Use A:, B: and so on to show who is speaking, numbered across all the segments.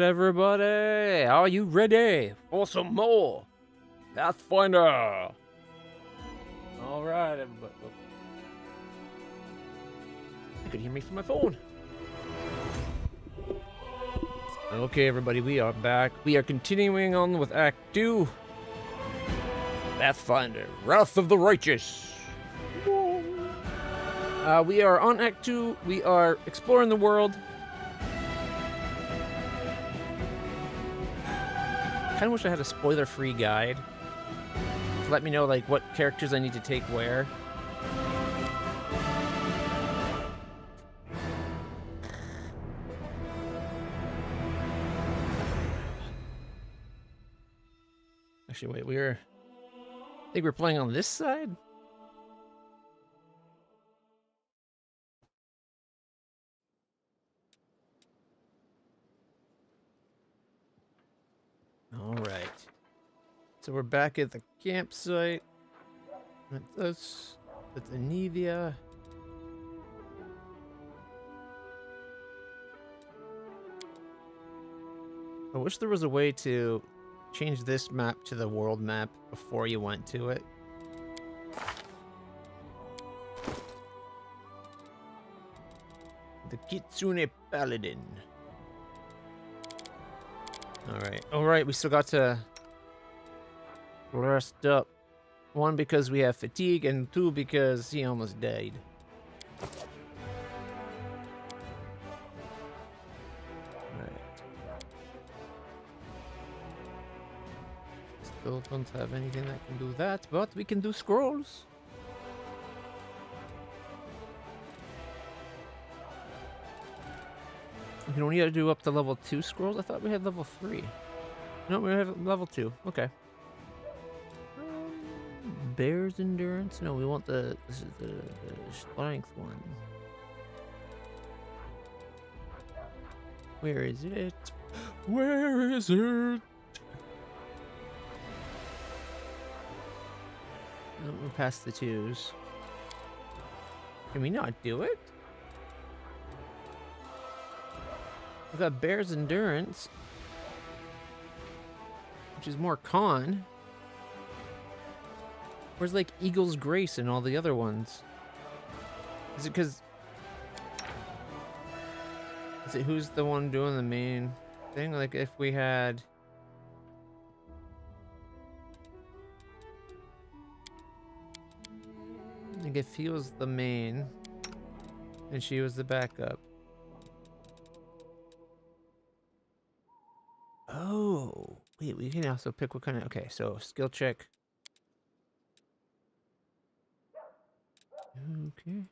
A: everybody? Are you ready for some more Pathfinder? All right, everybody. I could hear me from my phone. Okay, everybody, we are back. We are continuing on with Act 2. Pathfinder, Wrath of the Righteous. We are on Act 2. We are exploring the world. I kind of wish I had a spoiler-free guide to let me know like what characters I need to take where. Actually, wait, I think we're playing on this side? All right. So we're back at the campsite. That's us. That's Anivia. I wish there was a way to change this map to the world map before you went to it. The Kitsune Paladin. Alright, we still got to rest up. 1, because we have fatigue, and 2, because he almost died. Still don't have anything that can do that, but we can do scrolls. We can only do up to level 2 scrolls? I thought we had level 3. No, we have level 2. Okay. Bear's endurance? No, we want the strength one. Where is it? Where is it? Oh, we're past the 2s. Can we not do it? We've got Bear's Endurance, which is more con. Where's like Eagle's Grace and all the other ones? Is it because... Is it who's the one doing the main thing? Like if we had... I think if he was the main and she was the backup. Oh, wait, we can also pick what kind of... Okay, so skill check. Okay.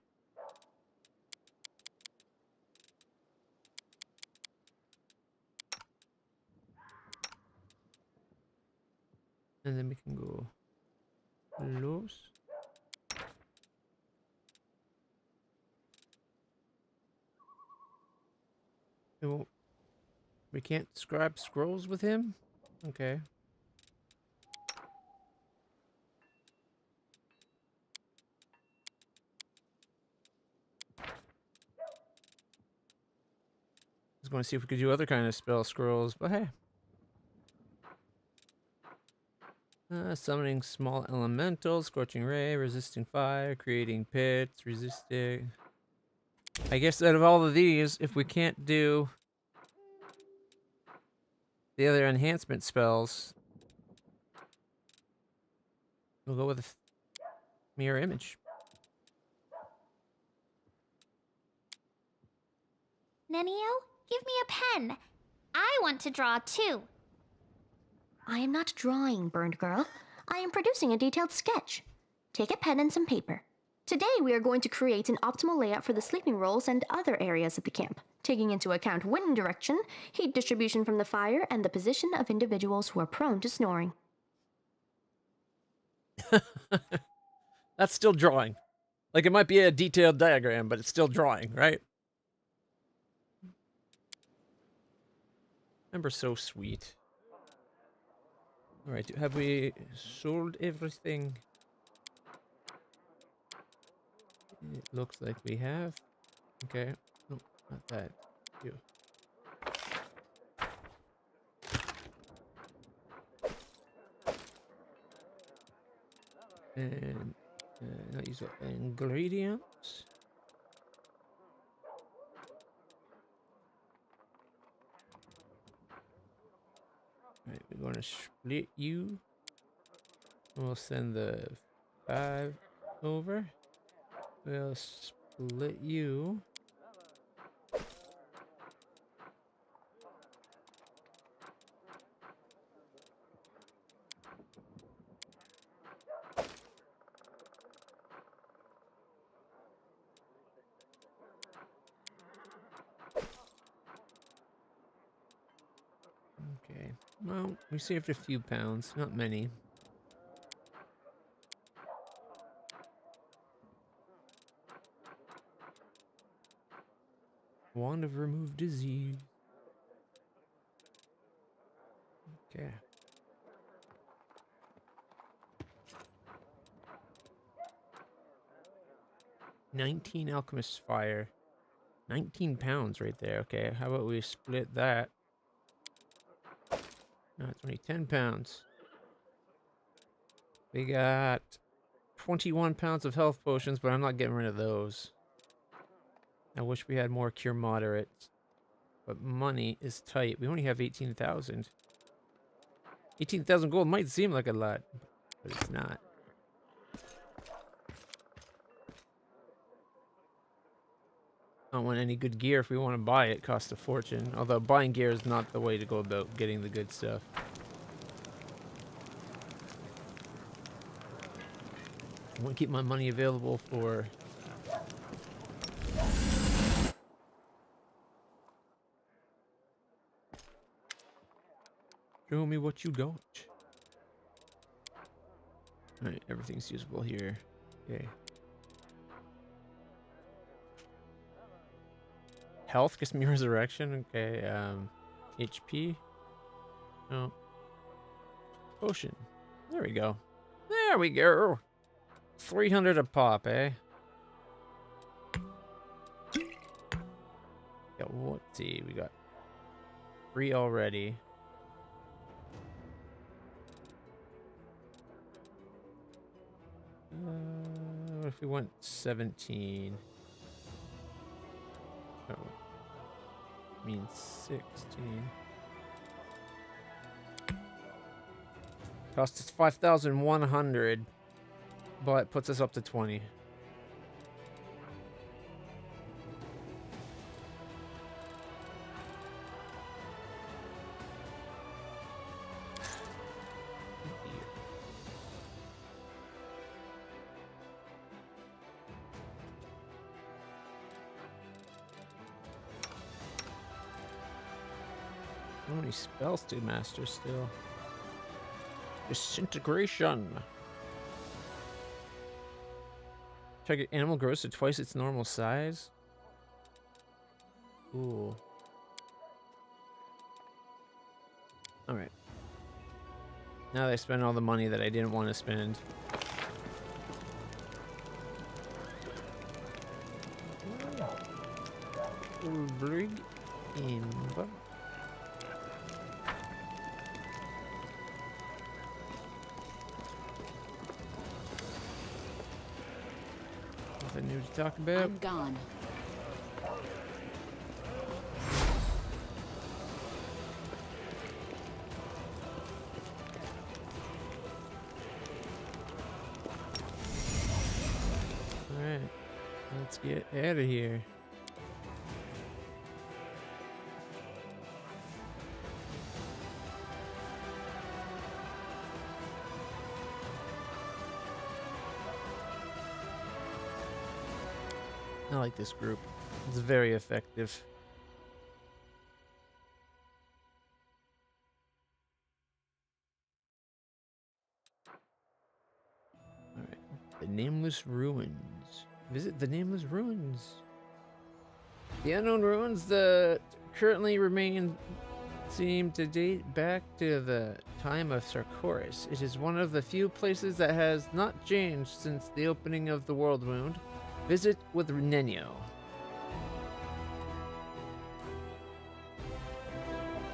A: And then we can go close. We can't scribe scrolls with him? Okay. I was going to see if we could do other kind of spell scrolls, but hey. Summoning small elementals, scorching ray, resisting fire, creating pits, resisting... I guess out of all of these, if we can't do the other enhancement spells, we'll go with a mirror image.
B: Nenio, give me a pen. I want to draw too.
C: I am not drawing, Burned Girl. I am producing a detailed sketch. Take a pen and some paper. Today we are going to create an optimal layout for the sleeping rolls and other areas of the camp, taking into account wind direction, heat distribution from the fire, and the position of individuals who are prone to snoring.
A: That's still drawing. Like, it might be a detailed diagram, but it's still drawing, right? Remember, so sweet. Alright, have we sold everything? It looks like we have. Okay. No, not that. You. And not use ingredients. Alright, we're going to split you. We'll send the 5 over. We'll split you. Okay. Well, we saved a few pounds, not many. Wand of remove disease. Okay. $19 alchemist fire. 19 pounds right there. Okay, how about we split that? No, it's only 10 pounds. We got 21 pounds of health potions, but I'm not getting rid of those. I wish we had more cure moderates. But money is tight. We only have 18,000. 18,000 gold might seem like a lot, but it's not. I don't want any good gear. If we want to buy it, costs a fortune. Although buying gear is not the way to go about getting the good stuff. I want to keep my money available for... Show me what you got. Alright, everything's usable here. Okay. Health gives me resurrection. Okay, HP. Oh. Potion. There we go. There we go. 300 a pop, eh? Yeah, let's see. We got 3 already. What if we went 17? Oh. Means 16. Cost us 5,100, but puts us up to 20. How many spells to master still? Disintegration. Target animal grows to twice its normal size. Cool. Alright. Now that I spent all the money that I didn't want to spend. Nothing new to talk about.
D: I'm gone.
A: Alright. Let's get out of here. I like this group. It's very effective. Alright. The Nameless Ruins. Visit the Nameless Ruins. The unknown ruins that currently remain seem to date back to the time of Sarkoris. It is one of the few places that has not changed since the opening of the World Wound. Visit with Nenio.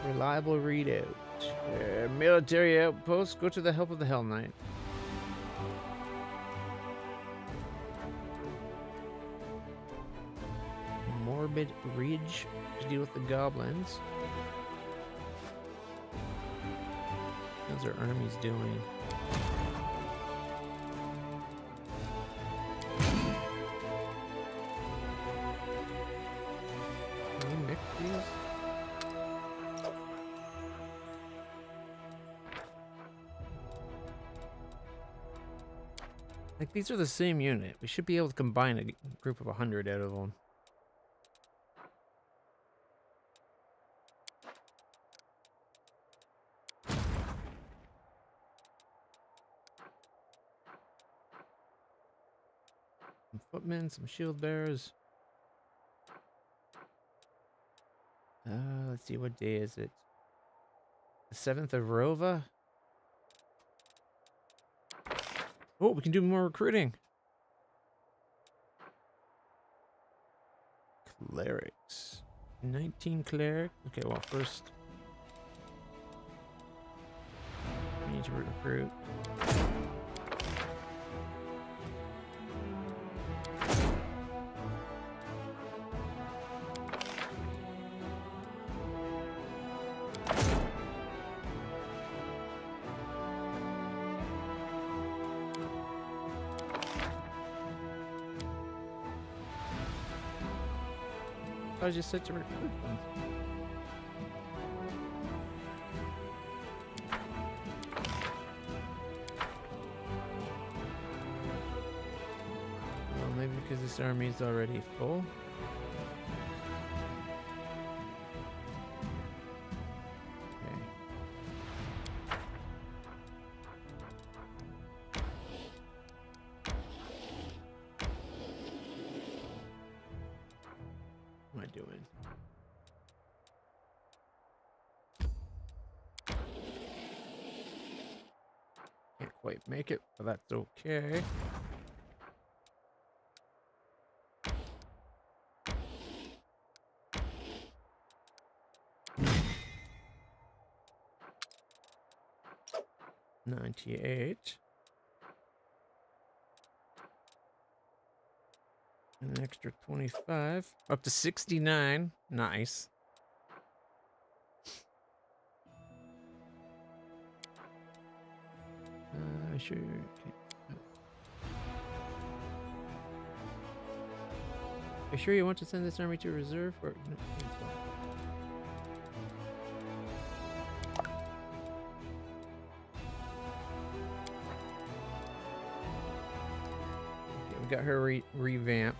A: Reliable readout. Military outpost. Go to the help of the Hell Knight. Morbid Ridge to deal with the goblins. How's our armies doing? Can we mix these? Like, these are the same unit. We should be able to combine a group of 100 out of them. Some footmen, some shield bearers. Let's see, what day is it? The 7th of Rova? Oh, we can do more recruiting. Clerics. 19 cleric. Okay, well, first we need to recruit. I was just such a recruit them. Well, maybe because this army is already full. Okay. What am I doing? Can't quite make it, but that's okay. $98. An extra 25. Up to 69. Nice. Sure. Okay. Are you sure you want to send this army to reserve? Or no, it's fine. Okay, we got her revamped.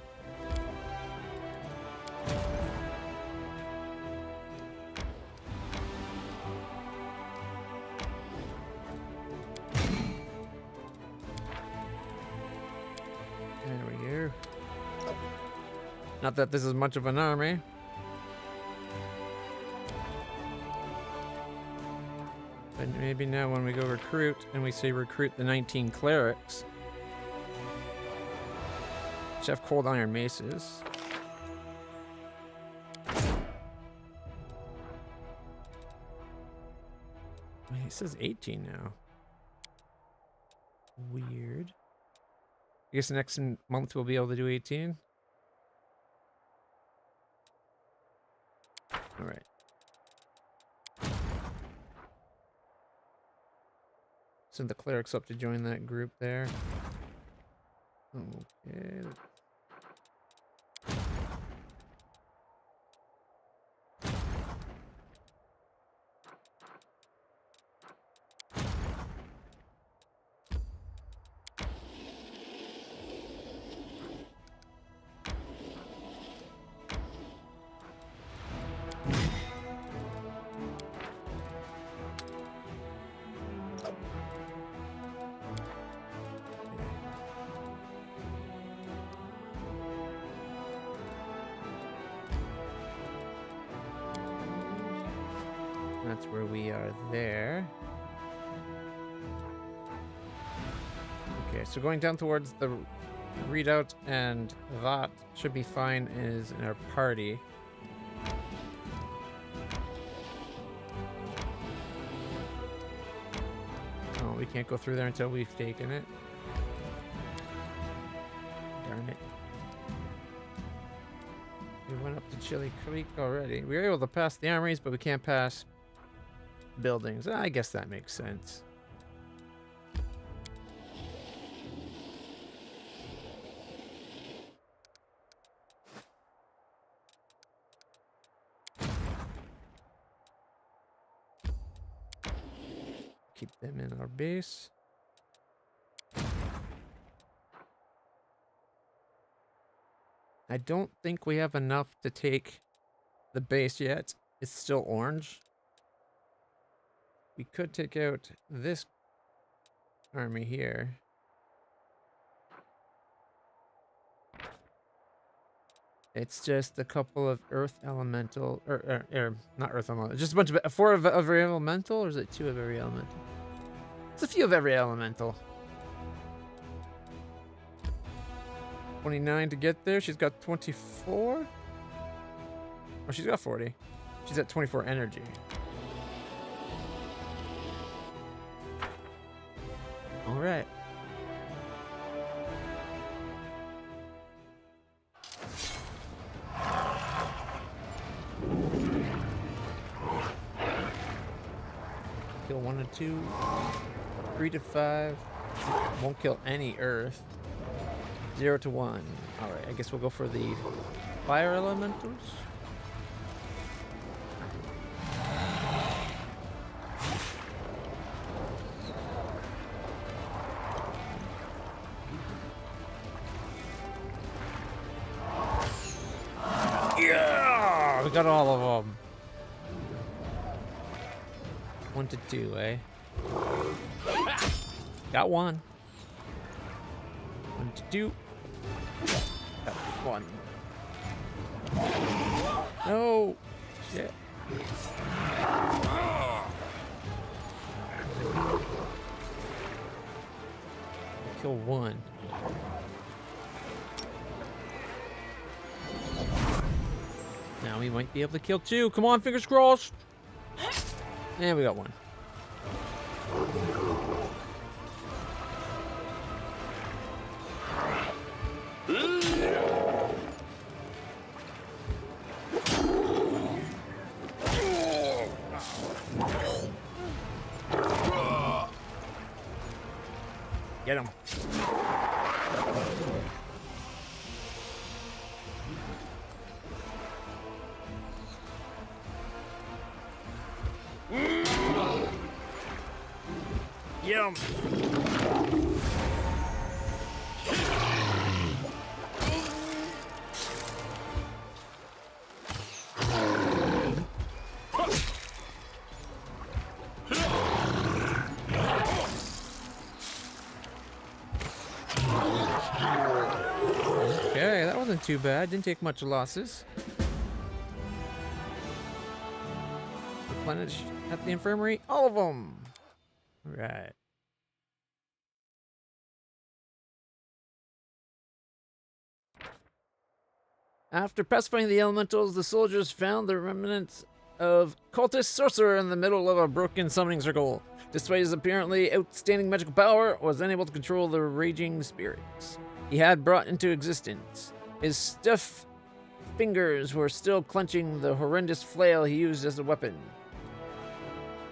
A: Not that this is much of an army. But maybe now when we go recruit and we say recruit the 19 clerics, which have cold iron maces. Wait, it says 18 now. Weird. I guess next month we'll be able to do 18. All right. Send the clerics up to join that group there. Okay. That's where we are there. Okay, so going down towards the readout, and that should be fine is in our party. Oh, we can't go through there until we've taken it. Darn it. We went up to Chili Creek already. We were able to pass the armories, but we can't pass buildings. I guess that makes sense. Keep them in our base. I don't think we have enough to take the base yet. It's still orange. We could take out this army here. It's just a couple of earth elemental, or not earth elemental, just a bunch of, 4 of every elemental, or is it 2 of every elemental? It's a few of every elemental. 29 to get there. She's got 24. Oh, she's got 40. She's at 24 energy. All right. Kill 1 and 2. 3 to 5. Won't kill any earth. 0 to 1. All right, I guess we'll go for the fire elementals. Yeah, we got all of them. 1 to 2, eh? Got 1. 1 to 2. Got 1. No! Shit. Kill 1. Now we might be able to kill 2. Come on, fingers crossed! And we got 1. Get him. Get him. Okay, that wasn't too bad. Didn't take much losses. Replenish at the infirmary. All of them. All right. After pacifying the elementals, the soldiers found the remnants of cultist sorcerer in the middle of a broken summoning circle. Despite his apparently outstanding magical power, was unable to control the raging spirits he had brought into existence. His stiff fingers were still clenching the horrendous flail he used as a weapon.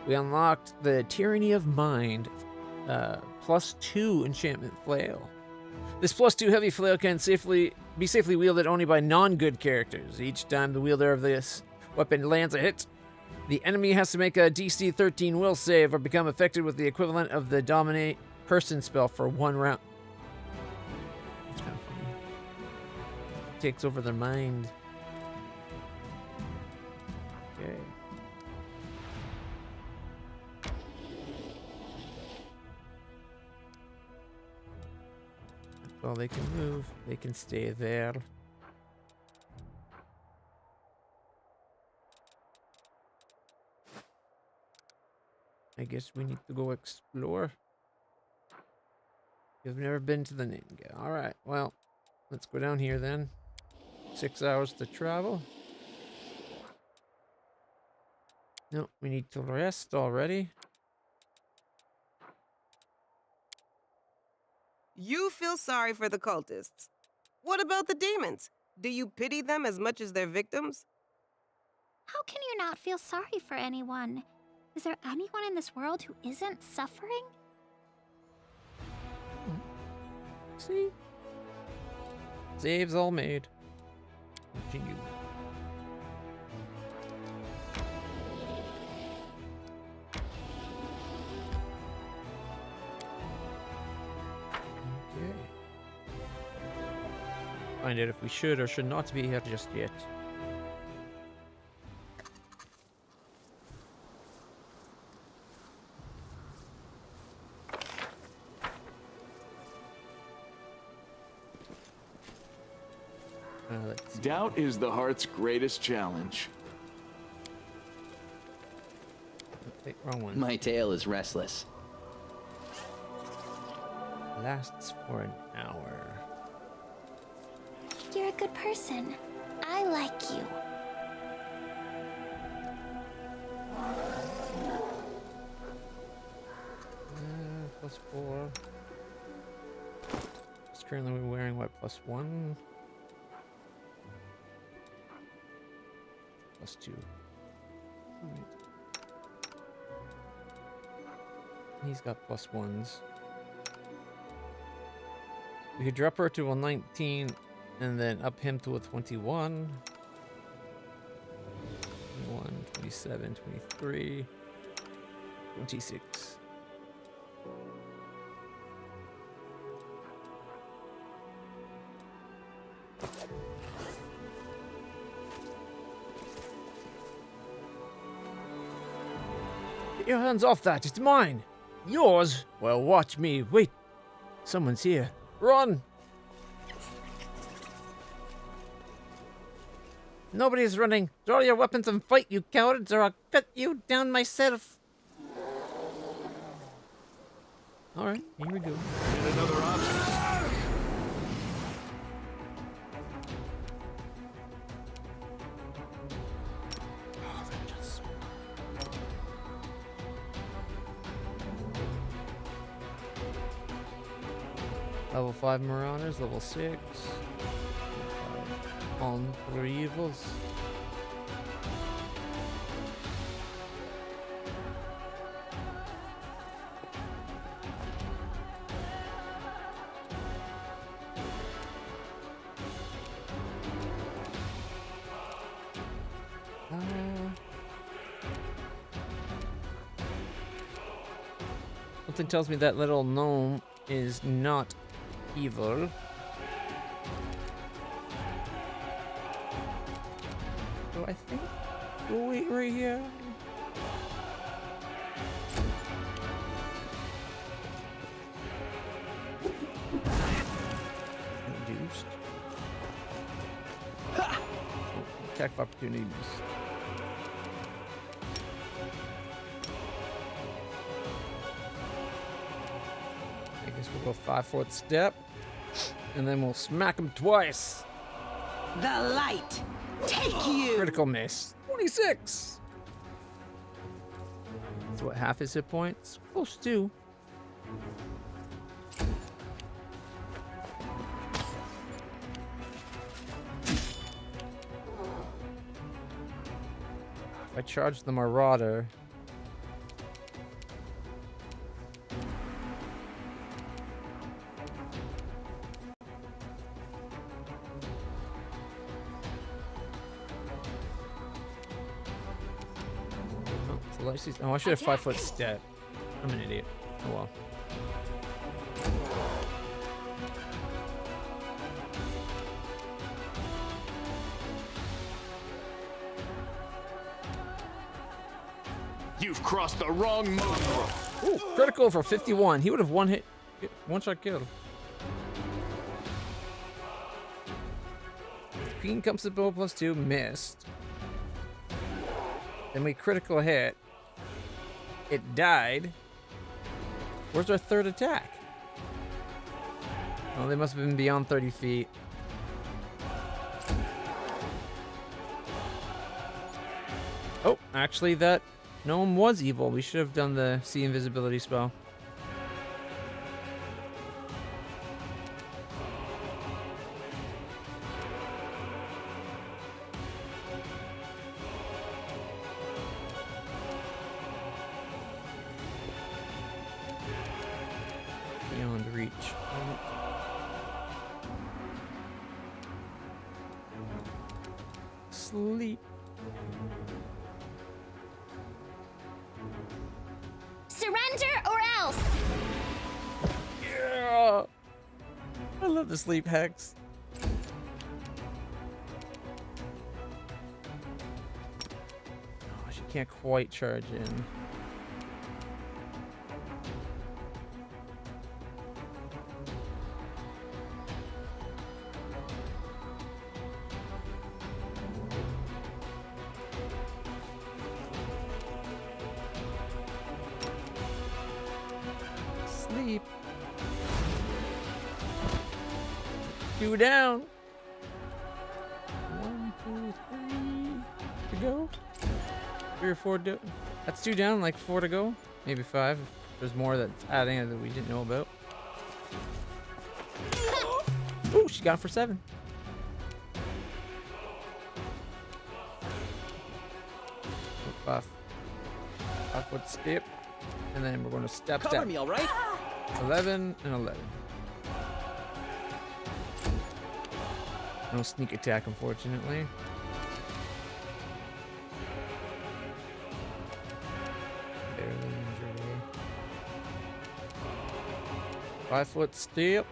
A: We unlocked the Tyranny of Mind, +2 enchantment flail. This +2 heavy flail can be safely wielded only by non-good characters. Each time the wielder of this weapon lands a hit, the enemy has to make a DC 13 will save or become affected with the equivalent of the Dominate Person spell for 1 round. That's kind of funny. Takes over their mind. Okay. Well, they can move. They can stay there. I guess we need to go explore. You've never been to the Ninja. Alright, well, let's go down here then. 6 hours to travel. No, we need to rest already.
D: You feel sorry for the cultists. What about the demons? Do you pity them as much as their victims?
B: How can you not feel sorry for anyone? Is there anyone in this world who isn't suffering?
A: See? Saves all made. Continue. Okay. Find out if we should or should not be here just yet. Let's see.
E: Doubt is the heart's greatest challenge.
A: Okay, wrong one.
F: My tail is restless.
A: Lasts for an hour.
B: You're a good person. I like you.
A: +4. It's currently wearing what? +1. +2. Alright. He's got +1s. We could drop her to a 19 and then up him to a 21. 21, 27, 23, 26. Get your hands off that, it's mine! Yours? Well, watch me. Wait, someone's here. Run! Nobody's running. Draw your weapons and fight, you cowards, or I'll cut you down myself. Alright, here we go.
E: Get another option.
A: Level 5 Marauders, level 6. On 3 evils. Something tells me that little gnome is not evil. So I think we'll wait right here. Reduced. Oh, attack of opportunity missed. I guess we'll go 5/4 step, and then we'll smack him twice.
G: The light, take you!
A: Critical miss. 26! That's what, half his hit points? Close to. If I charge the Marauder. Oh, I should have 5-foot step. I'm an idiot. Oh well.
E: You've crossed the wrong mongrel.
A: Ooh, critical for 51. He would have one shot killed. Queen comes to bow +2, missed. Then we critical hit. It died. Where's our third attack? Oh, they must have been beyond 30 feet. Oh, actually that gnome was evil. We should have done the see invisibility spell. Sleep.
C: Surrender or else!
A: Yeah. I love the sleep hex. Oh, she can't quite charge in. Sleep. 2 down. 1, 2, 3 to go. 3 or 4 that's 2 down, like 4 to go. Maybe 5. There's more that's adding that we didn't know about. Oh, she got it for 7. Buff. 5-foot skip. And then we're going to step.
F: Cover me, all right?
A: 11 and 11. No sneak attack, unfortunately. Barely injured her. 5-foot step.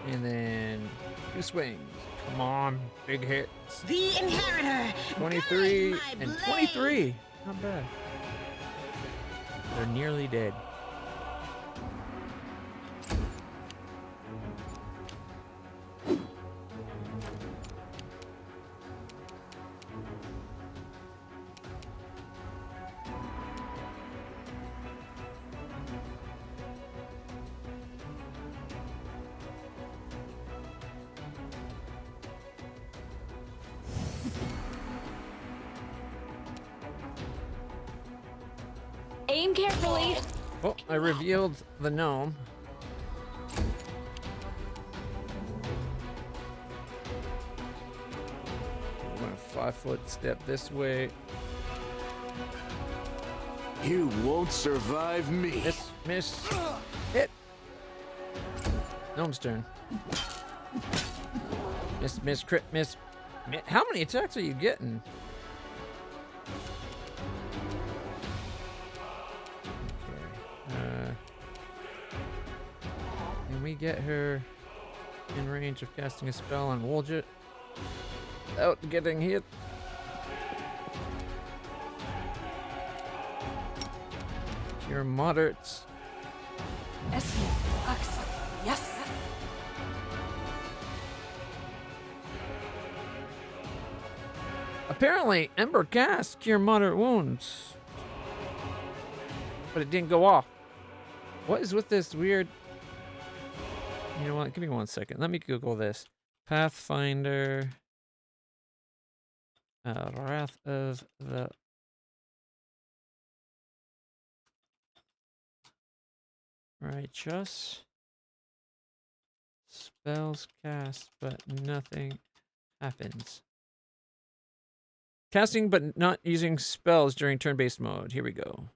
A: And then 2 swings. Come on, big hits.
G: The inheritor.
A: 23
G: guide my
A: and
G: blade.
A: 23. Not bad. They're nearly dead.
C: Aim carefully.
A: Oh, I revealed the gnome. I'm going to 5-foot step this way.
E: You won't survive me.
A: Miss, hit. Gnome's turn. Miss, crit, miss. How many attacks are you getting? Can we get her in range of casting a spell on Woljit without getting hit? Cure moderates.
G: Yes.
A: Apparently, Ember cast Cure moderate wounds, but it didn't go off. What is with this weird? You know what? Give me 1 second. Let me Google this. Pathfinder. Wrath of the. Righteous. Spells cast, but nothing happens. Casting, but not using spells during turn-based mode. Here we go.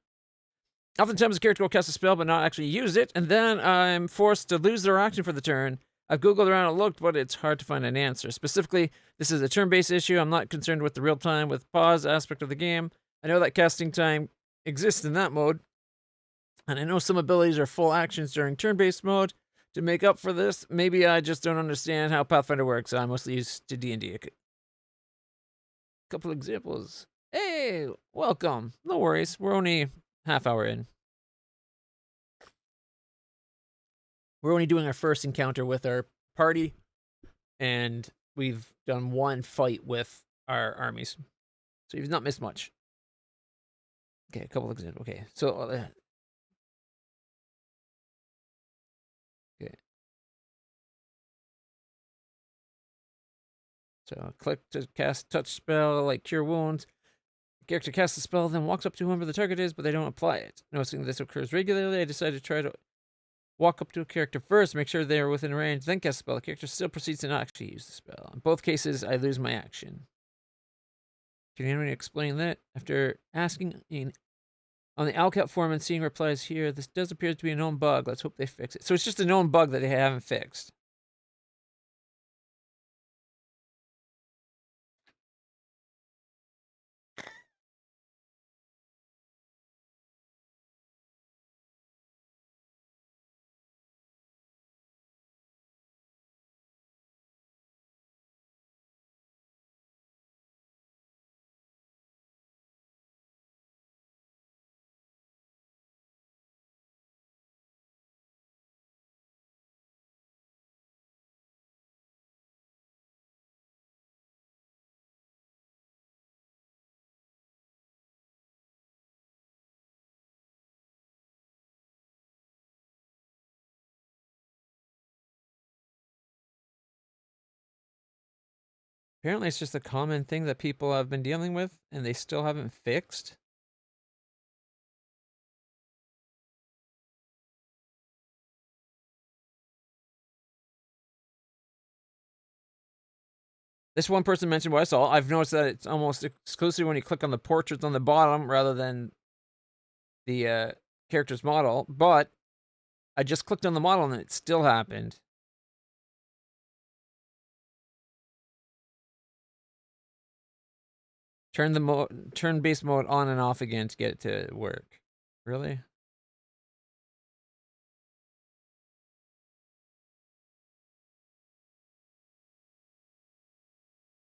A: Oftentimes, a character will cast a spell, but not actually use it, and then I'm forced to lose their action for the turn. I've Googled around and looked, but it's hard to find an answer. Specifically, this is a turn-based issue. I'm not concerned with the real-time with pause aspect of the game. I know that casting time exists in that mode, and I know some abilities are full actions during turn-based mode. To make up for this, maybe I just don't understand how Pathfinder works. I'm mostly used to D&D. Couple examples. Hey, welcome. No worries. We're only half hour in. We're only doing our first encounter with our party, and we've done 1 fight with our armies. So you've not missed much. Okay, a couple examples. Okay, so okay. So click to cast touch spell like Cure Wounds. The character casts the spell, then walks up to whoever the target is, but they don't apply it. Noticing this occurs regularly, I decided to try to walk up to a character first, make sure they are within range, then cast the spell. The character still proceeds to not actually use the spell. In both cases, I lose my action. Can anyone explain that? After asking On the Alcat forum and seeing replies here, this does appear to be a known bug. Let's hope they fix it. So it's just a known bug that they haven't fixed. Apparently it's just a common thing that people have been dealing with and they still haven't fixed. This one person mentioned what I saw. I've noticed that it's almost exclusively when you click on the portraits on the bottom rather than the character's model, but I just clicked on the model and it still happened. Turn the turn-based mode on and off again to get it to work. Really?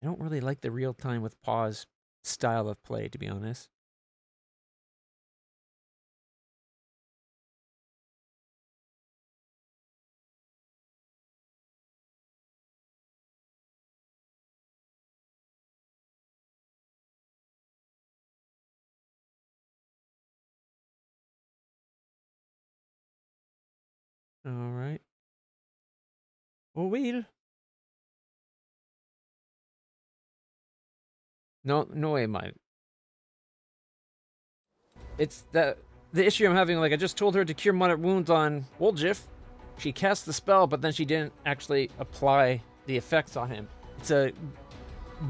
A: I don't really like the real-time with pause style of play, to be honest. All right. Oh, wait. No way, my. It's the issue I'm having. Like, I just told her to cure moderate wounds on Woljif. She cast the spell, but then she didn't actually apply the effects on him. It's a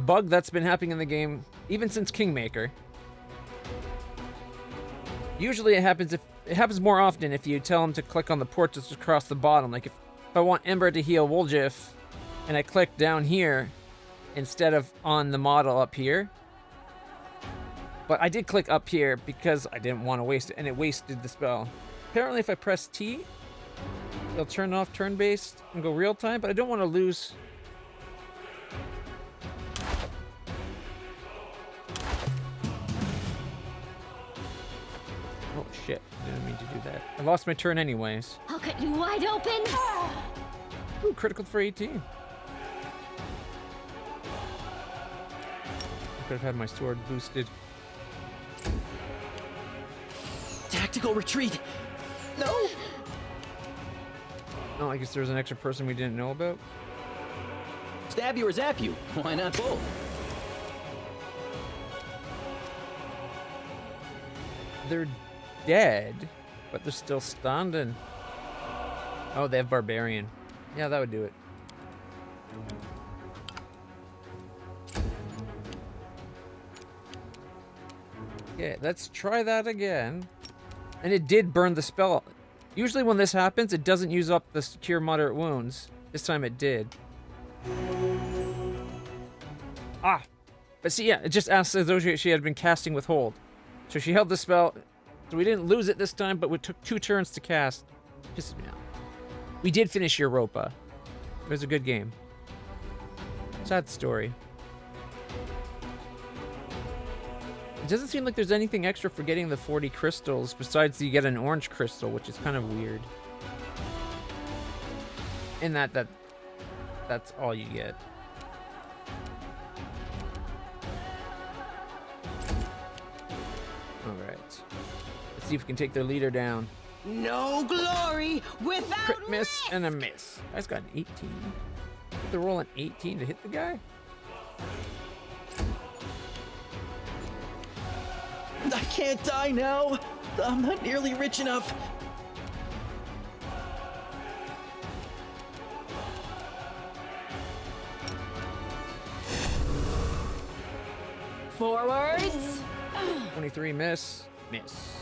A: bug that's been happening in the game even since Kingmaker. Usually it happens more often if you tell him to click on the portraits across the bottom. Like if I want Ember to heal Woljif and I click down here instead of on the model up here. But I did click up here because I didn't want to waste it, and it wasted the spell. Apparently if I press T, it'll turn off turn-based and go real-time, but I don't want to lose. Oh shit, I didn't mean to do that. I lost my turn anyways.
C: I'll cut you wide open.
A: Ooh, critical for 18. I could have had my sword boosted.
F: Tactical retreat. No.
A: Oh, I guess there was an extra person we didn't know about.
F: Stab you or zap you. Why not both?
A: They're dead, but they're still standing. Oh, they have Barbarian. Yeah, that would do it. Okay, let's try that again. And it did burn the spell. Usually when this happens, it doesn't use up the cure moderate wounds. This time it did. Ah! But see, yeah, it just asked as though she had been casting with hold. So she held the spell. So we didn't lose it this time, but we took 2 turns to cast. Pisses me off. We did finish Europa. It was a good game. Sad story. It doesn't seem like there's anything extra for getting the 40 crystals, besides you get an orange crystal, which is kind of weird. In that's all you get. Alright. Let's see if we can take their leader down.
G: No glory without
A: Crit miss
G: risk.
A: and a miss. Guy's got an 18. They're rolling 18 to hit the guy?
F: I can't die now. I'm not nearly rich enough.
G: Forwards.
A: 23 miss. Miss.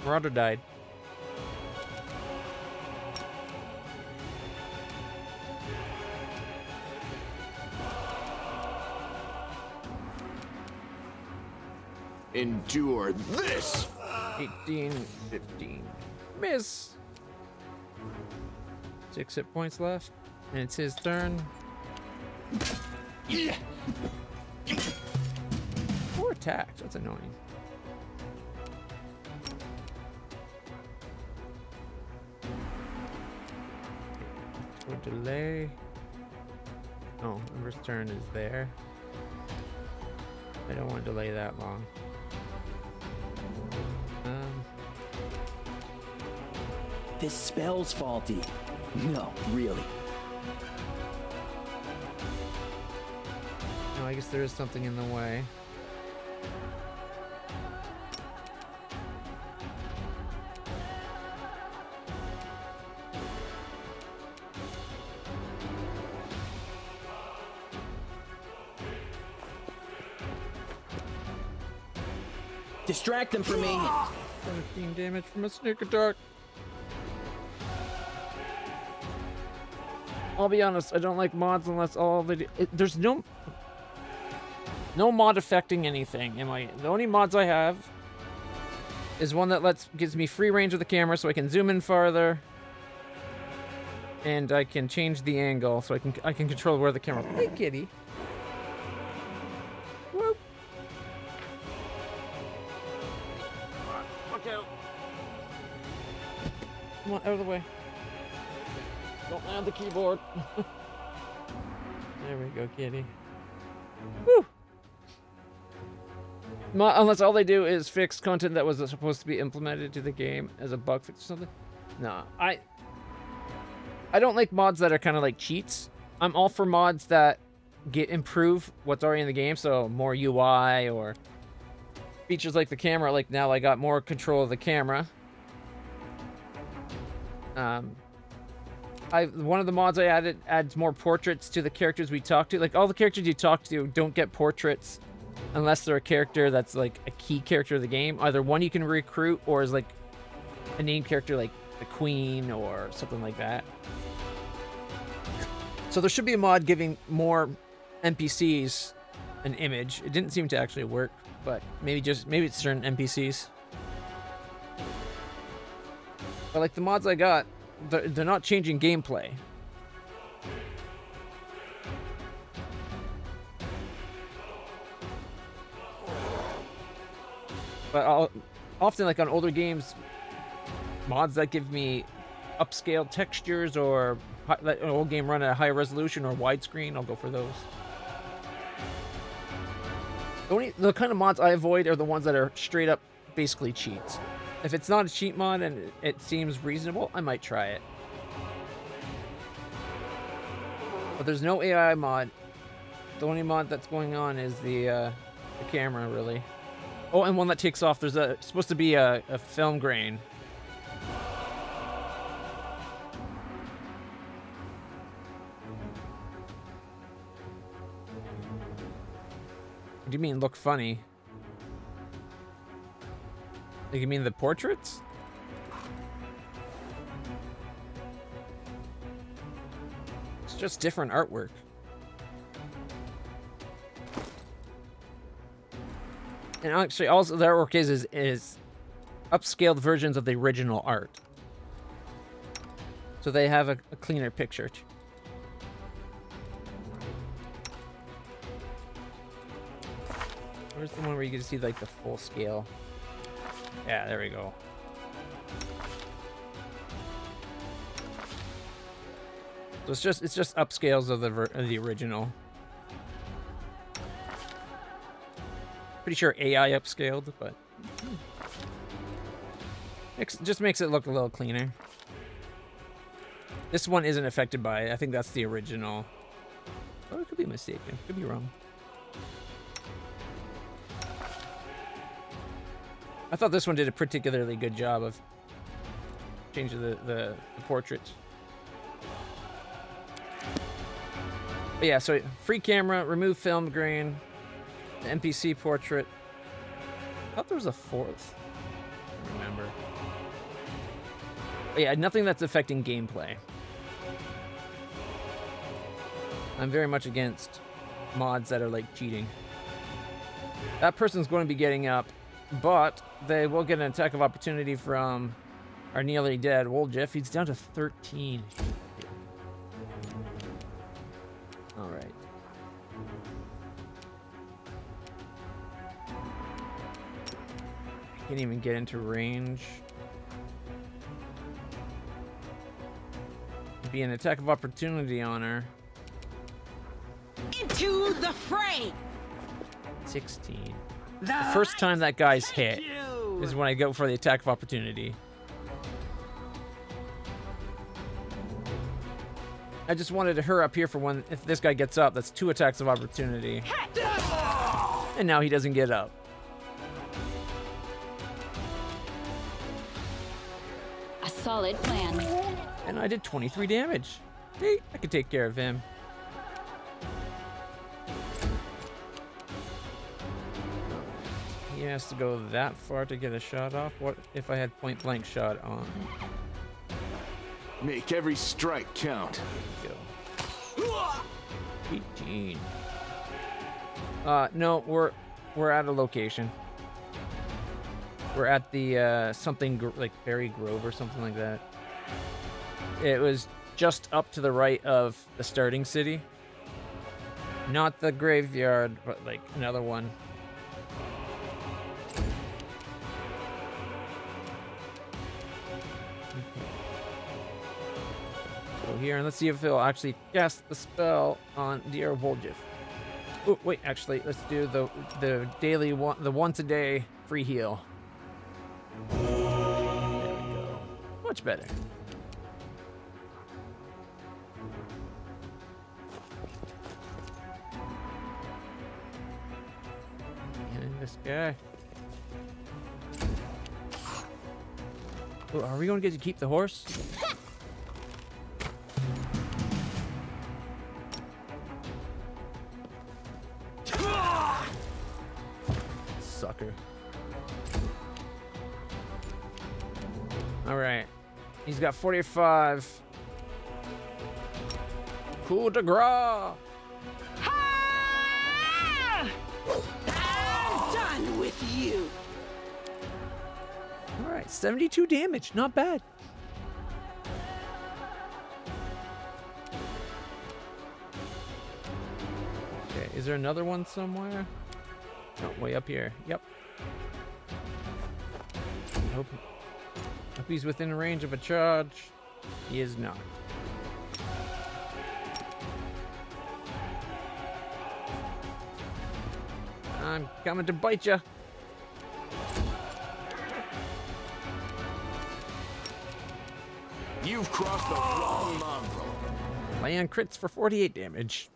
A: Marauder died.
E: Endure this!
A: 18, 15. Miss! 6 hit points left. And it's his turn. 4 attacks. That's annoying. Go delay. Oh, Ember's turn is there. I don't want to delay that long.
F: This spell's faulty. No, really.
A: No, I guess there is something in the way.
F: Distract them from me.
A: 17 damage from a sneak attack. I'll be honest, I don't like mods unless all the there's no mod affecting anything. The only mods I have is one that gives me free range of the camera so I can zoom in farther, and I can change the angle so I can control where the camera. Hey, kitty. Whoop. Look out. Come on, out of the way. Don't land the keyboard. There we go, kitty. Woo! Unless all they do is fix content that was supposed to be implemented to the game as a bug fix or something. No, I don't like mods that are kind of like cheats. I'm all for mods that improve what's already in the game, so more UI or features like the camera. Like now I got more control of the camera. One of the mods I added adds more portraits to the characters we talk to. Like all the characters you talk to don't get portraits unless they're a character that's like a key character of the game. Either one you can recruit or is like a named character like the Queen or something like that. So there should be a mod giving more NPCs an image. It didn't seem to actually work, but maybe it's certain NPCs. But like the mods I got, they're not changing gameplay. But often, like on older games, mods that give me upscale textures or let an old game run at a higher resolution or widescreen, I'll go for those. The kind of mods I avoid are the ones that are straight up basically cheats. If it's not a cheat mod and it seems reasonable, I might try it. But there's no AI mod. The only mod that's going on is the camera, really. Oh, and one that takes off. There's supposed to be a film grain. What do you mean look funny? Like, you mean the portraits? It's just different artwork. And actually, also the artwork is upscaled versions of the original art. So they have a cleaner picture. Where's the one where you can see like the full scale? Yeah, there we go. So it's just upscales of the original. Pretty sure AI upscaled, but it just makes it look a little cleaner. This one isn't affected by it. I think that's the original. Oh, I could be mistaken. Could be wrong. I thought this one did a particularly good job of changing the portraits. But yeah, so free camera, remove film grain, the NPC portrait. I thought there was a fourth. remember. But yeah, nothing that's affecting gameplay. I'm very much against mods that are like cheating. That person's going to be getting up, but they will get an attack of opportunity from our nearly dead Woljeff. He's down to 13. All right. I can't even get into range. Be an attack of opportunity on her.
G: Into the fray.
A: 16. The first time that guy's hit is when I go for the attack of opportunity. I just wanted to hurry up here for when, if this guy gets up, that's 2 attacks of opportunity. And now he doesn't get up.
H: A solid plan.
A: And I did 23 damage. Hey, I could take care of him. He has to go that far to get a shot off. What if I had point blank shot on?
E: Make every strike count.
A: Go. 18. No, we're at a location. We're at the something like Berry Grove or something like that. It was just up to the right of the starting city. Not the graveyard, but like another one. Go here and let's see if he'll actually cast the spell on dear Woljeff. Oh, wait, actually, let's do the daily one, the once a day free heal. There we go. Much better. And this guy. Oh, are we going to get to keep the horse? Sucker. All right. He's got 45. Coup de grace.
G: I'm done with you.
A: All right, 72 damage. Not bad. Okay, is there another one somewhere? No, way up here. Yep. Hope he's within range of a charge. He is not. I'm coming to bite ya.
E: You've crossed the wrong mongrel.
A: Land crits for 48 damage.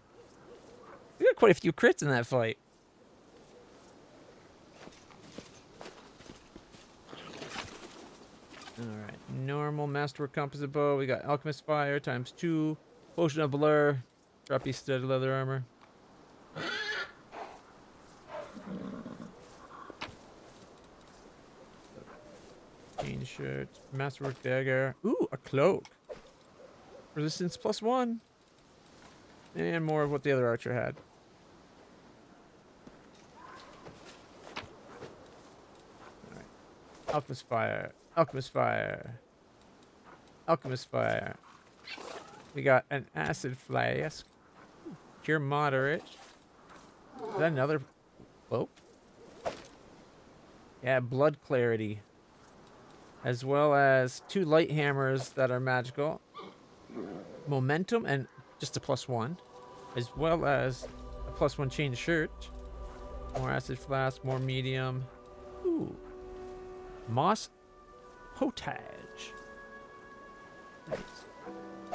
A: We got quite a few crits in that fight. Alright, normal masterwork composite bow. We got alchemist fire ×2. Potion of blur. Drop you studded leather armor. Chain shirt. Masterwork dagger. Ooh, a cloak. Resistance +1. And more of what the other archer had. Alright. Alchemist fire. Alchemist fire. Alchemist fire. We got an acid flask. Cure moderate. Is that another? Oh. Yeah, blood clarity. As well as 2 light hammers that are magical. Momentum and just a +1. As well as a +1 chain shirt. More acid flask, more medium. Ooh. Moss potage. Nice.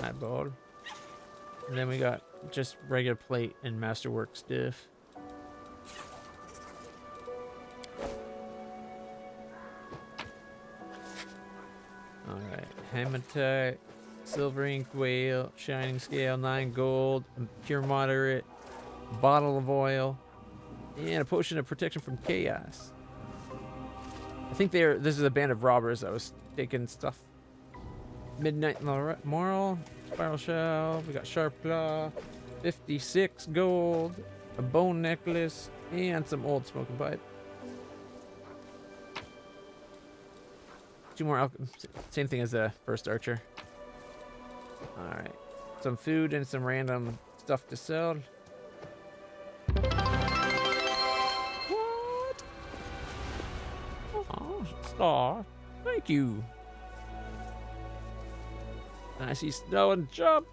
A: Eyeball. And then we got just regular plate and masterwork stuff. Alright. Hematite, silver ink whale, shining scale, 9 gold, pure moderate, bottle of oil, and a potion of protection from chaos. A think this is a band of robbers that was taking stuff. Midnight Moral, Spiral Shell, we got Sharp Claw, 56 gold, a bone necklace, and some old smoking pipe. 2 more same thing as the first archer. Alright. Some food and some random stuff to sell. What? Oh, star. Thank you. And I see snow and jump.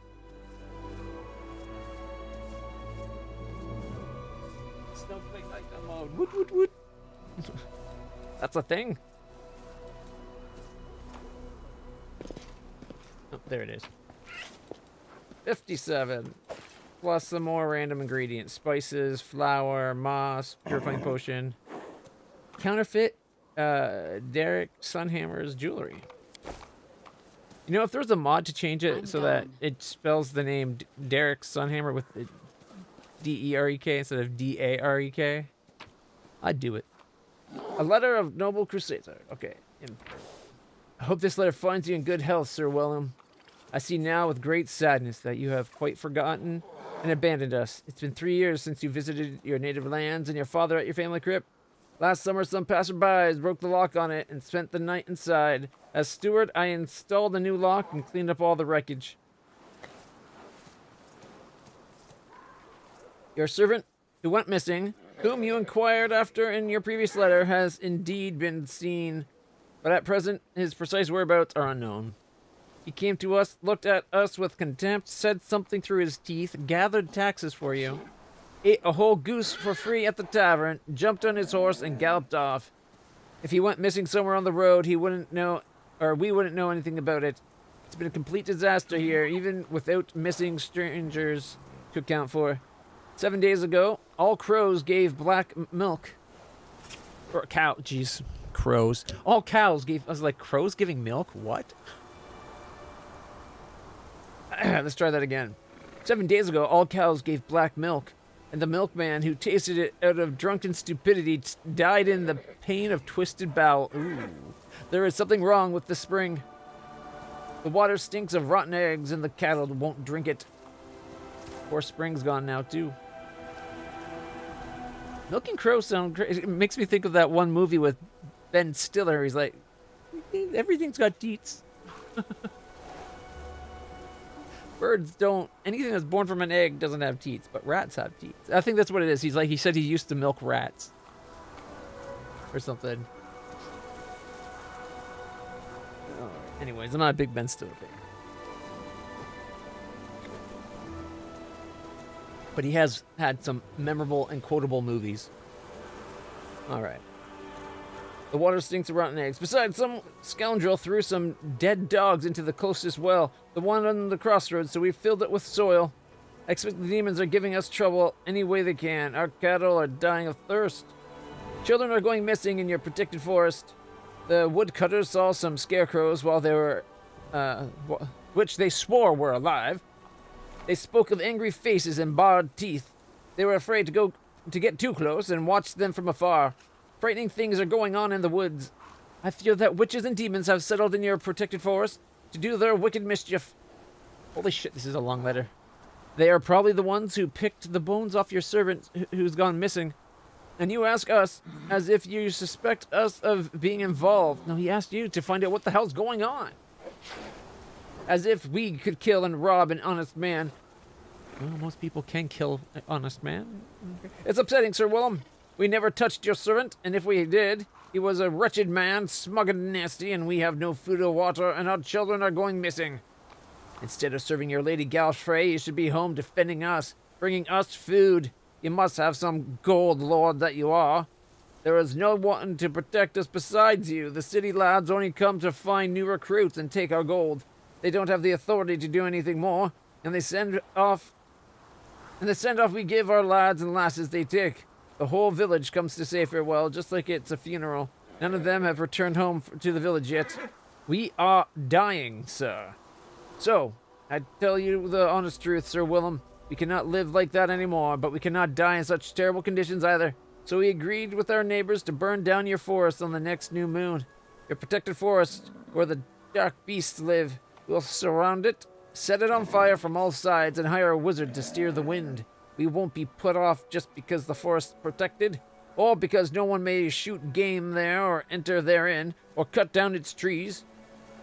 A: Snowflake like mode. Woot woot woot. That's a thing. Oh, there it is. 57. Plus some more random ingredients. Spices, flour, moss, purifying potion. Counterfeit Derek Sunhammer's jewelry. You know, if there was a mod to change it that it spells the name Derek Sunhammer with the D-E-R-E-K instead of D-A-R-E-K, I'd do it. A letter of noble crusader. Okay. I hope this letter finds you in good health, Sir Willem. I see now with great sadness that you have quite forgotten and abandoned us. It's been 3 years since you visited your native lands and your father at your family crypt. Last summer, some passerbys broke the lock on it and spent the night inside. As steward, I installed a new lock and cleaned up all the wreckage. Your servant, who went missing, whom you inquired after in your previous letter, has indeed been seen, but at present his precise whereabouts are unknown. He came to us, looked at us with contempt, said something through his teeth, gathered taxes for you, ate a whole goose for free at the tavern, jumped on his horse, and galloped off. If he went missing somewhere on the road, he wouldn't know, or we wouldn't know anything about it. It's been a complete disaster here, even without missing strangers to account for. 7 days ago, all crows gave black milk. Or cow, jeez, crows. All cows gave, I was like, crows giving milk? What? Let's try that again. 7 days ago, all cows gave black milk, and the milkman who tasted it out of drunken stupidity died in the pain of twisted bowel. Ooh. There is something wrong with the spring. The water stinks of rotten eggs, and the cattle won't drink it. Poor spring's gone now, too. Milking crows sound crazy. It makes me think of that one movie with Ben Stiller. He's like, everything's got teats. Birds don't. Anything that's born from an egg doesn't have teats, but rats have teats. I think that's what it is. He said he used to milk rats. Or something. Anyways, I'm not a big Ben Stiller fan. But he has had some memorable and quotable movies. Alright. The water stinks of rotten eggs. Besides, some scoundrel threw some dead dogs into the closest well, the one on the crossroads, so we filled it with soil. I expect the demons are giving us trouble any way they can. Our cattle are dying of thirst. Children are going missing in your protected forest. The woodcutters saw some scarecrows while they were, which they swore were alive. They spoke of angry faces and barred teeth. They were afraid to get too close and watched them from afar. Frightening things are going on in the woods. I fear that witches and demons have settled in your protected forest to do their wicked mischief. Holy shit, this is a long letter. They are probably the ones who picked the bones off your servant who's gone missing. And you ask us as if you suspect us of being involved. No, he asked you to find out what the hell's going on. As if we could kill and rob an honest man. Well, most people can kill an honest man. It's upsetting, Sir Willem. We never touched your servant, and if we did, he was a wretched man, smug and nasty, and we have no food or water, and our children are going missing. Instead of serving your Lady Galfrey, you should be home defending us, bringing us food. You must have some gold lord that you are. There is no one to protect us besides you. The city lads only come to find new recruits and take our gold. They don't have the authority to do anything more, and they send off we give our lads and lasses they take. The whole village comes to say farewell, just like it's a funeral. None of them have returned home to the village yet. We are dying, sir. So, I tell you the honest truth, Sir Willem. We cannot live like that anymore, but we cannot die in such terrible conditions either. So we agreed with our neighbors to burn down your forest on the next new moon. Your protected forest, where the dark beasts live. We'll surround it, set it on fire from all sides, and hire a wizard to steer the wind. We won't be put off just because the forest's protected, or because no one may shoot game there or enter therein, or cut down its trees.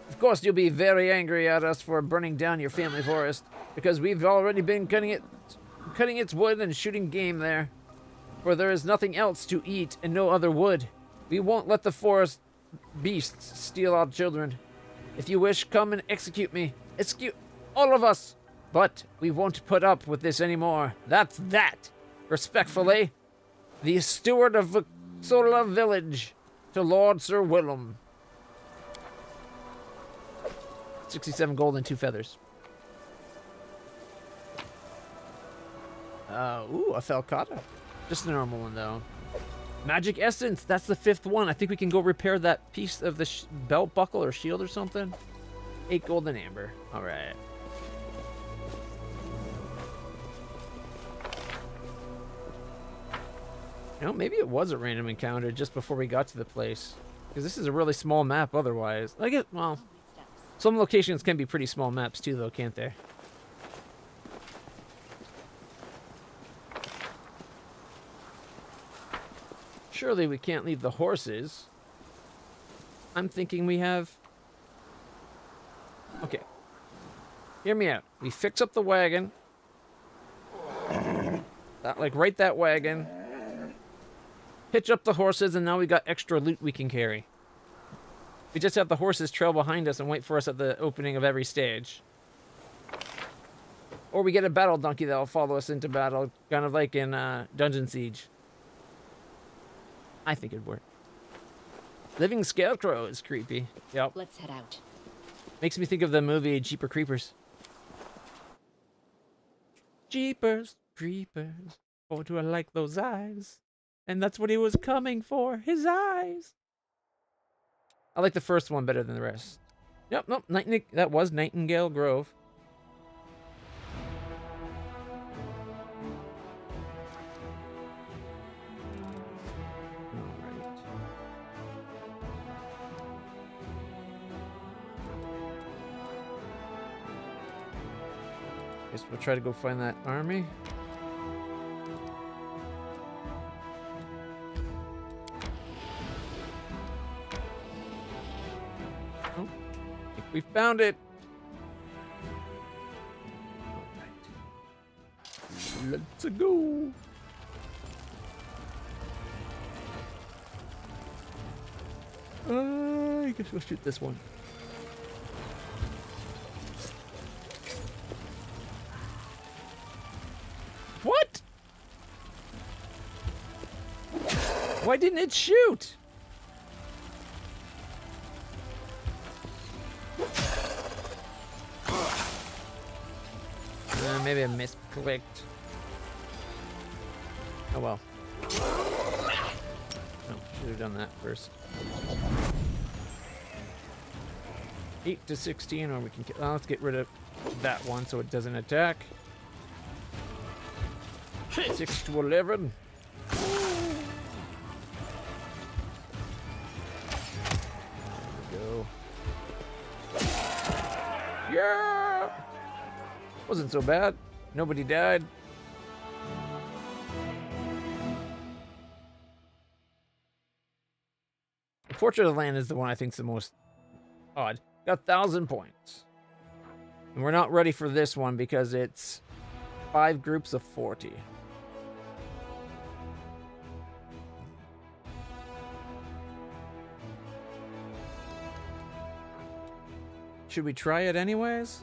A: Of course, you'll be very angry at us for burning down your family forest, because we've already been cutting its wood and shooting game there. For there is nothing else to eat and no other wood. We won't let the forest beasts steal our children. If you wish, come and execute me. Execute all of us. But we won't put up with this anymore. That's that. Respectfully, the steward of Vixola Village, to Lord Sir Willem. 67 gold and 2 feathers. Ooh, a Falcata. Just a normal one, though. Magic Essence, that's the 5th one. I think we can go repair that piece of the belt buckle or shield or something. 8 gold and amber. All right. You know, maybe it was a random encounter just before we got to the place. Because this is a really small map otherwise. I guess, well, some locations can be pretty small maps too, though, can't they? Surely we can't leave the horses. I'm thinking we have... Okay. Hear me out. We fix up the wagon. Right that wagon. Hitch up the horses, and now we got extra loot we can carry. We just have the horses trail behind us and wait for us at the opening of every stage. Or we get a battle donkey that'll follow us into battle, kind of like in Dungeon Siege. I think it'd work. Living Scarecrow is creepy. Yep.
H: Let's head out.
A: Makes me think of the movie Jeepers Creepers. Jeepers Creepers. Oh, do I like those eyes? And that's what he was coming for. His eyes. I like the first one better than the rest. Yep, nope. That was Nightingale Grove. Guess we'll try to go find that army. Oh, I think we found it. All right. Let's go. I guess we'll shoot this one. What? Why didn't it shoot? Maybe I misclicked. Oh well. Oh, should have done that first. 8 to 16, or we can. Let's get rid of that one so it doesn't attack. 6 to 11. There we go. Yeah! Wasn't so bad. Nobody died. The Portrait of the Land is the one I think's the most odd. Got 1,000 points. And we're not ready for this one because it's 5 groups of 40. Should we try it anyways?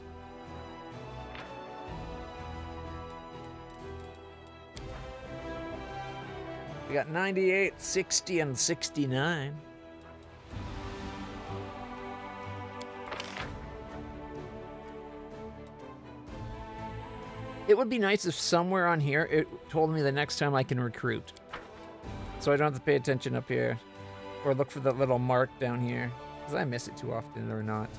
A: We got 98, 60, and 69. It would be nice if somewhere on here it told me the next time I can recruit. So I don't have to pay attention up here. Or look for that little mark down here. Because I miss it too often or not.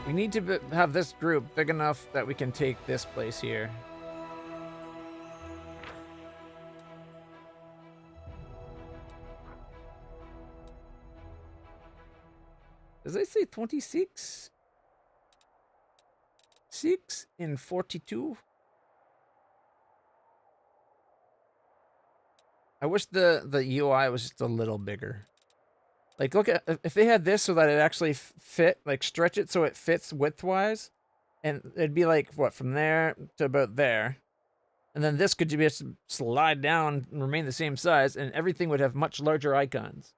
A: We need to have this group big enough that we can take this place here. Does I say 26? 6 and 42? I wish the UI was just a little bigger. Like, look at if they had this so that it actually fit, like stretch it so it fits width-wise, and it'd be like what, from there to about there, and then this could just slide down and remain the same size, and everything would have much larger icons.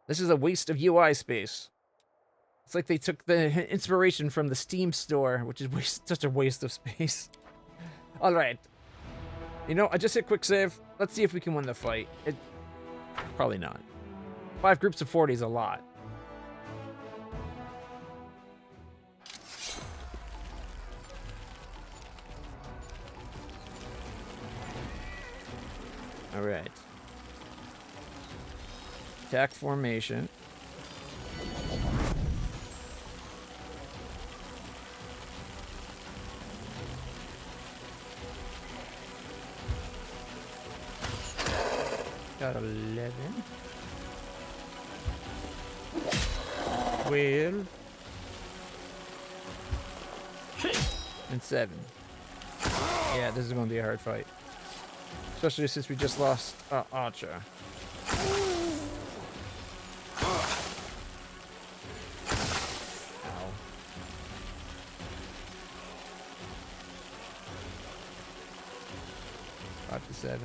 A: This is a waste of UI space. It's like they took the inspiration from the Steam store, which is such a waste of space. All right. You know, I just hit quick save. Let's see if we can win the fight. Probably not. 5 groups of 40 is a lot. All right. Attack formation. Got 11. 12. And 7. Yeah, this is going to be a hard fight. Especially since we just lost Archer. Ow. 5 to 7.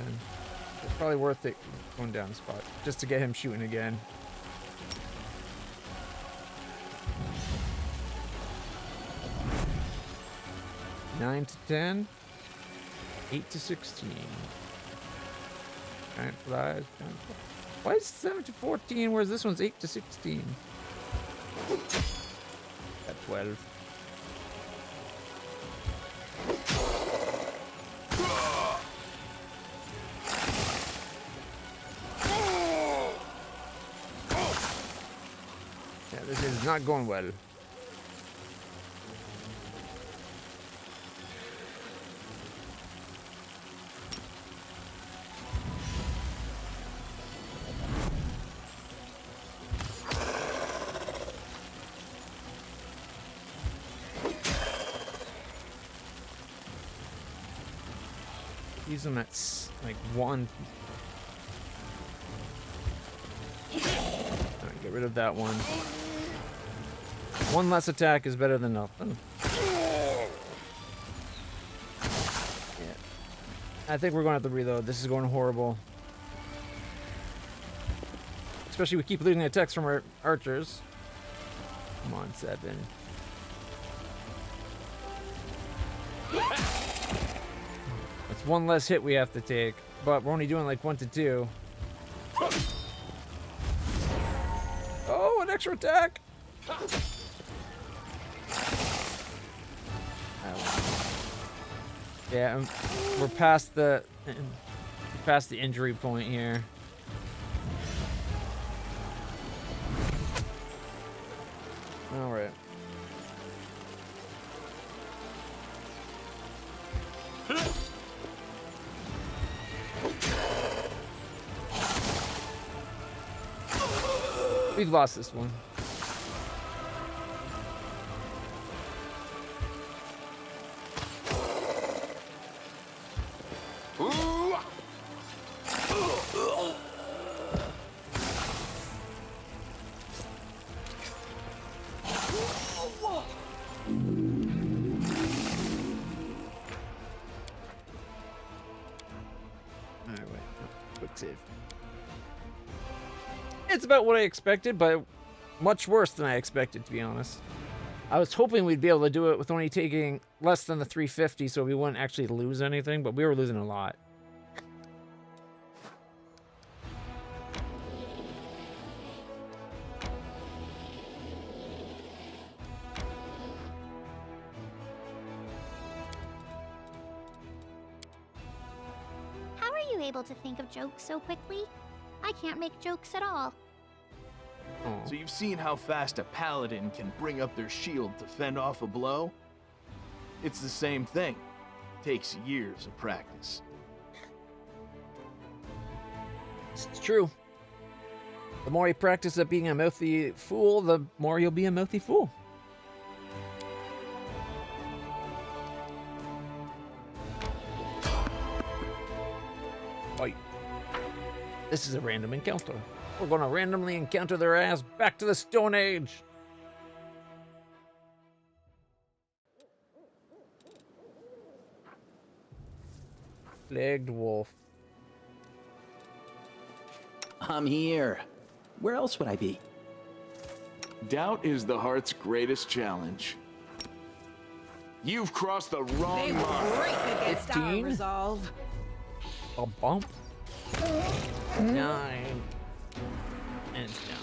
A: It's probably worth it going down the spot just to get him shooting again. Nine to 10. 8 to 16. Giant flies. Why is 7 to 14, whereas this one's 8 to 16? At 12. Yeah, this is not going well. Use them at like 1. Alright, get rid of that one. 1 less attack is better than nothing. Yeah. I think we're going to have to reload. This is going horrible. Especially we keep losing attacks from our archers. Come on, 7. That's 1 less hit we have to take, but we're only doing like 1 to 2. Oh, an extra attack! Yeah, we're past the injury point here. All right. We've lost this one. It's about what I expected, but much worse than I expected, to be honest. I was hoping we'd be able to do it with only taking less than the 350, so we wouldn't actually lose anything, but we were losing a lot.
B: How are you able to think of jokes so quickly? I can't make jokes at all.
A: Oh.
I: So you've seen how fast a paladin can bring up their shield to fend off a blow? It's the same thing. Takes years of practice.
A: It's true. The more you practice at being a mouthy fool, the more you'll be a mouthy fool. Oi. This is a random encounter. We're gonna randomly encounter their ass back to the Stone Age. Plagued wolf.
F: I'm here. Where else would I be?
E: Doubt is the heart's greatest challenge. You've crossed the wrong
G: They
E: line.
G: break against our
A: 15?
G: resolve.
A: A bump. 9. And it's down.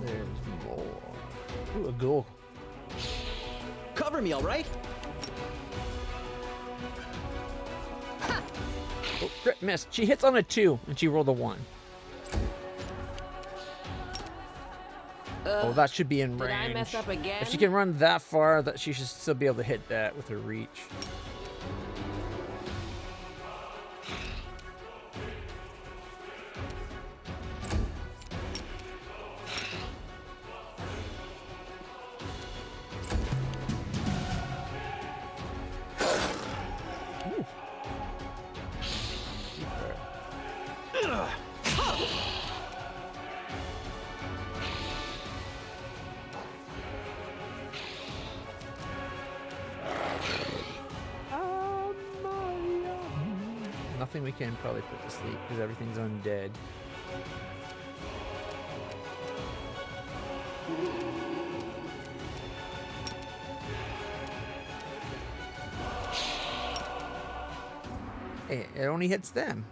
A: There's more. Ooh, a ghoul.
F: Cover me, all right?
A: Oh, crit miss. She hits on a 2 and she rolled a 1. Oh, that should be in
G: Did
A: range.
G: I mess up again?
A: If she can run that far, that she should still be able to hit that with her reach. Ooh. Nothing we can probably put to sleep because everything's undead. Hey, it only hits them.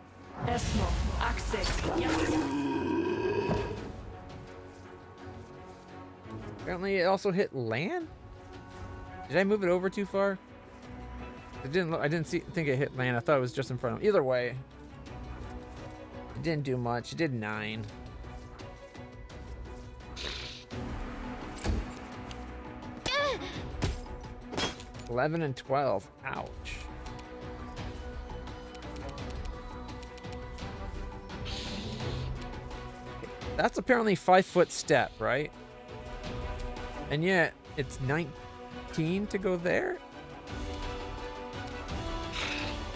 A: Apparently, it also hit land. Did I move it over too far? It didn't look, I didn't think it hit land. I thought it was just in front of me. Either way, it didn't do much. It did 9.
C: Eh.
A: 11 and 12. Ouch. That's apparently 5-foot step, right? And yet it's 19 to go there.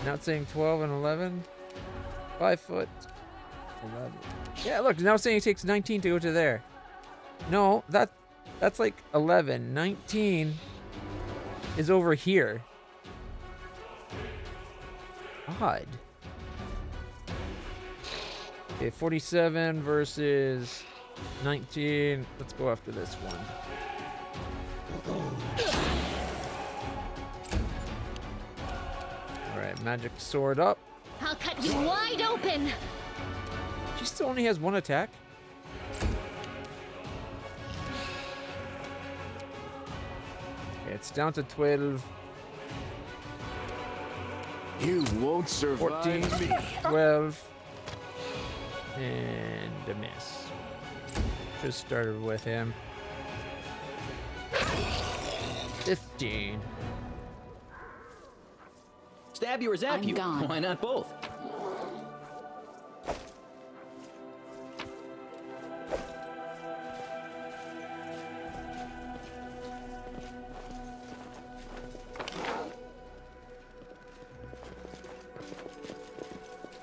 A: Now it's saying 12 and 11. 5 foot. 11. Yeah, look, now it's saying it takes 19 to go to there. No, that's like 11. 19 is over here. Odd. Okay, 47 versus 19. Let's go after this one. Alright, magic sword up.
C: I'll cut you wide open.
A: She still only has 1 attack. Okay, it's down to 12.
E: You won't survive
A: 14,
E: me.
A: 12, and a miss. Just started with him. 15.
F: Stab you or zap
H: I'm
F: you?
H: gone.
F: Why not both?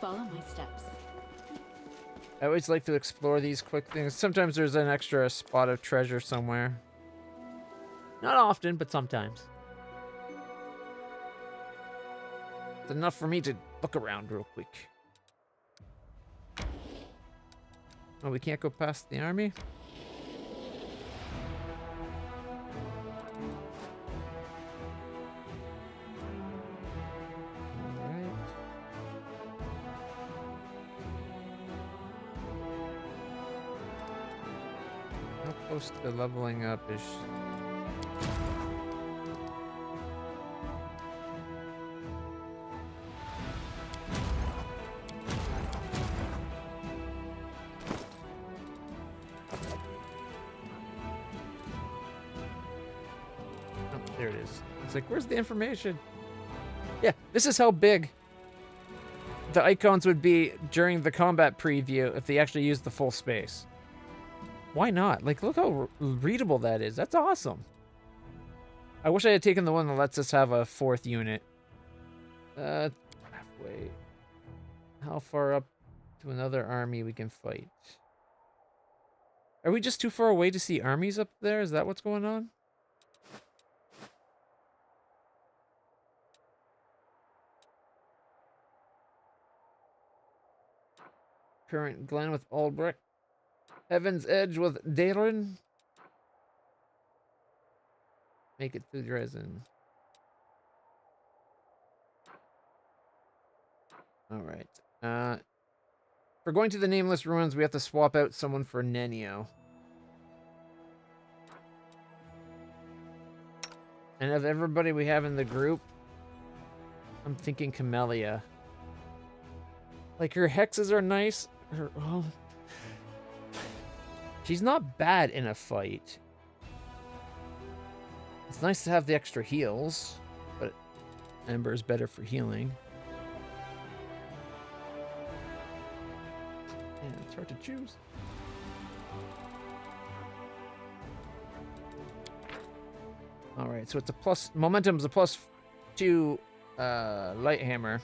H: Follow my steps.
A: I always like to explore these quick things. Sometimes there's an extra spot of treasure somewhere. Not often, but sometimes. It's enough for me to look around real quick. Oh, we can't go past the army? Alright. How close to leveling up is... There it is. It's like, where's the information? Yeah, this is how big the icons would be during the combat preview if they actually used the full space. Why not? Like, look how readable that is. That's awesome. I wish I had taken the one that lets us have a 4th unit. Halfway. How far up to another army we can fight? Are we just too far away to see armies up there? Is that what's going on? Current Glen with Albrecht. Heaven's Edge with Darren. Make it to Dresden. Alright. For going to the Nameless Ruins, we have to swap out someone for Nenio. And of everybody we have in the group, I'm thinking Camellia. Like, her hexes are nice. Well, she's not bad in a fight. It's nice to have the extra heals, but Ember is better for healing. And it's hard to choose. Alright, so it's a plus... Momentum's a +2 light hammer,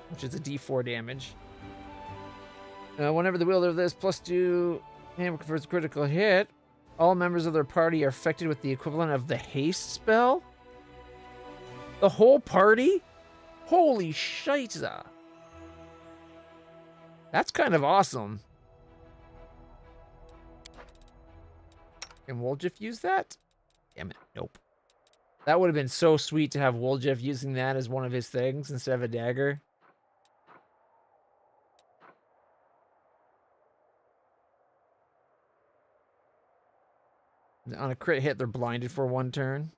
A: which is a d4 damage. Whenever the wielder of this +2 hammer confers a critical hit, all members of their party are affected with the equivalent of the haste spell? The whole party? Holy shite! That's kind of awesome. Can Woljif use that? Damn it, nope. That would have been so sweet to have Woljif using that as one of his things instead of a dagger. On a crit hit, they're blinded for 1 turn.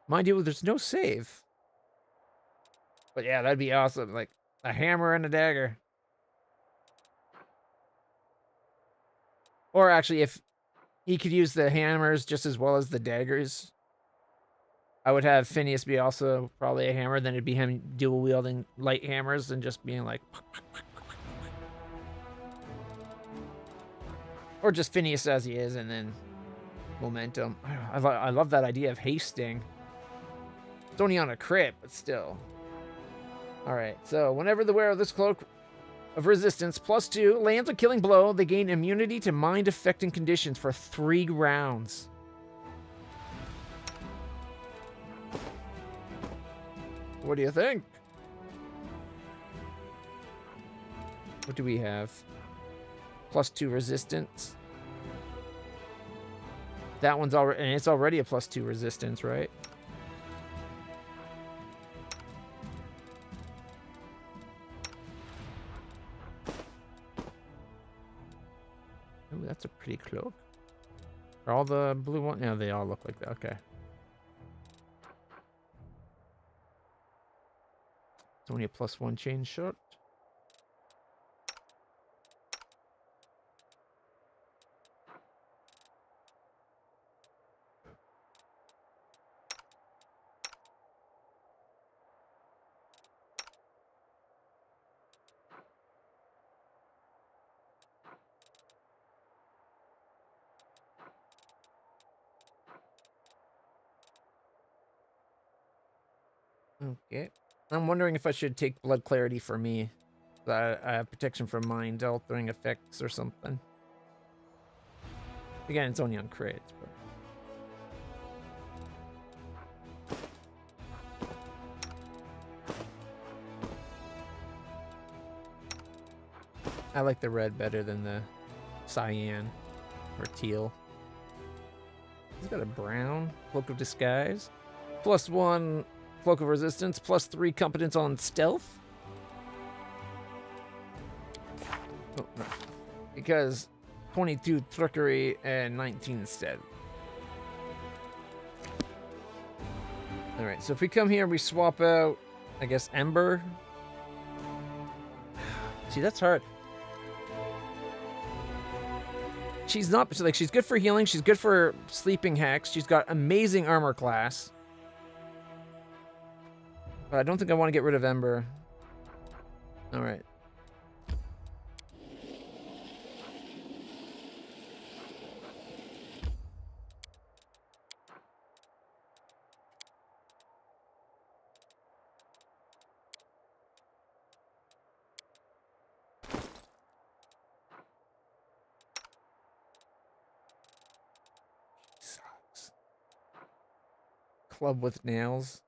A: Mind you, there's no save. But yeah, that'd be awesome. Like, a hammer and a dagger. Or actually, if he could use the hammers just as well as the daggers, I would have Phineas be also probably a hammer. Then it'd be him dual-wielding light hammers and just being like... Or just Phineas as he is, and then momentum. I love that idea of hasting. It's only on a crit, but still. Alright, so whenever the wearer of this cloak of resistance +2 lands a killing blow, they gain immunity to mind-affecting conditions for 3 rounds. What do you think? What do we have? +2 resistance. That one's already, and it's already a +2 resistance, right? Ooh, that's a pretty cloak. Are all the blue ones? Yeah, they all look like that. Okay. It's only a +1 chain shot. Okay. I'm wondering if I should take Blood Clarity for me. I have protection from mind altering effects or something. Again, it's only on crits, but... I like the red better than the cyan or teal. He's got a brown Cloak of Disguise. +1 Cloak of Resistance, +3 competence on stealth. Oh, no. Because 22 trickery and 19 instead. Alright, so if we come here, we swap out, I guess, Ember. See, that's hard. she's not like she's good for healing. She's good for sleeping hex. She's got amazing armor class. But I don't think I want to get rid of Ember. All right. Sucks. Club with nails.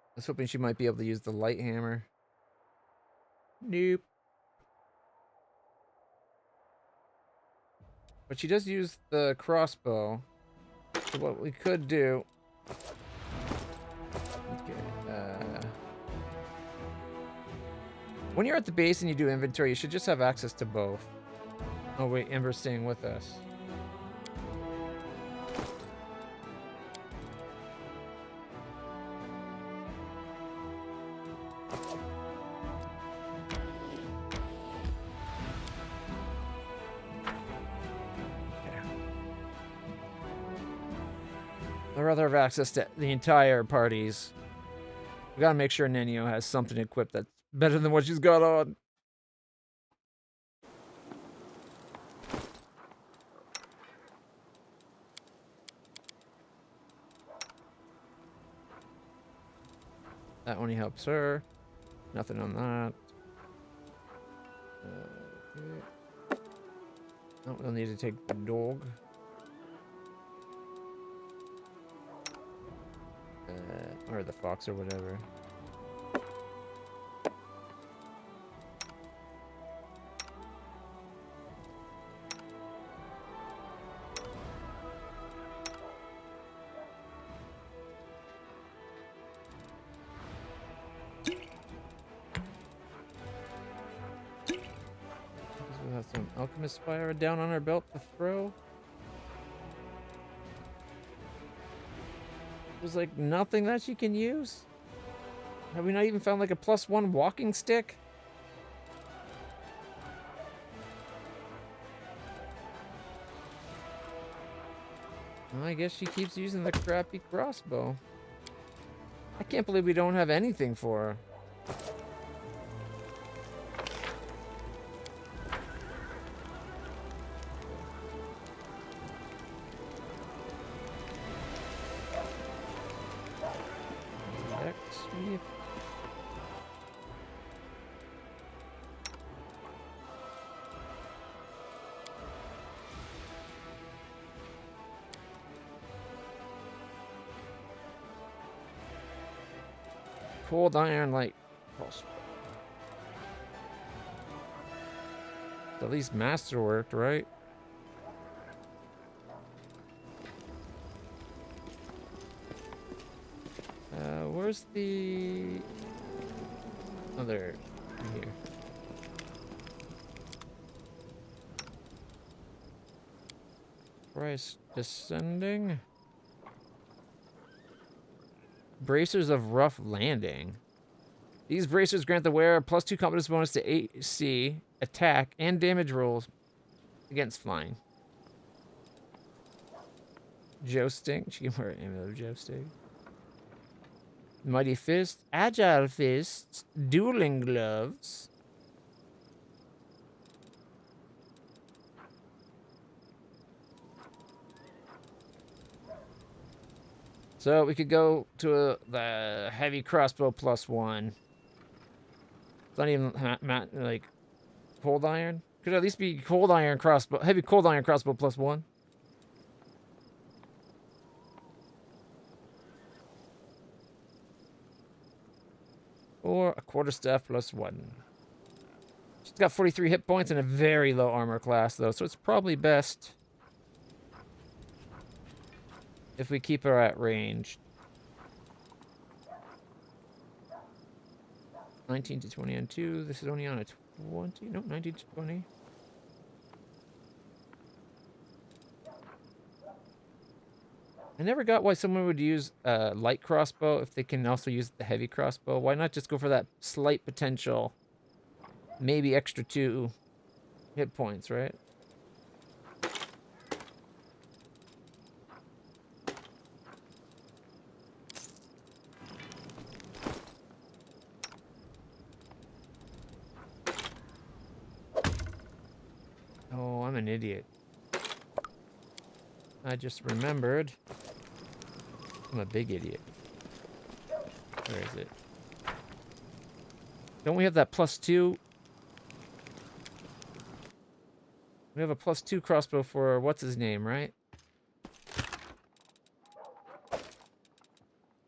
A: I was hoping she might be able to use the light hammer. Nope. But she does use the crossbow. So what we could do... Okay, when you're at the base and you do inventory, you should just have access to both. Oh wait, Ember's staying with us. I'd rather have access to the entire parties. We gotta make sure Nenio has something equipped that's better than what she's got on. That only helps her. Nothing on that. Okay. Oh, we'll need to take the dog. Or the fox or whatever. We'll have some alchemist fire down on our belt to throw. There's like nothing that she can use? Have we not even found like a +1 walking stick? Well, I guess she keeps using the crappy crossbow. I can't believe we don't have anything for her. Cold iron light crossbow. At least masterworked, right? Where's the other here? Price descending. Bracers of Rough Landing. These bracers grant the wearer a +2 competence bonus to AC, attack, and damage rolls against flying. Jousting. She can wear an amulet of jousting. Mighty Fist, Agile Fists, Dueling Gloves. So we could go to the heavy crossbow +1. It's not even like cold iron. Could at least be cold iron crossbow, heavy cold iron crossbow +1. Or a quarterstaff +1. She's got 43 hit points and a very low armor class though, so it's probably best if we keep her at range. 19 to 20 on 2. This is only on a 20. No, 19 to 20. I never got why someone would use a light crossbow if they can also use the heavy crossbow. Why not just go for that slight potential? Maybe extra 2 hit points, right? an idiot. I just remembered. I'm a big idiot. Where is it? Don't we have that +2? We have a +2 crossbow for what's his name, right?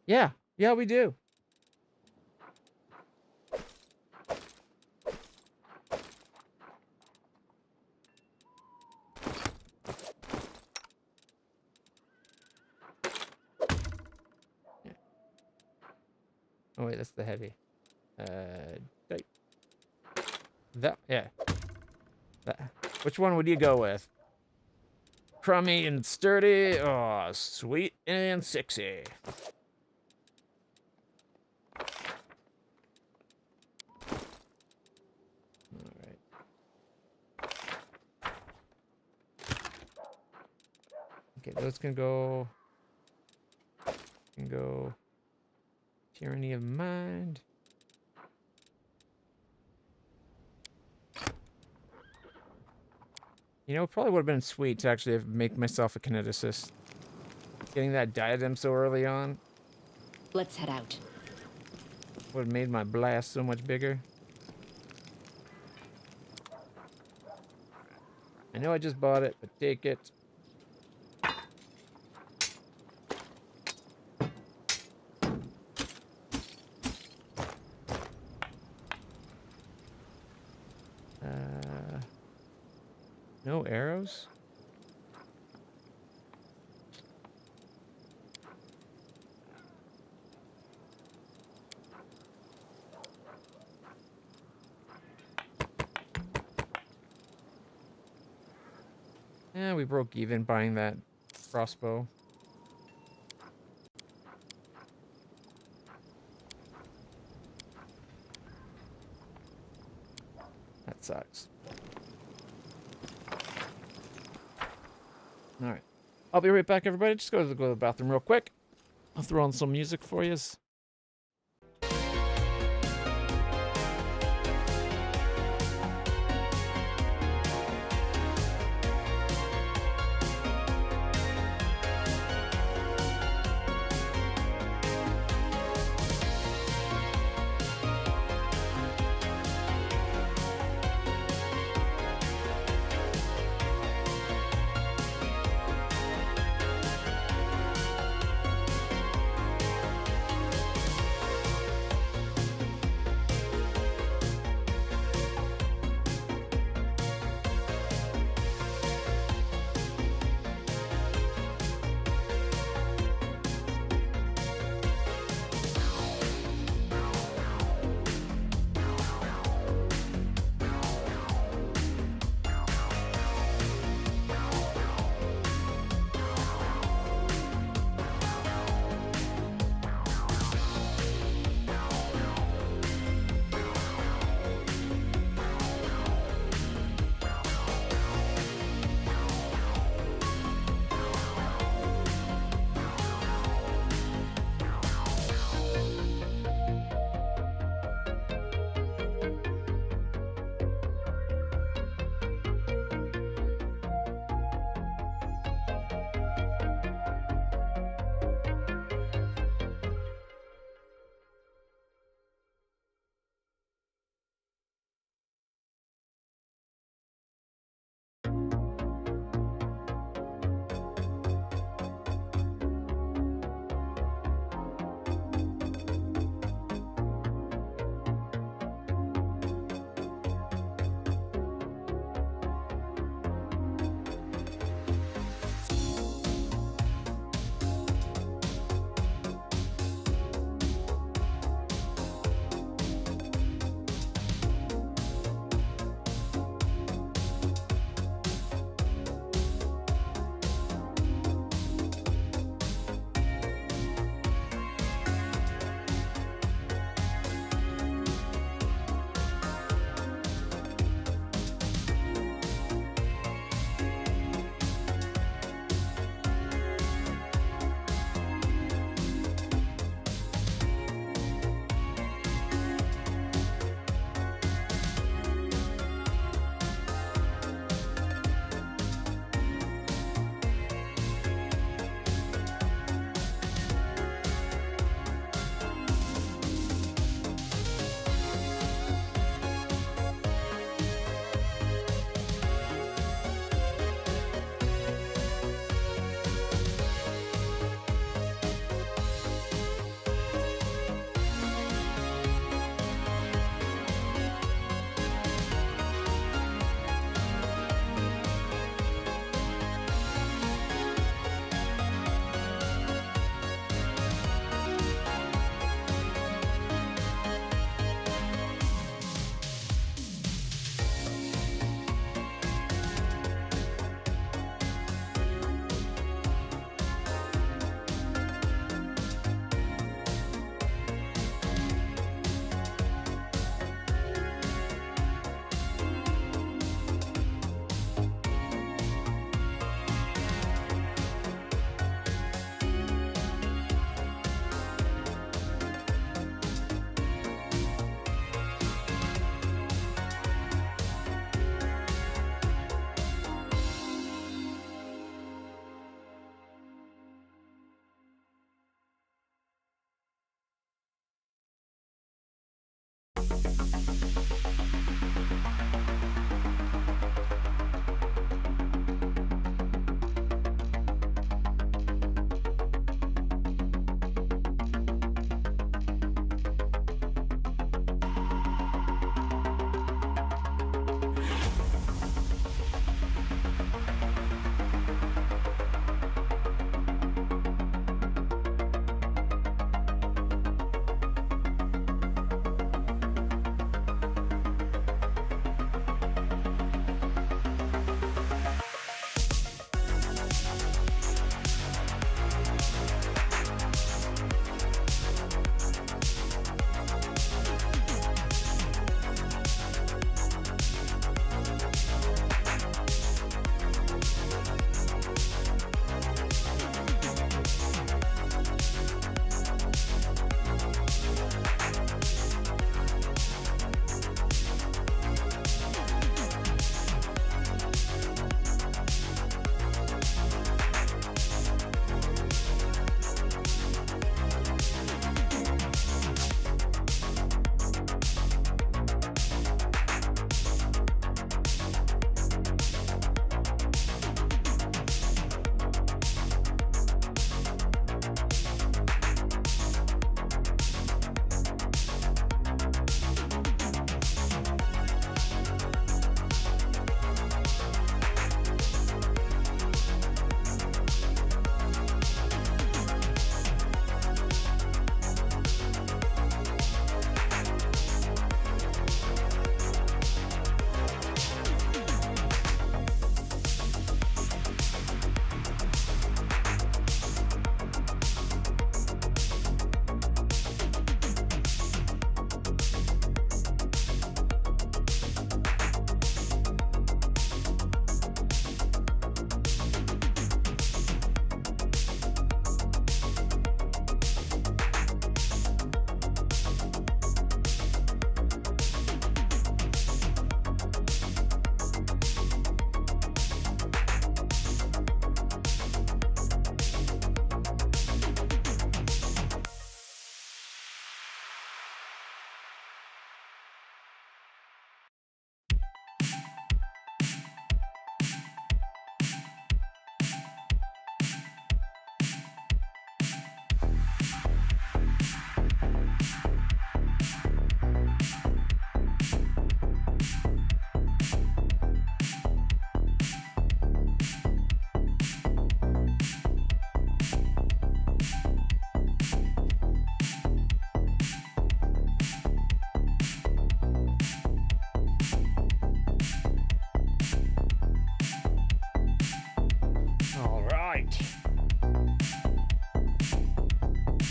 A: Yeah. Yeah, we do. Oh wait, that's the heavy. Right. That, yeah. That. Which one would you go with? Crummy and sturdy, oh, sweet and sexy. All right. Okay, those can go. Can go. Tyranny of mind. You know, it probably would have been sweet to actually make myself a kineticist. Getting that diadem so early on
H: Let's head out.
A: would have made my blast so much bigger. I know I just bought it, but take it. No arrows? Yeah, we broke even buying that crossbow. That sucks. All right. I'll be right back, everybody. Just go to the bathroom real quick. I'll throw on some music for you.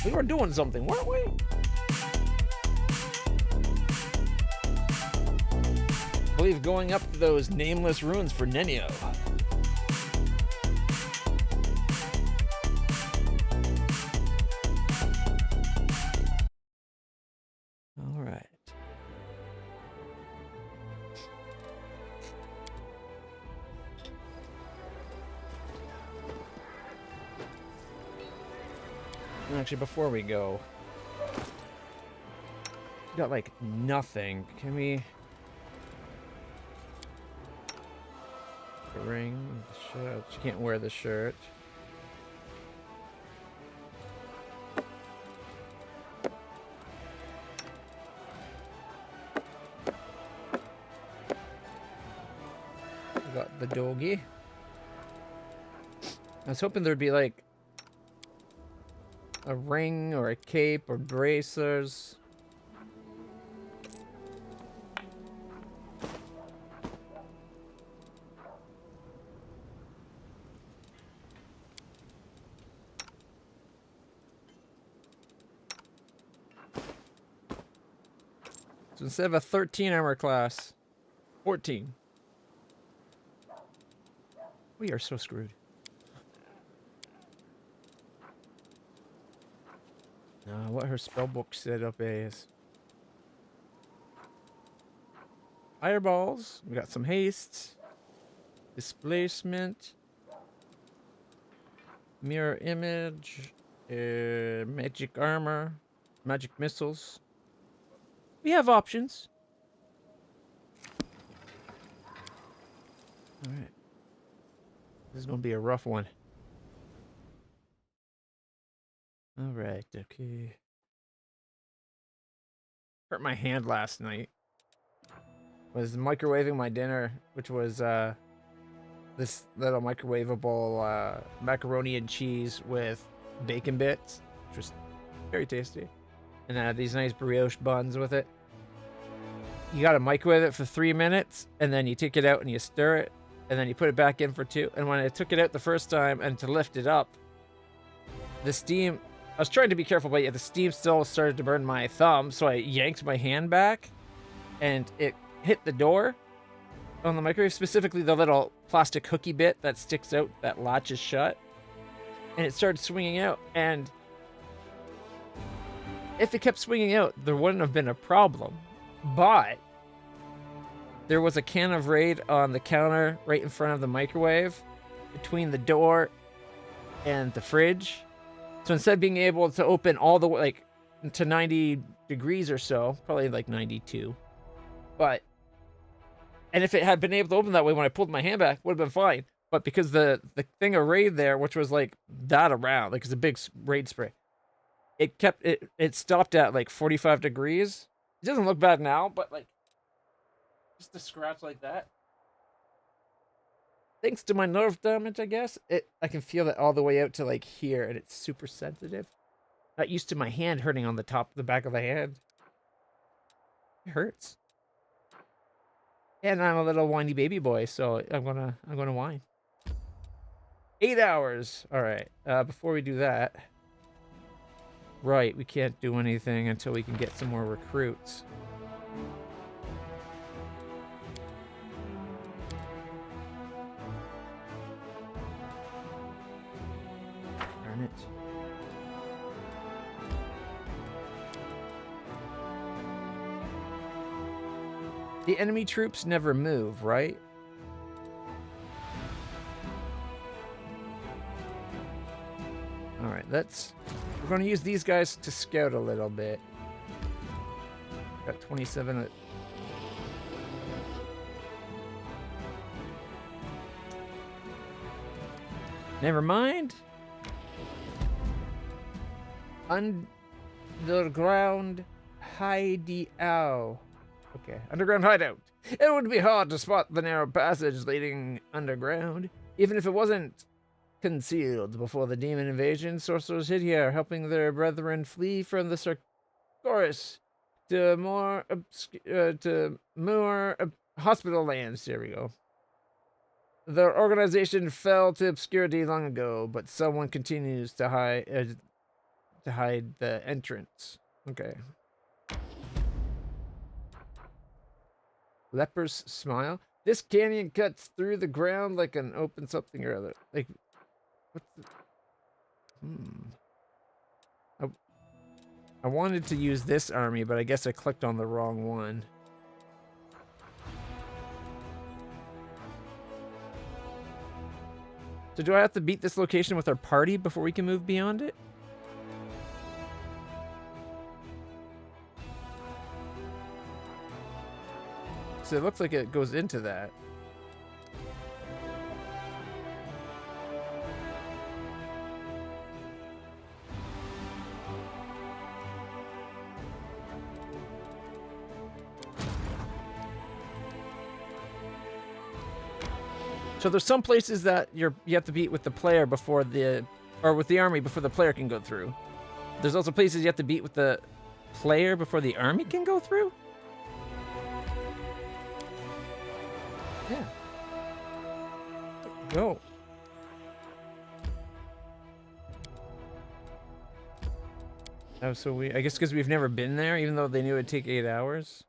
A: We were doing something, weren't we? I believe going up to those nameless ruins for Nenio. All right. Actually, before we go, we got like nothing. Can we? The ring, the shirt. She can't wear the shirt. We got the doggy. I was hoping there'd be like a ring or a cape or bracers. So instead of a 13 armor class, 14. We are so screwed. What her spellbook setup is. Fireballs. We got some haste. Displacement. Mirror image. Magic armor. Magic missiles. We have options. Alright. This is going to be a rough one. Alright, okay. Hurt my hand last night. Was microwaving my dinner, which was this little microwavable macaroni and cheese with bacon bits, which was very tasty. And these nice brioche buns with it. You gotta microwave it for 3 minutes, and then you take it out and you stir it, and then you put it back in for 2. And when I took it out the first time and to lift it up, the steam, I was trying to be careful, but yet the steam still started to burn my thumb, so I yanked my hand back, and it hit the door on the microwave, specifically the little plastic hooky bit that sticks out, that latches shut, and it started swinging out, and if it kept swinging out, there wouldn't have been a problem. But there was a can of Raid on the counter right in front of the microwave between the door and the fridge. So instead of being able to open all the way like to 90 degrees or so, probably like 92. And if it had been able to open that way when I pulled my hand back, would have been fine. But because the thing of Raid there, which was like that around, like it's a big Raid spray, it stopped at like 45 degrees. It doesn't look bad now, but like just a scratch like that. Thanks to my nerve damage, I guess, I can feel it all the way out to like here, and it's super sensitive. Not used to my hand hurting on the back of the hand. It hurts. And I'm a little whiny baby boy, so I'm gonna whine. 8 hours. All right. Before we do that. Right, we can't do anything until we can get some more recruits. Darn it. The enemy troops never move, right? All right, we're going to use these guys to scout a little bit. Got 27. Never mind. Underground hideout. Okay, underground hideout. It would be hard to spot the narrow passage leading underground, even if it wasn't concealed before the demon invasion. Sorcerers hid here, helping their brethren flee from the Sarkoris to more hospital lands. Here we go. Their organization fell to obscurity long ago, but someone continues to to hide the entrance. Okay. Leper's smile. This canyon cuts through the ground like an open something or other. Like, what's the... I wanted to use this army, but I guess I clicked on the wrong one. So do I have to beat this location with our party before we can move beyond it? So it looks like it goes into that. So there's some places that you have to beat with the player before with the army before the player can go through. There's also places you have to beat with the player before the army can go through. Yeah. Go. Oh, so I guess because we've never been there, even though they knew it'd take 8 hours.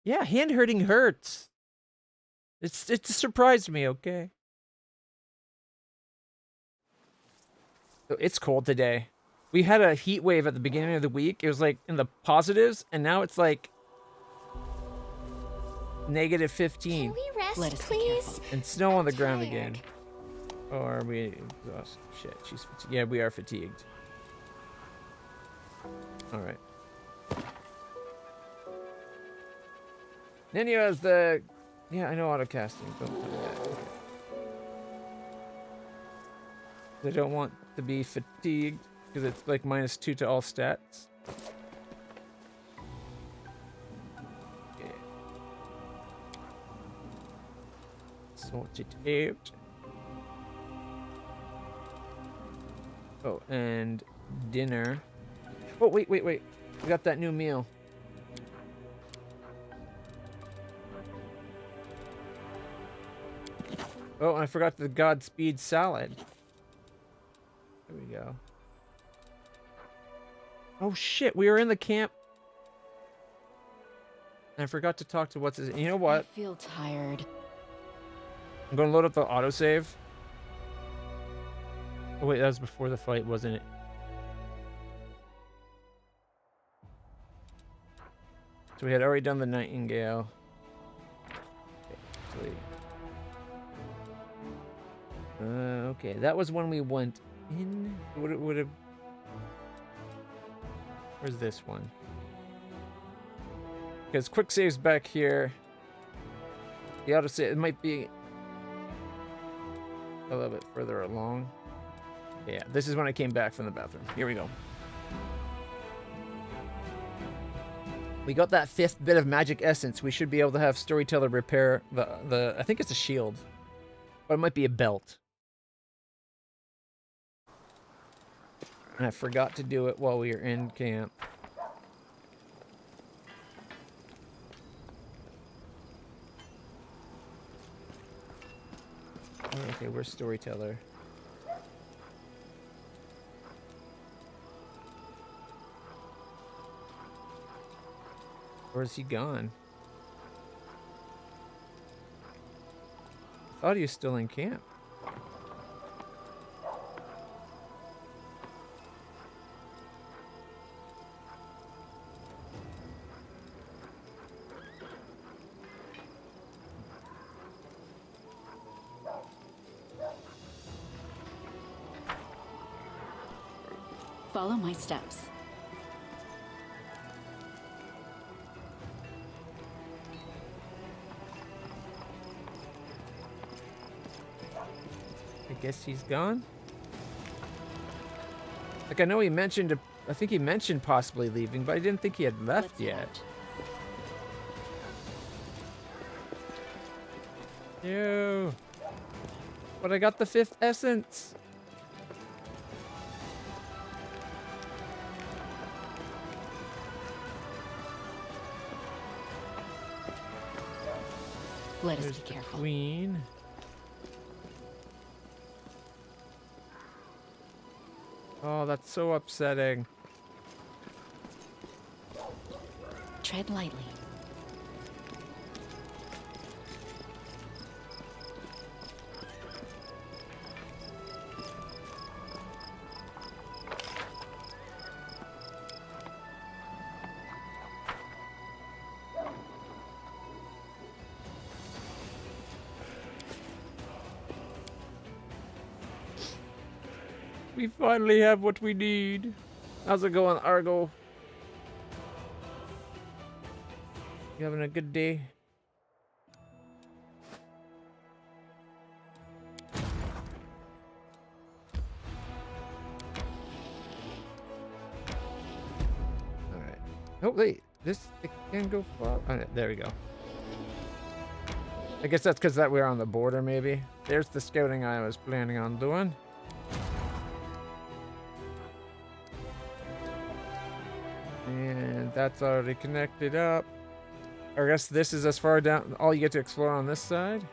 A: Yeah, hand hurting hurts. It surprised me, okay? So it's cold today. We had a heat wave at the beginning of the week. It was like in the positives, and now it's like negative 15.
C: Can we rest,
H: Let us be
C: please?
H: careful.
A: And snow on the ground
C: tired.
A: again. Oh, are we exhausted? Shit, she's fatigued. Yeah, we are fatigued. All right. Ninu has the... Yeah, I know autocasting. Don't tell me that. Okay. They don't want to be fatigued because it's like -2 to all stats. Okay. Sort it out. Oh, and dinner. Oh, wait. We got that new meal. Oh, and I forgot the Godspeed salad. There we go. Oh shit, we were in the camp. And I forgot to talk to what's his... You know
H: I
A: what?
H: feel tired.
A: I'm gonna load up the autosave. Oh wait, that was before the fight, wasn't it? So we had already done the Nightingale. Okay, sweet. Okay, that was when we went in. Would have. Where's this one? Because quick saves back here. The autosave, it might be a little bit further along. Yeah, this is when I came back from the bathroom. Here we go. We got that 5th bit of magic essence. We should be able to have Storyteller repair the I think it's a shield. But it might be a belt. And I forgot to do it while we were in camp. Oh, okay, where's Storyteller? Where's he gone? I thought he was still in camp.
H: Follow my steps.
A: I guess he's gone. Like, I know he mentioned, I think he mentioned possibly leaving, but I didn't think he had left
H: Let's head
A: yet.
H: out.
A: Ew. But I got the 5th essence.
H: Let us
A: There's
H: be
A: the
H: careful.
A: queen. Oh, that's so upsetting.
H: Tread lightly.
A: We finally have what we need. How's it going, Argo? You having a good day? Alright. Oh, wait. This, it can go far. Oh, there we go. I guess that's because that we're on the border, maybe. There's the scouting I was planning on doing. And that's already connected up. I guess this is as far down, all you get to explore on this side.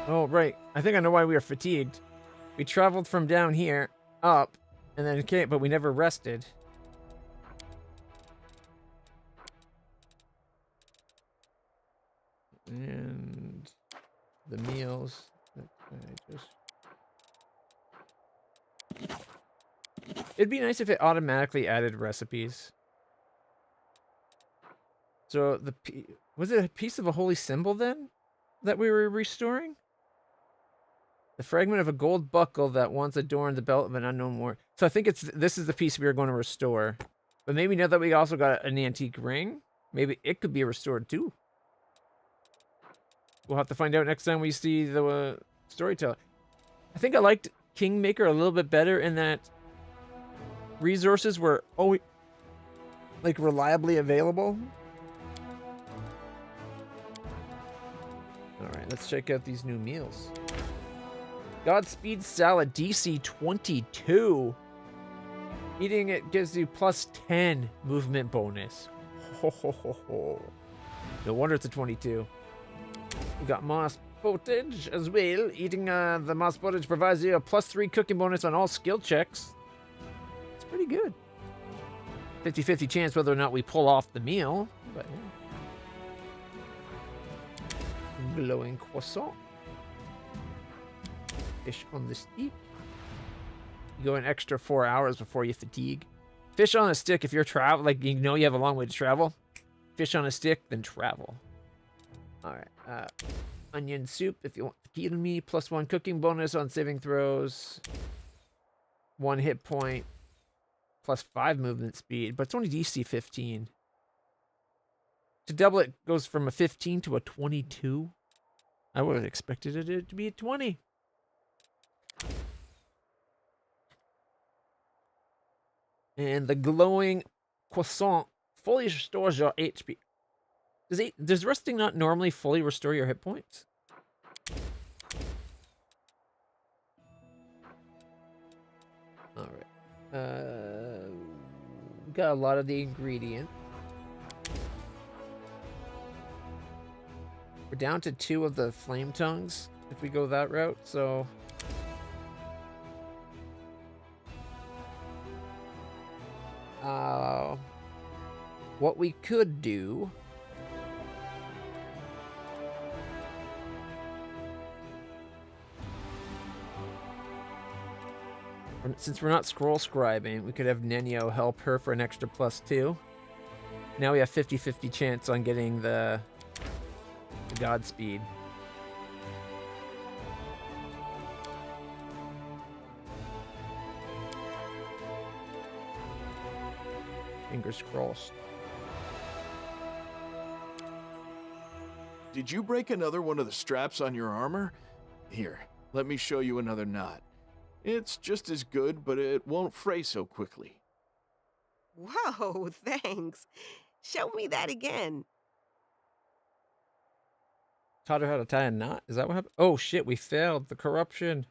A: Oh, right. I think I know why we were fatigued. We traveled from down here up, and then came, but we never rested. And the meals. It'd be nice if it automatically added recipes. So was it a piece of a holy symbol then that we were restoring? The fragment of a gold buckle that once adorned the belt of an unknown warrior. So I think this is the piece we were going to restore. But maybe now that we also got an antique ring, maybe it could be restored too. We'll have to find out next time we see the storyteller. I think I liked Kingmaker a little bit better in that resources were always like reliably available. All right, let's check out these new meals. Godspeed salad, DC 22. Eating it gives you plus 10 movement bonus. Ho, ho, ho, ho. No wonder it's a 22. We got moss pottage as well. Eating the moss pottage provides you a plus 3 cooking bonus on all skill checks. It's pretty good. 50-50 chance whether or not we pull off the meal. But yeah. Glowing croissant. Fish on the stick. You go an extra 4 hours before you fatigue. Fish on a stick if you're traveling, like you know you have a long way to travel. Fish on a stick, then travel. Alright. Onion soup if you want to heal me. Plus 1 cooking bonus on saving throws. 1 hit point. Plus 5 movement speed. But it's only DC 15. To double it goes from a 15 to a 22. I would have expected it to be a 20. And the glowing croissant fully restores your HP. Does resting not normally fully restore your hit points? Alright. Got a lot of the ingredients. We're down to 2 of the flame tongues if we go that route, so... what we could do since we're not scroll scribing, we could have Nenio help her for an extra plus 2. Now we have 50-50 chance on getting the Godspeed. Fingers crossed.
E: Did you break another one of the straps on your armor? Here, let me show you another knot. It's just as good, but it won't fray so quickly.
D: Whoa, thanks. Show me that again.
A: Taught her how to tie a knot? Is that what happened? Oh shit, we failed. The corruption.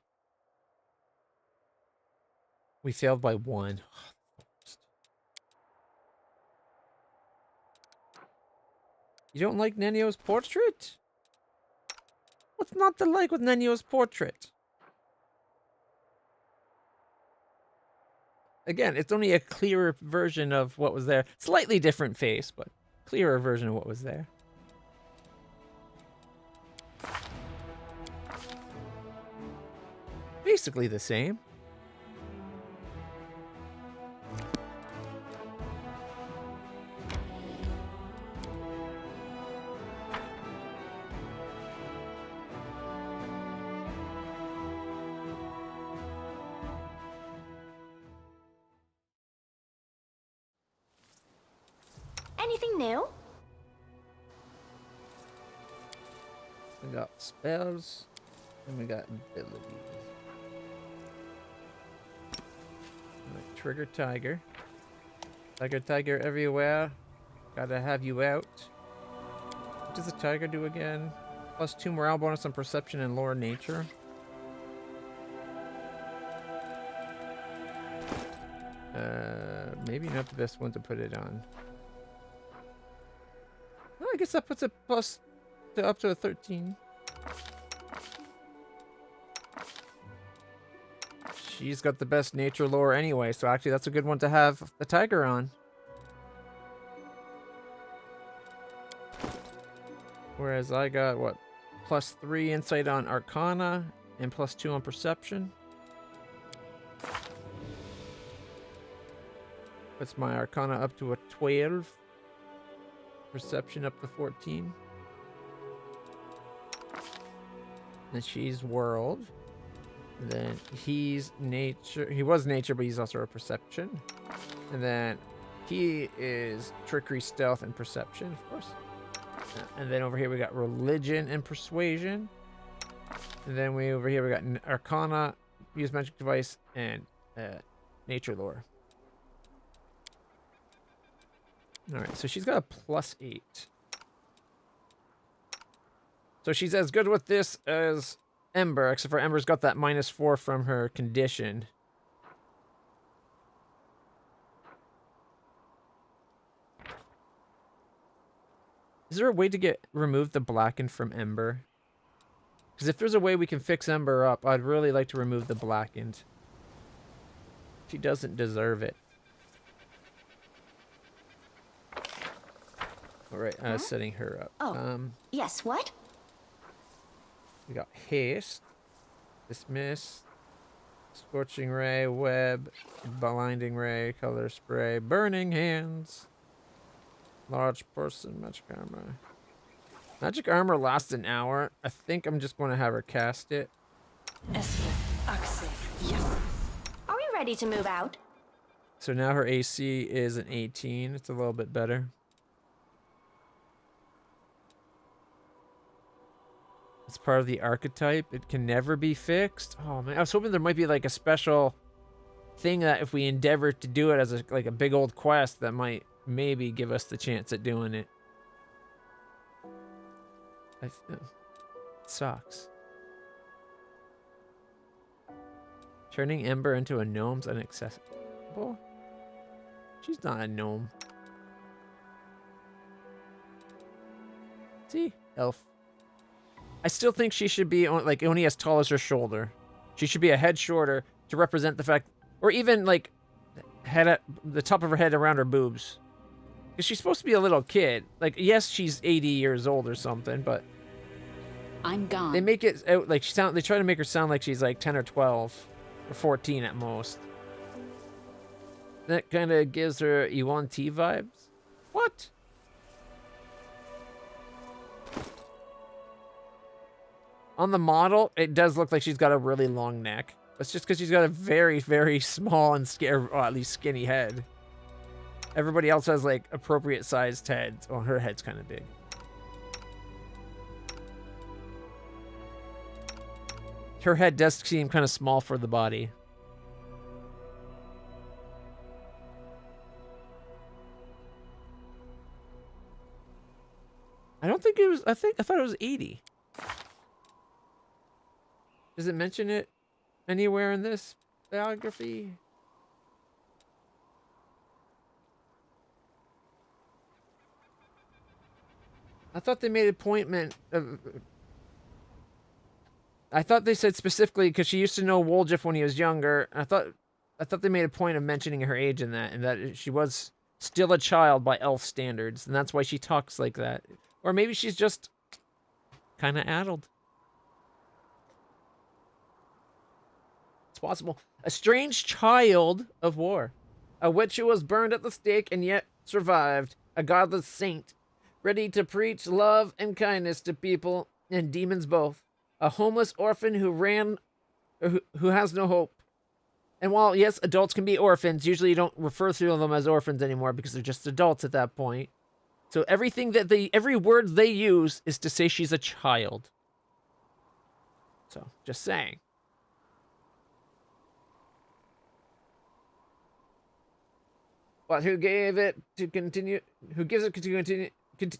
A: We failed by 1. You don't like Nenio's portrait? What's not to like with Nenio's portrait? Again, it's only a clearer version of what was there. Slightly different face, but clearer version of what was there. Basically the same.
C: Anything new?
A: We got spells, and we got abilities. Right, trigger tiger. Tiger everywhere. Gotta have you out. What does the tiger do again? +2 morale bonus on perception and lower nature. Maybe not the best one to put it on. Well, I guess that puts it plus to up to a 13. She's got the best nature lore anyway, so actually that's a good one to have the tiger on. Whereas I got, what, +3 insight on Arcana and +2 on Perception. Puts my Arcana up to a 12. Perception up to 14. And she's World. And then he's Nature. He was Nature, but he's also a Perception. And then he is Trickery, Stealth, and Perception, of course. And then over here we got Religion and Persuasion. And then over here we got Arcana, Use Magic Device, and Nature Lore. Alright, so she's got a +8. So she's as good with this as Ember, except for Ember's got that -4 from her condition. Is there a way to remove the blackened from Ember? Because if there's a way we can fix Ember up, I'd really like to remove the blackened. She doesn't deserve it. Alright, setting her up.
C: Oh. Yes, what?
A: We got Haste, Dismiss, Scorching Ray, Web, Blinding Ray, Color Spray, Burning Hands, Large Person, Magic Armor. Magic Armor lasts an hour. I think I'm just going to have her cast it.
C: Are we ready to move out?
A: So now her AC is an 18. It's a little bit better. It's part of the archetype. It can never be fixed. Oh man, I was hoping there might be like a special thing that if we endeavor to do it as like a big old quest that might maybe give us the chance at doing it. It sucks. Turning Ember into a gnome's inaccessible? She's not a gnome. See? Elf. I still think she should be like only as tall as her shoulder. She should be a head shorter to represent the fact, or even like head at the top of her head around her boobs. Because she's supposed to be a little kid. Like, yes, she's 80 years old or something, but
H: I'm gone.
A: they make it out like they try to make her sound like she's like 10 or 12 or 14 at most. That kind of gives her Yuan Ti vibes. What? On the model, it does look like she's got a really long neck. That's just because she's got a very, very small and at least skinny head. Everybody else has like appropriate sized heads. Well, her head's kind of big. Her head does seem kind of small for the body. I don't think it was. I thought it was 80. Does it mention it anywhere in this biography? I thought they made a point of... I thought they said specifically because she used to know Woljif when he was younger. I thought they made a point of mentioning her age in that, and that she was still a child by elf standards, and that's why she talks like that. Or maybe she's just kind of addled. It's possible. A strange child of war. A witch who was burned at the stake and yet survived. A godless saint, ready to preach love and kindness to people and demons both. A homeless orphan who has no hope. And while, yes, adults can be orphans, usually you don't refer to them as orphans anymore because they're just adults at that point. So every word they use is to say she's a child. So, just saying. But who gives it to continue,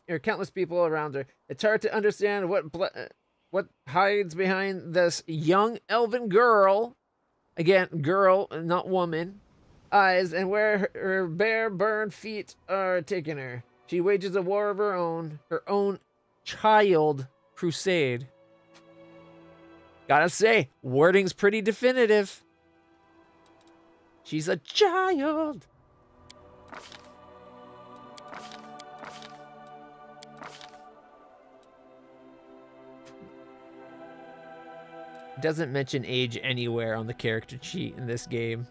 A: or countless people around her. It's hard to understand what hides behind this young elven girl, again, girl, not woman, eyes, and where her bare, burned feet are taking her. She wages a war of her own child crusade. Gotta say, wording's pretty definitive. She's a child. Doesn't mention age anywhere on the character sheet in this game.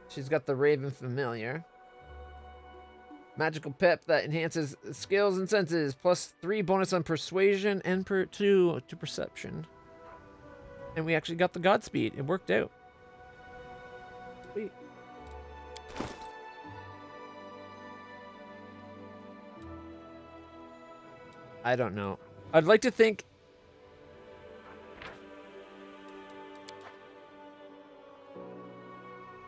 A: She's got the Raven Familiar. Magical pep that enhances skills and senses, plus 3 bonus on persuasion and 2 to perception. And we actually got the Godspeed. It worked out. Sweet. I don't know. I'd like to think...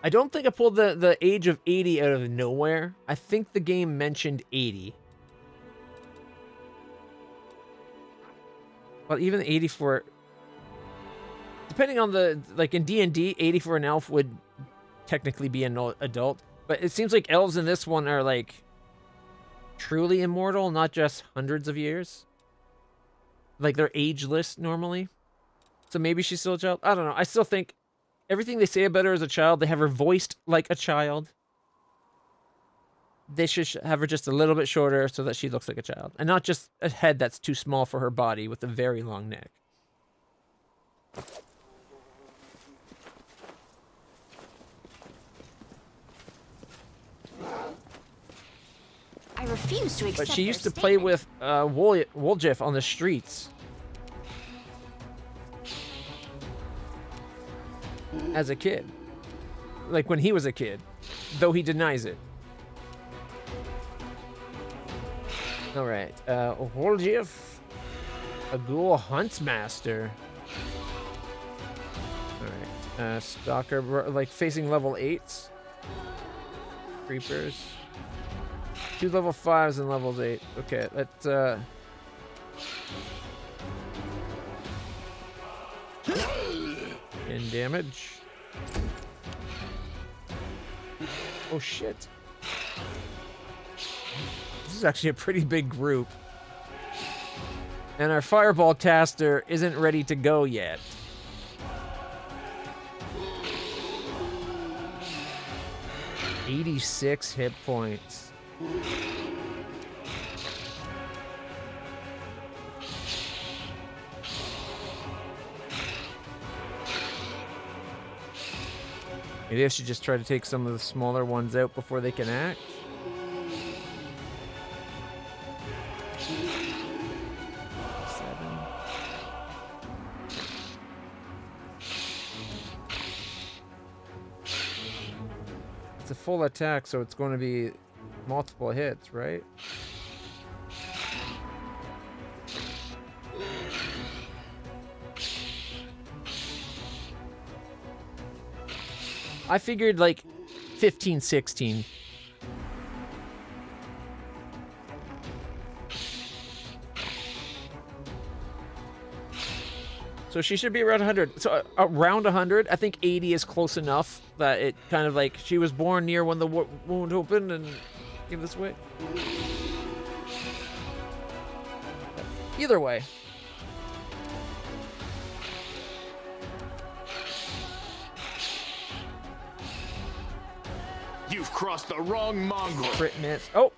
A: I don't think I pulled the age of 80 out of nowhere. I think the game mentioned 80. Well, even 80 for... Depending on the... Like in D&D, 80 for an elf would technically be an adult. But it seems like elves in this one are like... truly immortal, not just hundreds of years. Like they're ageless normally. So maybe she's still a child. I don't know. I still think everything they say about her as a child, they have her voiced like a child. They should have her just a little bit shorter so that she looks like a child. And not just a head that's too small for her body with a very long neck.
C: I refuse to accept.
A: But she used to
C: their
A: play
C: statement.
A: with Woljif on the streets. As a kid. Like when he was a kid. Though he denies it. Alright. Woljif. A ghoul huntsmaster. Alright. Stalker. Like facing level 8s. Creepers. 2 level 5s and levels 8. Okay, let's in damage. Oh shit. This is actually a pretty big group. And our fireball caster isn't ready to go yet. $86 hit points. Maybe I should just try to take some of the smaller ones out before they can act. It's a full attack, so it's going to be multiple hits, right? I figured like 15, 16. So she should be around 100. So around 100. I think 80 is close enough that it kind of like she was born near when the wound opened and came this way. Either way.
I: You've crossed the wrong mongrel.
A: Crit miss. Oh!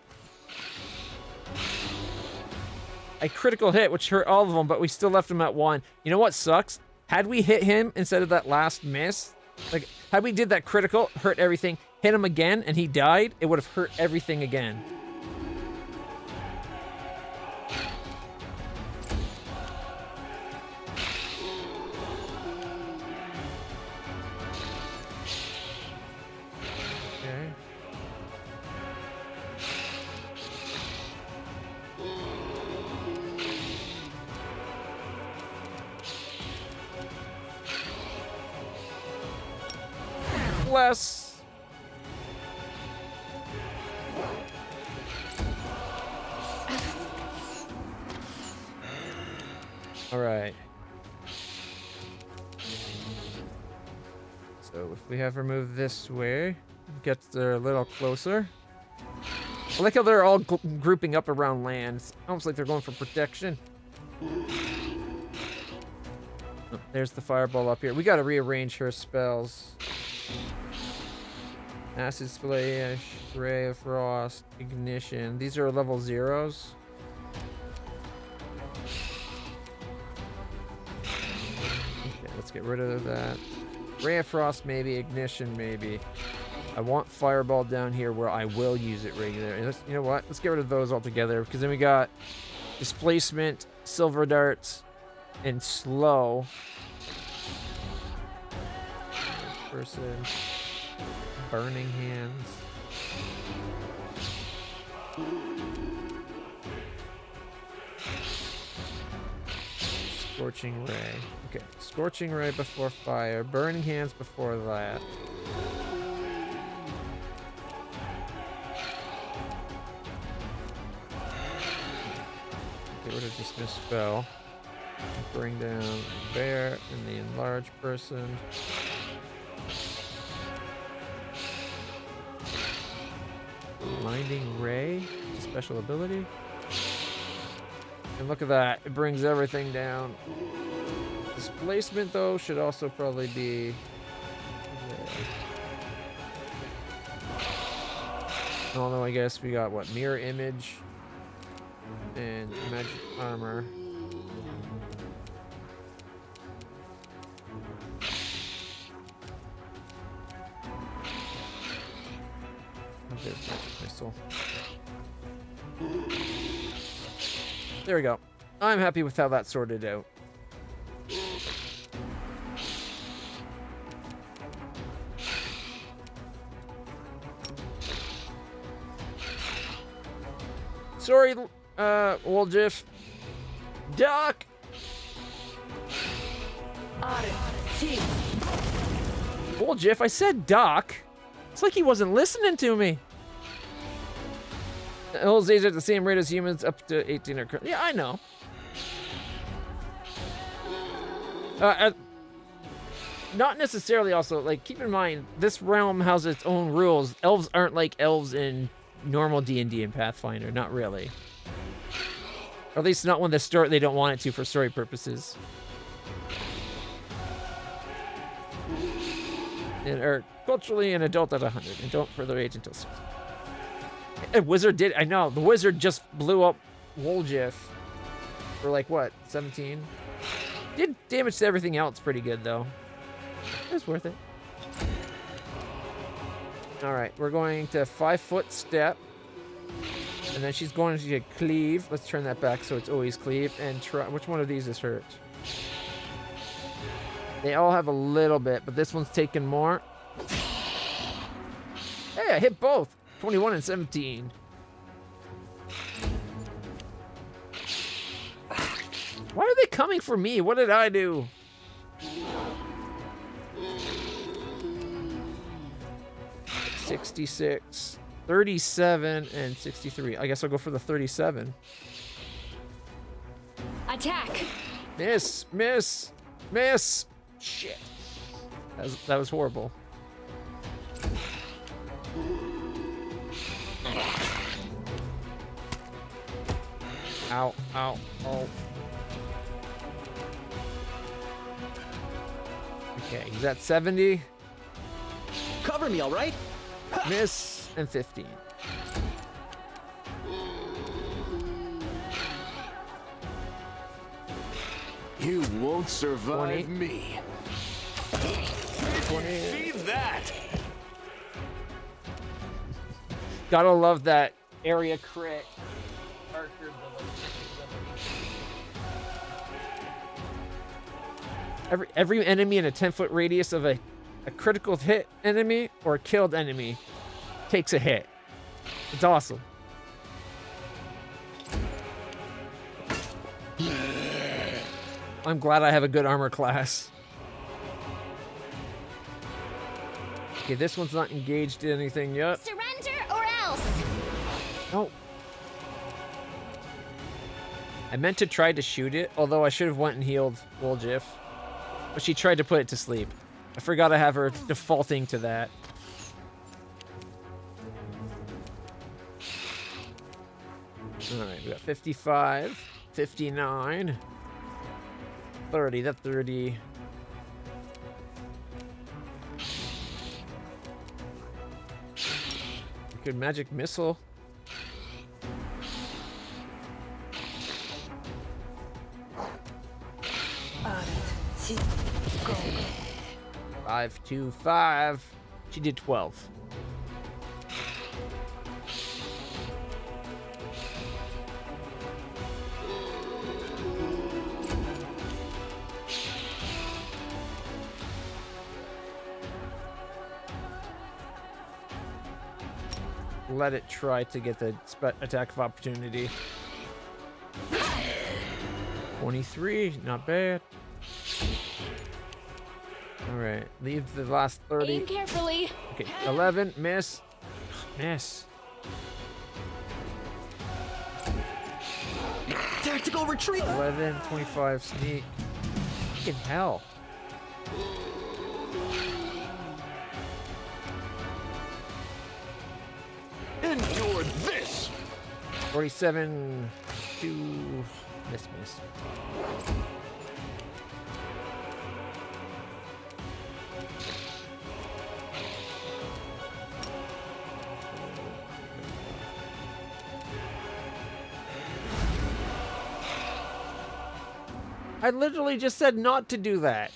A: A critical hit, which hurt all of them, but we still left him at 1. You know what sucks? Had we hit him instead of that last miss, like, had we did that critical, hurt everything, hit him again, and he died, it would have hurt everything again. Okay. Less. All right. So if we have her move this way, gets her a little closer. I like how they're all grouping up around land. It's almost like they're going for protection. Oh, there's the fireball up here. We got to rearrange her spells. Acid Splash, Ray of Frost, Ignition. These are level 0s. Okay, let's get rid of that. Ray of Frost, maybe. Ignition, maybe. I want Fireball down here where I will use it regularly. You know what? Let's get rid of those altogether, because then we got Displacement, Silver Darts, and Slow. Person. Burning Hands. Scorching Ray. Okay, Scorching Ray before Fire. Burning Hands before that. Get rid of Dismiss Spell. Bring down the Bear and the Enlarged Person. Blinding Ray, special ability. And look at that, it brings everything down. Displacement, though, should also probably be there. Although I guess we got, what, Mirror Image and Magic Armor. There's Magic Missile. There we go. I'm happy with how that sorted out. Sorry, Woljiff. Duck! Woljiff, I said duck. It's like he wasn't listening to me. Elves age at the same rate as humans, up to 18 or... Yeah, I know. Not necessarily also, like, keep in mind, this realm has its own rules. Elves aren't like elves in normal D&D and Pathfinder, not really. Or at least not when the story, they don't want it to for story purposes. And are culturally an adult at 100, and don't further age until 60. A wizard did, I know, the wizard just blew up Woljiff for like, what, 17? Did damage to everything else pretty good, though. It was worth it. Alright, we're going to 5-foot step. And then she's going to cleave. Let's turn that back so it's always cleave. And try, which one of these is hurt? They all have a little bit, but this one's taken more. Hey, I hit both. 21 and 17. Why are they coming for me? What did I do? $66, 37, and 63. I guess I'll go for the 37.
H: Attack!
A: Miss, miss. Miss! Shit. That was horrible. Ow, ow, oh. Okay, he's at 70.
F: Cover me, all right?
A: Miss and 15.
E: You won't survive
A: 20.
E: me.
A: 20.
E: See that?
A: Gotta love that area crit. Every enemy in a 10-foot radius of a critical hit enemy or a killed enemy takes a hit. It's awesome. I'm glad I have a good armor class. Okay, this one's not engaged in anything yet.
B: Surrender or else!
A: Oh. I meant to try to shoot it, although I should have went and healed Woljif. But she tried to put it to sleep. I forgot I have her defaulting to that. Alright, we got 55, 59, 30, that's 30. Good magic missile. Five, 2, 5. She did 12. Let it try to get the attack of opportunity. 23, not bad. All right, leave the last 30.
H: Aim carefully.
A: Okay, 11, miss, miss.
F: Tactical retreat.
A: 11, 25, sneak. Fucking hell.
E: Endure this!
A: 47, 2, miss. I literally just said not to do that.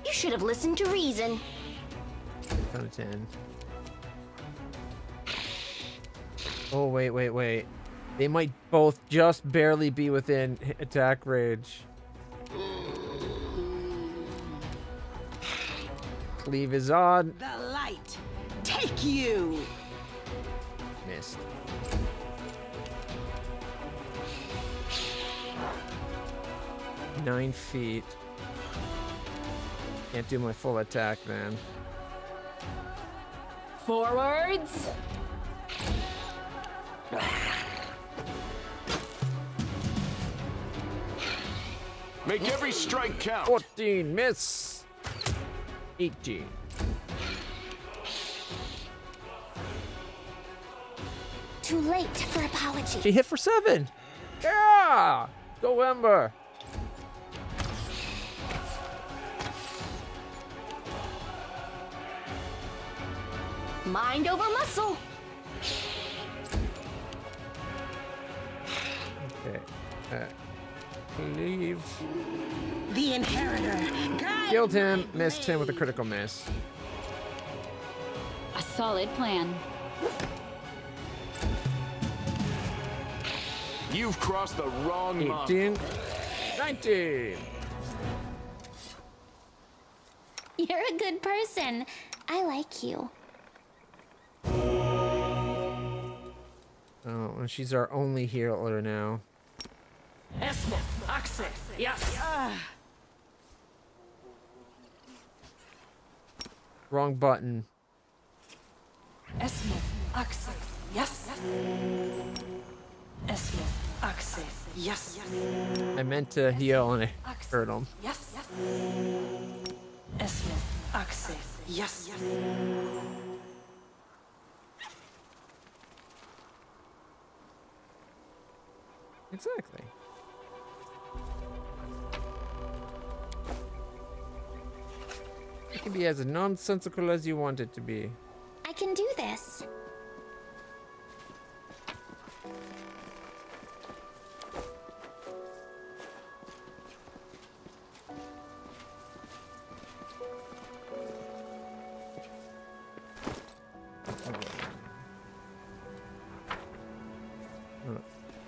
C: You should have listened to reason.
A: Out of 10. Oh, wait. They might both just barely be within attack range. Cleave is on.
G: The light. Take you.
A: Missed. Nine feet. Can't do my full attack, man.
H: Forwards.
E: Make every strike count.
A: 14, miss. 18.
B: Too late for apology.
A: She hit for 7. Yeah! Go Ember.
C: Mind over muscle.
A: Okay. Cleave.
G: The inheritor. Guide
A: Killed him. Missed him with a critical miss.
H: A solid plan.
E: You've crossed the wrong mark.
A: 18. 19.
B: You're a good person. I like you.
A: Oh, and she's our only healer now. Wrong button.
G: Esmith, Axe, yes. Esmith, Axe, yes.
A: I meant to heal and I hurt him.
G: Yes. Esmith, Axe, yes.
A: Exactly. It can be as nonsensical as you want it to be.
B: I can do this.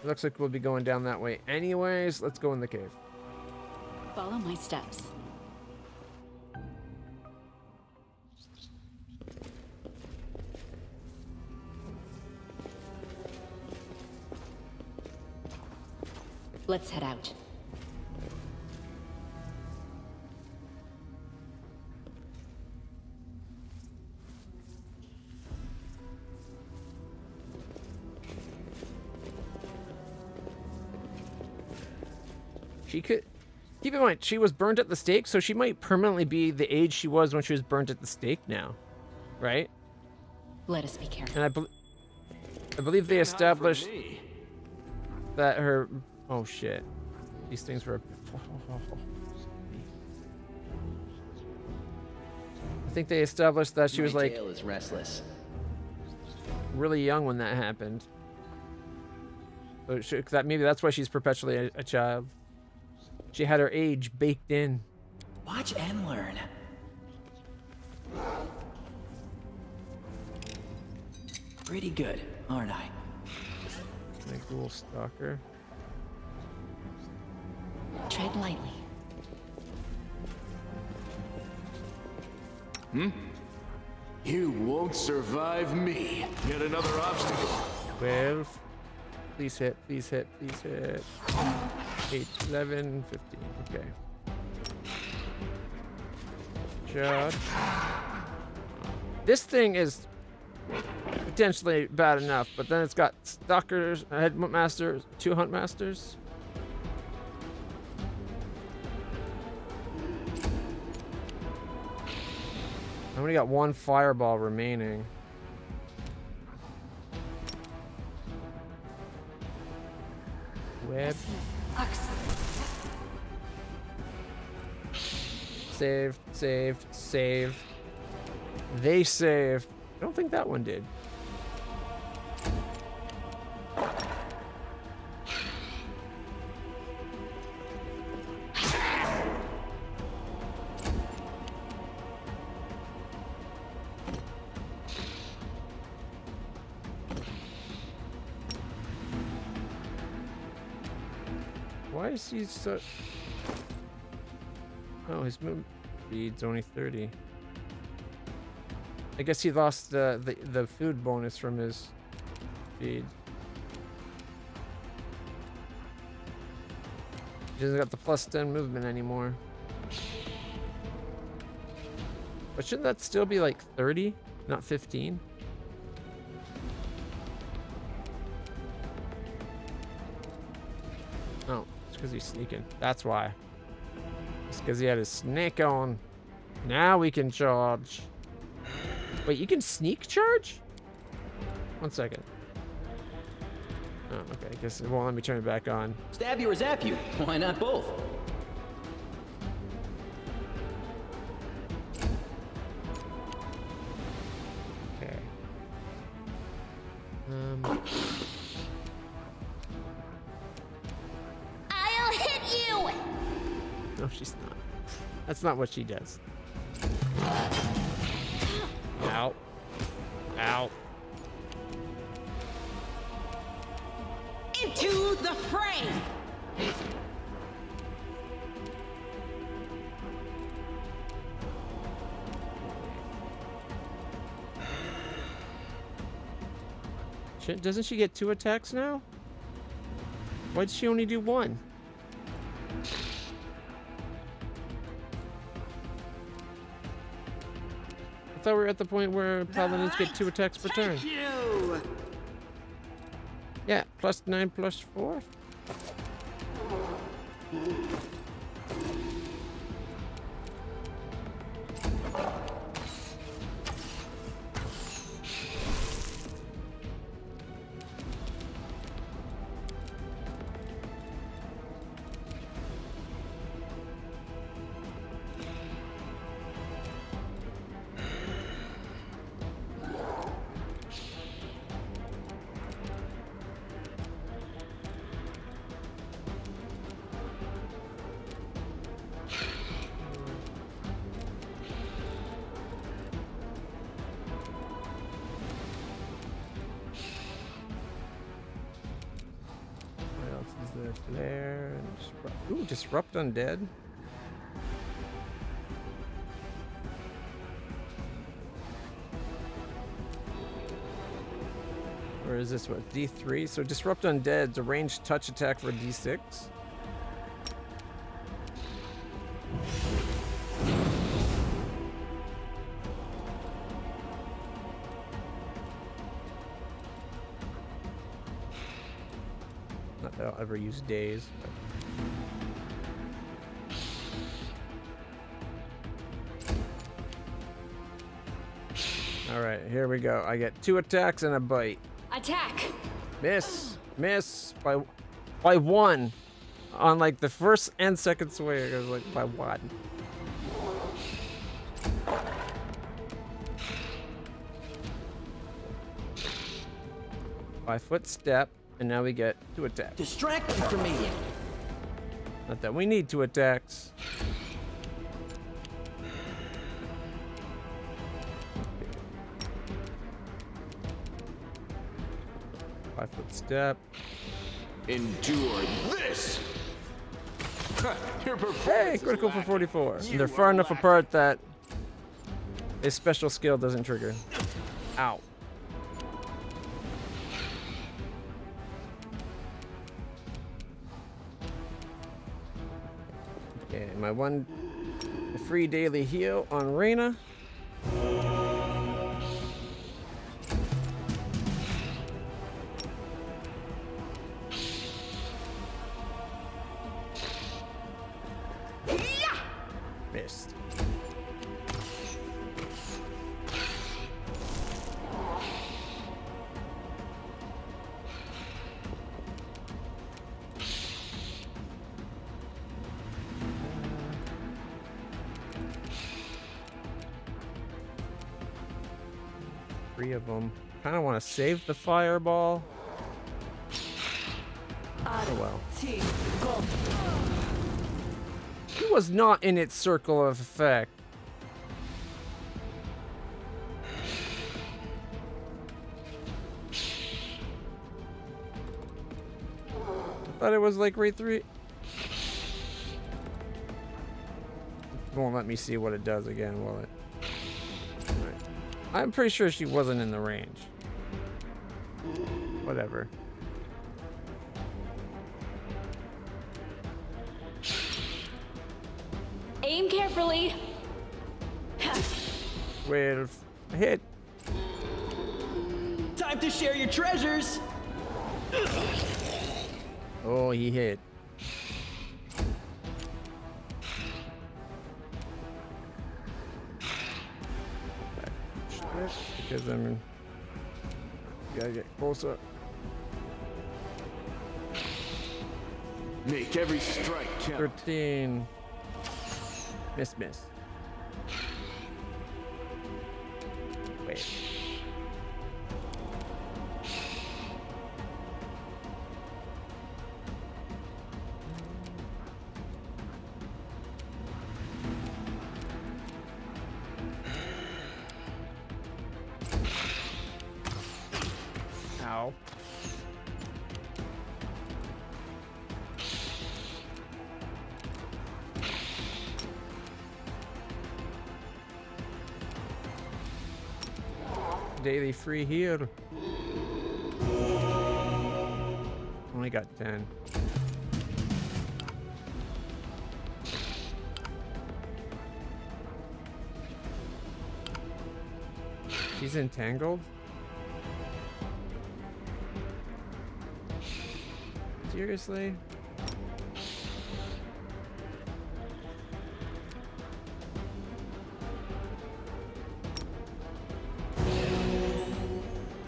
A: Looks like we'll be going down that way anyways. Let's go in the cave.
H: Follow my steps. Let's head out.
A: She could keep in mind she was burnt at the stake, so she might permanently be the age she was when she was burnt at the stake now, right?
H: Let us be careful.
A: And I believe they established that her. Oh shit! These things were. I think they established that she was
F: My
A: like
F: tail is restless.
A: really young when that happened. So maybe that's why she's perpetually a child. She had her age baked in.
F: Watch and learn. Pretty good, aren't I?
A: My ghoul stalker.
H: Tread lightly.
E: You won't survive me. Yet another obstacle.
A: 12. Please hit, please hit, please hit. 8, 11, 15. Okay. Shot. This thing is potentially bad enough, but then it's got stalkers, a headmaster, 2 hunt masters. I only got 1 fireball remaining. Web. Saved, saved, saved. They saved. I don't think that one did. Why is he so... Oh, his move speed's only 30. I guess he lost the food bonus from his speed. He doesn't got the plus 10 movement anymore. But shouldn't that still be like 30, not 15? Oh, it's because he's sneaking. That's why. It's because he had his snake on. Now we can charge. Wait, you can sneak charge? 1 second. Oh, okay. I guess it won't let me turn it back on.
F: Stab you or zap you? Why not both?
A: Okay.
B: I'll hit you!
A: No, she's not. That's not what she does. Ow. Ow.
G: Into the fray!
A: Doesn't she get 2 attacks now? Why'd she only do 1? I thought we were at the point where paladins get 2 attacks per turn.
G: You.
A: Yeah, +9 +4. What else is there? Flare and disrupt. Ooh, disrupt undead. Or is this what? D3? So disrupt undead's a ranged touch attack for D6. Not that I'll ever use days. But... All right, here we go. I get 2 attacks and a bite.
H: Attack!
A: Miss by 1 on like the first and second swing. It was like by 1. Five-foot step, and now we get 2 attacks.
F: Distract me from me.
A: Not that we need 2 attacks. Five-foot step.
E: Endure this. Your
A: Hey,
E: performance
A: critical
E: is
A: for
E: lacking.
A: 44.
E: You
A: They're far
E: are
A: enough
E: lacking.
A: apart that a special skill doesn't trigger. Ow. Okay, my one free daily heal on Reyna. Missed. Three of them. Kind of want to save the fireball. Oh well. He was not in its circle of effect. I thought it was like right 3. Won't let me see what it does again, will it? Alright. I'm pretty sure she wasn't in the range. Whatever.
H: Aim carefully.
A: 12 hit.
F: Time to share your treasures.
A: Oh, he hit. Because I'm gotta get closer.
E: Make every strike count.
A: 13. Miss. Wait. Ow. Daily free heal. Only got 10. She's entangled? Seriously?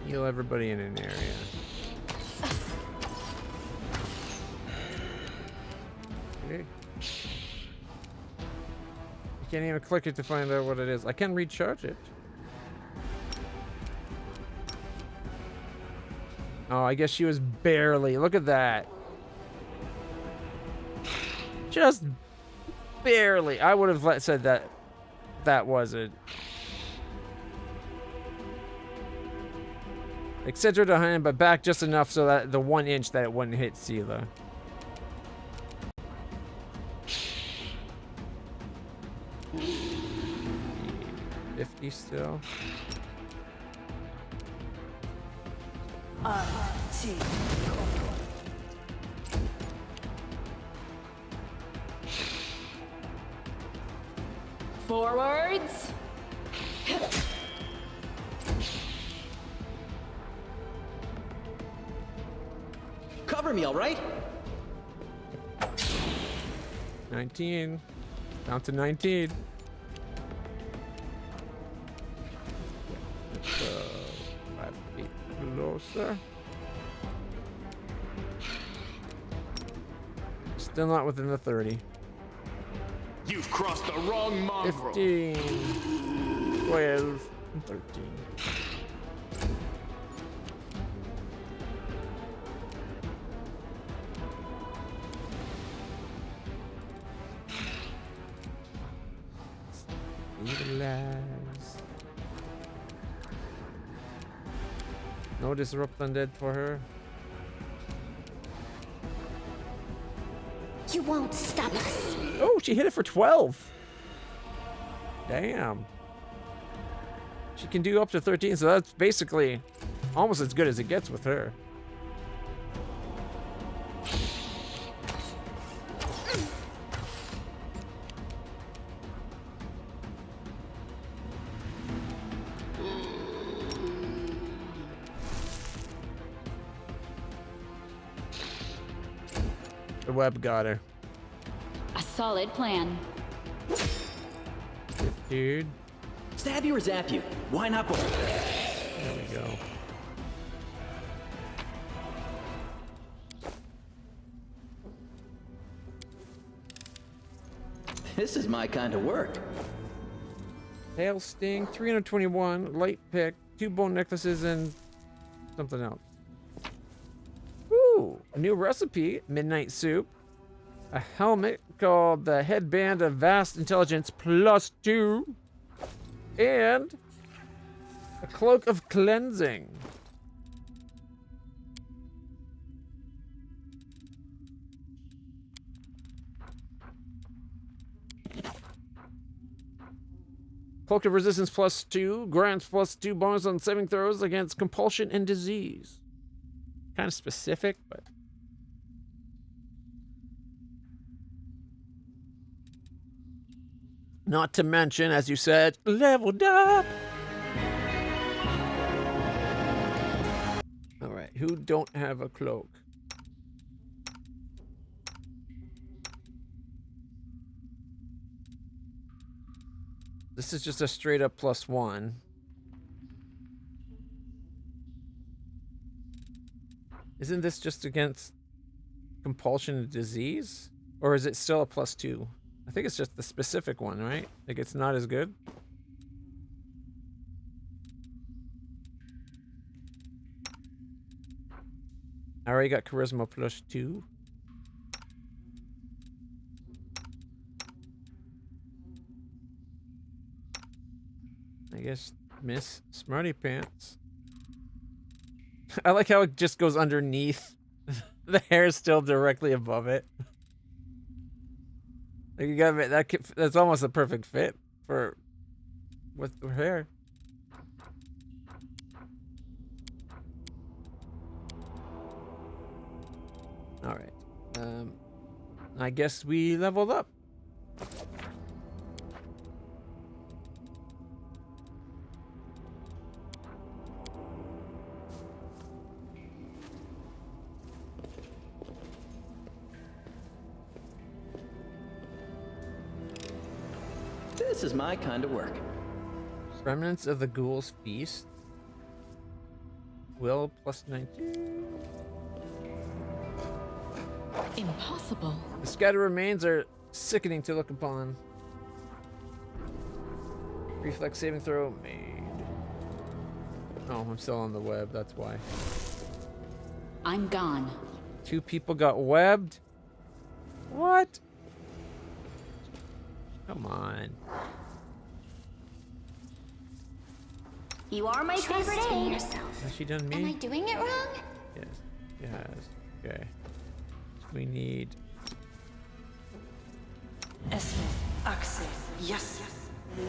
A: Heal everybody in an area. Okay. You can't even click it to find out what it is. I can recharge it. Oh, I guess she was barely. Look at that. Just barely. I would have said that that wasn't. Etc. to hand, but back just enough so that the 1 inch that it wouldn't hit Sela. $50 still.
H: Forwards.
F: Cover me, all right?
A: 19. Down to 19. Let's go 5 feet closer. Still not within the 30.
I: You've crossed the wrong mongrel.
A: 15. 12. 13. No disrupt undead for her.
C: You won't stop us.
A: Oh, she hit it for 12. Damn. She can do up to 13, so that's basically almost as good as it gets with her. The web got her.
H: A solid plan.
A: Dude.
F: Stab you or zap you? Why not both?
A: There we go.
F: This is my kind of work.
A: Hail Sting, 321, light pick, 2 bone necklaces, and something else. Ooh, a new recipe, midnight soup. A helmet called the Headband of Vast Intelligence +2. And a cloak of cleansing. Cloak of Resistance +2 grants +2 bonus on saving throws against compulsion and disease. Kind of specific, but. Not to mention, as you said, leveled up. All right, who don't have a cloak? This is just a straight up +1. Isn't this just against compulsion and disease? Or is it still a +2? I think it's just the specific one, right? Like it's not as good. I already got charisma +2. I guess Miss Smarty Pants. I like how it just goes underneath. The hair is still directly above it. Like you got that. That's almost a perfect fit for with her hair. All right. I guess we leveled up.
F: This is my kind of work.
A: Remnants of the Ghoul's Feast. Will plus 19.
H: Impossible.
A: The scattered remains are sickening to look upon. Reflex saving throw made. Oh, I'm still on the web, that's why.
H: I'm gone.
A: 2 people got webbed? What? Come on.
C: You are my favorite aid.
A: Has she done me?
C: Am I doing it wrong?
A: Yes, she has. Okay. We need...
G: Esme, Axe, yes.
A: There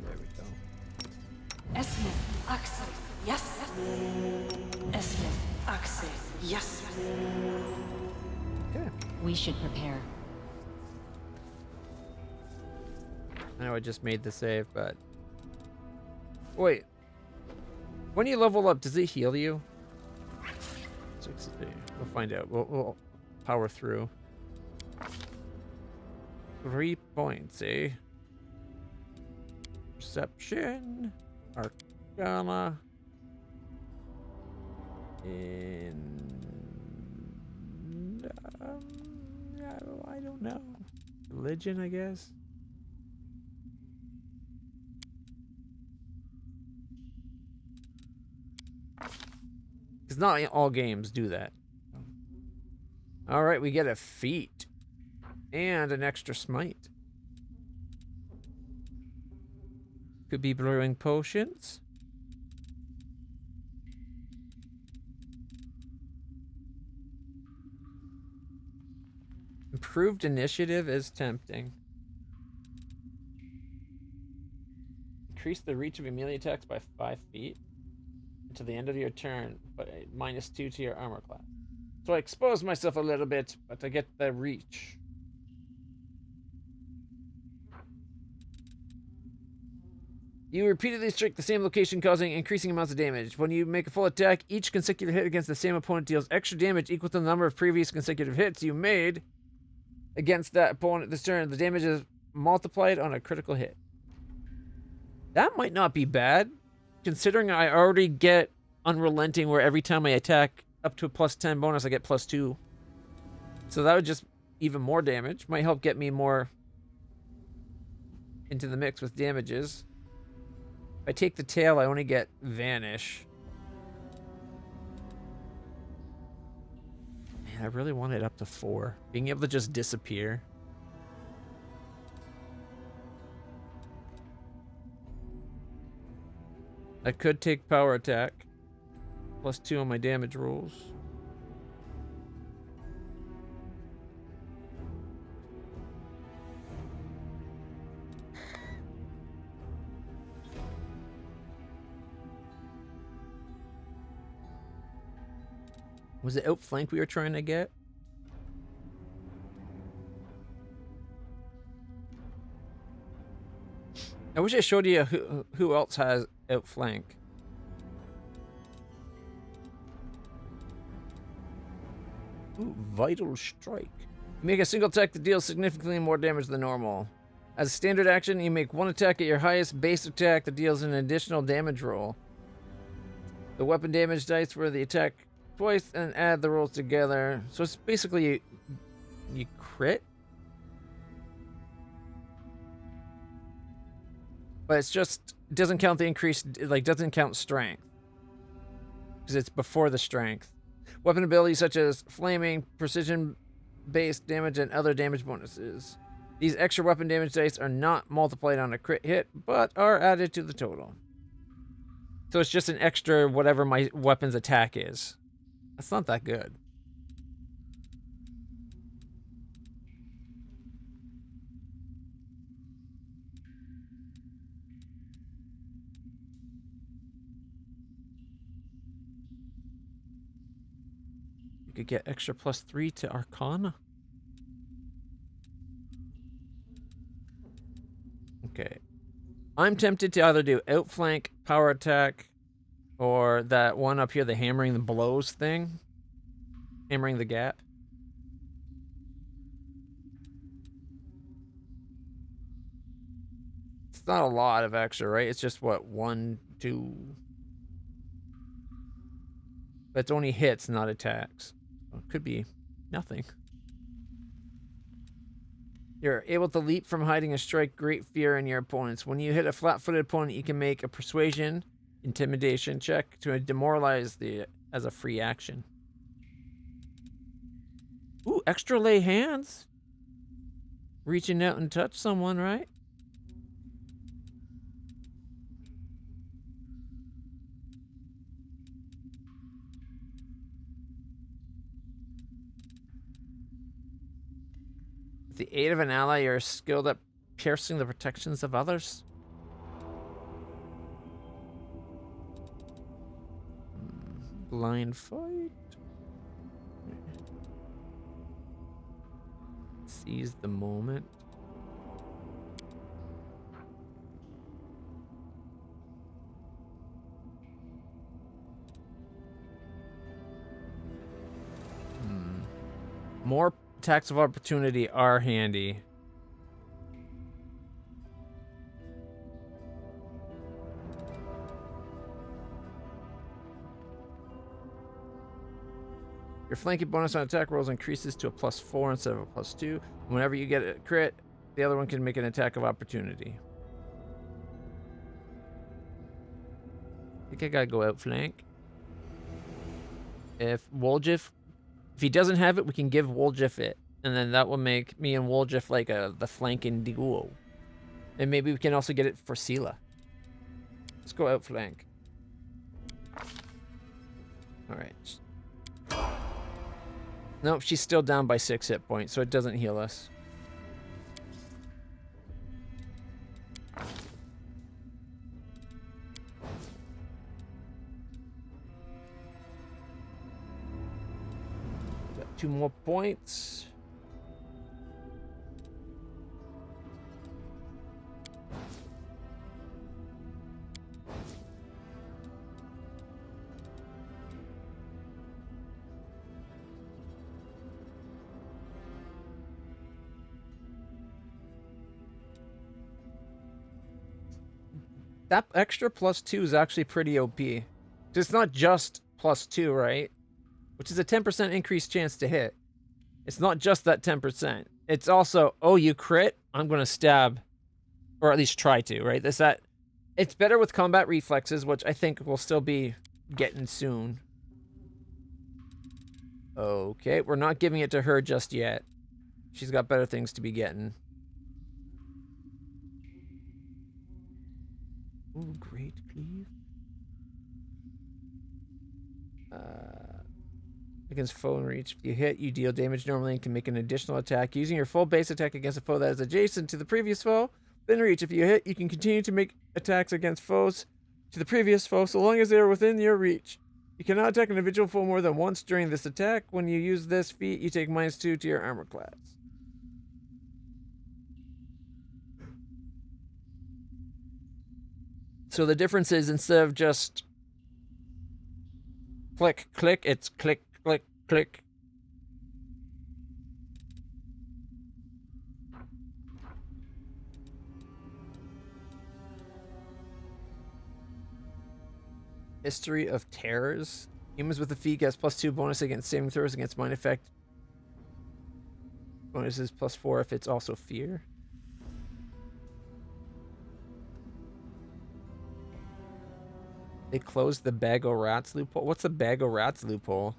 A: we go.
G: Esme, Axe, yes. Esme, Axe, yes.
A: Okay.
H: We should prepare.
A: I know I just made the save, but... Wait. When you level up, does it heal you? 60. We'll find out. We'll power through. 3 points, eh? Perception. Arcana. And... I don't know. Religion, I guess? Because not all games do that. All right, we get a feat and an extra smite. Could be brewing potions. Improved initiative is tempting. Increase the reach of your melee attacks by 5 feet until the end of your turn, but -2 to your armor class. So I expose myself a little bit, but I get the reach. You repeatedly strike the same location, causing increasing amounts of damage. When you make a full attack, each consecutive hit against the same opponent deals extra damage equal to the number of previous consecutive hits you made against that opponent this turn. The damage is multiplied on a critical hit. That might not be bad, considering I already get Unrelenting, where every time I attack up to a +10 bonus, I get +2. So that would just even more damage. Might help get me more into the mix with damages. If I take the tail, I only get Vanish. Man, I really want it up to 4. Being able to just disappear. I could take power attack. +2 on my damage rolls. Was it outflank we were trying to get? I wish I showed you who else has outflank. Ooh, Vital Strike. You make a single attack that deals significantly more damage than normal. As a standard action, you make one attack at your highest base attack that deals an additional damage roll. The weapon damage dice for the attack twice and add the rolls together. So it's basically you crit. But it's just, it doesn't count the increased, like doesn't count strength. Because it's before the strength. Weapon abilities such as flaming, precision-based damage, and other damage bonuses. These extra weapon damage dice are not multiplied on a crit hit, but are added to the total. So it's just an extra whatever my weapon's attack is. That's not that good. You could get extra +3 to Arcana. Okay. I'm tempted to either do outflank, power attack, or that one up here, the hammering the blows thing. Hammering the gap. It's not a lot of extra, right? It's just what, 1, 2. But it's only hits, not attacks. Well, it could be nothing. You're able to leap from hiding and strike great fear in your opponents. When you hit a flat-footed opponent, you can make a persuasion, intimidation check to demoralize as a free action. Ooh, extra lay hands. Reaching out and touch someone, right? With the aid of an ally, you're skilled at piercing the protections of others. Blind fight. Seize the moment. More attacks of opportunity are handy. Your flanking bonus on attack rolls increases to a +4 instead of a +2. Whenever you get a crit, the other one can make an attack of opportunity. I think I gotta go outflank. If he doesn't have it, we can give Woljif it. And then that will make me and Woljif like the flanking duo. And maybe we can also get it for Sela. Let's go outflank. Alright. Nope, she's still down by 6 hit points, so it doesn't heal us. Got 2 more points. That extra +2 is actually pretty OP. It's not just +2, right? Which is a 10% increased chance to hit. It's not just that 10%. It's also, oh, you crit? I'm going to stab. Or at least try to, right? It's better with combat reflexes, which I think we'll still be getting soon. Okay, we're not giving it to her just yet. She's got better things to be getting. Ooh, great cleave. Against foe in reach. If you hit, you deal damage normally and can make an additional attack. Using your full base attack against a foe that is adjacent to the previous foe, within reach. If you hit, you can continue to make attacks against foes to the previous foe so long as they are within your reach. You cannot attack an individual foe more than once during this attack. When you use this feat, you take -2 to your armor class. So the difference is instead of just click, click, it's click, click, click. History of Terrors. Humans with the feat gets +2 bonus against saving throws against mind effect. Bonus is +4 if it's also fear. They closed the Bag o' Rats loophole. What's the Bag o' Rats loophole?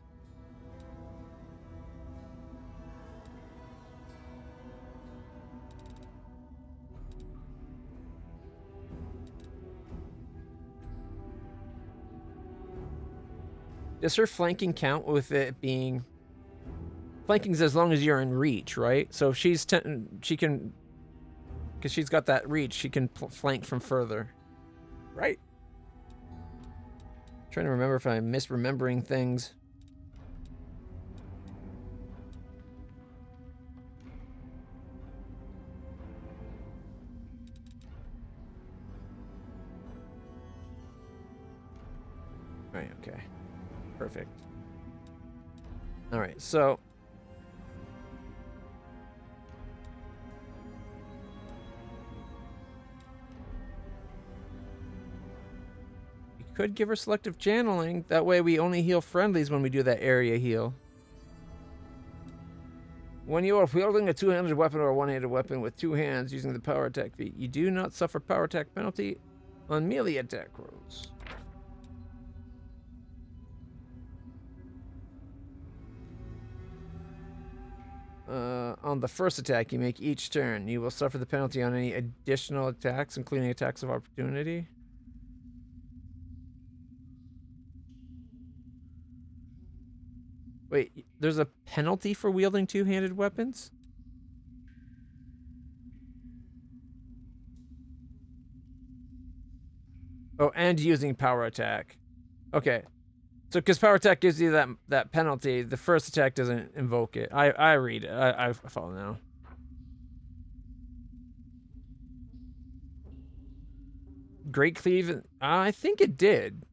A: Does her flanking count with it being... Flanking's as long as you're in reach, right? So if she can... Because she's got that reach, she can flank from further. Right? Trying to remember if I'm misremembering things. Right, okay. Perfect. Alright, so... could give her selective channeling. That way we only heal friendlies when we do that area heal. When you are wielding a two-handed weapon or a one-handed weapon with two hands using the power attack feat, you do not suffer power attack penalty on melee attack rolls. On the first attack you make each turn, you will suffer the penalty on any additional attacks, including attacks of opportunity. Wait, there's a penalty for wielding two-handed weapons? Oh, and using power attack. Okay. So, because power attack gives you that penalty, the first attack doesn't invoke it. I read it. I follow now. Great Cleave? I think it did.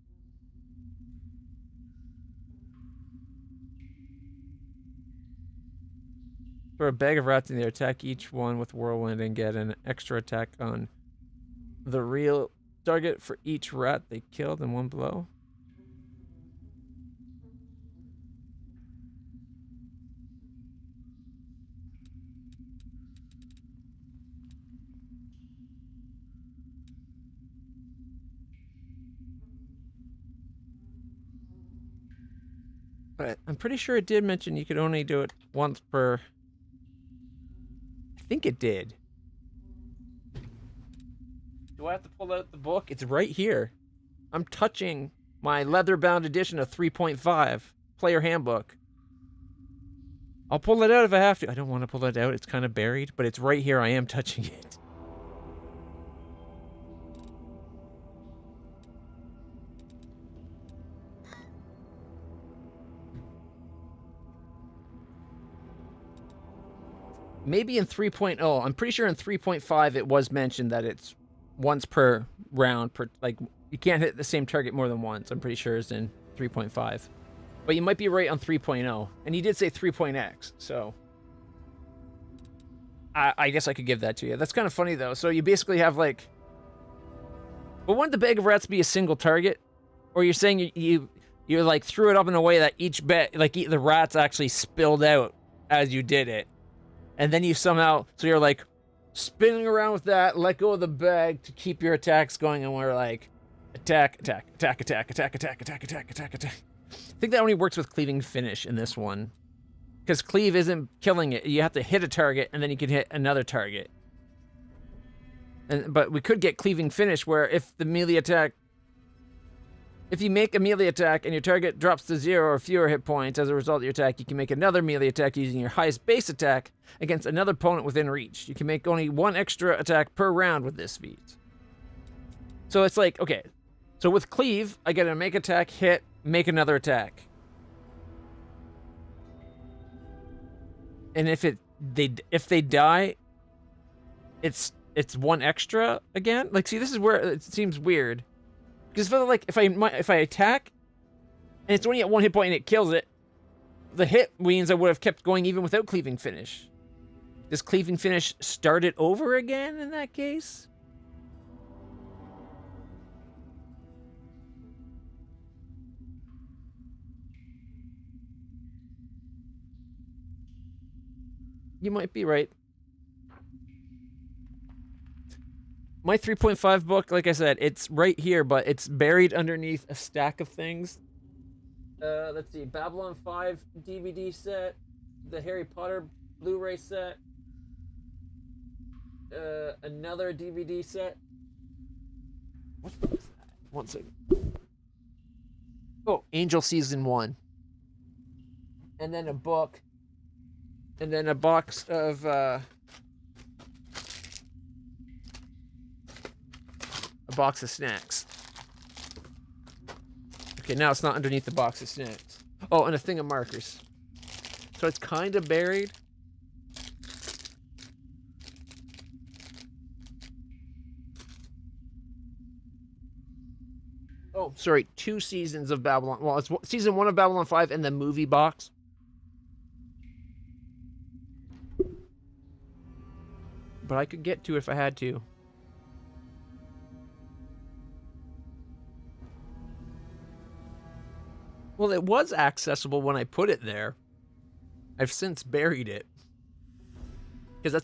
A: For a bag of rats in the air, attack each one with whirlwind and get an extra attack on the real target for each rat they killed in one blow. But I'm pretty sure it did mention you could only do it once per... I think it did. Do I have to pull out the book? It's right here. I'm touching my leather-bound edition of 3.5 player handbook. I'll pull it out if I have to. I don't want to pull it out. It's kind of buried, but it's right here. I am touching it. Maybe in 3.0, I'm pretty sure in 3.5 it was mentioned that it's once per round, like you can't hit the same target more than once. I'm pretty sure it's in 3.5. But you might be right on 3.0. And he did say 3.x, so I guess I could give that to you. That's kind of funny though. So you basically have like, well, wouldn't the bag of rats be a single target? Or you're saying you like threw it up in a way that each the rats actually spilled out as you did it. And then you somehow, so you're like spinning around with that, let go of the bag to keep your attacks going, and we're like, attack, attack, attack, attack, attack, attack, attack, attack, attack, attack. I think that only works with cleaving finish in this one. Because cleave isn't killing it. You have to hit a target, and then you can hit another target. But we could get cleaving finish, where if the melee attack... If you make a melee attack and your target drops to 0 or fewer hit points as a result of your attack, you can make another melee attack using your highest base attack against another opponent within reach. You can make only one extra attack per round with this feat. So it's like, okay, so with cleave, I get to make attack, hit, make another attack. And if they die, it's one extra again. Like, see, this is where it seems weird. Because like if I attack and it's only at one hit point and it kills it, the hit means I would have kept going even without cleaving finish. Does cleaving finish start it over again in that case? You might be right. My 3.5 book, like I said, it's right here, but it's buried underneath a stack of things. Let's see, Babylon 5 DVD set, the Harry Potter Blu-ray set, another DVD set. What was that? One second. Oh, Angel Season 1. And then a book. And then a box of, a box of snacks. Okay, now it's not underneath the box of snacks. Oh, and a thing of markers. So it's kind of buried. Oh, sorry, 2 seasons of Babylon. Well, it's season 1 of Babylon 5 and the movie box. But I could get to it if I had to. Well, it was accessible when I put it there. I've since buried it. Because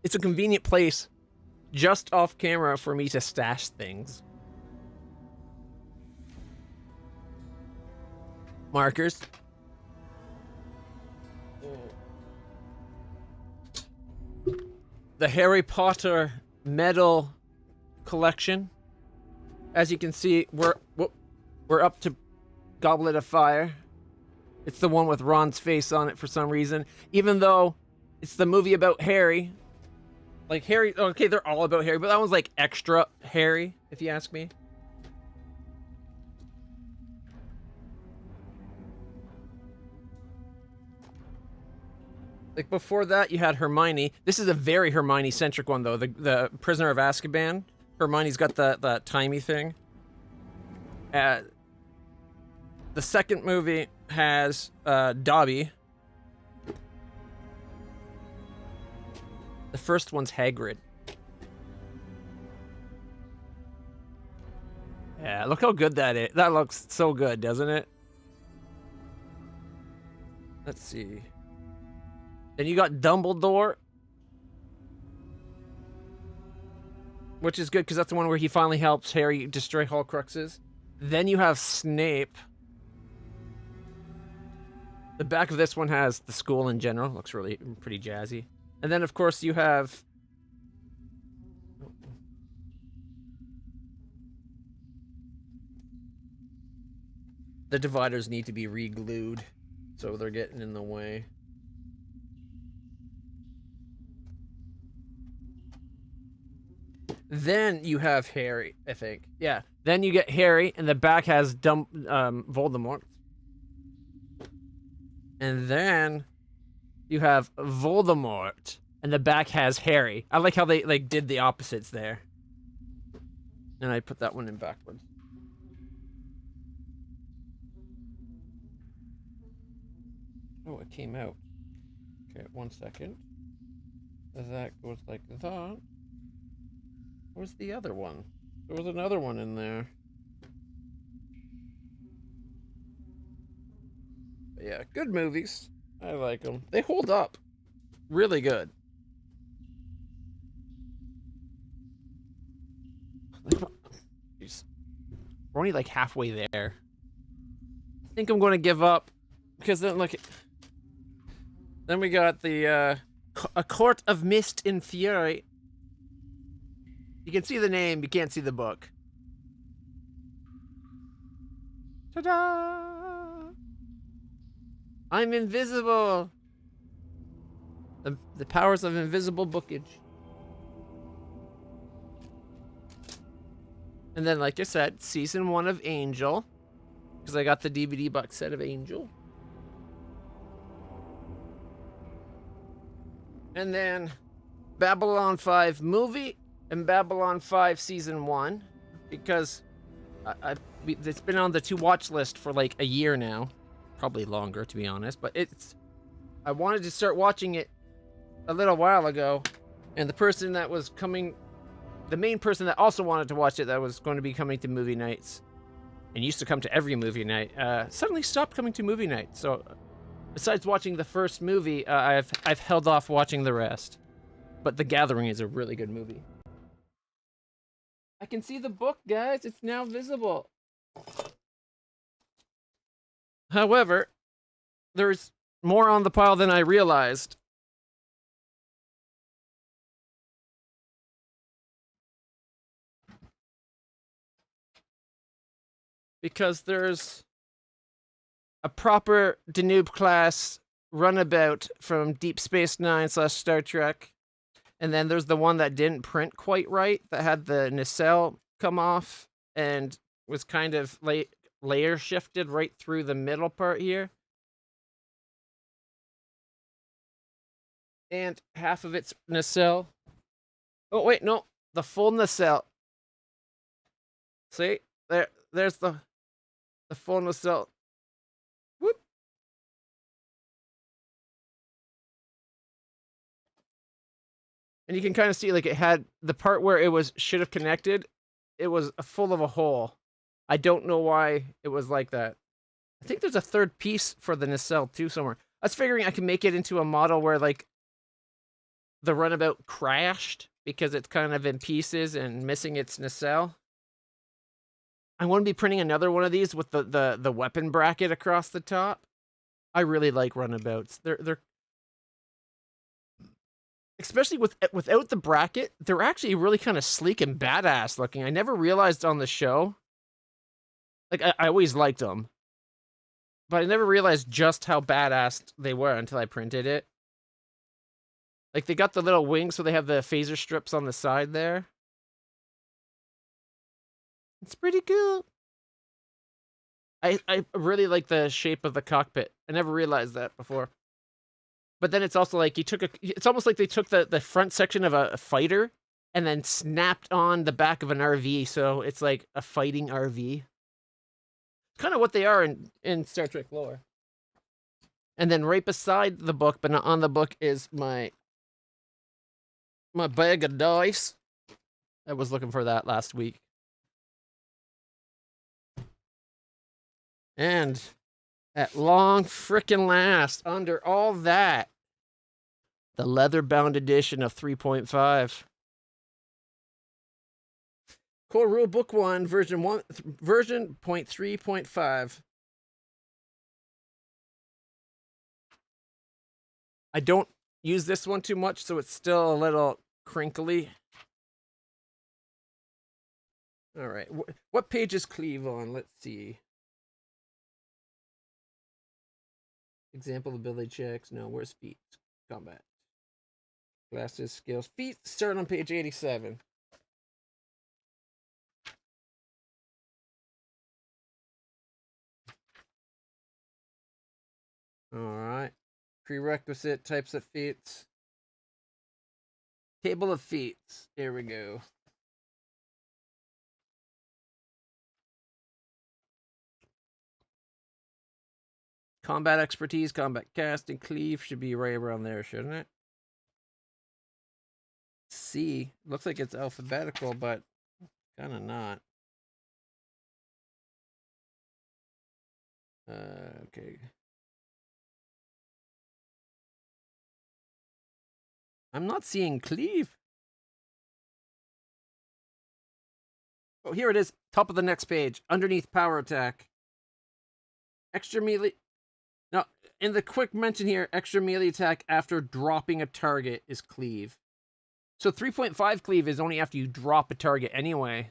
A: it's a convenient place just off camera for me to stash things. Markers. The Harry Potter medal collection. As you can see, we're up to Goblet of Fire. It's the one with Ron's face on it for some reason. Even though it's the movie about Harry. Like Harry, okay, they're all about Harry, but that one's like extra Harry, if you ask me. Like before that, you had Hermione. This is a very Hermione-centric one, though. The Prisoner of Azkaban. Hermione's got that timey thing. The second movie has Dobby. The first one's Hagrid. Yeah, look how good that is. That looks so good, doesn't it? Let's see. Then you got Dumbledore. Which is good, because that's the one where he finally helps Harry destroy Horcruxes. Then you have Snape. The back of this one has the school in general. Looks really pretty jazzy. And then, of course, you have... The dividers need to be re-glued, so they're getting in the way. Then you have Harry, I think. Yeah. Then you get Harry, and the back has Voldemort. And then you have Voldemort, and the back has Harry. I like how they did the opposites there. And I put that one in backwards. Oh, it came out. Okay, 1 second. That goes like that. Where's the other one? There was another one in there. But yeah, good movies. I like them. They hold up. Really good. Jeez. We're only like halfway there. I think I'm going to give up. Because then, look. Then we got the, A Court of Mist and Fury. You can see the name, you can't see the book. Ta-da! I'm invisible! The powers of invisible bookage. And then, like I said, Season 1 of Angel. Because I got the DVD box set of Angel. And then Babylon 5 movie. And Babylon 5 Season 1, because it's been on the to-watch list for like a year now. Probably longer, to be honest. But I wanted to start watching it a little while ago, and the person that was coming... The main person that also wanted to watch it, that was going to be coming to movie nights, and used to come to every movie night, suddenly stopped coming to movie night. So, besides watching the first movie, I've held off watching the rest. But The Gathering is a really good movie. I can see the book, guys. It's now visible. However, there's more on the pile than I realized. Because there's a proper Danube class runabout from Deep Space Nine / Star Trek. And then there's the one that didn't print quite right, that had the nacelle come off and was kind of layer shifted right through the middle part here. And half of its nacelle. Oh, wait, no. The full nacelle. See? There's the full nacelle. Whoop. And you can kind of see, like, it had the part where it should have connected. It was full of a hole. I don't know why it was like that. I think there's a third piece for the nacelle too somewhere. I was figuring I can make it into a model where like the runabout crashed because it's kind of in pieces and missing its nacelle. I want to be printing another one of these with the weapon bracket across the top. I really like runabouts. They're especially without the bracket, they're actually really kind of sleek and badass looking. I never realized on the show. Like I always liked them, but I never realized just how badass they were until I printed it. Like they got the little wings, so they have the phaser strips on the side there. It's pretty cool. I really like the shape of the cockpit. I never realized that before. But then it's also like it's almost like they took the front section of a fighter and then snapped on the back of an RV, so it's like a fighting RV. It's kind of what they are in Star Trek lore. And then right beside the book, but not on the book, is my bag of dice. I was looking for that last week. And at long frickin' last, under all that, the leather-bound edition of 3.5. Core Rule Book 1, version 0.3.5. I don't use this one too much, so it's still a little crinkly. All right, what page is Cleve on? Let's see. Example ability checks. No, where's feet? Combat. Glasses, skills. Feet start on page 87. Alright. Prerequisite types of feats. Table of feats. Here we go. Combat expertise, combat casting, cleave should be right around there, shouldn't it? C. Looks like it's alphabetical, but kind of not. Okay. I'm not seeing cleave. Oh, here it is. Top of the next page. Underneath power attack. Extra melee. Now, in the quick mention here, extra melee attack after dropping a target is cleave. So 3.5 cleave is only after you drop a target anyway.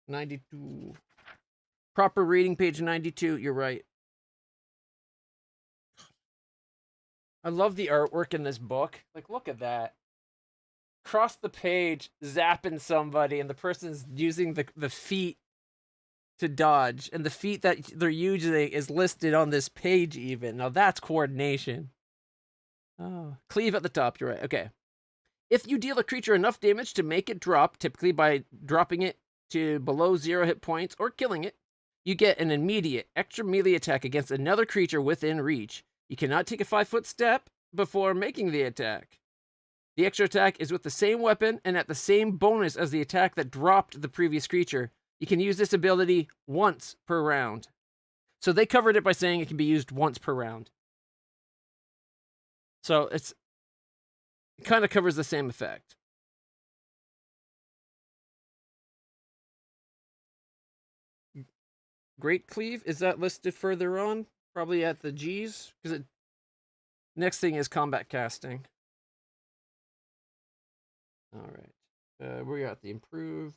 A: 92. Proper reading, page 92. You're right. I love the artwork in this book. Like, look at that. Across the page, zapping somebody, and the person's using the feet to dodge, and the feat that they're using is listed on this page even. Now that's coordination. Oh, cleave at the top, you're right. Okay. If you deal a creature enough damage to make it drop, typically by dropping it to below 0 hit points or killing it, you get an immediate extra melee attack against another creature within reach. You cannot take a 5-foot step before making the attack. The extra attack is with the same weapon and at the same bonus as the attack that dropped the previous creature. You can use this ability once per round. So they covered it by saying it can be used once per round. So it kind of covers the same effect. Great Cleave, is that listed further on? Probably at the G's? Because next thing is combat casting. Alright. We got the improved.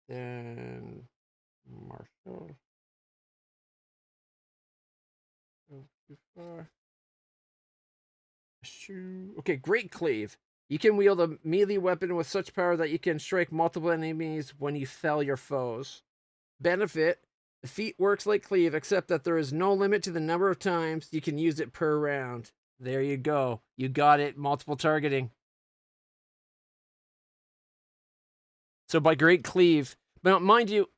A: Then Marshall. Go too far. Okay, Great Cleave. You can wield a melee weapon with such power that you can strike multiple enemies when you fell your foes. Benefit: the feat works like Cleave, except that there is no limit to the number of times you can use it per round. There you go. You got it. Multiple targeting. So by Great Cleave, but mind you,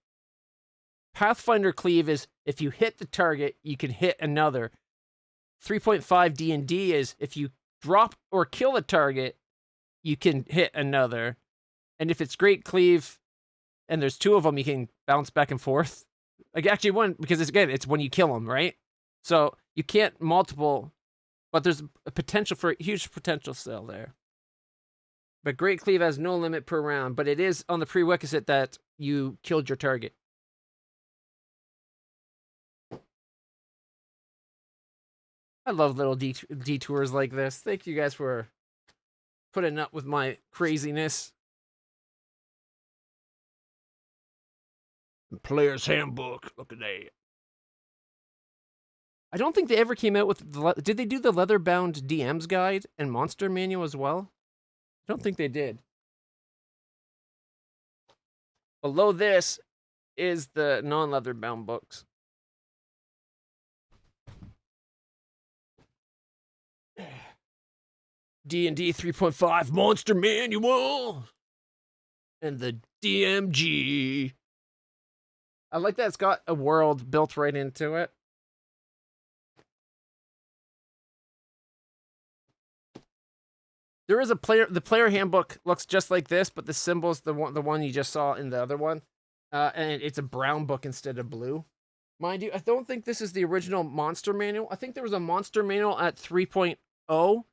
A: Pathfinder Cleave is if you hit the target, you can hit another. 3.5 D&D is if you drop or kill a target, you can hit another. And if it's Great Cleave, and there's two of them, you can bounce back and forth. Like, actually, one, because it's when you kill them, right? So you can't multiple, but there's a potential for huge potential still there. But Great Cleave has no limit per round, but it is on the prerequisite that you killed your target. I love little detours like this. Thank you guys for putting up with my craziness. Player's Handbook. Look at that. I don't think they ever came out with did they do the leather-bound DM's guide and monster manual as well? I don't think they did. Below this is the non-leather-bound books. D&D 3.5 Monster Manual and the DMG. I like that it's got a world built right into it. There is a the player handbook looks just like this, but the symbol's the one you just saw in the other one. And it's a brown book instead of blue. Mind you, I don't think this is the original monster manual. I think there was a monster manual at 3.0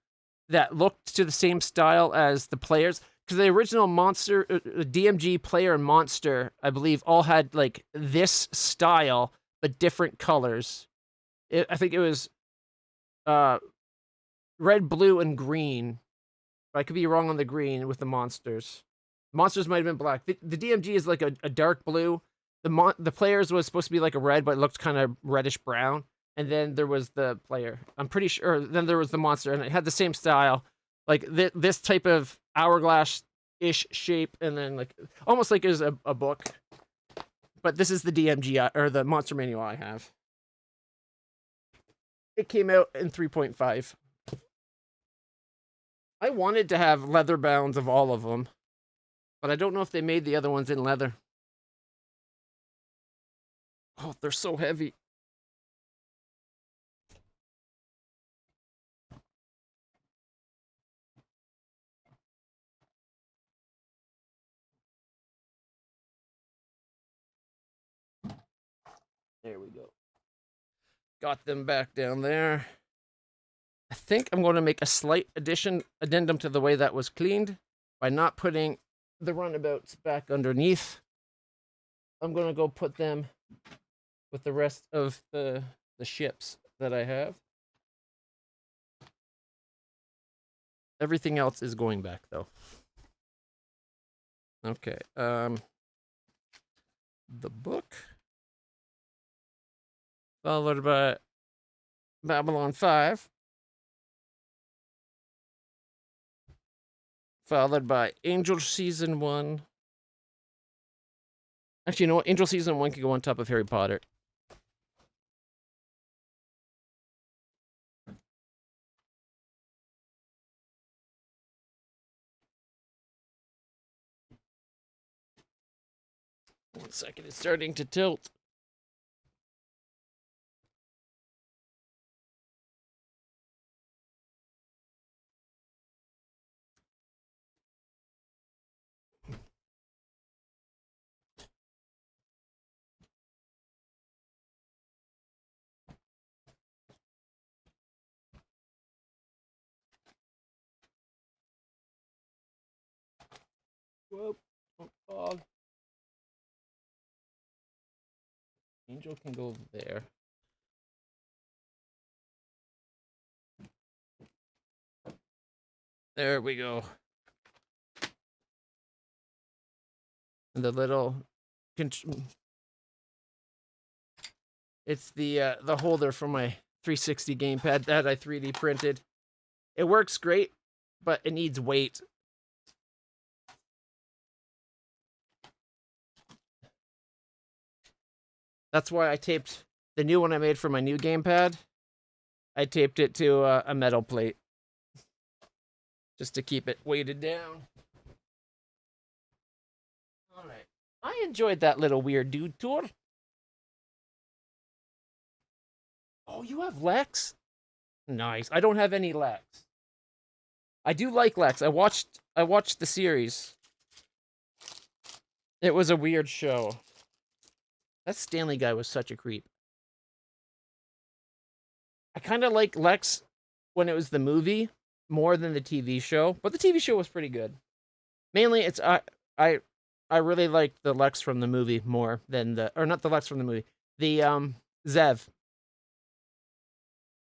A: that looked to the same style as the players. Because the original monster, DMG player and monster, I believe, all had like this style, but different colors. I think it was red, blue, and green. But I could be wrong on the green with the monsters. Monsters might have been black. The DMG is like a dark blue. The players was supposed to be like a red, but it looked kind of reddish brown. And then there was the player. I'm pretty sure. Then there was the monster, and it had the same style, like this type of hourglass-ish shape, and then like almost like it was a book. But this is the DMG or the monster manual I have. It came out in 3.5. I wanted to have leather bounds of all of them, but I don't know if they made the other ones in leather. Oh, they're so heavy. There we go. Got them back down there. I think I'm going to make a slight addendum to the way that was cleaned by not putting the runabouts back underneath. I'm going to go put them with the rest of the ships that I have. Everything else is going back though. Okay. The book, followed by Babylon 5, followed by Angel Season 1. Actually, you know what? Angel Season 1 can go on top of Harry Potter. One second, it's starting to tilt. Whoop. Oh, God. Angel can go there. There we go. And the little... It's the holder for my 360 gamepad that I 3D printed. It works great, but it needs weight. That's why I taped the new one I made for my new gamepad. I taped it to a metal plate. Just to keep it weighted down. Alright. I enjoyed that little weird dude tour. Oh, you have Lex? Nice. I don't have any Lex. I do like Lex. I watched the series. It was a weird show. That Stanley guy was such a creep. I kind of like Lex when it was the movie more than the TV show, but the TV show was pretty good. Mainly, it's I really like the Lex from the movie more than not the Lex from the movie, the Zev.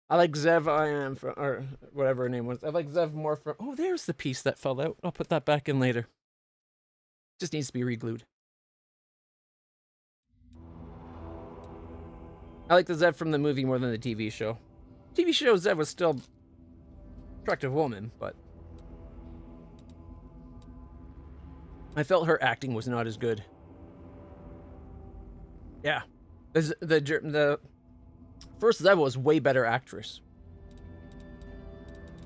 A: I like Zev. I am from, or whatever her name was. I like Zev more from. Oh, there's the piece that fell out. I'll put that back in later. Just needs to be re-glued. I like the Zev from the movie more than the TV show. TV show Zev was still an attractive woman, but I felt her acting was not as good. Yeah, the first Zev was way better actress.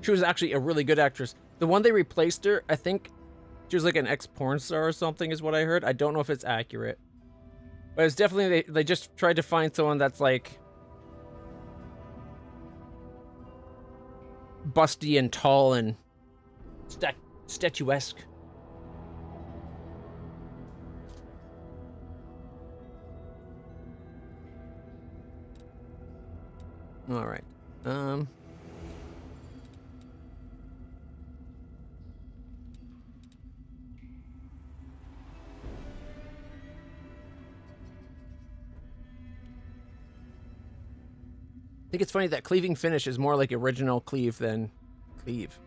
A: She was actually a really good actress. The one they replaced her, I think she was like an ex-porn star or something is what I heard. I don't know if it's accurate. But it's definitely, they just tried to find someone that's like busty and tall and statuesque. All right. I think it's funny that cleaving finish is more like original cleave than cleave.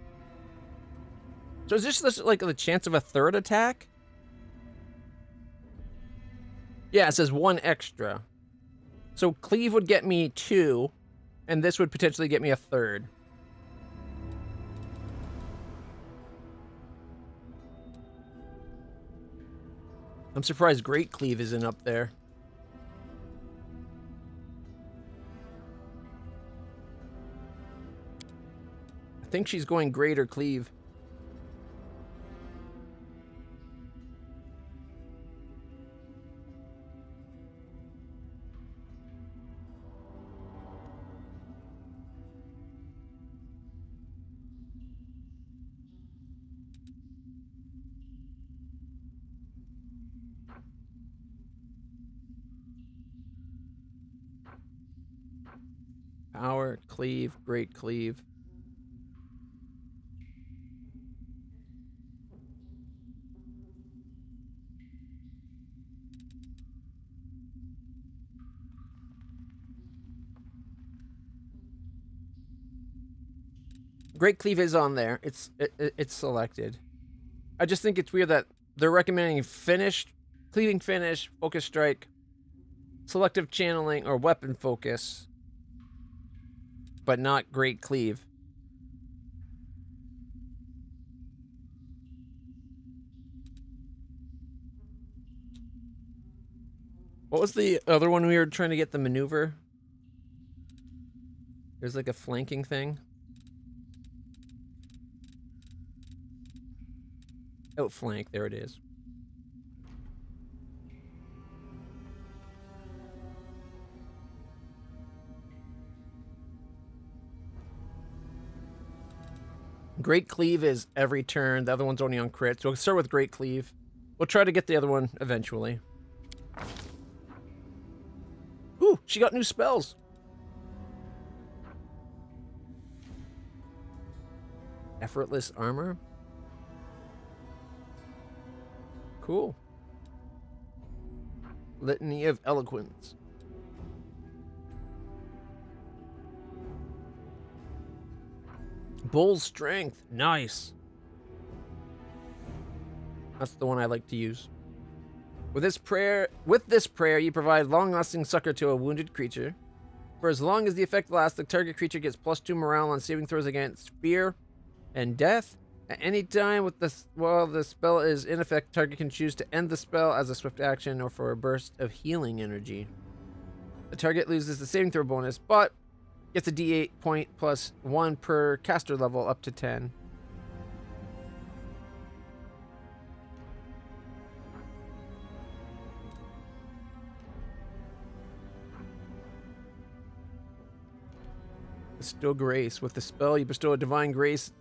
A: So is this like the chance of a third attack? Yeah, it says 1 extra. So cleave would get me 2, and this would potentially get me a 3rd. I'm surprised great cleave isn't up there. I think she's going great or cleave. Power, cleave, great cleave. Great cleave is on there. It's selected. I just think it's weird that they're recommending finished, cleaving finish, focus strike, selective channeling, or weapon focus, but not great cleave. What was the other one we were trying to get the maneuver? There's like a flanking thing. Outflank, there it is. Great cleave is every turn. The other one's only on crit. So we'll start with great cleave. We'll try to get the other one eventually. Ooh, she got new spells. Effortless armor. Cool. Litany of Eloquence. Bull Strength. Nice. That's the one I like to use. With this prayer, you provide long-lasting succor to a wounded creature. For as long as the effect lasts, the target creature gets +2 morale on saving throws against fear and death. At any time while the spell is in effect, target can choose to end the spell as a swift action or for a burst of healing energy. The target loses the saving throw bonus, but gets a D8 point +1 per caster level up to 10. Bestow grace. With the spell, you bestow a divine grace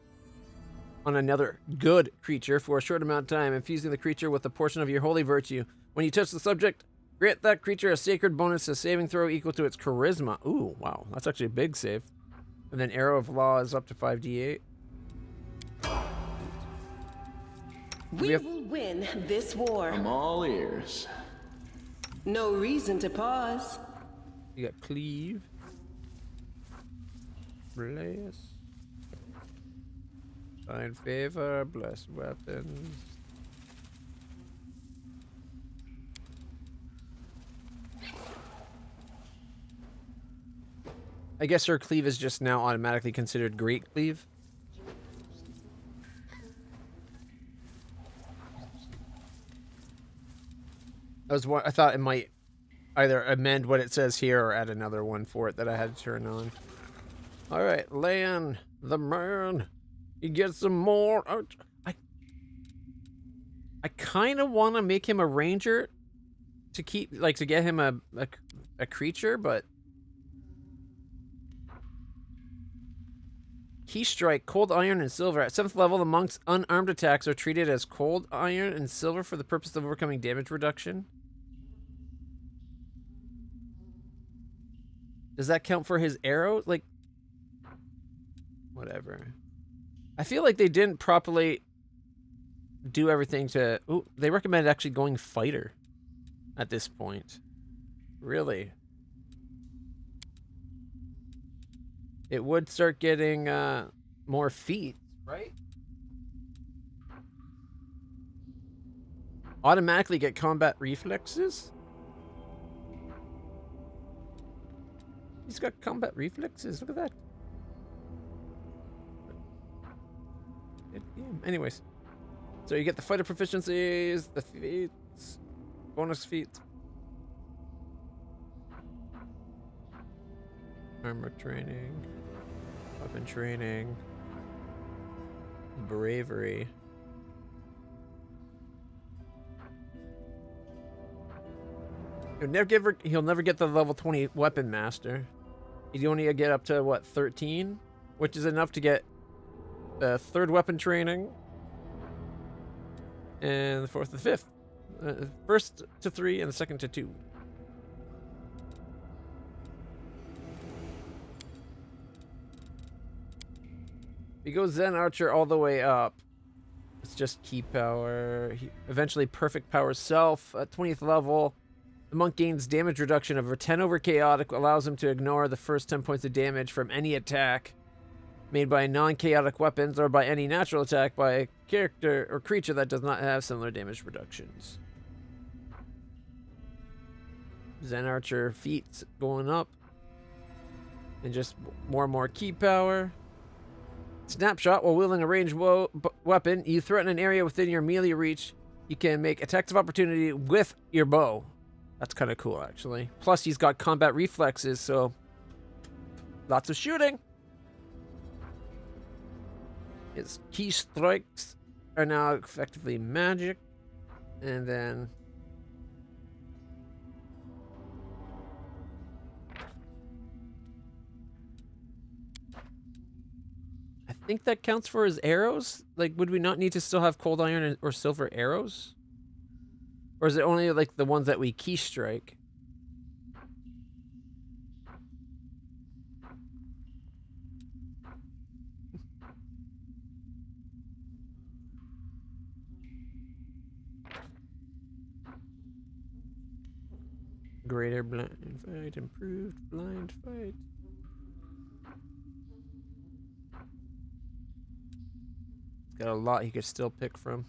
A: on another good creature for a short amount of time, infusing the creature with a portion of your holy virtue. When you touch the subject, grant that creature a sacred bonus to saving throw equal to its charisma. Ooh, wow. That's actually a big save. And then Arrow of Law is up to 5d8.
J: We will win this war.
E: I'm all ears.
J: No reason to pause.
A: You got Cleave. Bless. Find Favor. Bless Weapons. I guess her Cleave is just now automatically considered Great Cleave. I thought it might either amend what it says here or add another one for it that I had to turn on. All right, Lan, the man. You get some more. I kind of want to make him a ranger to keep, like, to get him a creature, but Key Strike, Cold Iron, and Silver. At 7th level, the monk's unarmed attacks are treated as Cold Iron and Silver for the purpose of overcoming damage reduction. Does that count for his arrow? Like, whatever. I feel like they didn't properly do everything to... Ooh, they recommended actually going fighter at this point. Really? It would start getting more feats, right? Automatically get combat reflexes? He's got combat reflexes. Look at that. Anyways. So you get the fighter proficiencies, the feats, bonus feats. Armor training. Weapon training. Bravery. He'll never get the level 20 weapon master. He'd only get up to, what, 13? Which is enough to get the 3rd weapon training. And the 4th and 5th. First to 3 and the 2nd to 2. He goes Zen Archer all the way up. It's just key power. Eventually perfect power self. At 20th level, the monk gains damage reduction of 10 over chaotic, allows him to ignore the first 10 points of damage from any attack made by non-chaotic weapons or by any natural attack by a character or creature that does not have similar damage reductions. Zen Archer feats going up. And just more and more key power. Snapshot. While wielding a ranged weapon, you threaten an area within your melee reach. You can make attacks of opportunity with your bow. That's kind of cool, actually. Plus, he's got combat reflexes, so lots of shooting. His key strikes are now effectively magic. And then... I think that counts for his arrows. Like, would we not need to still have cold iron or silver arrows? Or is it only, like, the ones that we key strike? Greater blind fight, improved blind fight. It's got a lot he could still pick from.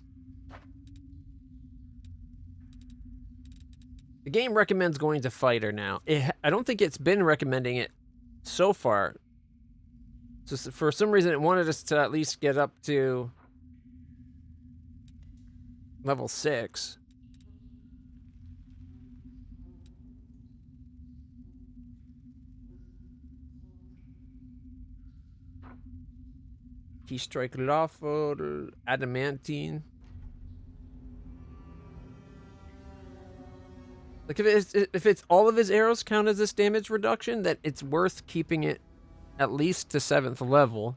A: The game recommends going to fighter now. I don't think it's been recommending it so far. So for some reason, it wanted us to at least get up to level 6. Key strike lawful, adamantine. Like if it's all of his arrows count as this damage reduction, that it's worth keeping it at least to 7th level.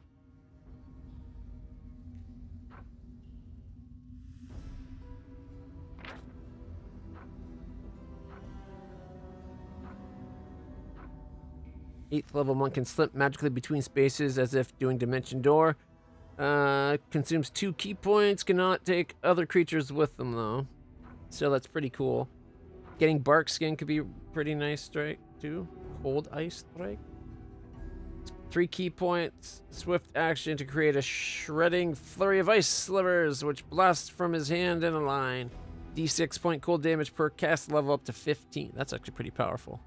A: 8th level monk can slip magically between spaces as if doing dimension door. Consumes 2 key points, cannot take other creatures with them though. So that's pretty cool. Getting bark skin could be pretty nice strike too. Cold ice strike. 3 key points, swift action to create a shredding flurry of ice slivers, which blasts from his hand in a line. D6 point cold damage per cast level up to 15. That's actually pretty powerful.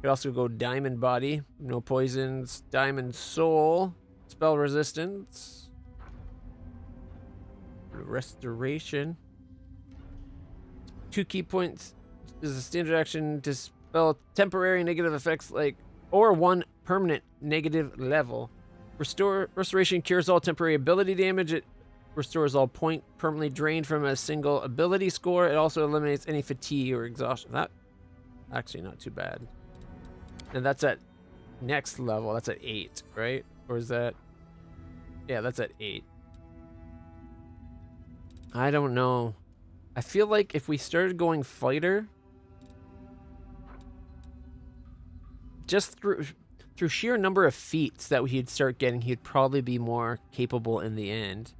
A: Could also go Diamond Body, no poisons. Diamond Soul, spell resistance. Restoration. 2 key points is a standard action to spell temporary negative effects like, or 1 permanent negative level. Restoration cures all temporary ability damage. It restores all point permanently drained from a single ability score. It also eliminates any fatigue or exhaustion. That actually not too bad. And that's at next level. That's at 8, right? Or is that? Yeah, that's at 8. I don't know. I feel like if we started going fighter, just through sheer number of feats that he'd start getting, he'd probably be more capable in the end.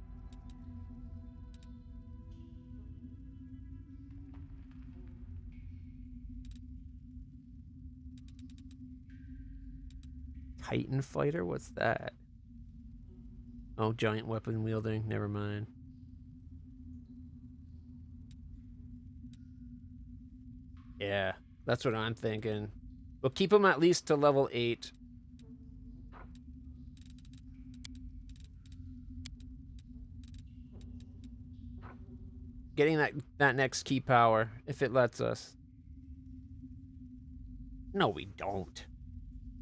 A: Titan fighter? What's that? Oh, giant weapon wielding. Never mind. Yeah, that's what I'm thinking. We'll keep him at least to level 8. Getting that next key power, if it lets us. No, we don't.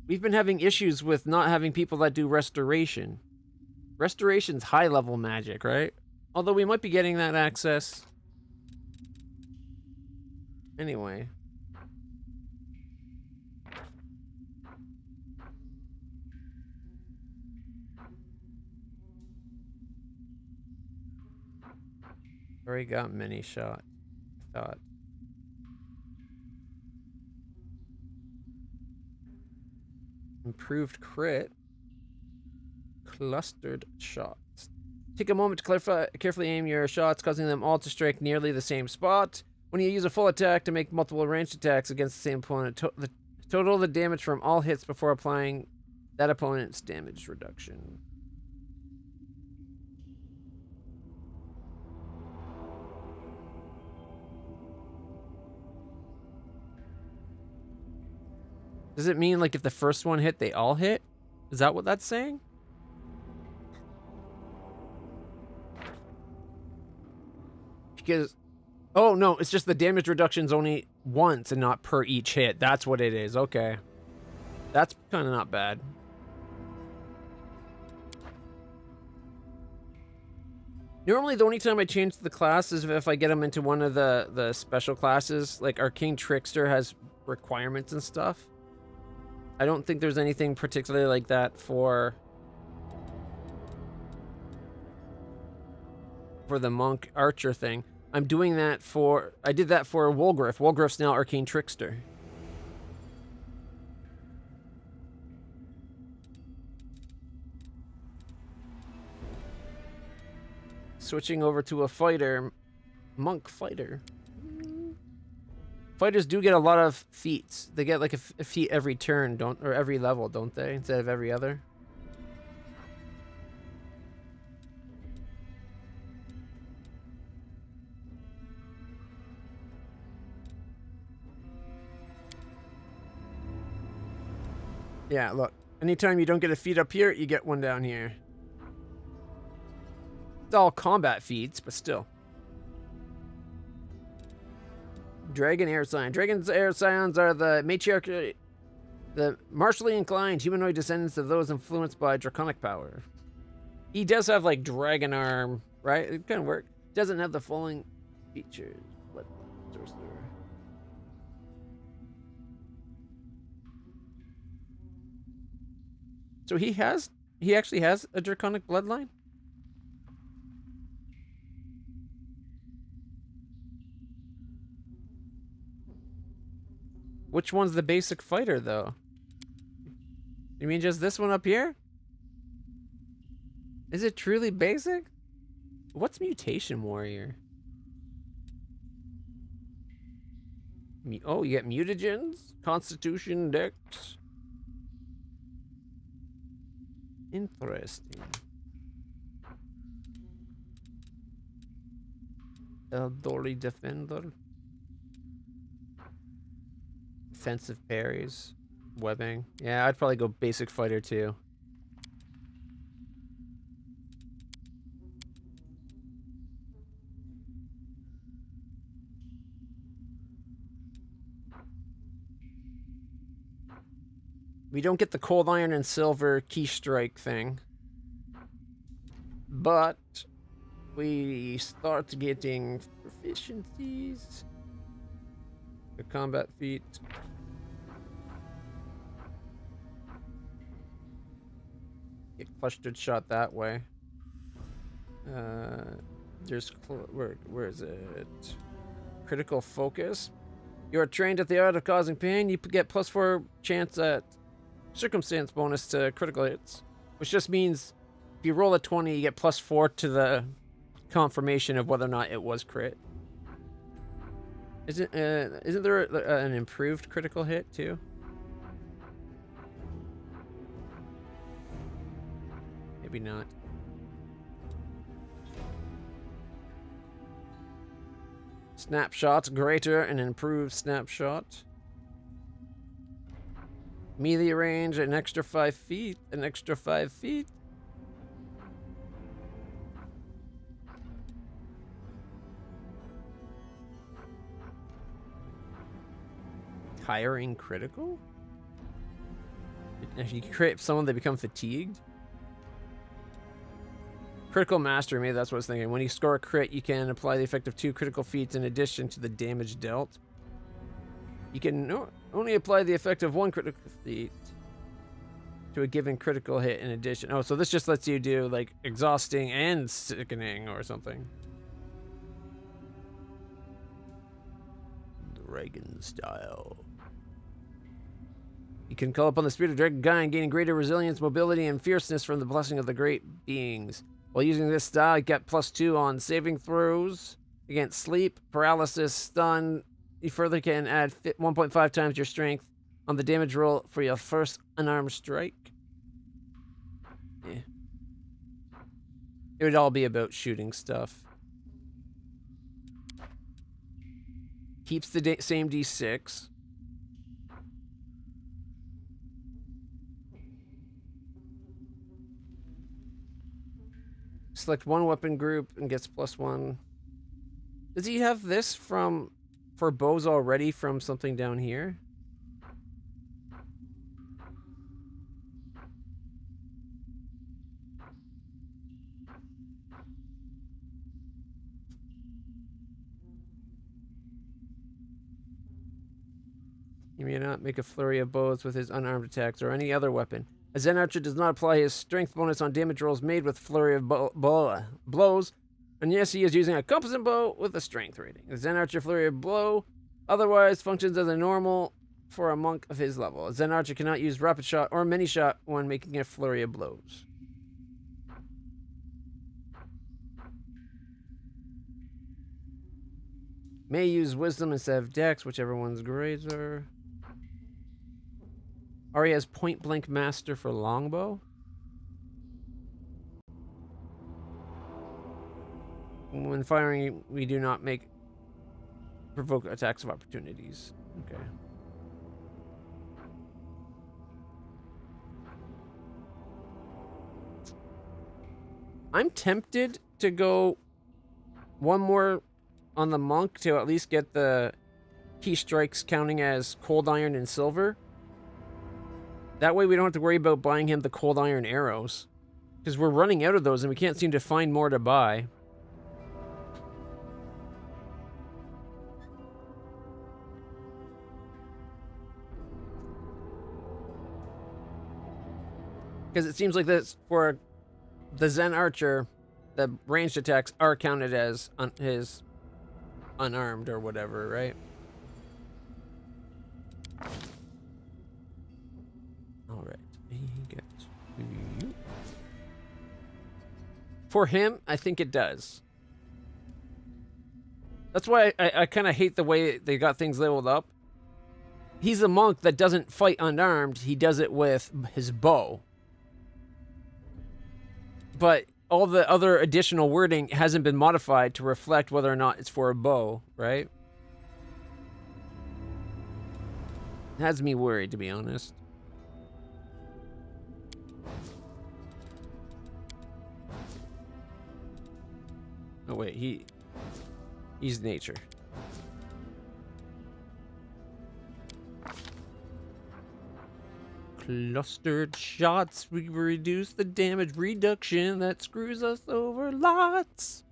A: We've been having issues with not having people that do restoration. Restoration's high-level magic, right? Although we might be getting that access. Anyway. Already got many shot. I thought. Improved crit. Clustered shots. Take a moment to carefully aim your shots, causing them all to strike nearly the same spot. When you use a full attack to make multiple ranged attacks against the same opponent, total the damage from all hits before applying that opponent's damage reduction. Does it mean like if the first one hit, they all hit? Is that what that's saying? Because, oh no, it's just the damage reduction's only once and not per each hit. That's what it is. Okay. That's kind of not bad. Normally, the only time I change the class is if I get them into one of the special classes. Like Arcane Trickster has requirements and stuff. I don't think there's anything particularly like that for the monk archer thing. I'm doing that for, I did that for Wolgriff. Wolgriff's now Arcane Trickster. Switching over to a fighter, monk fighter. Fighters do get a lot of feats. They get like a feat every turn, or every level, don't they? Instead of every other. Yeah, look. Anytime you don't get a feat up here, you get one down here. It's all combat feats, but still. Dragon Air Scion. Dragon's Air Scions are the matriarch, the martially inclined humanoid descendants of those influenced by draconic power. He does have like dragon arm, right? It kind of work. Doesn't have the following features. What sorcerer? So he actually has a draconic bloodline? Which one's the basic fighter, though? You mean just this one up here? Is it truly basic? What's Mutation Warrior? Oh, you get mutagens? Constitution Dex. Interesting. Elderly Defender. Defensive parries. Webbing. Yeah, I'd probably go basic fighter too. We don't get the cold iron and silver key strike thing. But we start getting proficiencies. The combat feat. Get clustered shot that way. There's where is it? Critical focus. You are trained at the art of causing pain. You get +4 chance at circumstance bonus to critical hits, which just means if you roll a 20, you get +4 to the confirmation of whether or not it was crit. Isn't there an improved critical hit too? Maybe not. Snapshot greater and improved snapshot. Melee range an extra 5 feet. An extra 5 feet. Tiring critical? If you crit someone, they become fatigued. Critical mastery, maybe that's what I was thinking. When you score a crit, you can apply the effect of 2 critical feats in addition to the damage dealt. You can only apply the effect of 1 critical feat to a given critical hit in addition. Oh, so this just lets you do like exhausting and sickening or something. Dragon style. You can call upon the spirit of Dragon Gain, gaining greater resilience, mobility, and fierceness from the blessing of the great beings. While using this style, you get +2 on saving throws against sleep, paralysis, stun. You further can add 1.5 times your strength on the damage roll for your first unarmed strike. Yeah. It would all be about shooting stuff. Keeps the same D6. Select one weapon group and gets +1. Does he have this for bows already from something down here? He may not make a flurry of bows with his unarmed attacks or any other weapon. A Zen Archer does not apply his strength bonus on damage rolls made with flurry of blows. And yes, he is using a composite bow with a strength rating. A Zen Archer flurry of blow otherwise functions as a normal for a monk of his level. A Zen Archer cannot use rapid shot or mini shot when making a flurry of blows. May use wisdom instead of dex, whichever one's greater. Ari has point blank master for longbow. When firing, we do not provoke attacks of opportunities. Okay. I'm tempted to go one more on the monk to at least get the key strikes counting as cold iron and silver. That way we don't have to worry about buying him the cold iron arrows. Because we're running out of those and we can't seem to find more to buy. Because it seems like this for the Zen Archer, the ranged attacks are counted as his unarmed or whatever, right? All right. For him, I think it does. That's why I kind of hate the way they got things labeled up. He's a monk that doesn't fight unarmed. He does it with his bow. But all the other additional wording hasn't been modified to reflect whether or not it's for a bow, right? Has me worried, to be honest. Oh wait, he's nature. Clustered shots, we reduce the damage reduction that screws us over lots.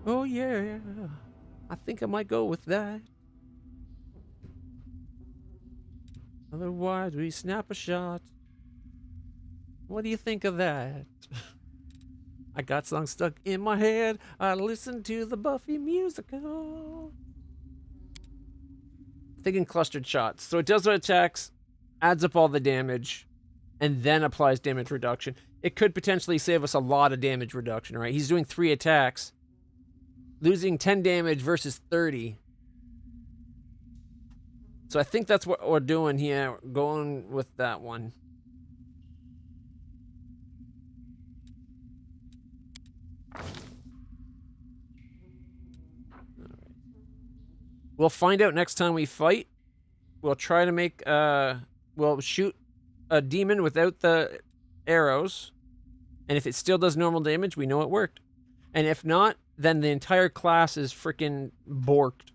A: Oh yeah, I think I might go with that. Otherwise, we snap a shot. What do you think of that? I got songs stuck in my head. I listened to the Buffy musical. Thinking clustered shots. So it does what attacks, adds up all the damage, and then applies damage reduction. It could potentially save us a lot of damage reduction, right? He's doing 3 attacks, losing 10 damage versus 30. So I think that's what we're doing here, going with that one. We'll find out next time we fight. We'll try to make, we'll shoot a demon without the arrows. And if it still does normal damage, we know it worked. And if not, then the entire class is freaking borked.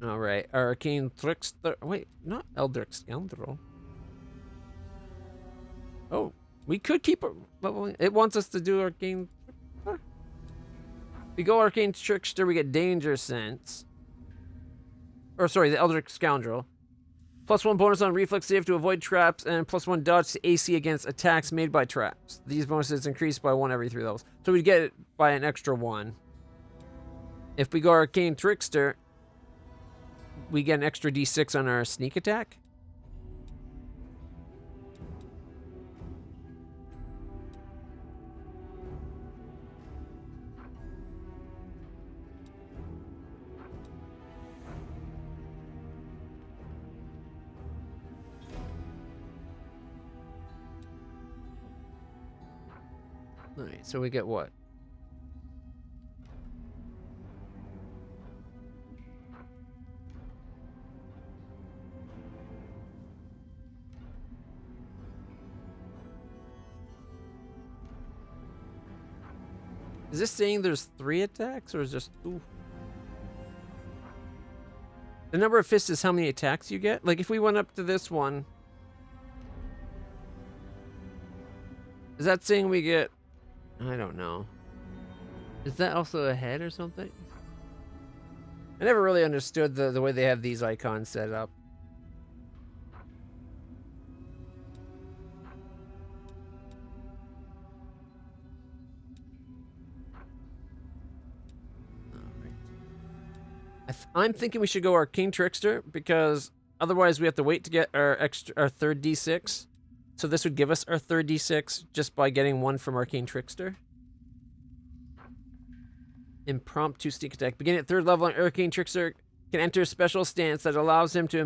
A: Alright, Arcane Trickster. Wait, not Eldritch Scoundrel. Oh, we could keep it leveling. It wants us to do Arcane. If we go Arcane Trickster, we get Danger Sense. Or sorry, the Eldritch Scoundrel. +1 bonus on reflex save to avoid traps, and +1 dodge to AC against attacks made by traps. These bonuses increase by 1 every 3 levels. So we get it by an extra 1. If we go Arcane Trickster, we get an extra D6 on our sneak attack. Alright, so we get what? Is this saying there's 3 attacks, or is just 2? The number of fists is how many attacks you get? Like, if we went up to this one... Is that saying we get... I don't know. Is that also a head or something? I never really understood the way they have these icons set up. I'm thinking we should go Arcane Trickster, because otherwise we have to wait to get our third D6. So this would give us our third D6 just by getting 1 from Arcane Trickster. Impromptu sneak attack. Beginning at 3rd level, an Arcane Trickster can enter a special stance that allows him to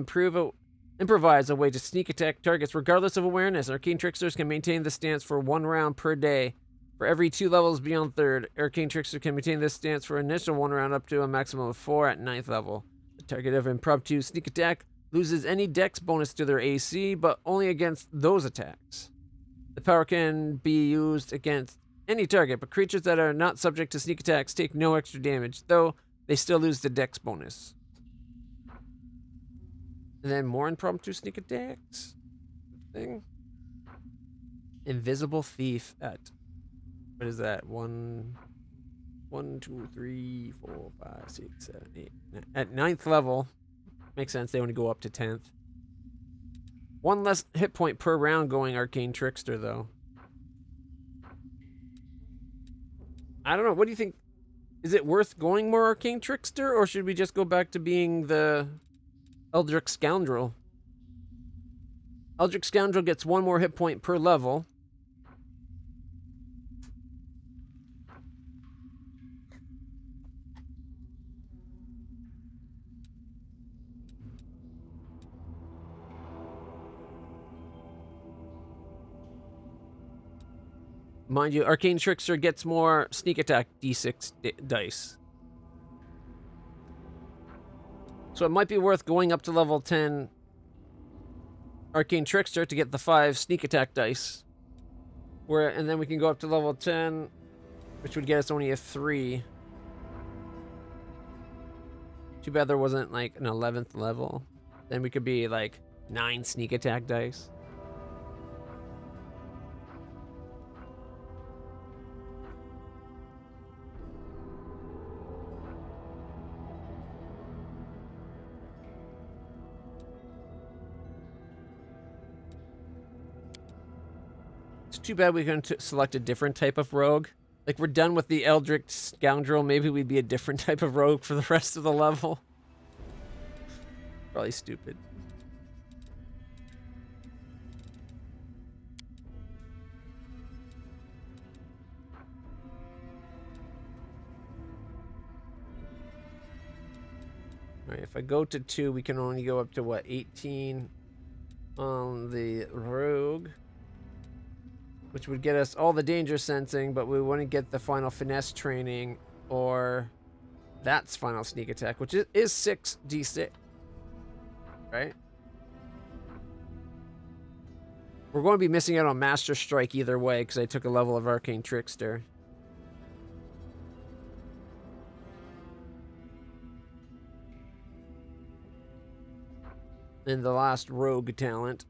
A: improvise a way to sneak attack targets regardless of awareness. Arcane Tricksters can maintain the stance for 1 round per day. For every 2 levels beyond 3rd, Arcane Trickster can maintain this stance for an initial 1 round up to a maximum of 4 at 9th level. The target of impromptu sneak attack loses any dex bonus to their AC, but only against those attacks. The power can be used against any target, but creatures that are not subject to sneak attacks take no extra damage, though they still lose the dex bonus. And then more impromptu sneak attacks. Thing. Invisible Thief at... What is that? 1, 2, 3, 4, 5, 6, 7, 8, 9. At 9th level... Makes sense, they only go up to 10th. 1 less hit point per round going Arcane Trickster, though. I don't know, what do you think? Is it worth going more Arcane Trickster, or should we just go back to being the Eldritch Scoundrel? Eldritch Scoundrel gets 1 more hit point per level. Mind you, Arcane Trickster gets more sneak attack d6 dice. So it might be worth going up to level 10 Arcane Trickster to get the 5 sneak attack dice. And then we can go up to level 10, which would get us only a 3. Too bad there wasn't like an 11th level. Then we could be like 9 sneak attack dice. It's too bad we couldn't select a different type of rogue. Like, we're done with the Eldritch Scoundrel. Maybe we'd be a different type of rogue for the rest of the level. Probably stupid. Alright, if I go to 2, we can only go up to, what, 18 on the rogue. Which would get us all the danger sensing, but we wouldn't get the final finesse training or that's final sneak attack, which is 6d6. Right? We're going to be missing out on Master Strike either way because I took a level of Arcane Trickster. And the last rogue talent.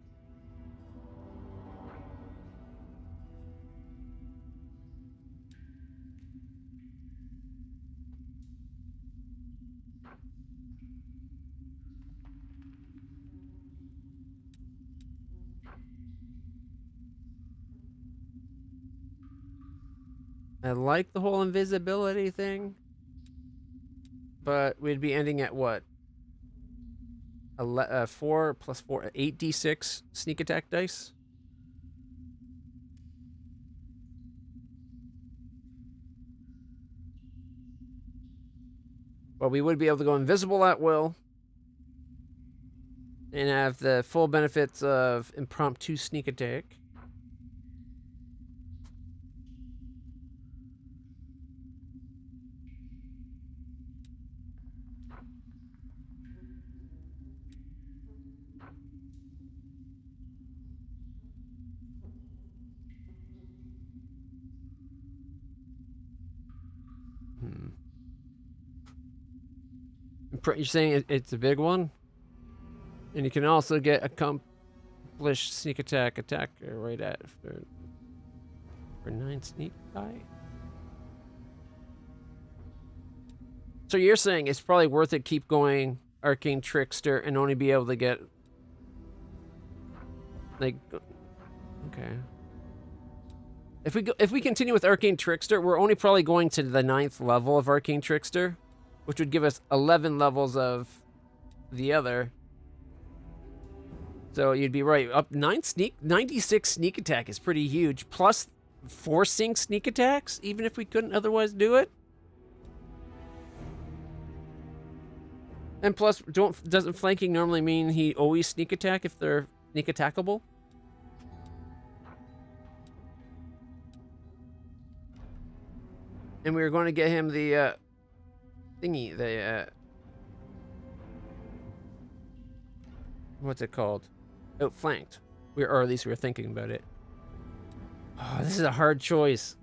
A: I like the whole invisibility thing, but we'd be ending at what? 4 plus 4, 8d6 sneak attack dice. But we would be able to go invisible at will and have the full benefits of impromptu sneak attack. You're saying it's a big one? And you can also get accomplished sneak attack attacker right at for 9 sneak die. So you're saying it's probably worth it keep going Arcane Trickster and only be able to get like okay. If we continue with Arcane Trickster, we're only probably going to the 9th level of Arcane Trickster, which would give us 11 levels of the other. So you'd be right. Up 96 sneak attack is pretty huge. Plus forcing sneak attacks, even if we couldn't otherwise do it. And plus, doesn't flanking normally mean he always sneak attack if they're sneak attackable? And we were going to get him the thingy, the what's it called? Outflanked. Or at least we were thinking about it. Oh, this is a hard choice.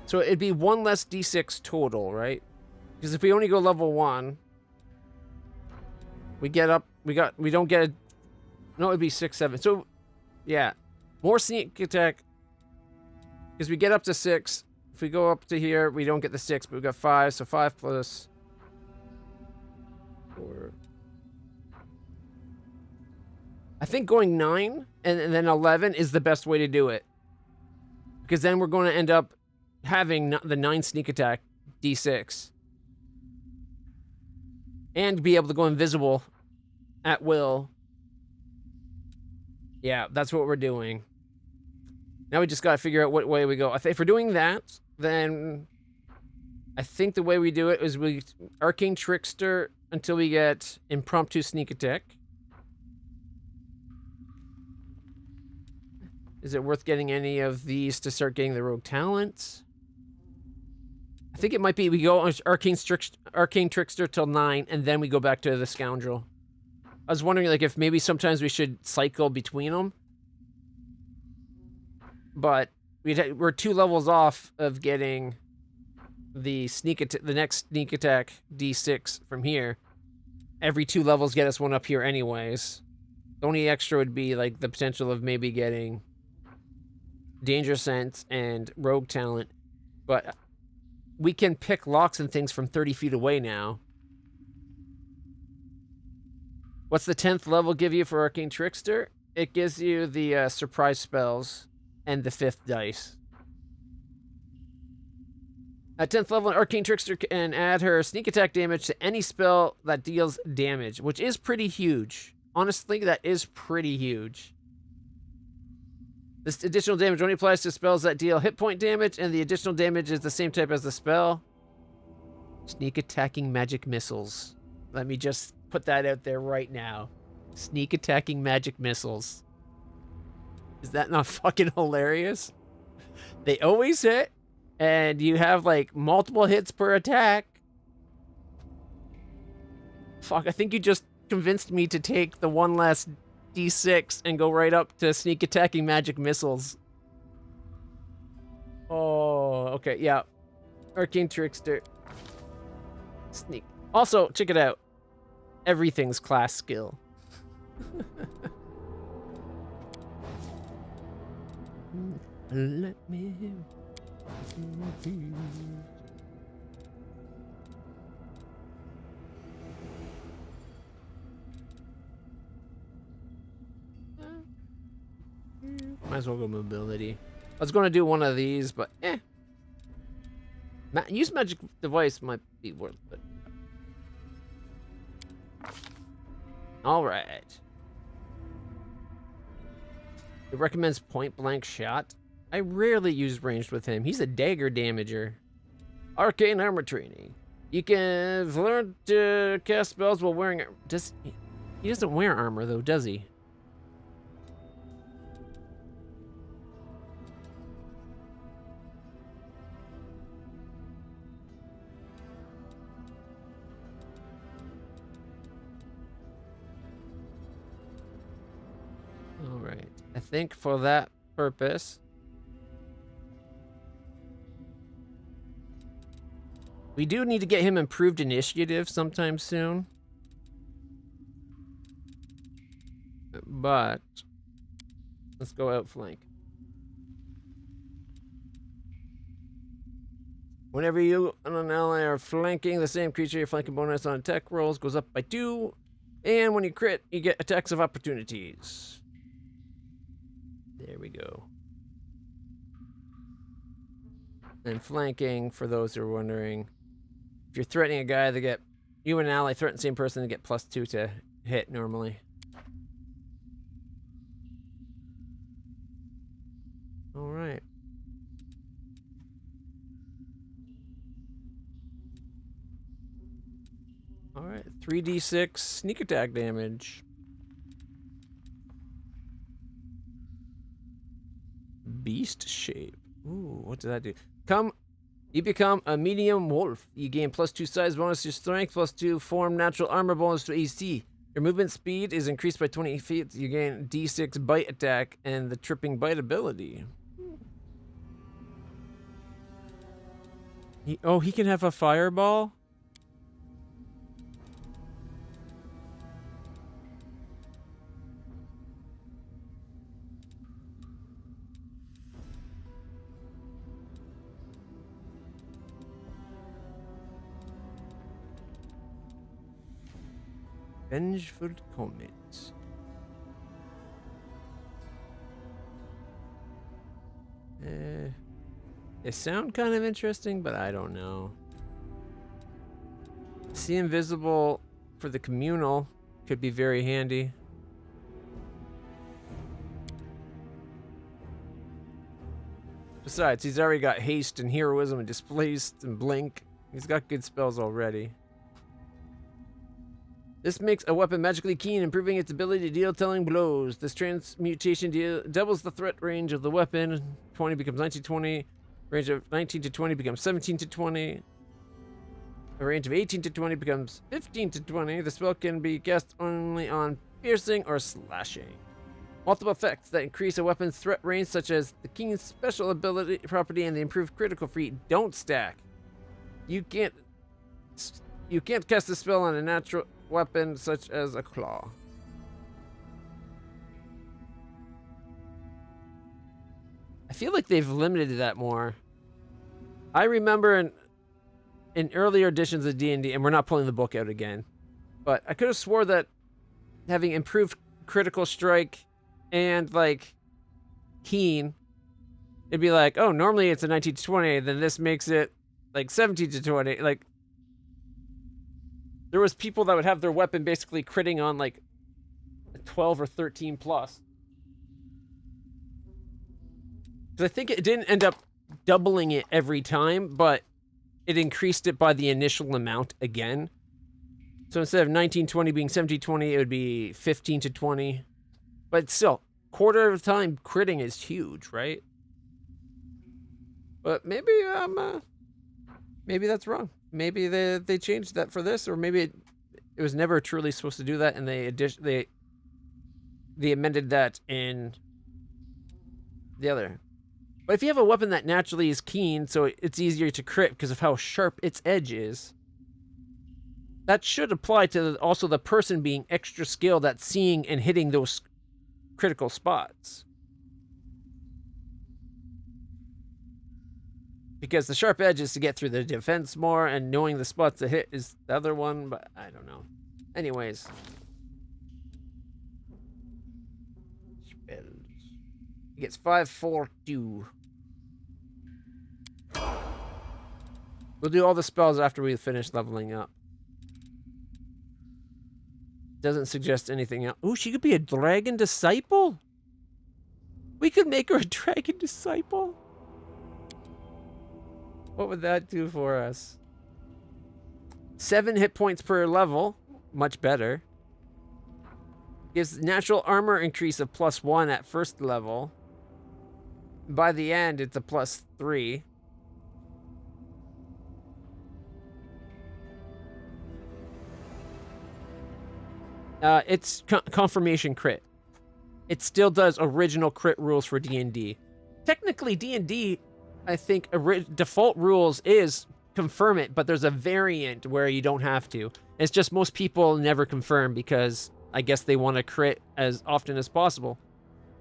A: So it'd be 1 less d6 total, right? Because if we only go level 1, we don't get a... No, it'd be 6, 7. So, yeah. More sneak attack. Because we get up to 6. If we go up to here, we don't get the 6, but we got 5. So 5 plus 4. I think going 9 and then 11 is the best way to do it. Because then we're going to end up having the 9 sneak attack d6. And be able to go invisible at will. Yeah, that's what we're doing. Now we just gotta figure out what way we go. If we're doing that, then I think the way we do it is we Arcane Trickster until we get Impromptu Sneak Attack. Is it worth getting any of these to start getting the rogue talents? I think it might be we go Arcane Trickster till 9, and then we go back to the Scoundrel. I was wondering, like, if maybe sometimes we should cycle between them. But we're 2 levels off of getting the next sneak attack D6 from here. Every 2 levels get us one up here anyways. The only extra would be, like, the potential of maybe getting Danger Sense and Rogue Talent. But we can pick locks and things from 30 feet away now. What's the 10th level give you for Arcane Trickster? It gives you the surprise spells and the 5th dice. At 10th level, an Arcane Trickster can add her sneak attack damage to any spell that deals damage, which is pretty huge. Honestly, that is pretty huge. This additional damage only applies to spells that deal hit point damage, and the additional damage is the same type as the spell. Sneak attacking magic missiles. Let me just put that out there right now. Sneak attacking magic missiles. Is that not fucking hilarious? They always hit, and you have like multiple hits per attack. Fuck, I think you just convinced me to take the one last D6 and go right up to sneak attacking magic missiles. Oh, okay, yeah. Arcane Trickster. Sneak. Also, check it out. Everything's class skill. Let me. Might as well go mobility. I was going to do one of these, but use magic device might be worth it. All right. It recommends point blank shot. I rarely use ranged with him. He's a dagger damager. Arcane armor training. You can learn to cast spells while wearing. He doesn't wear armor though, does he? All right. I think for that purpose, we do need to get him improved initiative sometime soon. But let's go outflank. Whenever you and an ally are flanking the same creature, your flanking bonus on attack rolls goes up by 2. And when you crit, you get attacks of opportunities. There we go. And flanking, for those who are wondering, if you're threatening a guy, you and an ally threaten the same person, to get +2 to hit normally. All right. All right, 3d6 sneak attack damage. Beast shape. Ooh, what does that do? You become a medium wolf. You gain +2 size bonus to strength, +2 form natural armor bonus to AC. Your movement speed is increased by 20 feet. You gain D6 bite attack and the tripping bite ability. He can have a fireball? Vengeful Comet. They sound kind of interesting, but I don't know. See invisible for the communal could be very handy. Besides, he's already got haste and heroism and displaced and blink. He's got good spells already. This makes a weapon magically keen, improving its ability to deal telling blows. This transmutation doubles the threat range of the weapon. 20 becomes 19 to 20. Range of 19 to 20 becomes 17 to 20. A range of 18 to 20 becomes 15 to 20. The spell can be cast only on piercing or slashing. Multiple effects that increase a weapon's threat range, such as the king's special ability property and the improved critical feat, don't stack. You can't cast the spell on a natural weapon such as a claw. I feel like they've limited that more. I remember in earlier editions of D&D, and we're not pulling the book out again, but I could have swore that having improved critical strike and like keen, it'd be like, oh, normally it's a 19 to 20, then this makes it like 17 to 20. Like, there was people that would have their weapon basically critting on like 12 or 13 plus. Because I think it didn't end up doubling it every time, but it increased it by the initial amount again. So instead of 1920 being 1720, it would be 15 to 20. But still, quarter of the time critting is huge, right? But maybe maybe that's wrong. Maybe they changed that for this, or maybe it was never truly supposed to do that, and they amended that in the other. But if you have a weapon that naturally is keen, so it's easier to crit because of how sharp its edge is, that should apply to also the person being extra skilled at seeing and hitting those critical spots. Because the sharp edge is to get through the defense more, and knowing the spots to hit is the other one, but I don't know. Anyways. Spells. He gets 542. We'll do all the spells after we finish leveling up. Doesn't suggest anything else. Ooh, she could be a dragon disciple? We could make her a dragon disciple? What would that do for us? 7 hit points per level. Much better. Gives natural armor increase of +1 at first level. By the end, it's a +3. It's confirmation crit. It still does original crit rules for D&D. Technically, D&D, I think, default rules is confirm it, but there's a variant where you don't have to. It's just most people never confirm because I guess they want to crit as often as possible.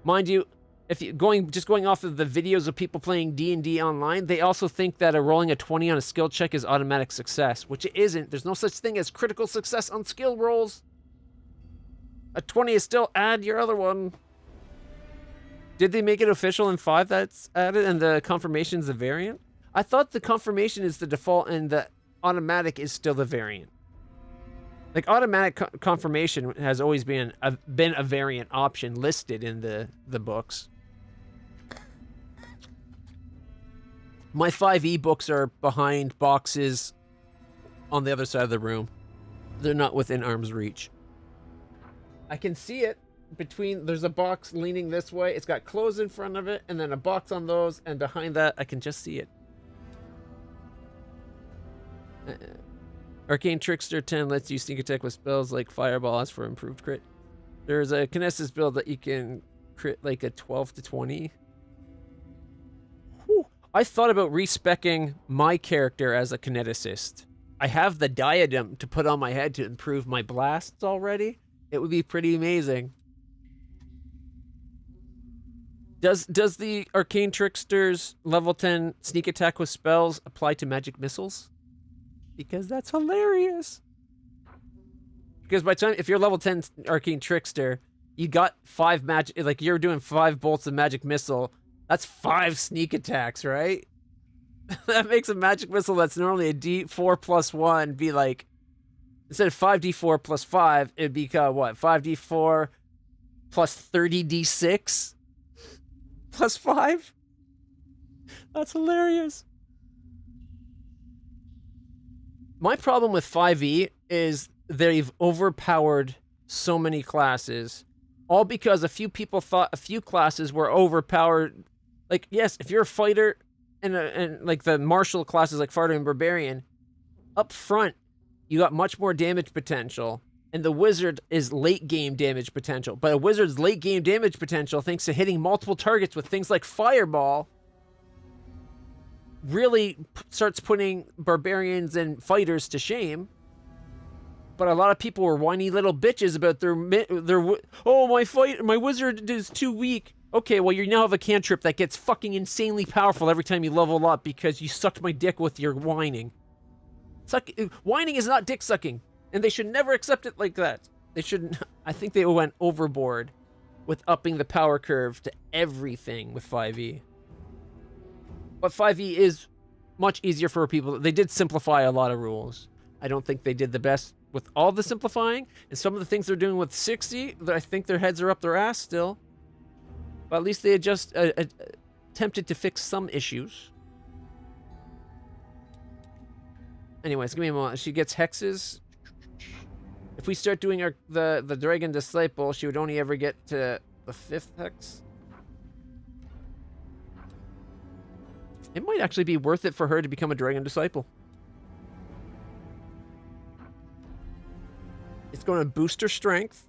A: Mind you, if you going off of the videos of people playing D&D online, they also think that rolling a 20 on a skill check is automatic success, which it isn't. There's no such thing as critical success on skill rolls. A 20 is still add your other one. Did they make it official in 5 that's added and the confirmation is the variant? I thought the confirmation is the default and the automatic is still the variant. Like automatic confirmation has always been a variant option listed in the books. My 5e books are behind boxes on the other side of the room. They're not within arm's reach. I can see it between, there's a box leaning this way. It's got clothes in front of it, and then a box on those, and behind that, I can just see it. Arcane Trickster 10 lets you sneak attack with spells like Fireball as for improved crit. There's a Kinesis build that you can crit like a 12 to 20. Whew. I thought about respecking my character as a kineticist. I have the diadem to put on my head to improve my blasts already. It would be pretty amazing. Does the Arcane Trickster's level 10 sneak attack with spells apply to magic missiles? Because that's hilarious. Because by the time, if you're level 10 Arcane Trickster, you got 5 magic, like you're doing 5 bolts of magic missile. That's 5 sneak attacks, right? That makes a magic missile that's normally a D4 +1 be like instead of 5d4 plus 5, it'd be what? 5d4 plus 30d6 plus 5? That's hilarious. My problem with 5e is they've overpowered so many classes, all because a few people thought a few classes were overpowered. Like, yes, if you're a fighter and like the martial classes like fighter and barbarian, up front, you got much more damage potential, and the wizard is late game damage potential. But a wizard's late game damage potential, thanks to hitting multiple targets with things like fireball, really starts putting barbarians and fighters to shame. But a lot of people were whiny little bitches about their my wizard is too weak. Okay, well, you now have a cantrip that gets fucking insanely powerful every time you level up because you sucked my dick with your whining. Whining is not dick sucking, and they should never accept it like that. They shouldn't. I think they went overboard with upping the power curve to everything with 5e. But 5e is much easier for people. They did simplify a lot of rules. I don't think they did the best with all the simplifying, and some of the things they're doing with 6e, I think their heads are up their ass still. But at least they attempted to fix some issues. Anyways, give me a moment. She gets hexes. If we start doing the Dragon Disciple, she would only ever get to the 5th hex. It might actually be worth it for her to become a Dragon Disciple. It's going to boost her strength.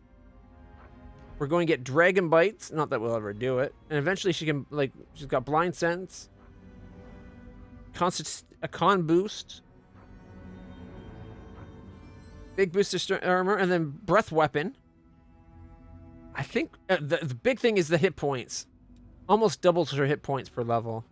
A: We're going to get Dragon Bites. Not that we'll ever do it. And eventually she can, like, she's got Blind Sense. A con boost. Big boost of strength armor. And then Breath Weapon. I think the big thing is the hit points. Almost doubles her hit points per level.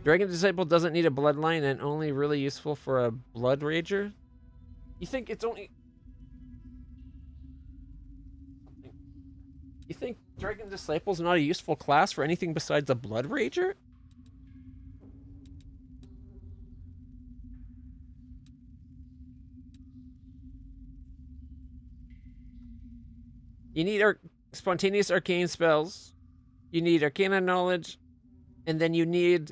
A: Dragon Disciple doesn't need a bloodline and only really useful for a Blood Rager. You think it's only... You think Dragon Disciple's not a useful class for anything besides a Blood Rager? You need spontaneous arcane spells. You need arcana knowledge. And then you need...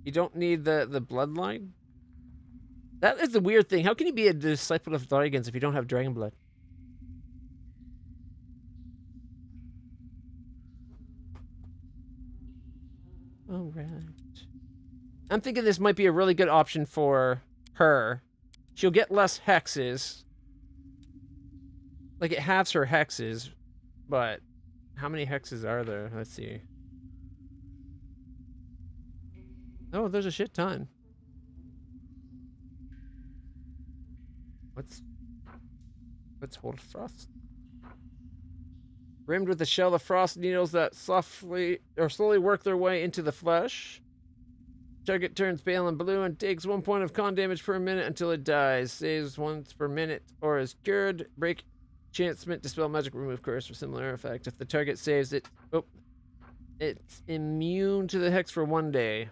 A: You don't need the bloodline? That is the weird thing. How can you be a disciple of dragons if you don't have dragon blood? Alright. I'm thinking this might be a really good option for her. She'll get less hexes. Like, it halves her hexes, but how many hexes are there? Let's see. Oh, there's a shit ton. What's Hold Frost? Rimmed with a shell of frost needles that slowly work their way into the flesh. Target turns pale and blue and takes 1 point of con damage per minute until it dies. Saves once per minute or is cured. Break enchantment, dispel magic, remove curse for similar effect. If the target saves it, it's immune to the hex for 1 day.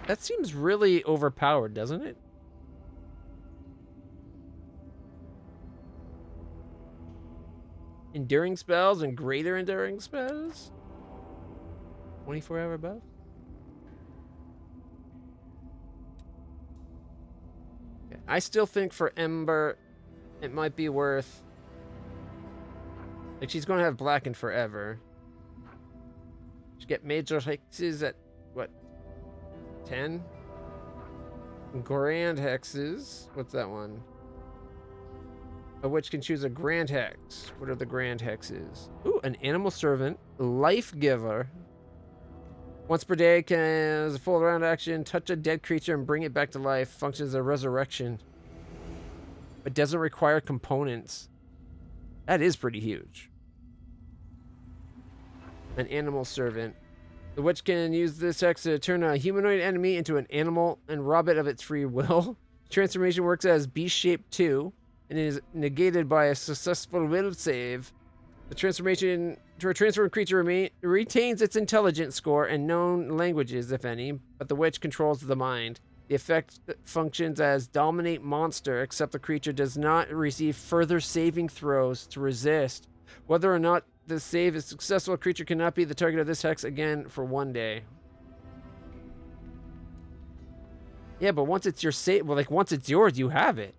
A: That seems really overpowered, doesn't it? Enduring spells and greater enduring spells? 24-hour buff? Okay. I still think for Ember, it might be worth... Like, she's going to have Blackened forever. She get major hexes at, what, 10? Grand hexes. What's that one? A witch can choose a grand hex. What are the grand hexes? Ooh, an animal servant. Life giver. Once per day can, as a full round action, touch a dead creature and bring it back to life. Functions as a resurrection. But doesn't require components. That is pretty huge. An animal servant. The witch can use this hex to turn a humanoid enemy into an animal and rob it of its free will. Transformation works as beast shape 2 and is negated by a successful will save. The transformation to a transformed creature retains its intelligence score and known languages, if any, but the witch controls the mind. The effect functions as dominate monster, except the creature does not receive further saving throws to resist. Whether or not the save is successful, a creature cannot be the target of this hex again for 1 day. Yeah, but once it's your save, well, like once it's yours, you have it.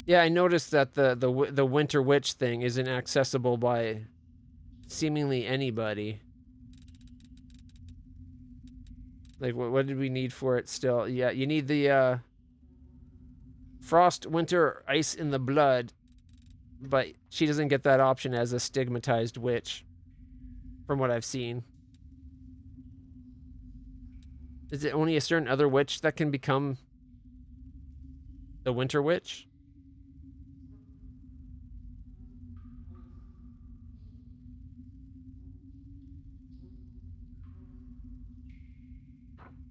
A: Yeah, I noticed that the Winter Witch thing isn't accessible by seemingly anybody. Like, what did we need for it still? Yeah, you need the Frost, Winter, Ice in the Blood, but she doesn't get that option as a stigmatized witch, from what I've seen. Is it only a certain other witch that can become the Winter Witch?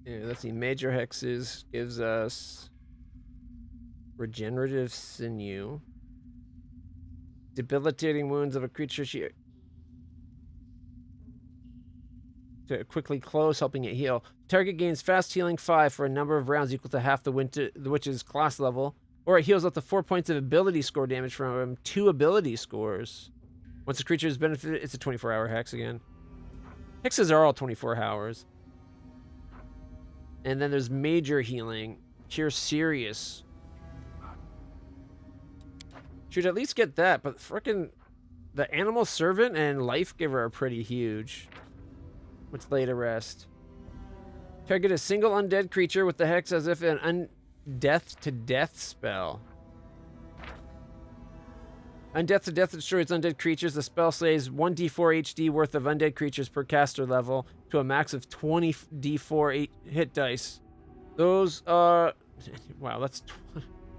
A: Yeah, let's see. Major hexes gives us regenerative sinew, debilitating wounds of a creature to quickly close, helping it heal. Target gains fast healing 5 for a number of rounds equal to half the witch's class level, or it heals up to 4 points of ability score damage from 2 ability scores. Once the creature is benefited, it's a 24-hour hex again. Hexes are all 24 hours. And then there's major healing. Cure serious. Should at least get that, but frickin' the animal servant and life giver are pretty huge. Let's lay to rest. Target a single undead creature with the hex as if an undeath to death spell. Undeath to death destroys undead creatures. The spell saves 1d4 HD worth of undead creatures per caster level to a max of 20 d4 hit dice. Those are... Wow, that's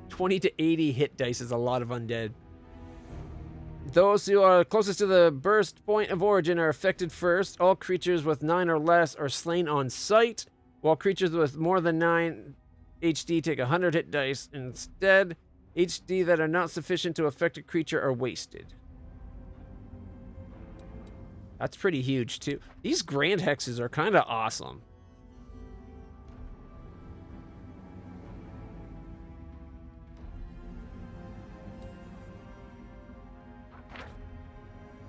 A: 20 to 80 hit dice is a lot of undead. Those who are closest to the burst point of origin are affected first. All creatures with 9 or less are slain on sight, while creatures with more than 9 HD take 100 hit dice instead. HD that are not sufficient to affect a creature are wasted. That's pretty huge, too. These grand hexes are kind of awesome.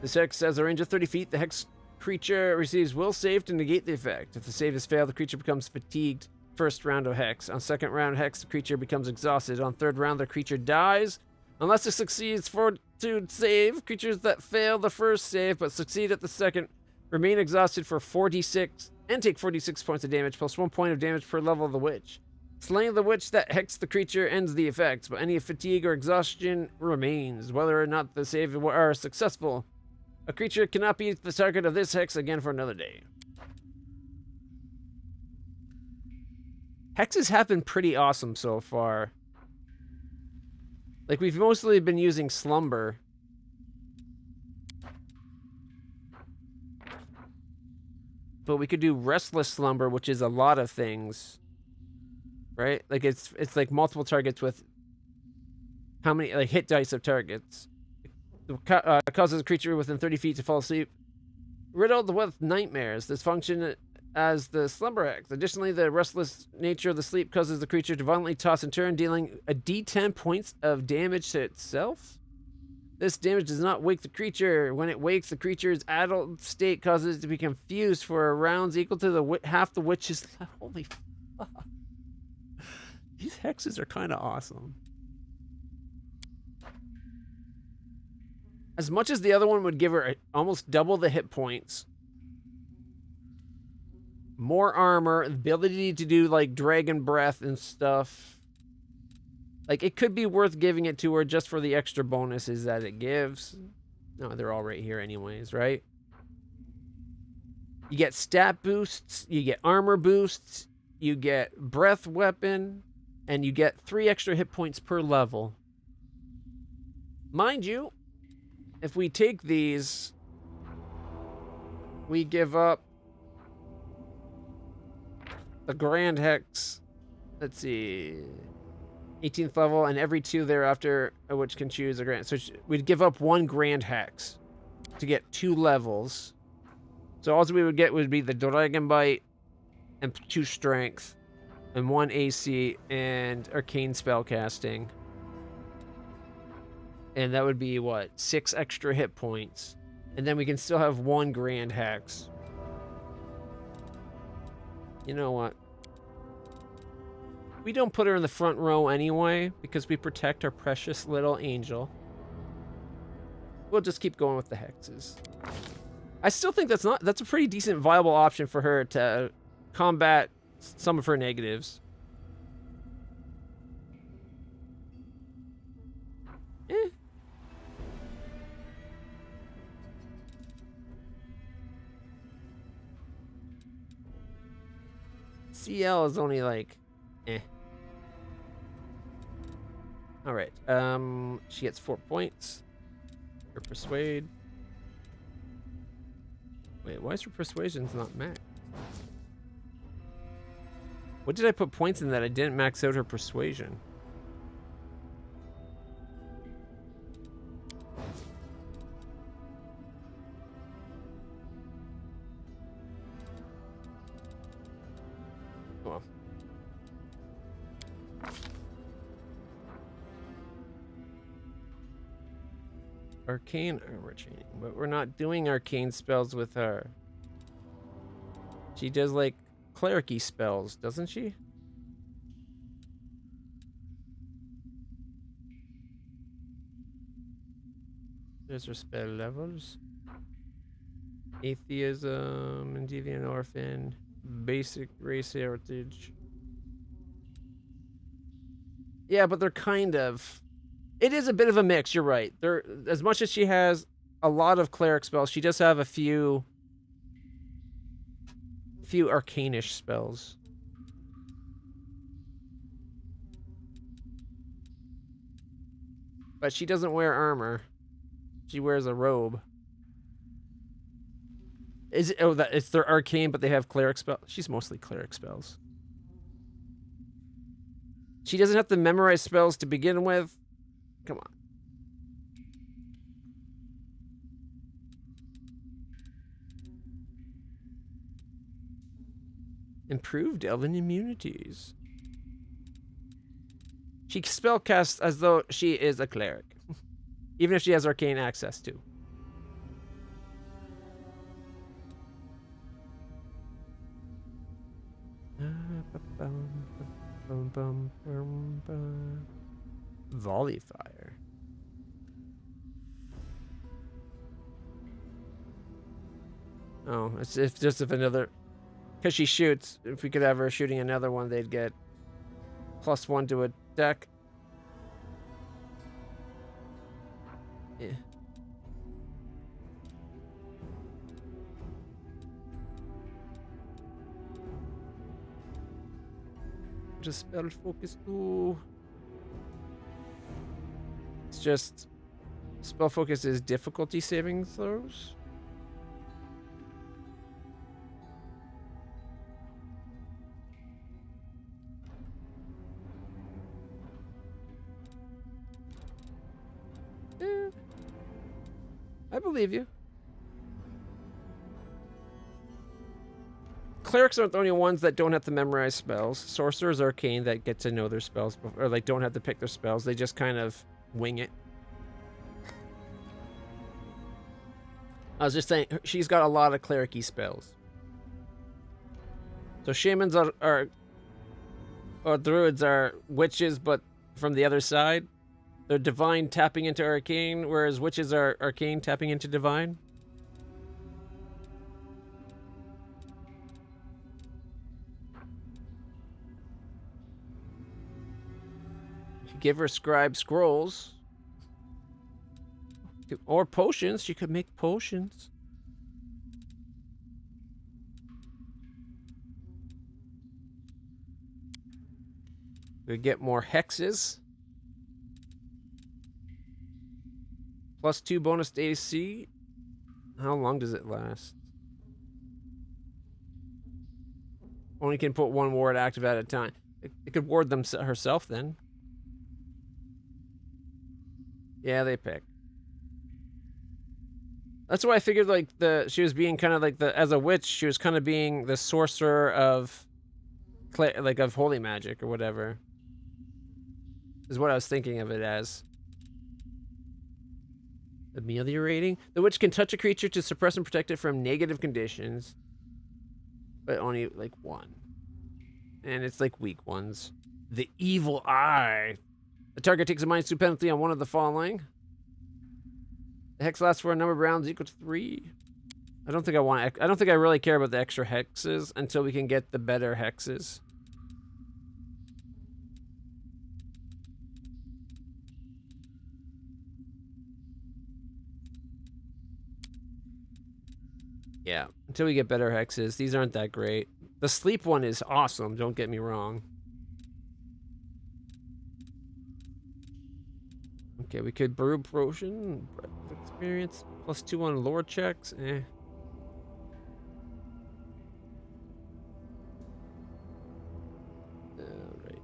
A: This hex has a range of 30 feet. The hex creature receives will save to negate the effect. If the save is failed, the creature becomes fatigued. First round of hex. On second round hex, the creature becomes exhausted. On third round, the creature dies. Unless it succeeds fortitude save, creatures that fail the first save but succeed at the second remain exhausted for 46 and take 46 points of damage plus 1 point of damage per level of the witch. Slaying the witch that hexed the creature ends the effects, but any fatigue or exhaustion remains, whether or not the save are successful. A creature cannot be the target of this hex again for another day. Hexes have been pretty awesome so far. Like, we've mostly been using Slumber. But we could do Restless Slumber, which is a lot of things. Right? Like, it's like multiple targets with how many, like, hit dice of targets. It causes a creature within 30 feet to fall asleep, riddled with nightmares. This function as the slumber hex. Additionally, the restless nature of the sleep causes the creature to violently toss and turn, dealing a d10 points of damage to itself. This damage does not wake the creature. When it wakes, the creature's adult state causes it to be confused for rounds equal to the half the witch's. Holy fuck. These hexes are kind of awesome. As much as the other one would give her almost double the hit points, more armor, ability to do like dragon breath and stuff. Like, it could be worth giving it to her just for the extra bonuses that it gives. No, they're all right here anyways, right? You get stat boosts, you get armor boosts, you get breath weapon, and you get 3 extra hit points per level. Mind you, if we take these, we give up the Grand Hex. Let's see. 18th level, and every 2 thereafter, which can choose a Grand. So we'd give up 1 Grand Hex to get 2 levels. So all we would get would be the Dragon Bite and 2 Strength, and 1 AC and Arcane Spellcasting. And that would be, what, 6 extra hit points. And then we can still have 1 Grand Hex. You know what? We don't put her in the front row anyway, because we protect our precious little angel. We'll just keep going with the hexes. I still think that's a pretty decent viable option for her to combat some of her negatives. Eh. CL is only like, eh. All right. She gets 4 points. Her persuade. Wait, why is her persuasion's not max? What did I put points in that I didn't max out her persuasion? Well. Arcane armor training, but we're not doing arcane spells with her. She does like clericy spells, doesn't she? There's her spell levels. Atheism, and Deviant Orphan, basic race heritage. Yeah, but they're kind of... It is a bit of a mix, you're right. There, as much as she has a lot of cleric spells, she does have a few arcanish spells. But she doesn't wear armor. She wears a robe. Is it, oh, that it's their arcane, but they have cleric spells. She's mostly cleric spells. She doesn't have to memorize spells to begin with. Come on. Improved elven immunities. She spellcasts as though she is a cleric. Even if she has arcane access too. Volley fire. Oh, it's just if another, because she shoots. If we could have her shooting another one, they'd get +1 to attack. Yeah. Just spell focus too. It's just spell focus is difficulty saving throws. I believe you. Clerics aren't the only ones that don't have to memorize spells. Sorcerers, arcane, that get to know their spells, or like don't have to pick their spells. They just kind of wing it. I was just saying, she's got a lot of clericy spells. So shamans or druids are witches, but from the other side. They're divine tapping into arcane, whereas witches are arcane tapping into divine. You could give her scribe scrolls. Or potions. She could make potions. We get more hexes. +2 bonus to AC. How long does it last? Only can put one ward active at a time. It could ward them herself then. Yeah, they pick. That's why I figured like she was being kind of like as a witch, she was kind of being the sorcerer of of holy magic or whatever. Is what I was thinking of it as. Ameliorating. The witch can touch a creature to suppress and protect it from negative conditions. But only like one. And it's like weak ones. The evil eye. The target takes a -2 penalty on one of the following. The hex lasts for a number of rounds equal to 3. I don't think I really care about the extra hexes until we can get the better hexes. Yeah, until we get better hexes. These aren't that great. The sleep one is awesome, don't get me wrong. Okay, we could brew potion. Experience. +2 on lore checks. Eh. Alright.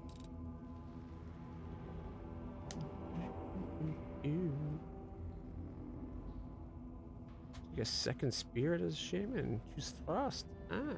A: I guess second spirit as shaman. Choose thrust. Ah.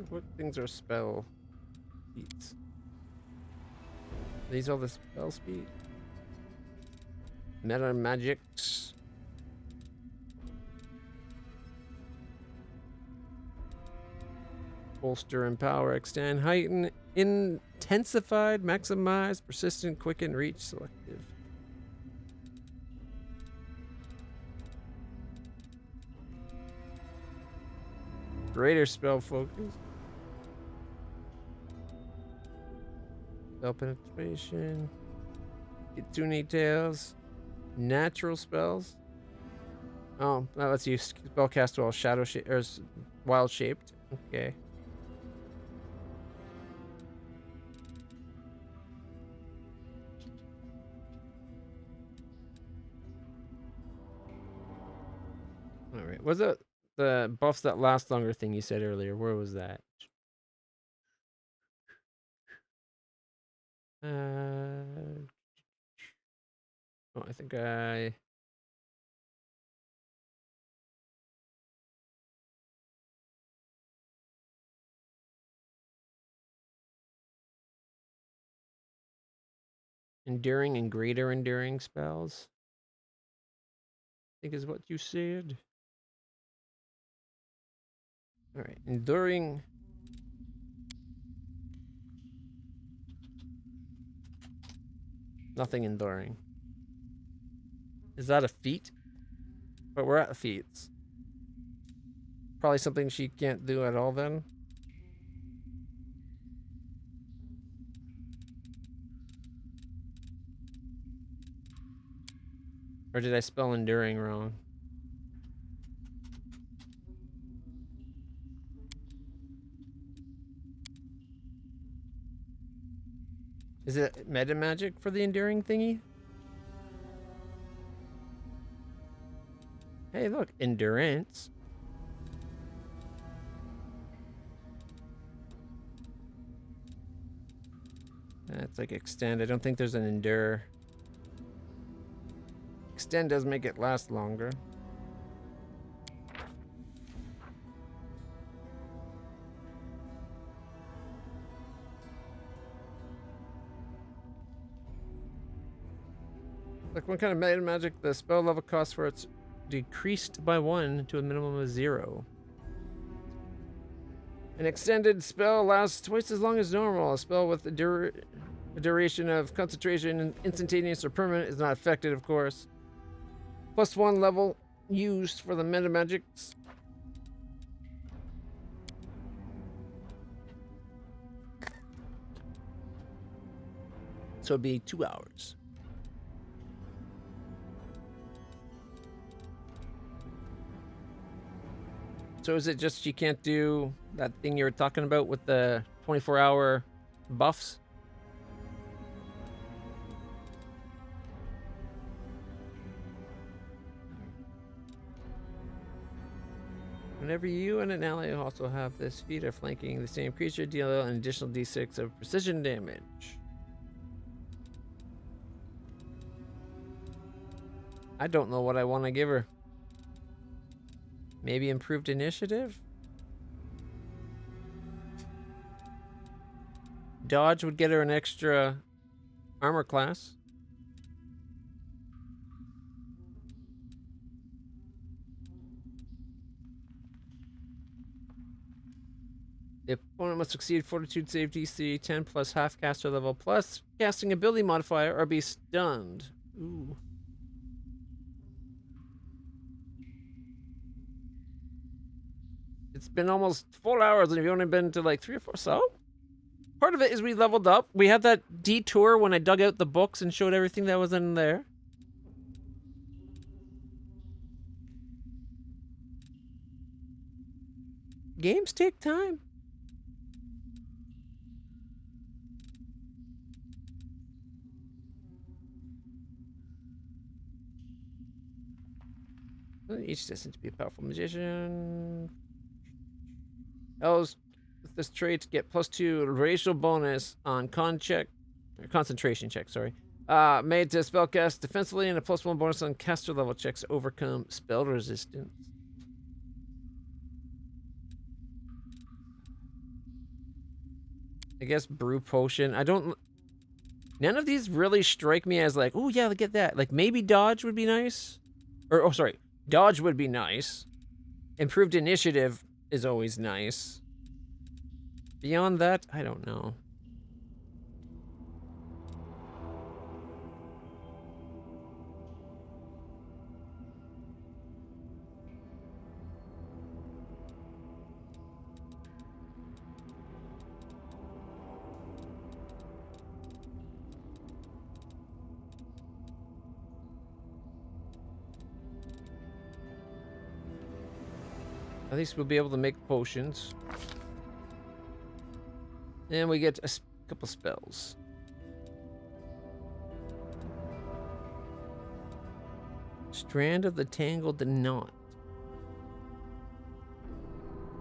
A: What things are spell feats? These all the spell speed? Meta magics. Bolster, empower, extend, heighten, intensified, maximize, persistent, quicken, reach, selective. Greater spell focus. Spell penetration. Get 2 neat tails. Natural spells. Oh, that lets you spell cast while shadow or wild shaped. Okay. All right. Was it the buffs that last longer thing you said earlier? Where was that? Oh, I think I. Enduring and greater enduring spells, I think is what you said. All right, enduring. Nothing enduring. Is that a feat? But we're at feats. Probably something she can't do at all then. Or did I spell enduring wrong? Is it meta magic for the enduring thingy? Hey, look, endurance. That's like extend. I don't think there's an endure. Extend does make it last longer. Like what kind of meta magic? The spell level cost for it's decreased by 1 to a minimum of 0. An extended spell lasts twice as long as normal. A spell with The duration of concentration, instantaneous or permanent, is not affected, of course. +1 level used for the meta magics. So it'd be 2 hours. So is it just you can't do that thing you were talking about with the 24-hour buffs? Whenever you and an ally also have this feat of flanking the same creature, deal an additional d6 of precision damage. I don't know what I want to give her. Maybe improved initiative? Dodge would get her an extra armor class. The opponent must succeed Fortitude save DC 10 plus half caster level plus casting ability modifier or be stunned. Ooh. It's been almost 4 hours and you've only been to like 3 or 4. So part of it is we leveled up. We had that detour when I dug out the books and showed everything that was in there. Games take time. Each destined to be a powerful magician. Elves with this trait get +2 racial bonus on concentration check, sorry. Made to spellcast defensively and a +1 bonus on caster level checks to overcome spell resistance. I guess brew potion. I don't. None of these really strike me as like, oh yeah, look at that. Like maybe dodge would be nice. Or oh sorry, dodge would be nice. Improved initiative is always nice. Beyond that, I don't know. At least we'll be able to make potions. And we get a couple spells. Strand of the Tangled Knot.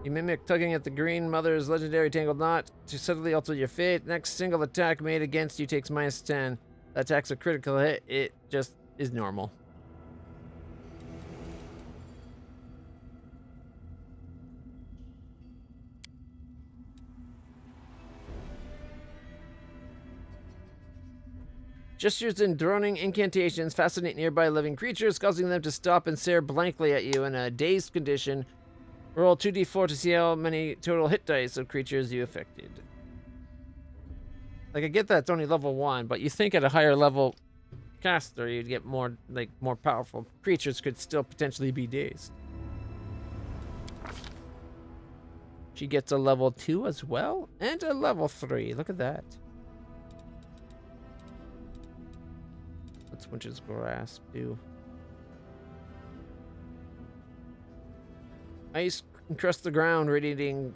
A: You mimic tugging at the Green Mother's legendary Tangled Knot to suddenly alter your fate. Next single attack made against you takes -10. That attack's a critical hit. It just is normal. Gestures and droning incantations fascinate nearby living creatures, causing them to stop and stare blankly at you in a dazed condition. Roll 2d4 to see how many total hit dice of creatures you affected. Like, I get that it's only level 1, but you think at a higher level caster, you'd get more, like, more powerful creatures could still potentially be dazed. She gets a level 2 as well, and a level 3. Look at that. What's Winter's Grasp do? Ice encrusts the ground, radiating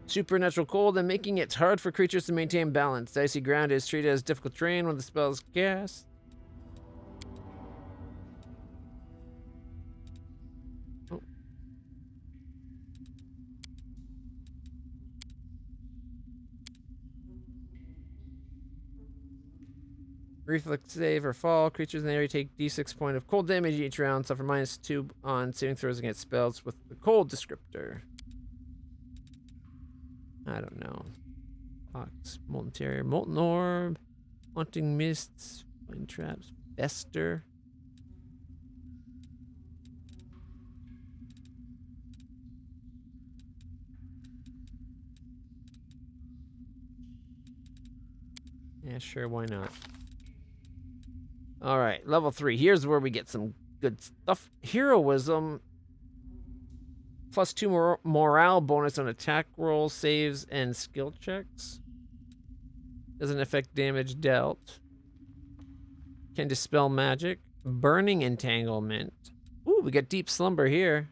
A: supernatural cold and making it hard for creatures to maintain balance. The icy ground is treated as difficult terrain when the spell is cast. Oh. Reflex save or fall. Creatures in the area take d6 point of cold damage each round. Suffer -2 on saving throws against spells with the cold descriptor. I don't know. Fox, Molten Terrier, Molten Orb, Haunting Mists, Flame Traps, Fester. Yeah, sure, why not? All right, level 3. Here's where we get some good stuff. Heroism. +2 morale bonus on attack rolls, saves, and skill checks. Doesn't affect damage dealt. Can dispel magic. Burning entanglement. Ooh, we got deep slumber here.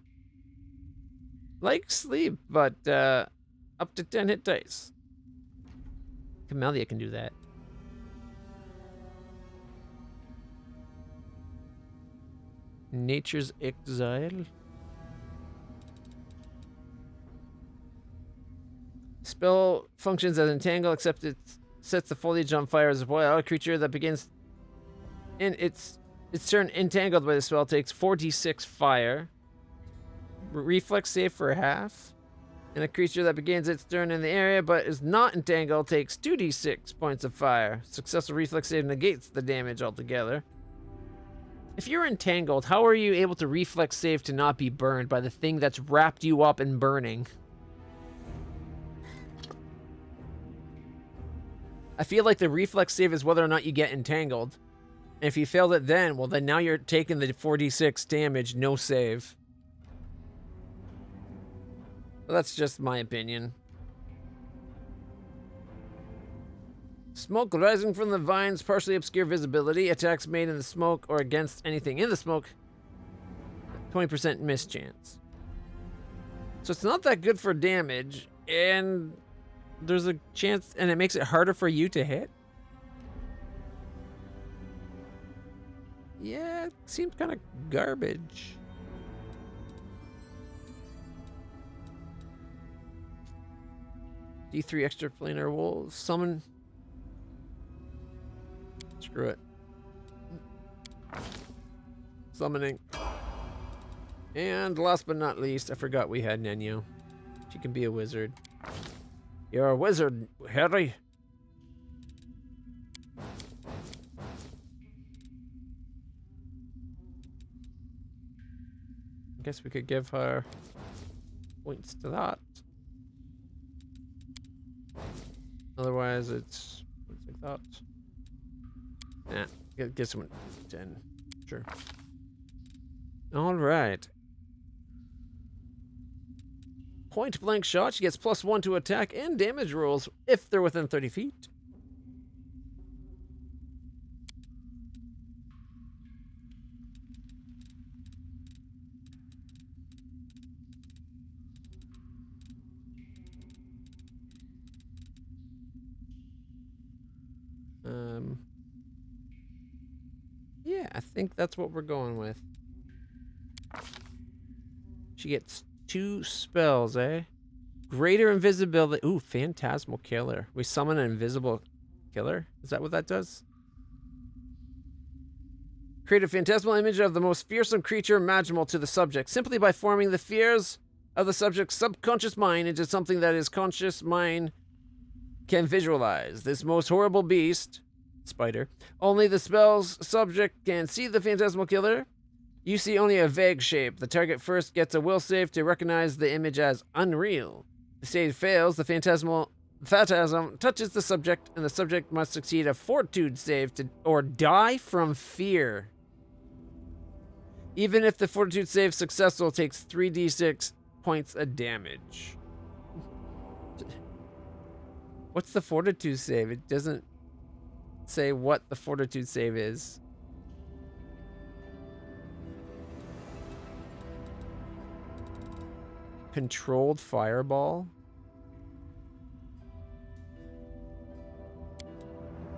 A: Like sleep, but up to 10 hit dice. Camellia can do that. Nature's Exile. Spell functions as entangle, except it sets the foliage on fire as well. A creature that begins in its turn entangled by the spell takes 4d6 fire. Reflex save for half. And a creature that begins its turn in the area but is not entangled takes 2d6 points of fire. Successful reflex save negates the damage altogether. If you're entangled, how are you able to reflex save to not be burned by the thing that's wrapped you up in burning? I feel like the reflex save is whether or not you get entangled. And if you failed it then, well then now you're taking the 4d6 damage, no save. But that's just my opinion. Smoke rising from the vines partially obscure visibility. Attacks made in the smoke or against anything in the smoke. 20% miss chance. So it's not that good for damage, and there's a chance, and it makes it harder for you to hit. Yeah, it seems kind of garbage. D3 extra planar wolves. Summon. Screw it. Summoning. And last but not least, I forgot we had Nenyo. She can be a wizard. You're a wizard, Harry. I guess we could give her points to that. Otherwise, it's like that. Yeah, get someone 10. Sure. All right. Point blank shot. She gets +1 to attack and damage rolls if they're within 30 feet. Yeah, I think that's what we're going with. She gets 2 spells, eh? Greater invisibility. Ooh, phantasmal killer. We summon an invisible killer? Is that what that does? Create a phantasmal image of the most fearsome creature imaginable to the subject, simply by forming the fears of the subject's subconscious mind into something that his conscious mind can visualize. This most horrible beast, spider, only the spell's subject can see the phantasmal killer. You see only a vague shape. The target first gets a will save to recognize the image as unreal. The save fails, the phantasm touches the subject, and the subject must succeed a fortitude save or die from fear. Even if the fortitude save successful, it takes 3d6 points of damage. What's the fortitude save? It doesn't say what the fortitude save is. Controlled fireball?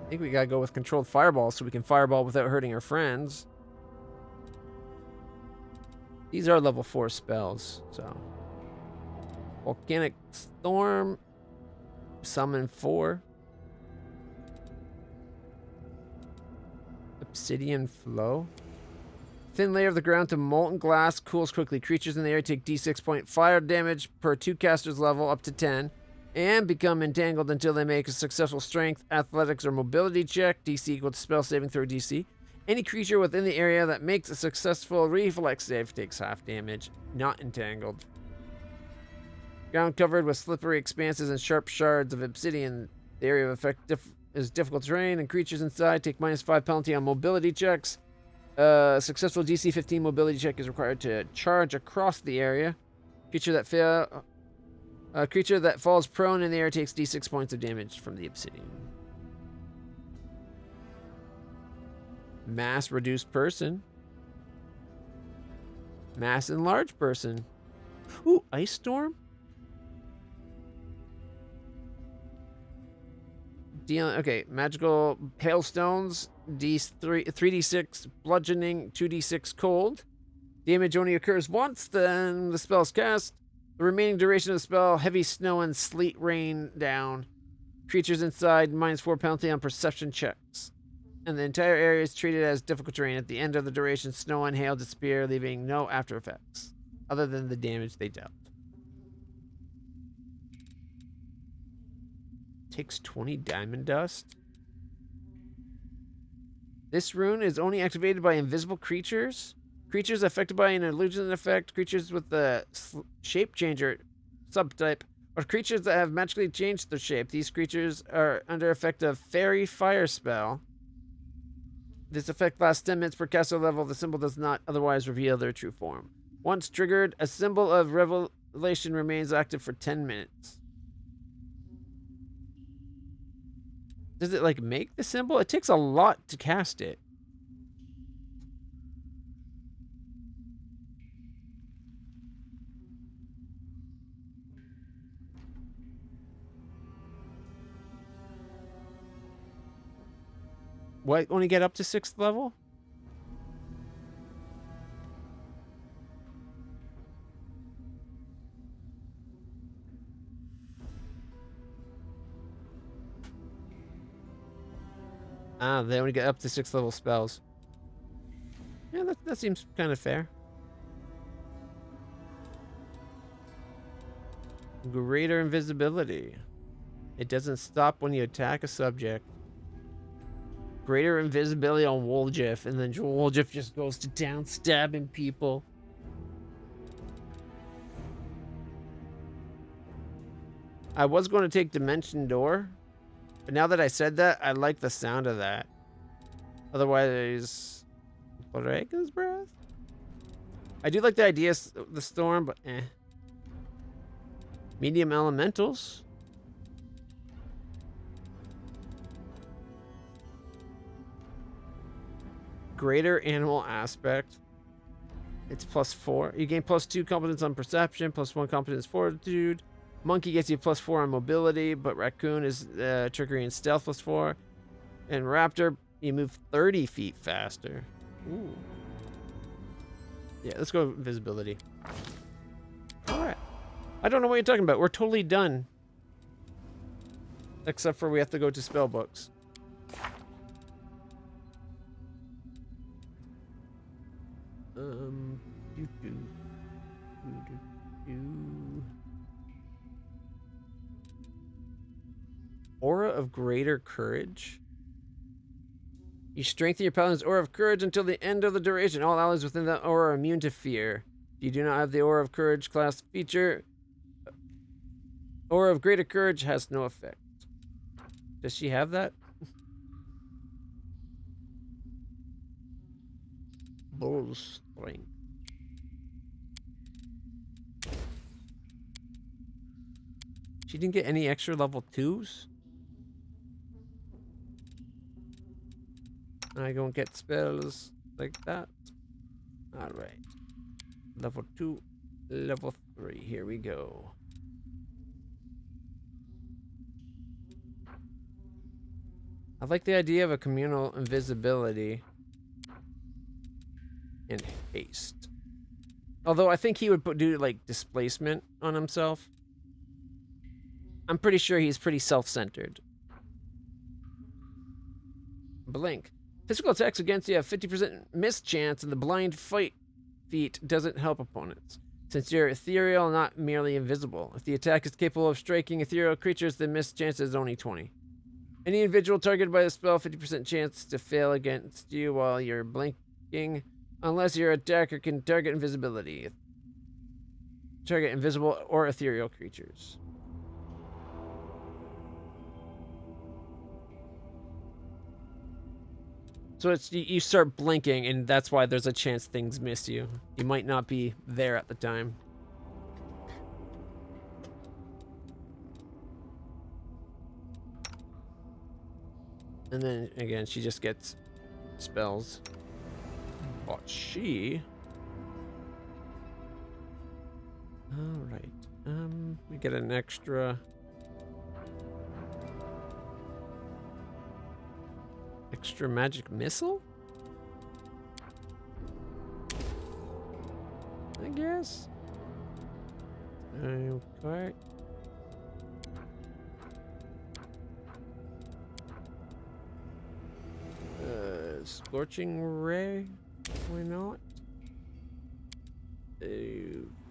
A: I think we gotta go with controlled fireball so we can fireball without hurting our friends. These are level 4 spells, so. Volcanic Storm. Summon 4. Obsidian Flow. Thin layer of the ground to molten glass cools quickly. Creatures in the area take d6 point fire damage per 2 casters level up to 10 and become entangled until they make a successful strength, athletics, or mobility check. DC equal to spell saving throw DC. Any creature within the area that makes a successful reflex save takes half damage, not entangled. Ground covered with slippery expanses and sharp shards of obsidian. The area of effect is difficult terrain, and creatures inside take -5 penalty on mobility checks. Successful DC 15 mobility check is required to charge across the area. A creature that falls prone in the air takes D6 points of damage from the obsidian. Mass reduced person. Mass enlarged person. Ooh, ice storm. Okay, magical hailstones. 3d6 bludgeoning, 2d6 cold. Damage only occurs once, then the spell is cast. The remaining duration of the spell, heavy snow and sleet rain down. Creatures inside, -4 penalty on perception checks. And the entire area is treated as difficult terrain. At the end of the duration, snow and hail disappear, leaving no after effects, other than the damage they dealt. Takes 20 diamond dust. This rune is only activated by invisible creatures. Creatures affected by an illusion effect, creatures with the shape changer subtype, or creatures that have magically changed their shape. These creatures are under effect of fairy fire spell. This effect lasts 10 minutes per caster level. The symbol does not otherwise reveal their true form. Once triggered, a symbol of revelation remains active for 10 minutes. Does it like make the symbol? It takes a lot to cast it. What, only get up to 6th level? Ah, they only get up to 6th level spells. Yeah, that seems kind of fair. Greater invisibility. It doesn't stop when you attack a subject. Greater invisibility on Woljif, and then Woljif just goes to town stabbing people. I was going to take Dimension Door, but now that I said that, I like the sound of that. Otherwise, Florega's Breath? I do like the idea of the storm, but eh. Medium Elementals. Greater Animal Aspect. It's +4. You gain +2 competence on perception, +1 competence fortitude. Monkey gets you +4 on mobility, but raccoon is trickery and stealth +4. And raptor, you move 30 feet faster. Ooh. Yeah, let's go invisibility. Alright. I don't know what you're talking about. We're totally done. Except for we have to go to spell books. Aura of Greater Courage. You strengthen your paladin's Aura of Courage until the end of the duration. All allies within that aura are immune to fear. If you do not have the Aura of Courage class feature, Aura of Greater Courage has no effect. Does she have that? Bull strength. She didn't get any extra level 2s? I don't get spells like that. Alright. Level 2, level 3. Here we go. I like the idea of a communal invisibility and haste. Although I think he would do like displacement on himself. I'm pretty sure he's pretty self-centered. Blink. Physical attacks against you have 50% miss chance, and the blind fight feat doesn't help opponents. Since you're ethereal, not merely invisible. If the attack is capable of striking ethereal creatures, the miss chance is only 20. Any individual targeted by the spell, 50% chance to fail against you while you're blinking, unless your attacker can target invisibility. Target invisible or ethereal creatures. So it's you start blinking, and that's why there's a chance things miss you. You might not be there at the time. And then again, she just gets spells. But she... Alright. We get an extra... Extra magic missile? I guess. Okay. Scorching ray? Why not?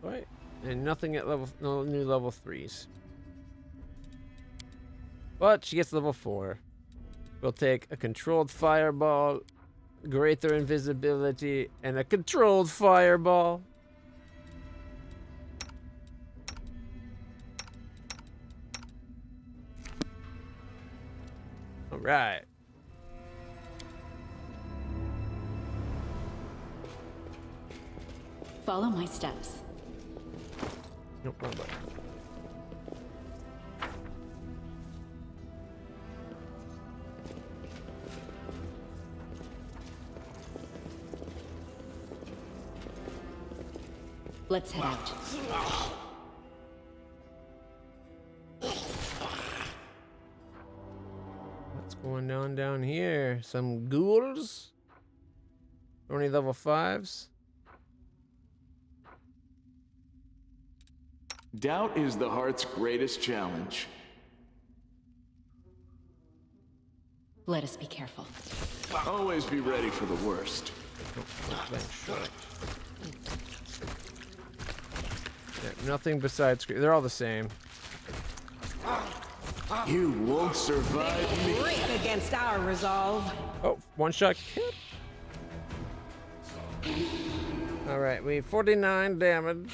A: What? And nothing at level, no new level 3s. But she gets level 4. We'll take a controlled fireball, greater invisibility, and a controlled fireball. All right.
H: Follow my steps.
A: Nope, wrong button.
H: Let's head out.
A: What's going on down here? Some ghouls? Only level 5s?
E: Doubt is the heart's greatest challenge.
H: Let us be careful.
E: Always be ready for the worst.
A: Yeah, nothing besides... They're all the same.
E: You won't survive me.
J: Break against our resolve.
A: Oh, one-shot hit. Alright, we have 49 damage.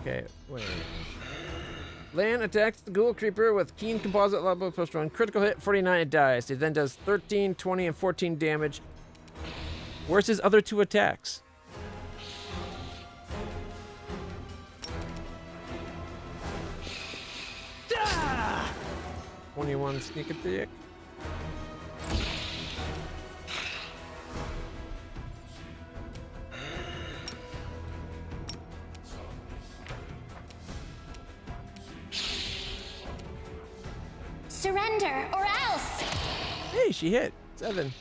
A: Okay, wait. Lan attacks the ghoul creeper with keen composite level +1. Critical hit, 49, it dies. It then does 13, 20, and 14 damage. Where's his other 2 attacks? Ah! 21 sneak attack.
B: Surrender, or else!
A: Hey, she hit. 7.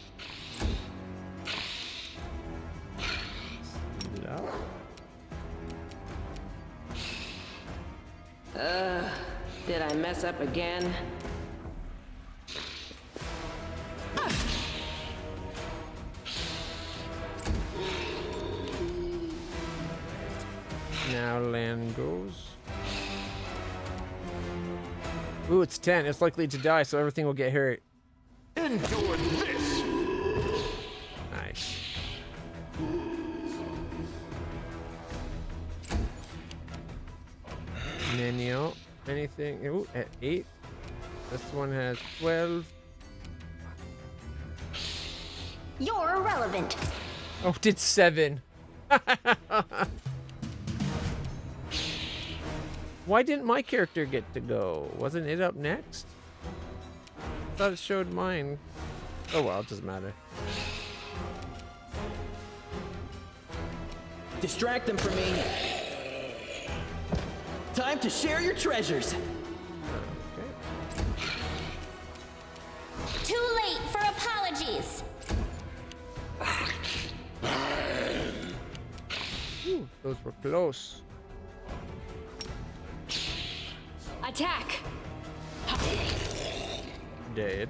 J: Did I mess up again?
A: Now Lan goes. Ooh, it's 10. It's likely to die, so everything will get hurt.
E: Endure this!
A: Nice. Nenio. Anything? Ooh, at 8. This one has 12.
C: You're irrelevant.
A: Oh, did 7. Why didn't my character get to go? Wasn't it up next? I thought it showed mine. Oh well, it doesn't matter.
F: Distract them from me. Time to share your treasures.
A: Okay.
B: Too late for apologies!
A: Ooh, those were close.
H: Attack!
A: Dead.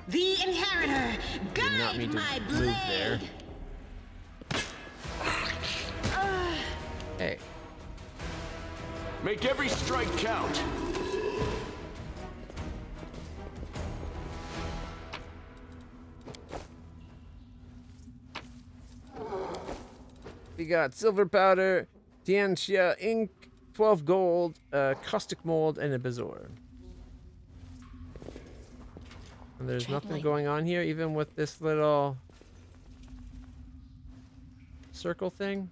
J: The Inheritor,
A: Did not mean to move there. Hey.
E: Make every strike count.
A: We got silver powder, Tianxia ink, 12 gold, caustic mold, and a bezoar. And there's nothing going on here, even with this little circle thing.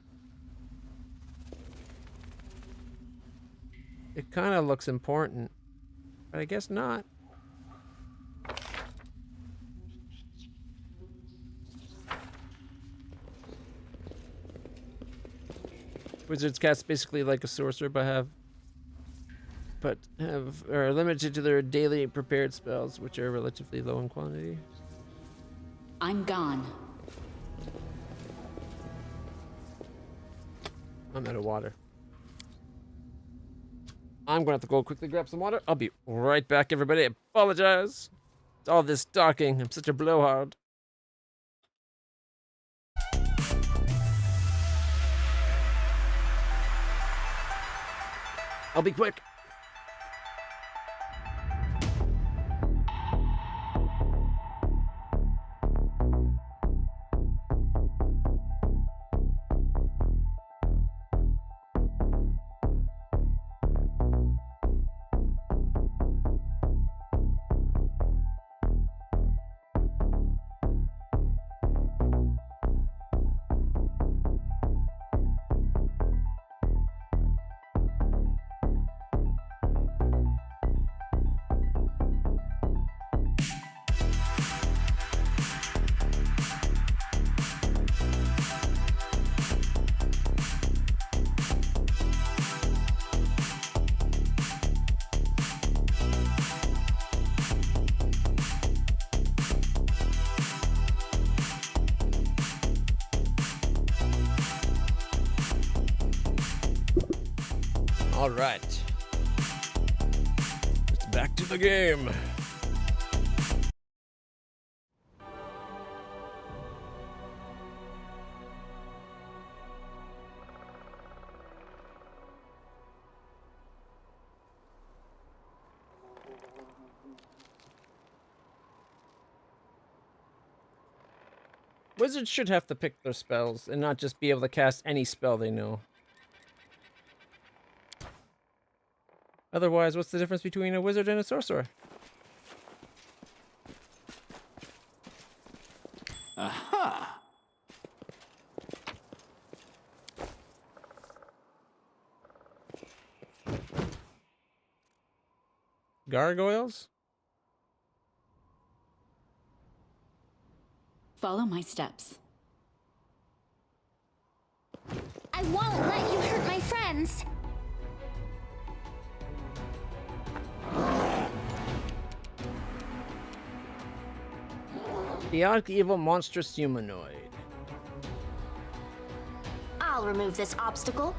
A: It kind of looks important, but I guess not. Wizard's cast basically like a sorcerer, but are limited to their daily prepared spells, which are relatively low in quantity.
H: I'm gone.
A: I'm out of water. I'm gonna have to go quickly grab some water. I'll be right back, everybody. I apologize. It's all this talking. I'm such a blowhard. I'll be quick. All right. It's back to the game. Wizards should have to pick their spells and not just be able to cast any spell they know. Otherwise, what's the difference between a wizard and a sorcerer?
E: Aha!
A: Gargoyles?
H: Follow my steps.
B: I won't let you hurt my friends.
A: Chaotic evil monstrous humanoid.
C: I'll remove this obstacle.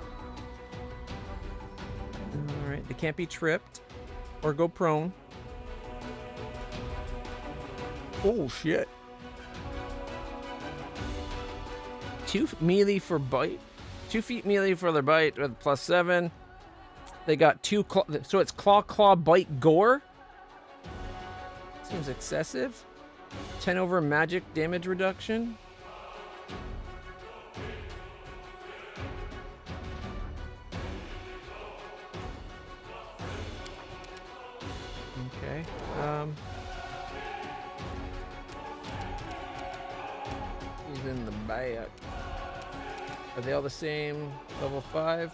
A: Alright, they can't be tripped or go prone. Oh shit. 2 melee for bite. 2 feet melee for their bite with +7. They got 2 claw, so it's claw, bite, gore. Seems excessive. 10 over magic damage reduction. Okay. He's in the back. Are they all the same? Level 5?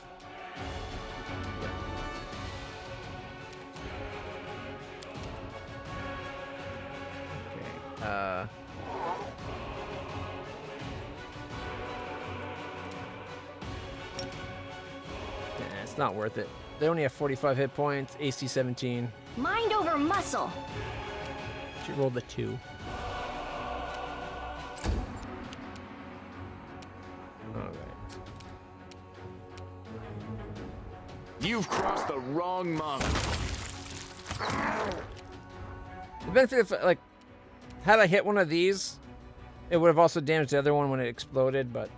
A: It's not worth it. They only have 45 hit points, AC 17.
C: Mind over muscle.
A: She rolled a 2. Alright.
E: You've crossed the wrong monk.
A: The benefit of, like, had I hit one of these, it would have also damaged the other one when it exploded, but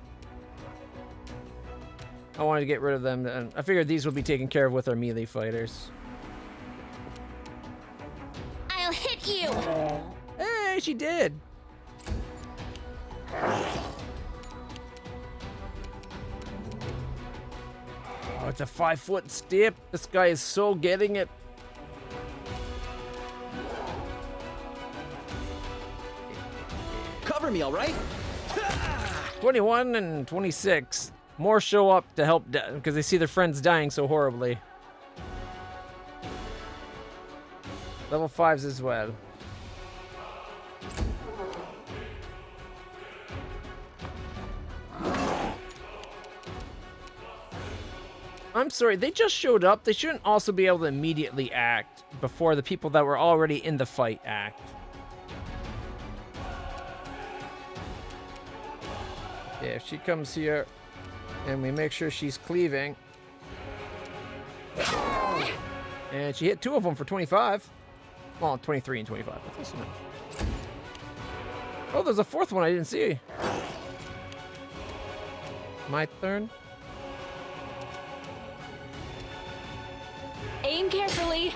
A: I wanted to get rid of them, and I figured these would be taken care of with our melee fighters.
B: I'll hit you.
A: Hey, she did. it's a 5-foot step. This guy is so getting it.
F: Cover me, all right?
A: 21 and 26. More show up to help because they see their friends dying so horribly. Level 5s as well. I'm sorry, they just showed up. They shouldn't also be able to immediately act before the people that were already in the fight act. Yeah, if she comes here and we make sure she's cleaving. And she hit 2 of them for 25. Well, 23 and 25. That's nice. Oh, there's a 4th one I didn't see. My turn.
H: Aim carefully.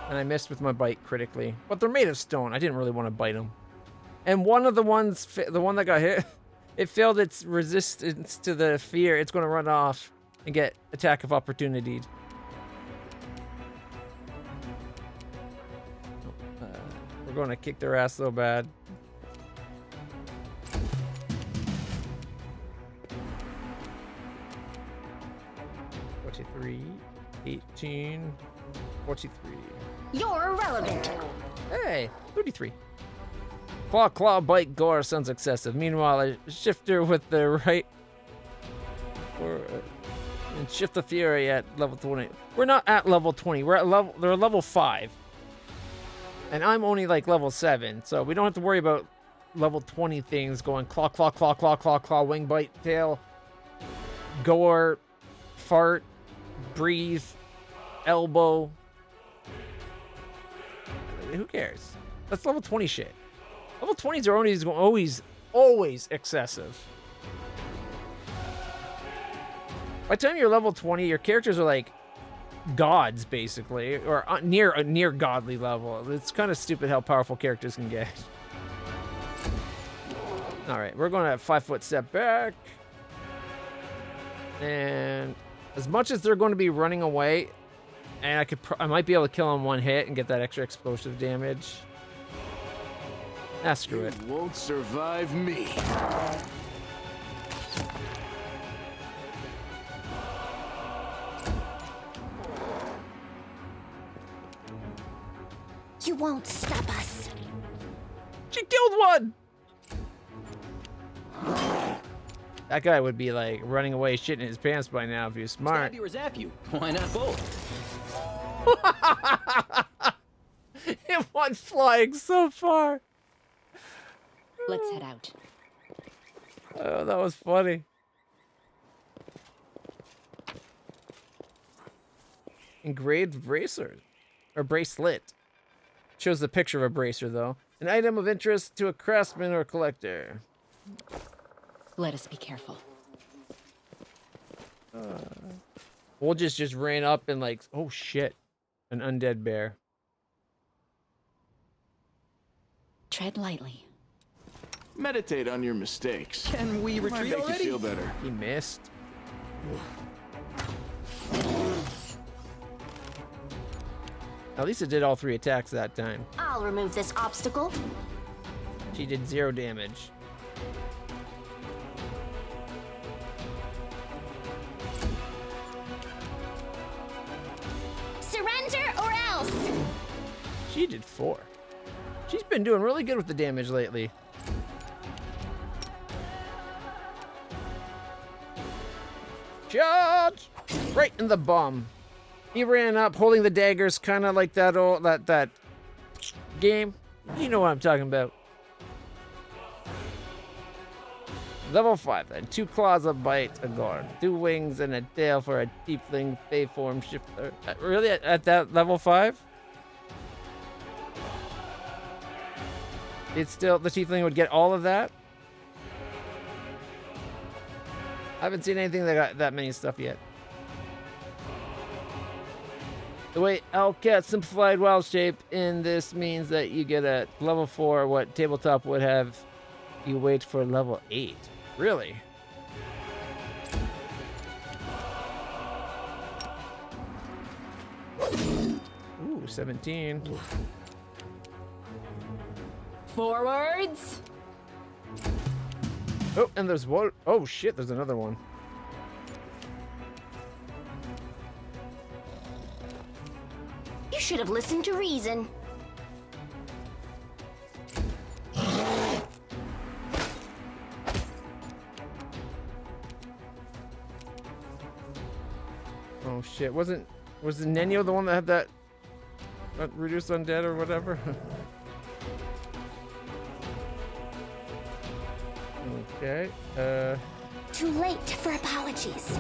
A: And I missed with my bite critically. But they're made of stone. I didn't really want to bite them. And one of the ones, the one that got hit, it failed its resistance to the fear. It's going to run off and get attack of opportunity. We're going to kick their ass so bad. $43, 18, 43.
C: You're irrelevant.
A: Hey, 33. Claw, bite, gore sounds excessive. Meanwhile, a shifter with the right... and shift the fury at level 20. We're not at level 20. We're at level... They're level 5. And I'm only like level 7. So we don't have to worry about level 20 things going claw, wing, bite, tail, gore, fart, breathe, elbow. Who cares? That's level 20 shit. Level 20s are always excessive. By the time you're level 20, your characters are like gods, basically, or near a near godly level. It's kind of stupid how powerful characters can get. All right, we're going to 5-foot step back. And as much as they're going to be running away, and I might be able to kill them one hit and get that extra explosive damage. Ah, screw it.
E: You won't survive me.
C: You won't stop us.
A: She killed one! That guy would be like running away, shitting his pants by now if he was smart.
F: Stab you or zap you? Why not both?
A: It went flying so far.
H: Let's head out.
A: Oh, that was funny. Engraved bracer. Or bracelet. Shows the picture of a bracer, though. An item of interest to a craftsman or collector.
H: Let us be careful.
A: Wolgis just ran up and like, oh shit. An undead bear.
H: Tread lightly.
E: Meditate on your mistakes.
F: Can we
E: Might
F: retreat
E: make
F: already?
E: you feel better.
A: He missed. At least it did all 3 attacks that time.
C: I'll remove this obstacle.
A: She did 0 damage.
B: Surrender or else!
A: She did 4. She's been doing really good with the damage lately. Charge! Right in the bum. He ran up holding the daggers, kind of like that old that game. You know what I'm talking about. Level 5 then. 2 claws, a bite, a guard. 2 wings and a tail for a tiefling form shifter. Really? At that level 5? It's still, the tiefling would get all of that? I haven't seen anything that got that many stuff yet. The way Elcat simplified wild shape in this means that you get a level 4 what tabletop would have you wait for level 8. Really? 17.
H: Forwards.
A: Oh, and there's one. Oh shit, there's another one.
C: You should have listened to reason.
A: Oh shit, was the Nenio the one that had that reduced undead or whatever? Okay,
B: Too late for apologies.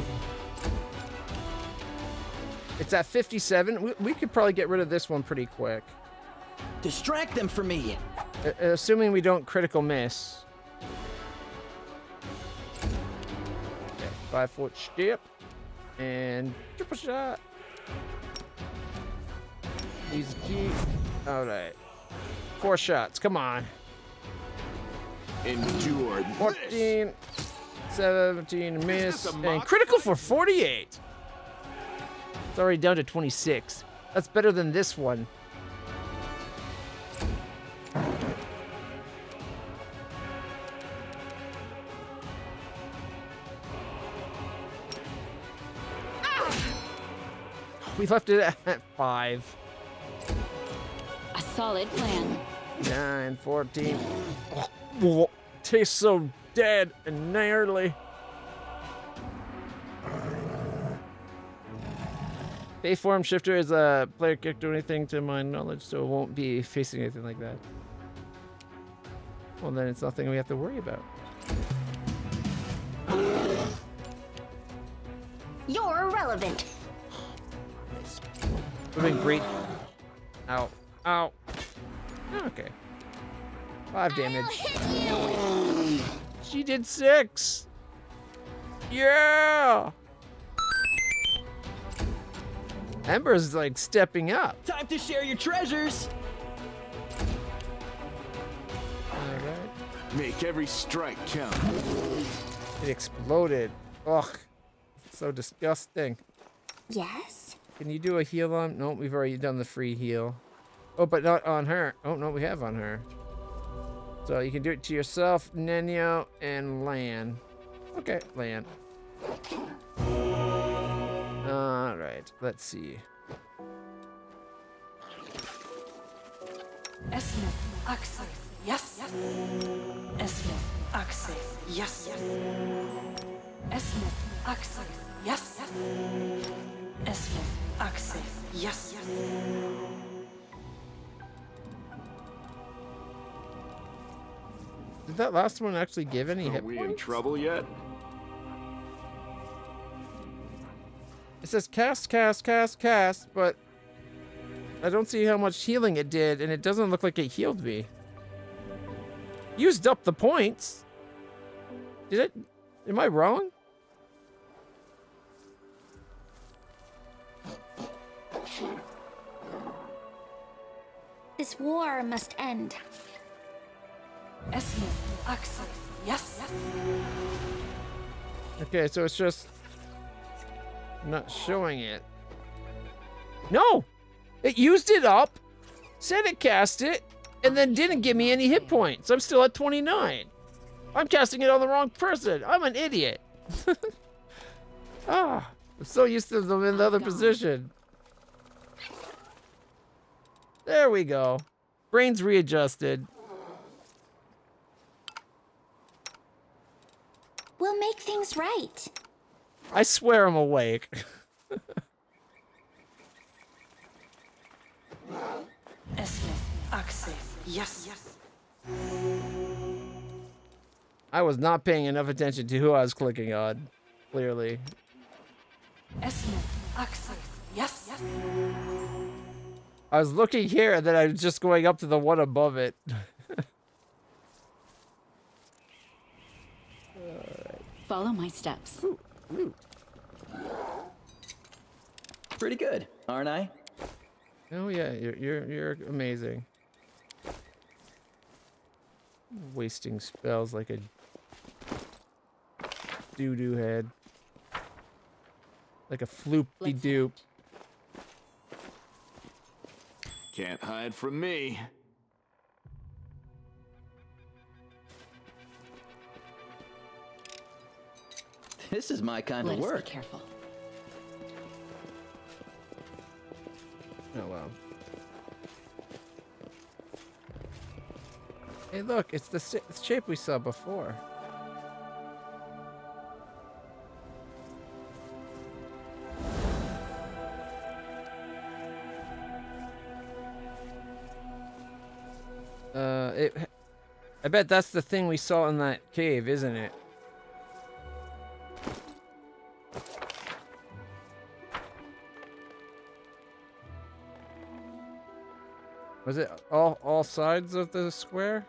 A: it's at 57. We could probably get rid of this one pretty quick.
F: Distract them for me.
A: Assuming we don't critical miss. Okay, 5-foot step. And triple shot. Easy G. Alright. 4 shots, come on.
E: Endure
A: 14, 17, miss, and critical for 48. It's already down to 26. That's better than this one. We left it at 5.
H: A solid plan.
A: 9, 14. Oh, tastes so dead and gnarly. Bayform Shifter is a player can't do anything to my knowledge, so it won't be facing anything like that. Well, then it's nothing we have to worry about.
C: You're irrelevant.
A: Nice. Would have been great. Ow. Ow. Okay. 5 damage. She did 6. Yeah. Ember's like stepping up.
F: Time to share your treasures.
A: All right.
E: Make every strike count.
A: It exploded. Ugh. So disgusting.
B: Yes?
A: Can you do a heal on? No, we've already done the free heal. Oh, but not on her. Oh, no, we have on her. So you can do it to yourself, Nenio, and Lan. Okay, Lan. Alright, let's see.
G: Esmith, Axel, yes. Esmith, Axel, yes. Esmith, Axel, yes. Esmith, Axel, yes.
A: Did that last one actually give any
E: Are
A: hit
E: we in
A: points?
E: trouble yet?
A: It says cast, cast, cast, cast, but I don't see how much healing it did, and it doesn't look like it healed me. Used up the points. Did it? Am I wrong?
B: This war must end.
G: Esmith, Axel, yes.
A: Okay, so it's just not showing it. No! It used it up, said it cast it, and then didn't give me any hit points. I'm still at 29. I'm casting it on the wrong person. I'm an idiot. I'm so used to them in the other position. There we go. Brain's readjusted.
B: We'll make things right.
A: I swear I'm awake.
G: Esmith, Axel, yes.
A: I was not paying enough attention to who I was clicking on, clearly.
G: Esmith, Axel, yes.
A: I was looking here, and then I was just going up to the one above it.
H: Follow my steps.
A: Ooh.
F: Pretty good, aren't I?
A: Oh yeah, you're amazing. Wasting spells like a doo-doo head. Like a floopy
H: Let's
A: doop.
E: Can't hide from me.
F: This is my kind
H: Let
F: of
H: us
F: work.
H: be careful.
A: Oh wow. Hey, look, it's the shape we saw before. I bet that's the thing we saw in that cave, isn't it? Was it all sides of the square?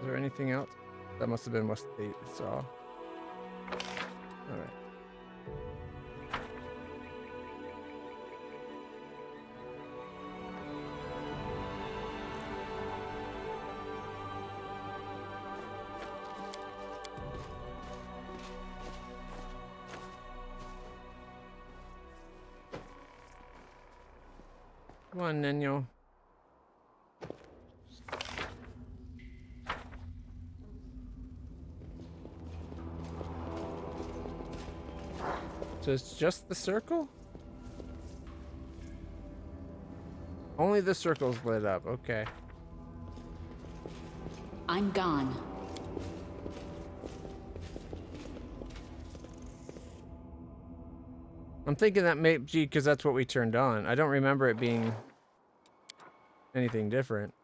A: Is there anything else? That must have been what they saw. All right. Come on, Nino. So it's just the circle? Only the circle's lit up, okay.
H: I'm gone.
A: I'm thinking that may be because that's what we turned on. I don't remember it being anything different.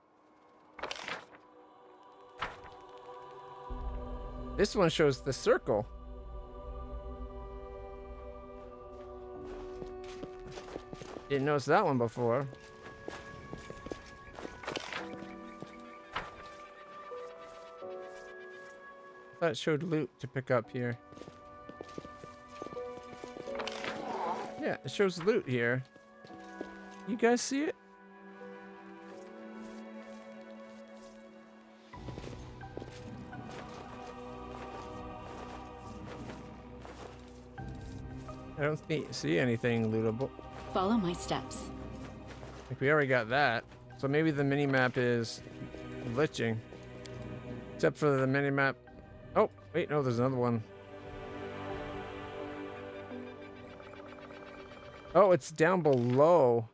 A: This one shows the circle. Didn't notice that one before. I thought it showed loot to pick up here. Yeah, it shows loot here. You guys see it? I don't see anything lootable.
H: Follow my steps.
A: Like we already got that. So maybe the mini-map is glitching. Except for the mini-map. Oh, wait, no, there's another one. Oh, it's down below.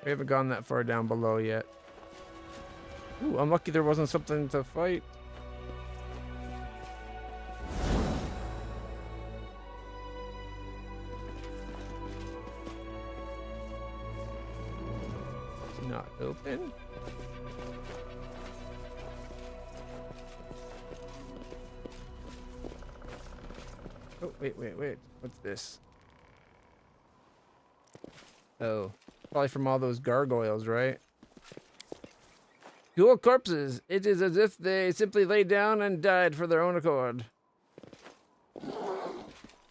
A: We haven't gone that far down below yet. Ooh, I'm lucky there wasn't something to fight. It's not open. Oh, wait. What's this? Oh, probably from all those gargoyles, right? Cool corpses. It is as if they simply lay down and died for their own accord.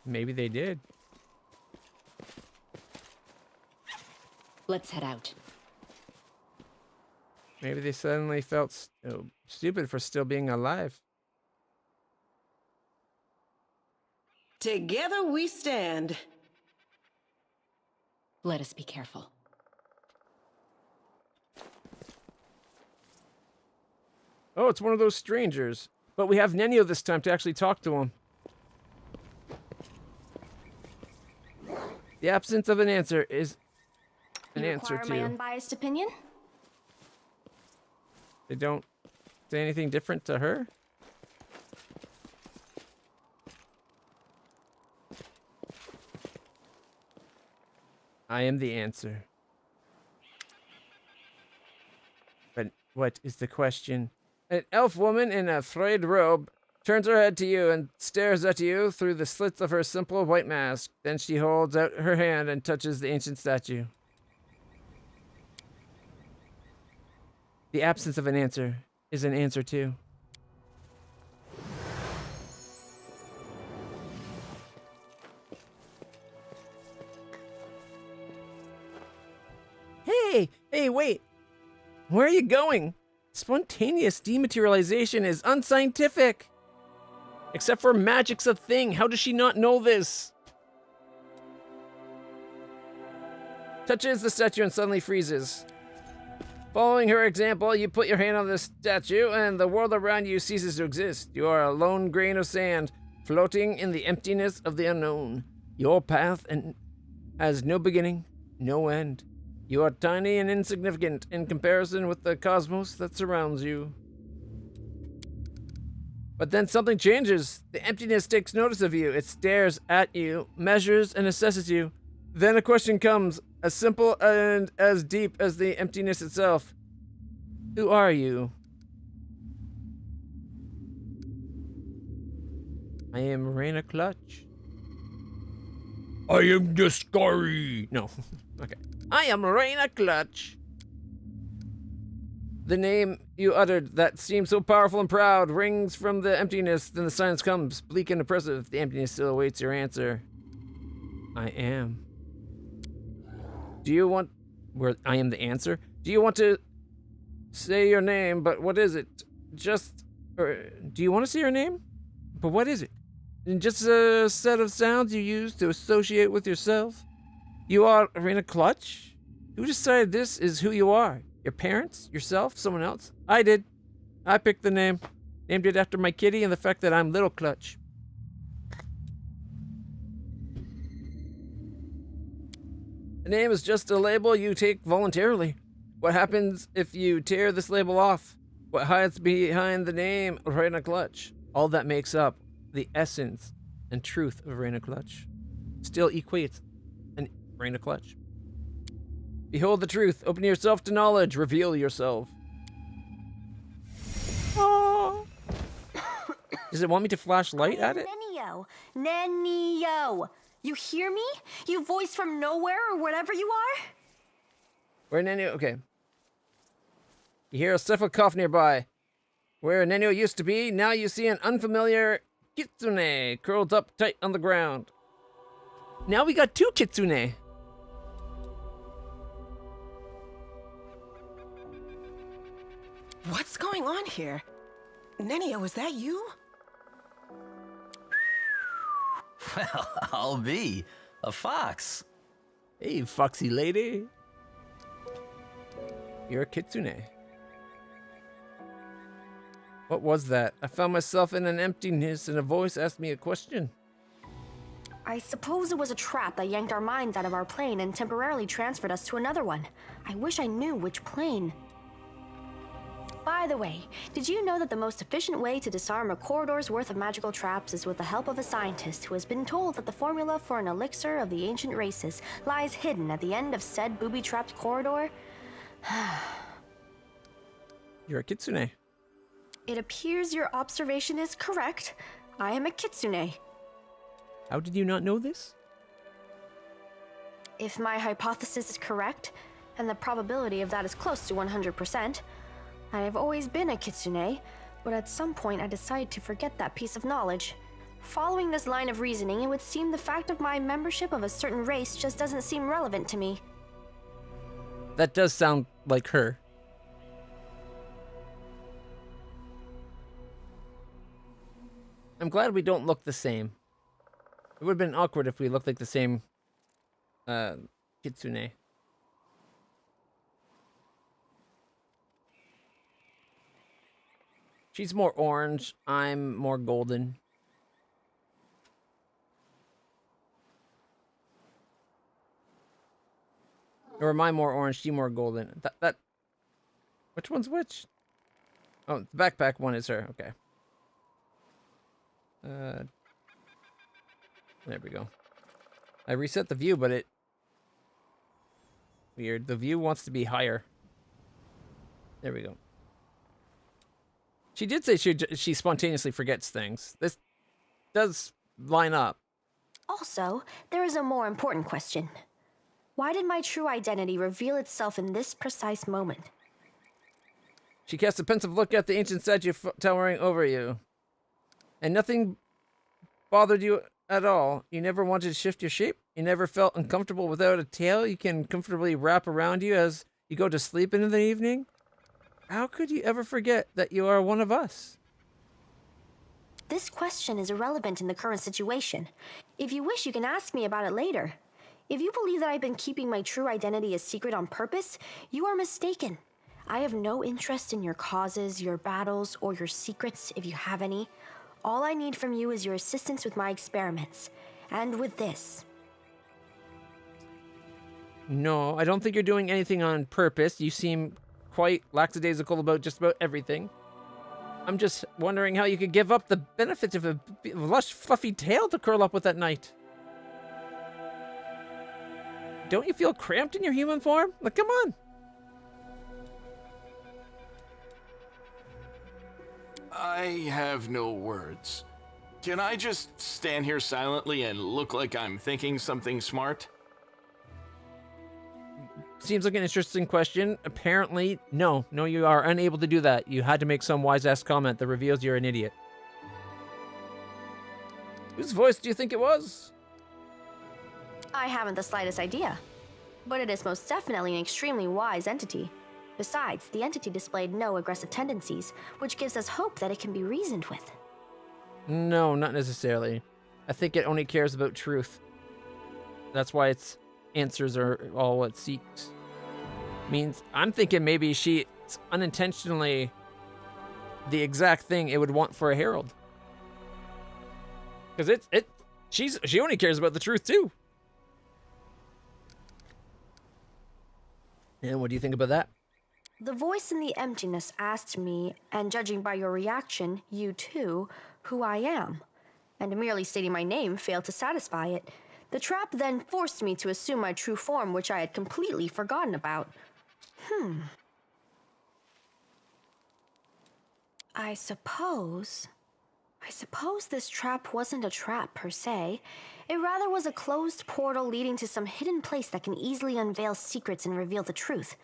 A: Maybe they did.
H: Let's head out.
A: Maybe they suddenly felt stupid for still being alive.
J: Together we stand.
H: Let us be careful.
A: Oh, it's one of those strangers. But we have Nenio this time to actually talk to him. The absence of an answer is an
C: You
A: answer
C: require my
A: to.
C: unbiased opinion?
A: They don't say anything different to her? I am the answer. But what is the question? An elf woman in a frayed robe turns her head to you and stares at you through the slits of her simple white mask. Then she holds out her hand and touches the ancient statue. The absence of an answer is an answer too. Hey, wait! Where are you going? Spontaneous dematerialization is unscientific! Except for magic's a thing. How does she not know this? Touches the statue and suddenly freezes. Following her example, you put your hand on the statue and the world around you ceases to exist. You are a lone grain of sand floating in the emptiness of the unknown. Your path has no beginning, no end. You are tiny and insignificant in comparison with the cosmos that surrounds you. But then something changes. The emptiness takes notice of you. It stares at you, measures, and assesses you. Then a question comes, as simple and as deep as the emptiness itself. Who are you? I am LitlClutch. I am the Scary. No. Okay. I am LitlClutch. The name you uttered that seemed so powerful and proud rings from the emptiness. Then the silence comes, bleak and oppressive. The emptiness still awaits your answer. I am. Do you want... Where I am the answer? Do you want to say your name, but what is it? Just... Or, do you want to say your name? But what is it? And just a set of sounds you use to associate with yourself? You are LitlClutch? Who decided this is who you are? Your parents? Yourself? Someone else? I did. I picked the name. Named it after my kitty and the fact that I'm LitlClutch. The name is just a label you take voluntarily. What happens if you tear this label off? What hides behind the name LitlClutch? All that makes up the essence and truth of LitlClutch still equates an LitlClutch. Behold the truth. Open yourself to knowledge. Reveal yourself. Oh. Does it want me to flash light at it?
C: Nenio! You hear me? You voice from nowhere or whatever you are?
A: Where Nenio? Okay. You hear a stifled cough nearby. Where Nenio used to be, now you see an unfamiliar kitsune curled up tight on the ground. Now we got two kitsune.
J: What's going on here? Nenio, is that you?
F: Well, I'll be a fox.
A: Hey, foxy lady. You're a kitsune. What was that? I found myself in an emptiness and a voice asked me a question.
C: I suppose it was a trap that yanked our minds out of our plane and temporarily transferred us to another one. I wish I knew which plane. By the way, did you know that the most efficient way to disarm a corridor's worth of magical traps is with the help of a scientist who has been told that the formula for an elixir of the ancient races lies hidden at the end of said booby-trapped corridor?
A: You're a kitsune.
C: It appears your observation is correct. I am a kitsune.
A: How did you not know this?
C: If my hypothesis is correct, and the probability of that is close to 100%, I have always been a kitsune, but at some point I decided to forget that piece of knowledge. Following this line of reasoning, it would seem the fact of my membership of a certain race just doesn't seem relevant to me.
A: That does sound like her. I'm glad we don't look the same. It would have been awkward if we looked like the same kitsune. She's more orange, I'm more golden. Or am I more orange, she more golden? Which one's which? Oh, the backpack one is her, okay. There we go. I reset the view, but it... Weird, the view wants to be higher. There we go. She did say she spontaneously forgets things. This does line up.
C: Also, there is a more important question. Why did my true identity reveal itself in this precise moment?
A: She cast a pensive look at the ancient statue towering over you. And nothing bothered you at all. You never wanted to shift your shape. You never felt uncomfortable without a tail you can comfortably wrap around you as You go to sleep in the evening? How could you ever forget that you are one of us?
C: This question is irrelevant in the current situation. If you wish, you can ask me about it later. If you believe that I've been keeping my true identity a secret on purpose, you are mistaken. I have no interest in your causes, your battles, or your secrets, if you have any. All I need from you is your assistance with my experiments. And with this.
A: No, I don't think you're doing anything on purpose. You seem quite lackadaisical about just about everything. I'm just wondering how you could give up the benefits of a lush, fluffy tail to curl up with at night. Don't you feel cramped in your human form? Like, come on.
E: I have no words. Can I just stand here silently and look like I'm thinking something smart?
A: Seems like an interesting question. Apparently, no, you are unable to do that. You had to make some wise-ass comment that reveals you're an idiot. Whose voice do you think it was?
C: I haven't the slightest idea. But it is most definitely an extremely wise entity. Besides, the entity displayed no aggressive tendencies, which gives us hope that it can be reasoned with.
A: No, not necessarily. I think it only cares about truth. That's why its answers are all it seeks. Means I'm thinking maybe she's unintentionally the exact thing it would want for a herald. Because she only cares about the truth too. And what do you think about that?
C: The voice in the emptiness asked me, and judging by your reaction, you too, who I am. And merely stating my name failed to satisfy it. The trap then forced me to assume my true form, which I had completely forgotten about. I suppose this trap wasn't a trap per se. It rather was a closed portal leading to some hidden place that can easily unveil secrets and reveal the truth.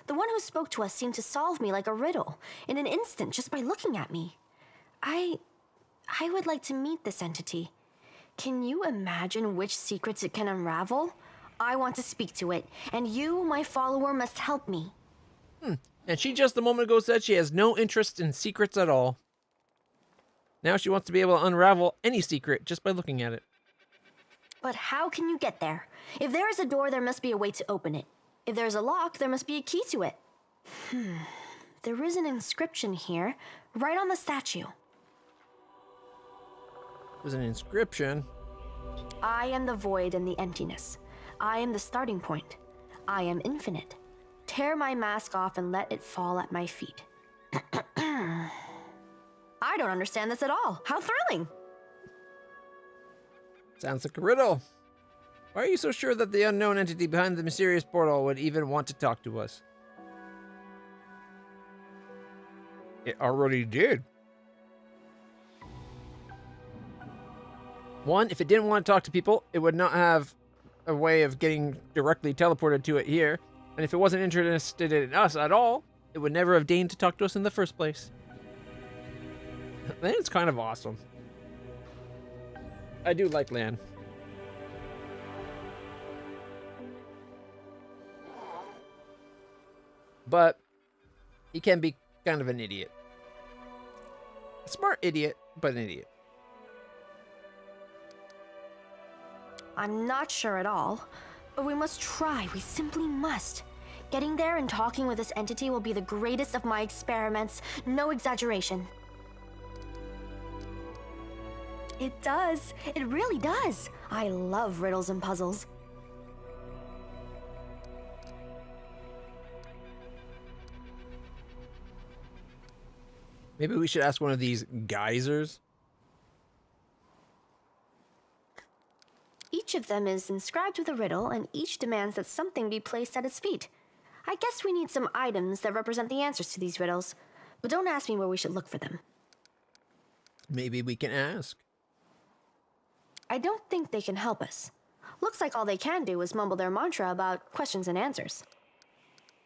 C: The one who spoke to us seemed to solve me like a riddle, in an instant, just by looking at me. I would like to meet this entity. Can you imagine which secrets it can unravel? I want to speak to it, and you, my follower, must help me.
A: And she just a moment ago said she has no interest in secrets at all. Now she wants to be able to unravel any secret just by looking at it.
C: But how can you get there? If there is a door, there must be a way to open it. If there's a lock, there must be a key to it. There is an inscription here, right on the statue.
A: There's an inscription.
C: I am the void and the emptiness. I am the starting point. I am infinite. Tear my mask off and let it fall at my feet. I don't understand this at all. How thrilling!
A: Sounds like a riddle. Why are you so sure that the unknown entity behind the mysterious portal would even want to talk to us? It already did. One, if it didn't want to talk to people, it would not have a way of getting directly teleported to it here. And if it wasn't interested in us at all, it would never have deigned to talk to us in the first place. Then it's kind of awesome. I do like Lan. But he can be kind of an idiot. A smart idiot, but an idiot.
C: I'm not sure at all, but we must try. We simply must. Getting there and talking with this entity will be the greatest of my experiments. No exaggeration. It does. It really does. I love riddles and puzzles.
A: Maybe we should ask one of these geysers.
C: Each of them is inscribed with a riddle, and each demands that something be placed at its feet. I guess we need some items that represent the answers to these riddles, but don't ask me where we should look for them.
A: Maybe we can ask.
C: I don't think they can help us. Looks like all they can do is mumble their mantra about questions and answers.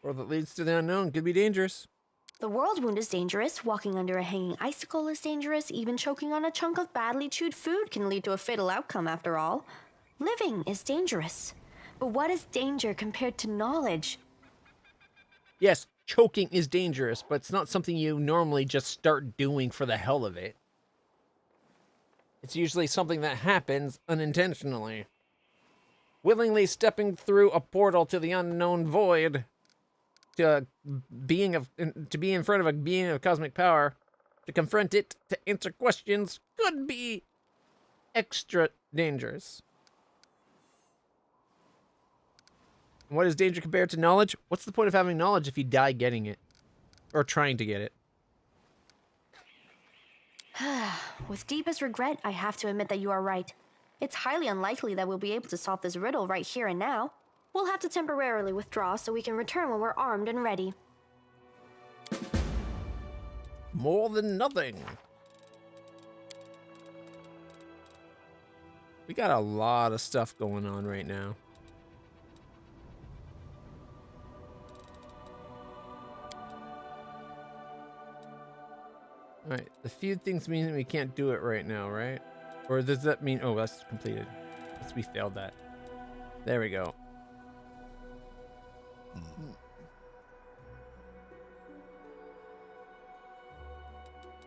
A: Or that leads to the unknown could be dangerous.
C: The world wound is dangerous, walking under a hanging icicle is dangerous, even choking on a chunk of badly chewed food can lead to a fatal outcome after all. Living is dangerous. But what is danger compared to knowledge?
A: Yes, choking is dangerous, but it's not something you normally just start doing for the hell of it. It's usually something that happens unintentionally. Willingly stepping through a portal to the unknown void, to be in front of a being of cosmic power, to confront it, to answer questions, could be extra dangerous. What is danger compared to knowledge? What's the point of having knowledge if you die getting it? Or trying to get it?
C: With deepest regret, I have to admit that you are right. It's highly unlikely that we'll be able to solve this riddle right here and now. We'll have to temporarily withdraw so we can return when we're armed and ready.
A: More than nothing. We got a lot of stuff going on right now. Alright, the few things mean that we can't do it right now, right? Or does that mean... Oh, that's completed. Guess we failed that. There we go.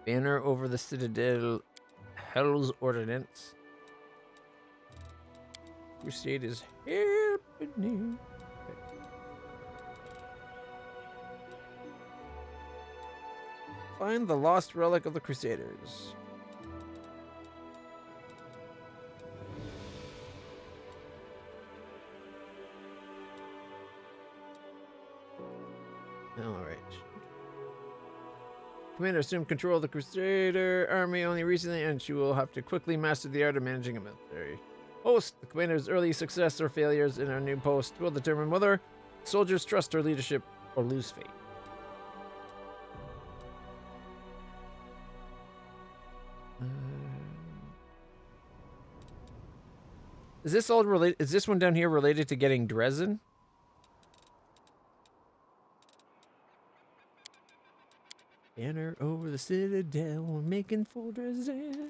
A: Banner over the Citadel. Hell's Ordinance. Crusade is happening. Find the lost relic of the Crusaders. Alright. Commander assumed control of the Crusader army only recently, and she will have to quickly master the art of managing a military. Host, the commander's early success or failures in our new post will determine whether soldiers trust her leadership or lose faith. Is this all related? Is this one down here related to getting Dresden? Banner over the Citadel, we're making for Dresden.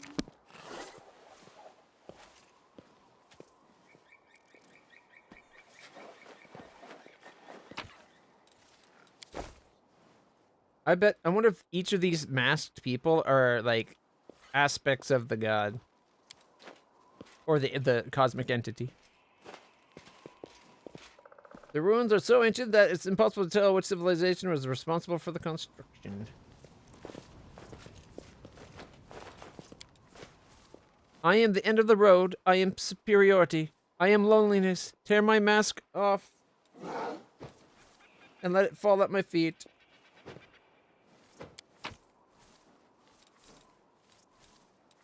A: I wonder if each of these masked people are like aspects of the god. Or the cosmic entity. The ruins are so ancient that it's impossible to tell which civilization was responsible for the construction. I am the end of the road. I am superiority. I am loneliness. Tear my mask off and let it fall at my feet.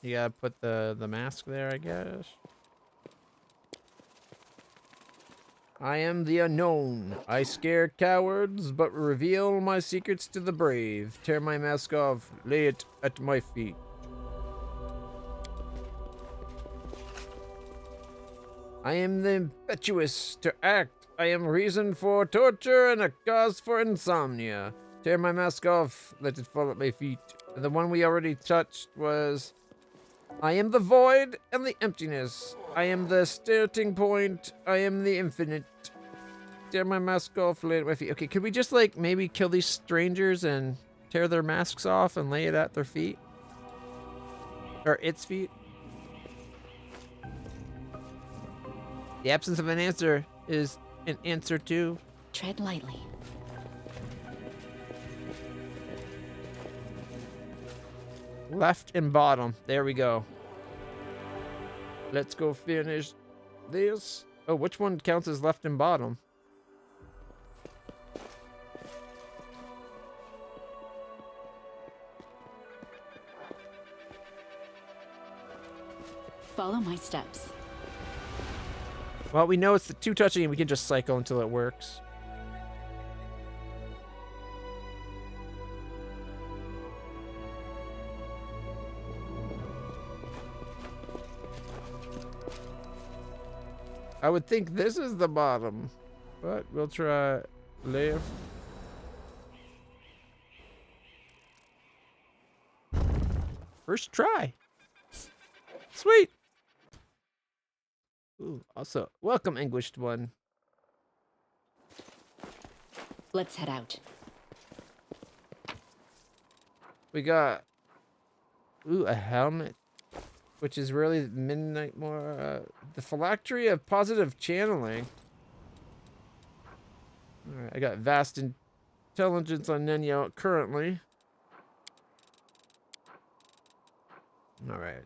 A: You gotta put the mask there, I guess. I am the unknown. I scare cowards, but reveal my secrets to the brave. Tear my mask off, lay it at my feet. I am the impetuous to act. I am reason for torture and a cause for insomnia. Tear my mask off, let it fall at my feet. And the one we already touched was... I am the void and the emptiness. I am the starting point. I am the infinite. Tear my mask off, lay it at my feet. Okay, could we just, like, maybe kill these strangers and tear their masks off and lay it at their feet? Or its feet? The absence of an answer is an answer too.
H: Tread lightly.
A: Left and bottom. There we go. Let's go finish this. Oh, which one counts as left and bottom?
H: Follow my steps.
A: Well, we know it's the two touching and we can just cycle until it works. I would think this is the bottom, but we'll try left. First try. Sweet. Ooh, also, welcome, Anguished One.
H: Let's head out.
A: We got a helmet, which is really midnight more. The phylactery of positive channeling. All right, I got vast intelligence on Nenya currently. All right.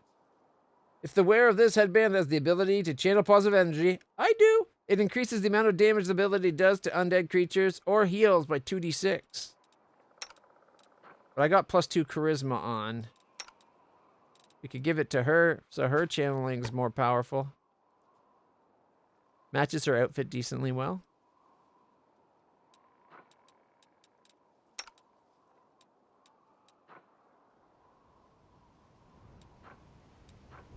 A: If the wearer of this headband has the ability to channel positive energy, I do. It increases the amount of damage the ability does to undead creatures or heals by 2d6. But I got +2 charisma on. We could give it to her, so her channeling's more powerful. Matches her outfit decently well.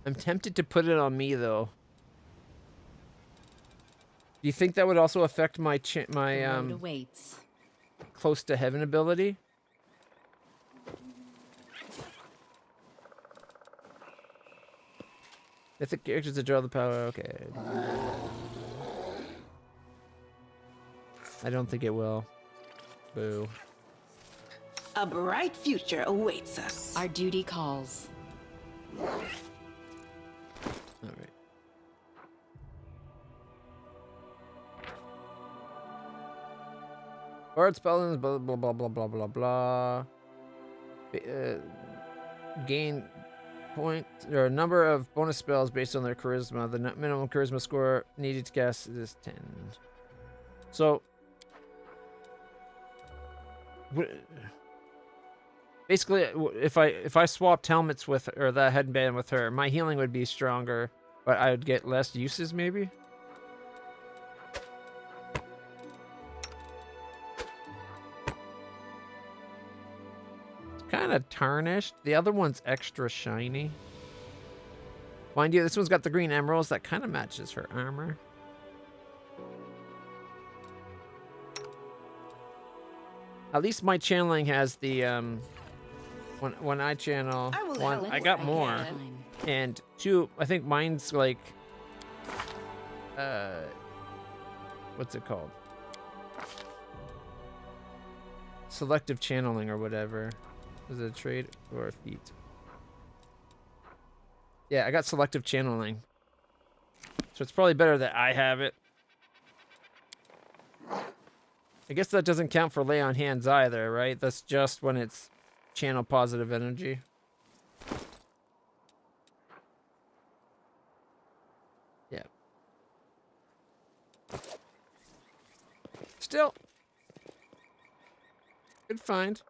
A: I'm tempted to put it on me, though. Do you think that would also affect my close to heaven ability? If the characters that draw the power, okay. I don't think it will. Boo.
J: A bright future awaits us.
H: Our duty calls.
A: All right. Bard spells, blah blah blah blah blah blah blah. Gain point or a number of bonus spells based on their charisma. The minimum charisma score needed to cast is 10. So basically, if I swapped helmets with or that headband with her, my healing would be stronger, but I would get less uses maybe. Kind of tarnished. The other one's extra shiny. Mind you, this one's got the green emeralds. That kind of matches her armor. At least my channeling has the when I channel one, I got more, and two. I think mine's like what's it called? Selective channeling or whatever. Is it a trait or a feat? Yeah, I got selective channeling. So it's probably better that I have it. I guess that doesn't count for lay on hands either, right? That's just when it's channel positive energy. Yeah. Still. Good find.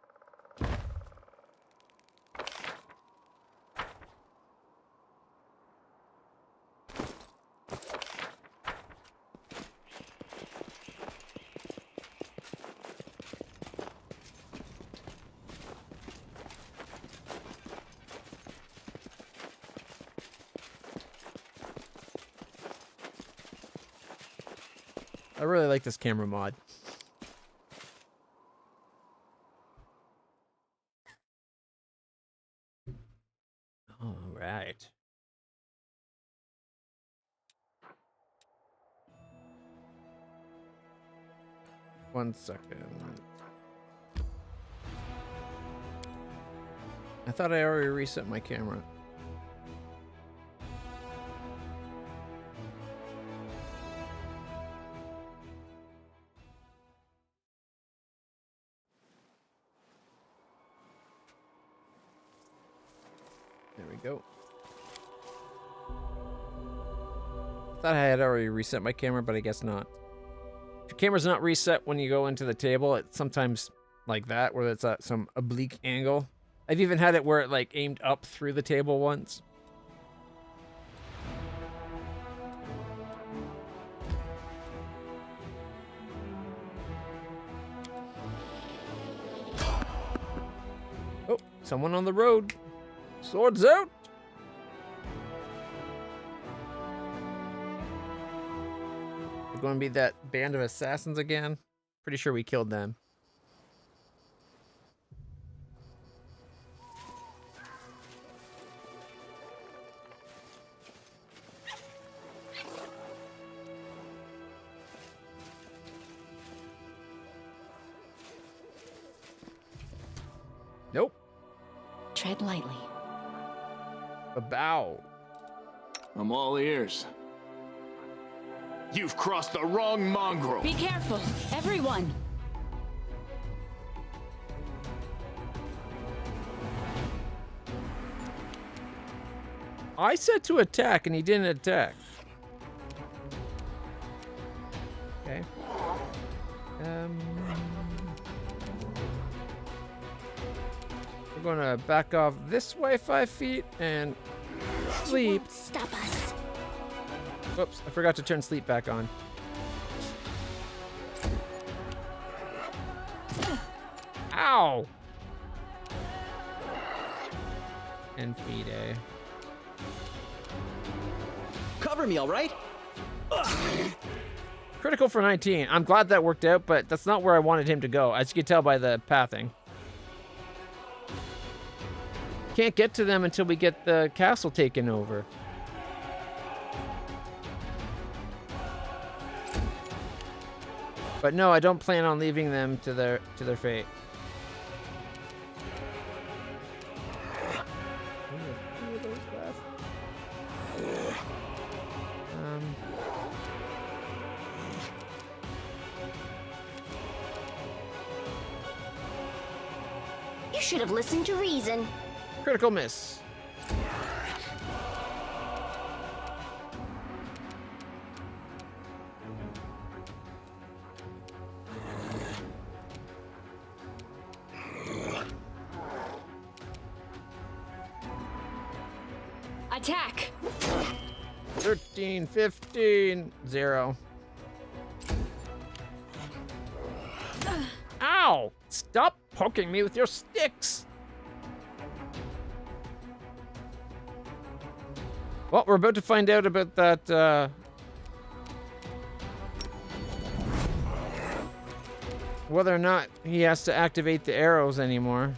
A: I really like this camera mod. All right. One second. I thought I already reset my camera. There we go. Thought I had already reset my camera, but I guess not. If your camera's not reset when you go into the table, it's sometimes like that, where it's at some oblique angle. I've even had it where it like aimed up through the table once. Oh, someone on the road. Swords out! We're going to be that band of assassins again. Pretty sure we killed them. Nope.
H: Tread lightly.
A: A bow.
E: I'm all ears. You've crossed the wrong mongrel.
H: Be careful, everyone.
A: I said to attack and he didn't attack. Okay. We're gonna back off this way 5 feet and sleep.
B: Stop us.
A: Whoops, I forgot to turn sleep back on. Ow! And Fide.
F: Cover me, all right?
A: Critical for 19. I'm glad that worked out, but that's not where I wanted him to go, as you can tell by the pathing. Can't get to them until we get the castle taken over. But no, I don't plan on leaving them to their fate.
C: You should have listened to reason.
A: Critical miss.
H: Attack!
A: 13, 15, 0. Ow! Stop poking me with your sticks! Well, we're about to find out about that, whether or not he has to activate the arrows anymore.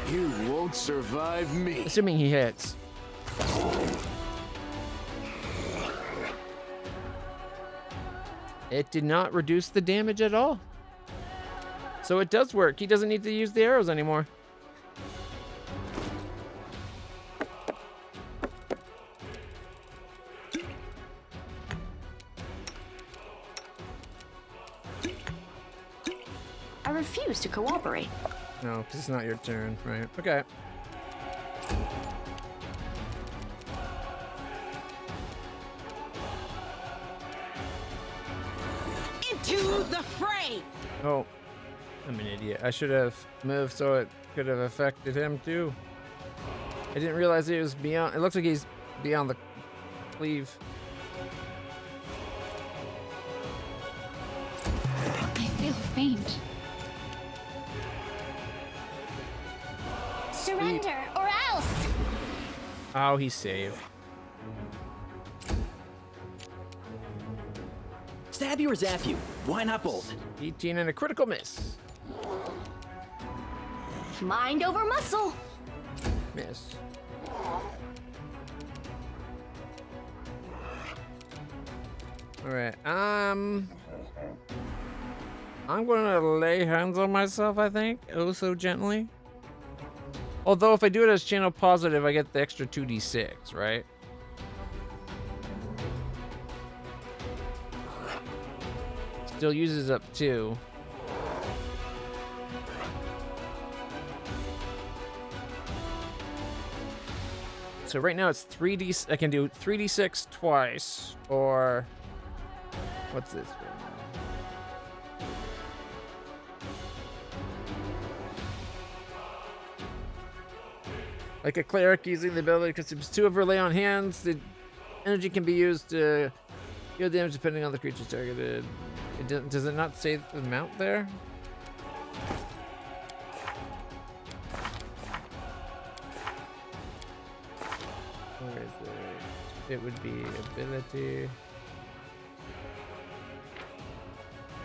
E: You won't survive me.
A: Assuming he hits. It did not reduce the damage at all. So it does work. He doesn't need to use the arrows anymore.
C: I refuse to cooperate.
A: No, because it's not your turn, right? Okay.
J: Into the fray!
A: Oh, I'm an idiot. I should have moved so it could have affected him too. I didn't realize he was beyond. It looks like he's beyond the cleave.
H: I feel faint.
B: Surrender, or else!
A: Oh, he saved.
F: Stab you or zap you? Why not both?
A: 18 and a critical miss.
C: Mind over muscle.
A: Miss. All right. I'm gonna lay hands on myself, I think. Oh, so gently. Although if I do it as channel positive, I get the extra 2d6, right? Still uses up 2. So right now it's 3d. I can do 3d6 twice, or what's this one? Like a cleric using the ability to consume 2 overlay on hands, the energy can be used to deal damage depending on the creature's targeted. Does it not say the amount there? Where is it? It would be ability.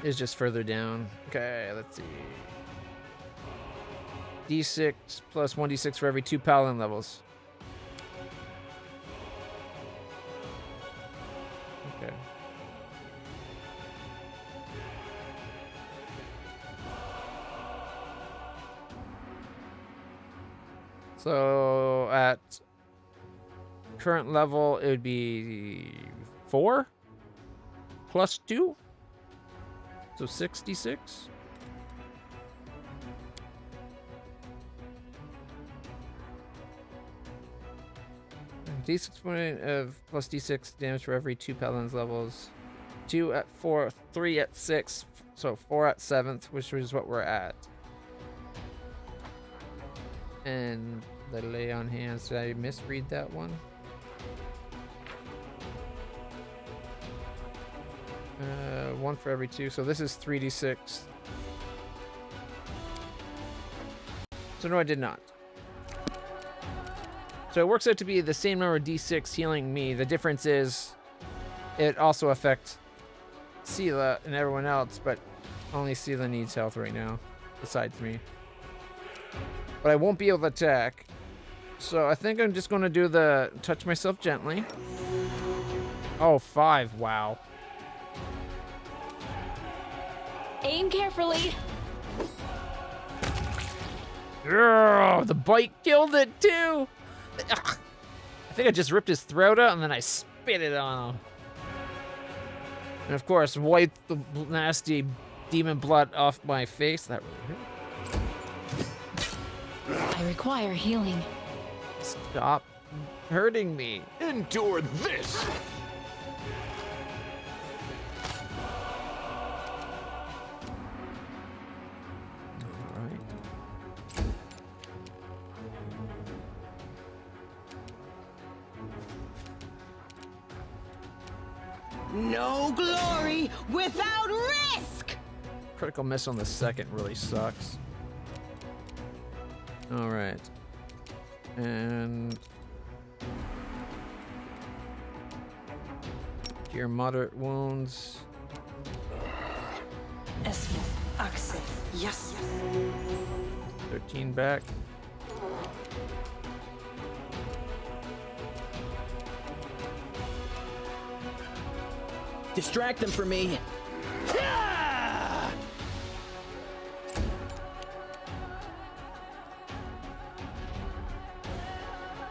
A: It's just further down. Okay, let's see. D6 plus 1d6 for every 2 paladin levels. Okay. So at current level, it would be 4 plus 2. So 66. D6 point of plus D6 damage for every 2 paladins levels. 2 at 4, 3 at 6, so 4 at 7th, which is what we're at. And the lay on hands, did I misread that one? 1 for every 2, so this is 3d6. So no, I did not. So it works out to be the same number of d6 healing me. The difference is it also affects Sela and everyone else, but only Sela needs health right now, besides me. But I won't be able to attack. So I think I'm just going to do the touch myself gently. Oh, 5. Wow.
H: Aim carefully.
A: Oh, the bite killed it too. Ugh. I think I just ripped his throat out and then I spit it on him. And of course, wipe the nasty demon blood off my face. That really hurt.
H: I require healing.
A: Stop hurting me.
E: Endure this!
A: Alright.
J: No glory without risk!
A: Critical miss on the second really sucks. Alright. And cure moderate wounds.
G: Esmith, Axel, yes.
A: 13 back.
F: Distract them for me.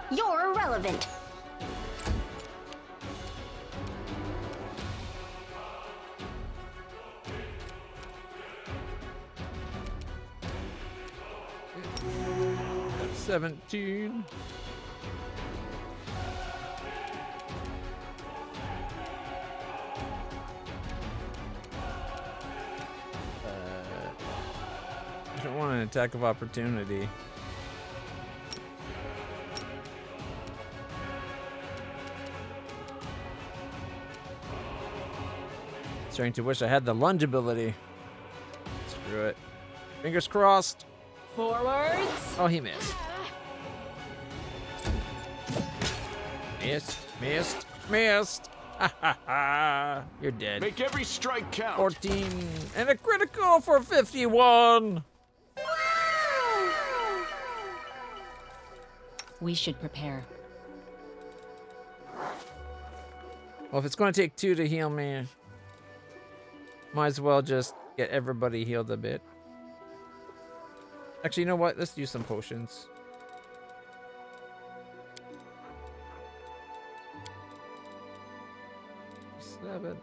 C: You're irrelevant.
A: That's 17. I don't want an attack of opportunity. Starting to wish I had the lunge ability. Screw it. Fingers crossed.
H: Forwards.
A: Oh, he missed. Missed. Ha ha ha. You're dead.
E: Make every strike count.
A: 14 and a critical for 51.
H: We should prepare.
A: Well, if it's going to take 2 to heal me, might as well just get everybody healed a bit. Actually, you know what? Let's use some potions. Seven.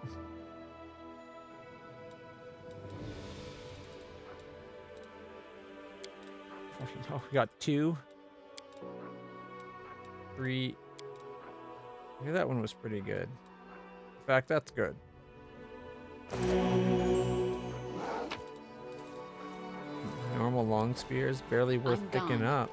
A: Oh, we got 2. 3. Yeah, that one was pretty good. In fact, that's good. Normal long spears, barely worth
H: I'm
A: picking
H: gone.
A: up.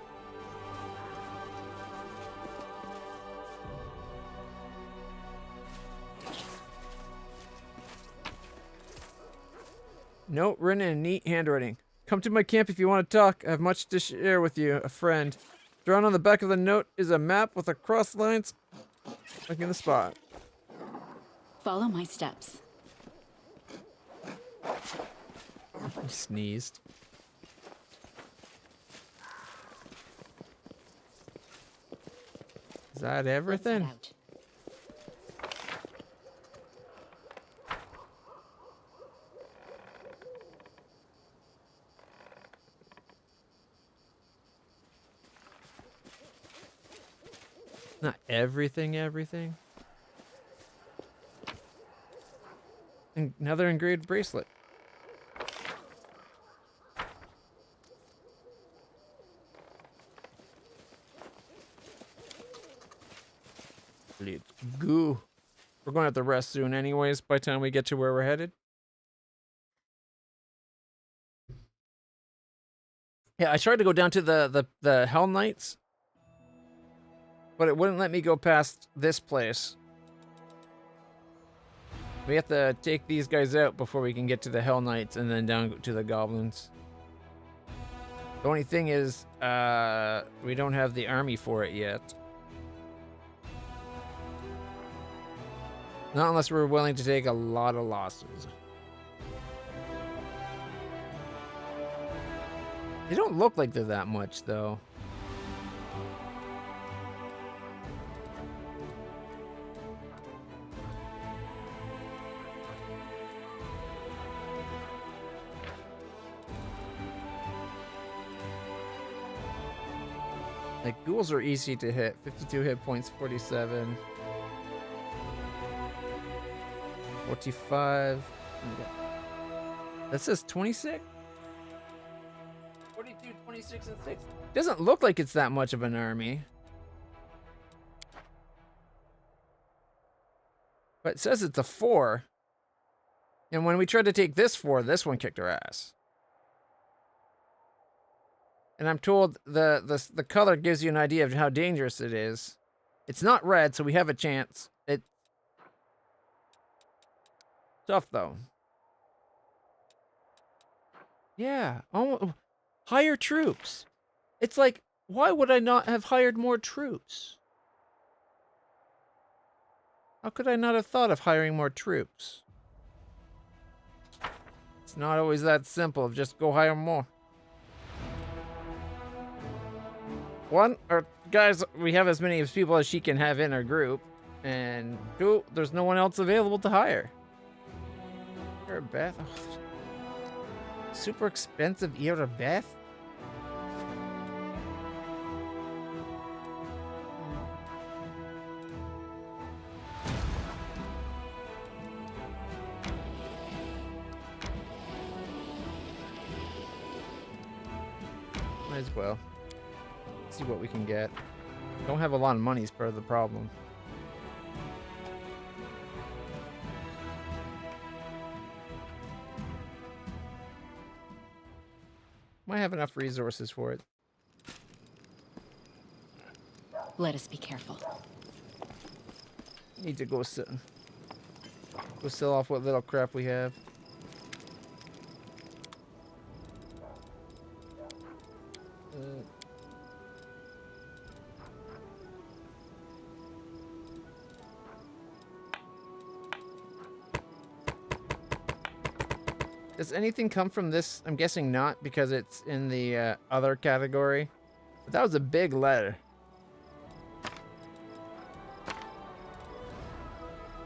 A: Note written in neat handwriting. Come to my camp if you want to talk. I have much to share with you, a friend. Drawn on the back of the note is a map with a cross lines marking the spot.
H: Follow my steps.
A: He sneezed. Is that
H: Let's
A: everything?
H: head out.
A: Not everything, everything. Another engraved bracelet. Let's go. We're going to have to rest soon anyways by the time we get to where we're headed. Yeah, I tried to go down to the Hell Knights, but it wouldn't let me go past this place. We have to take these guys out before we can get to the Hell Knights and then down to the goblins. The only thing is, we don't have the army for it yet. Not unless we're willing to take a lot of losses. They don't look like they're that much, though. Like, ghouls are easy to hit. 52 hit points, 47. 45. That says 26? 42, 26, and 6. Doesn't look like it's that much of an army. But it says it's a 4. And when we tried to take this 4, this one kicked our ass. And I'm told the color gives you an idea of how dangerous it is. It's not red, so we have a chance. It's tough, though. Yeah. Oh, hire troops. It's like, why would I not have hired more troops? How could I not have thought of hiring more troops? It's not always that simple. Just go hire more. One, or guys, we have as many people as she can have in our group. And two, there's no one else available to hire. Era Beth? Oh, super expensive Era Beth? Might as well. See what we can get. Don't have a lot of money is part of the problem. Might have enough resources for it.
H: Let us be careful.
A: Need to go sell off what little crap we have. Does anything come from this? I'm guessing not, because it's in the other category. But that was a big letter.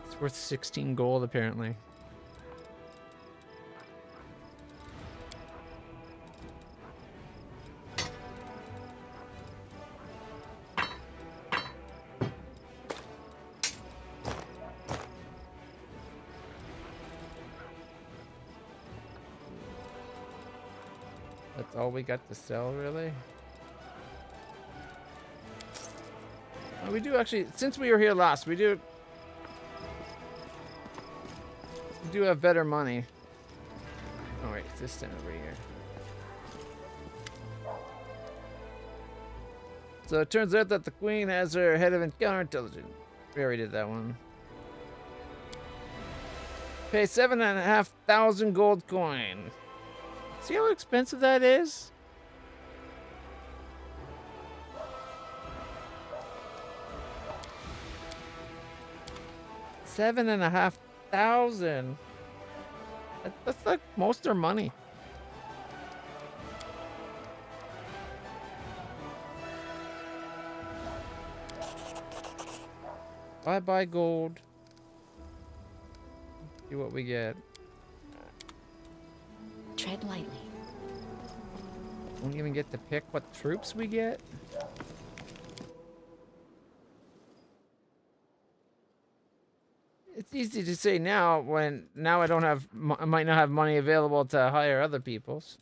A: It's worth 16 gold, apparently. That's all we got to sell, really? We do actually, since we were here last, we do have better money. Oh wait, it's this thing over here. So it turns out that the queen has her head of counterintelligence. We already did that one. Pay 7,500 gold coin. See how expensive that is? $7,500. That's like most of our money. Bye gold. See what we get.
H: Tread lightly.
A: Don't even get to pick what troops we get. It's easy to say now when I don't have I might not have money available to hire other people's.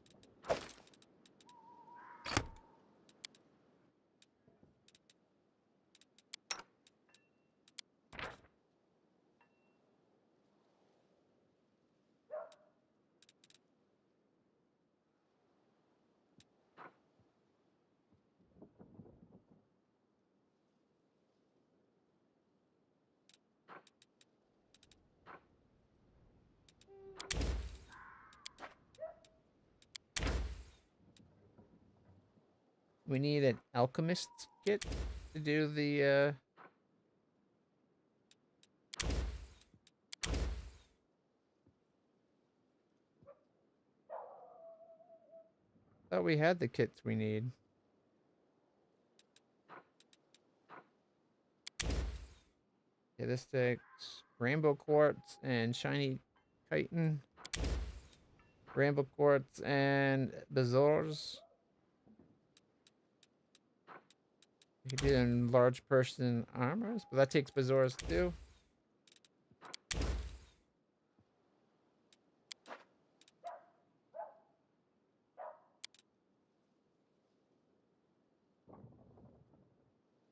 A: We need an alchemist kit to do the thought we had the kits we need. Yeah, this takes rainbow quartz and shiny chitin. Rainbow quartz and bazaars. You can do enlarged person armors, but that takes bazaars too.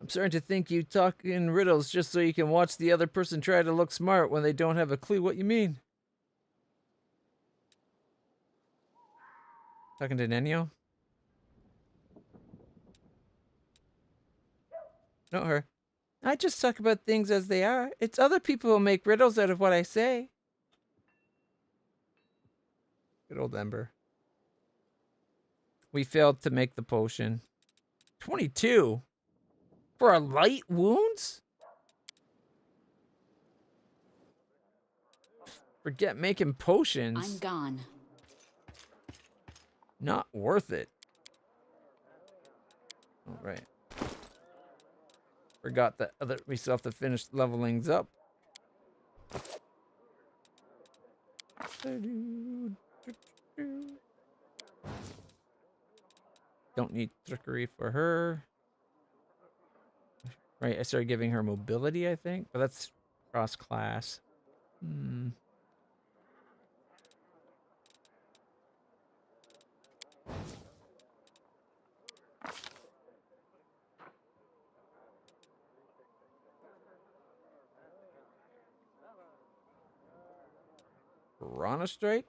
A: I'm starting to think you talk in riddles just so you can watch the other person try to look smart when they don't have a clue what you mean. Talking to Nenio? Not her. I just talk about things as they are. It's other people who make riddles out of what I say. Good old Ember. We failed to make the potion. 22? For our light wounds? Forget making potions.
H: I'm gone.
A: Not worth it. All right. Forgot that we still have to finish levelings up. Don't need trickery for her. Right, I started giving her mobility, I think, but that's cross class. Piranha Strike?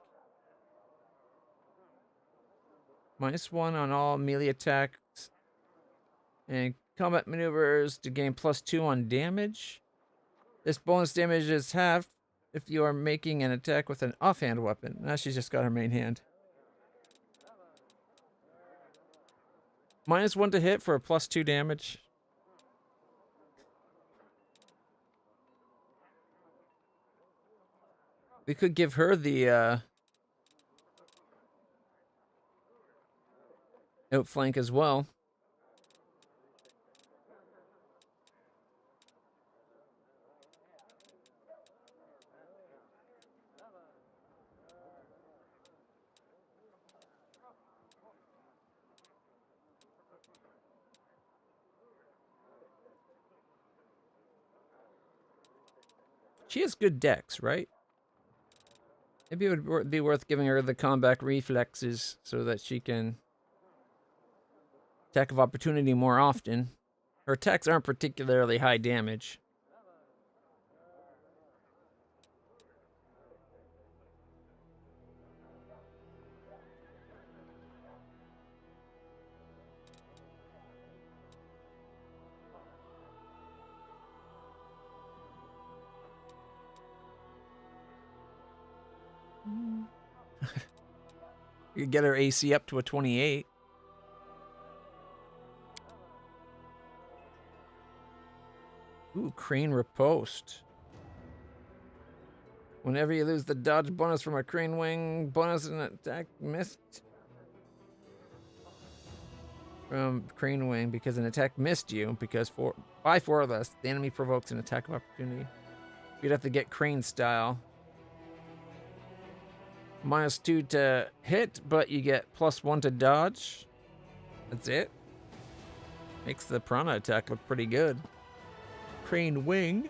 A: -1 on all melee attacks and combat maneuvers to gain +2 on damage. This bonus damage is half if you are making an attack with an offhand weapon. Now she's just got her main hand. -1 to hit for a +2 damage. We could give her the outflank as well. She has good dex, right? Maybe it would be worth giving her the combat reflexes so that she can attack of opportunity more often. Her attacks aren't particularly high damage. You could get her AC up to a 28. Ooh, Crane Riposte. Whenever you lose the dodge bonus from a crane wing, bonus and attack missed from crane wing because an attack missed you because by 4 or less, the enemy provokes an attack of opportunity. You'd have to get crane style. -2 to hit, but you get +1 to dodge. That's it. Makes the piranha attack look pretty good. Crane wing.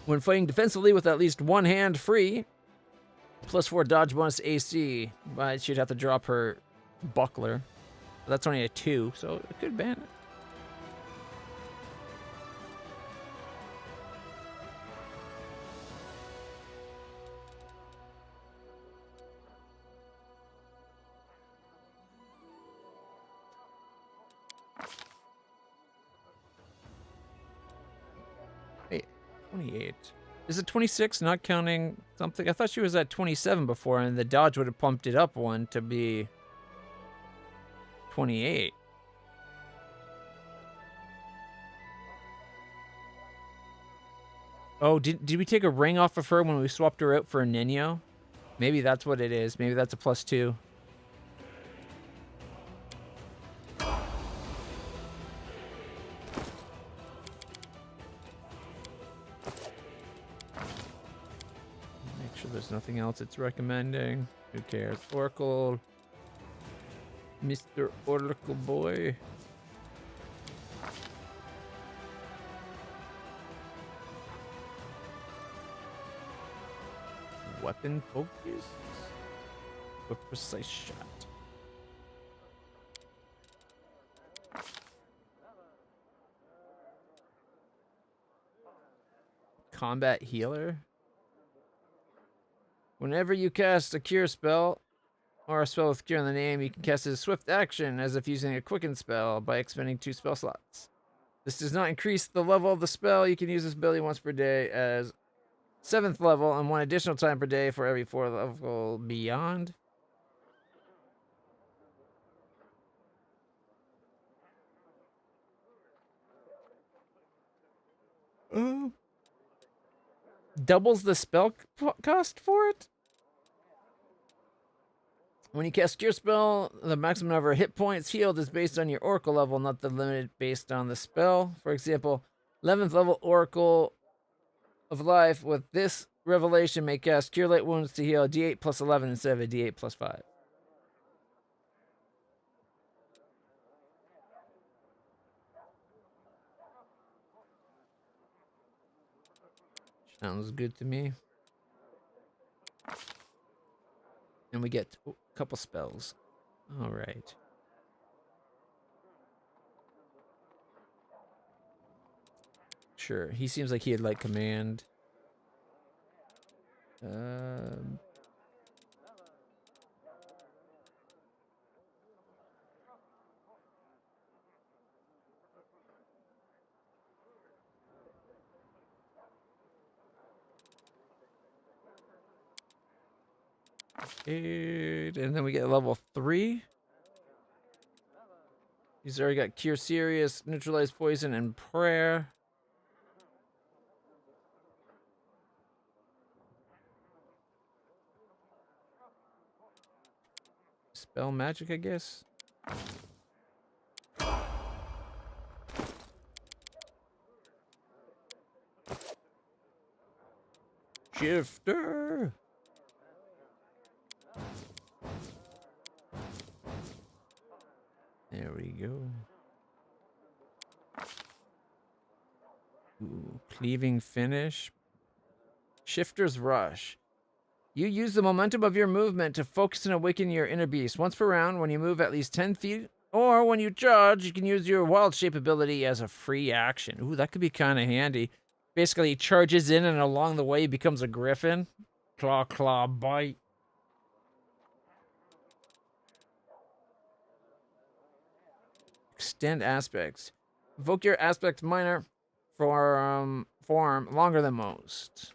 A: When fighting defensively with at least one hand free, +4 dodge bonus to AC, but she'd have to drop her buckler. That's only a 2, so it could ban it. Wait, 28. Is it 26, not counting something? I thought she was at 27 before, and the dodge would have pumped it up one to be 28. Oh, did we take a ring off of her when we swapped her out for a Nino? Maybe that's what it is. Maybe that's a +2. Make sure there's nothing else it's recommending. Who cares? Oracle. Mr. Oracle boy. Weapon focus for precise shot. Combat healer. Whenever you cast a cure spell or a spell with cure in the name, you can cast it as a swift action as if using a quicken spell by expending 2 spell slots. This does not increase the level of the spell. You can use this ability once per day as 7th level and 1 additional time per day for every 4 level beyond. Doubles the spell cost for it? When you cast Cure Spell, the maximum number of hit points healed is based on your Oracle level, not the limit based on the spell. For example, 11th level Oracle of Life with this revelation may cast Cure Light Wounds to heal a D8 plus 11 instead of a D8 plus 5. Sounds good to me. And we get a couple spells. All right. Sure. He seems like he'd like command. And then we get level 3. He's already got Cure Serious, Neutralize Poison, and Prayer. Spell Magic, I guess. Shifter. There we go. Ooh, Cleaving Finish. Shifter's Rush. You use the momentum of your movement to focus and awaken your inner beast. Once per round, when you move at least 10 feet, or when you charge, you can use your Wild Shape ability as a free action. Ooh, that could be kind of handy. Basically, he charges in, and along the way, he becomes a griffin. Claw, claw, bite. Extend aspects. Evoke your aspect minor form longer than most.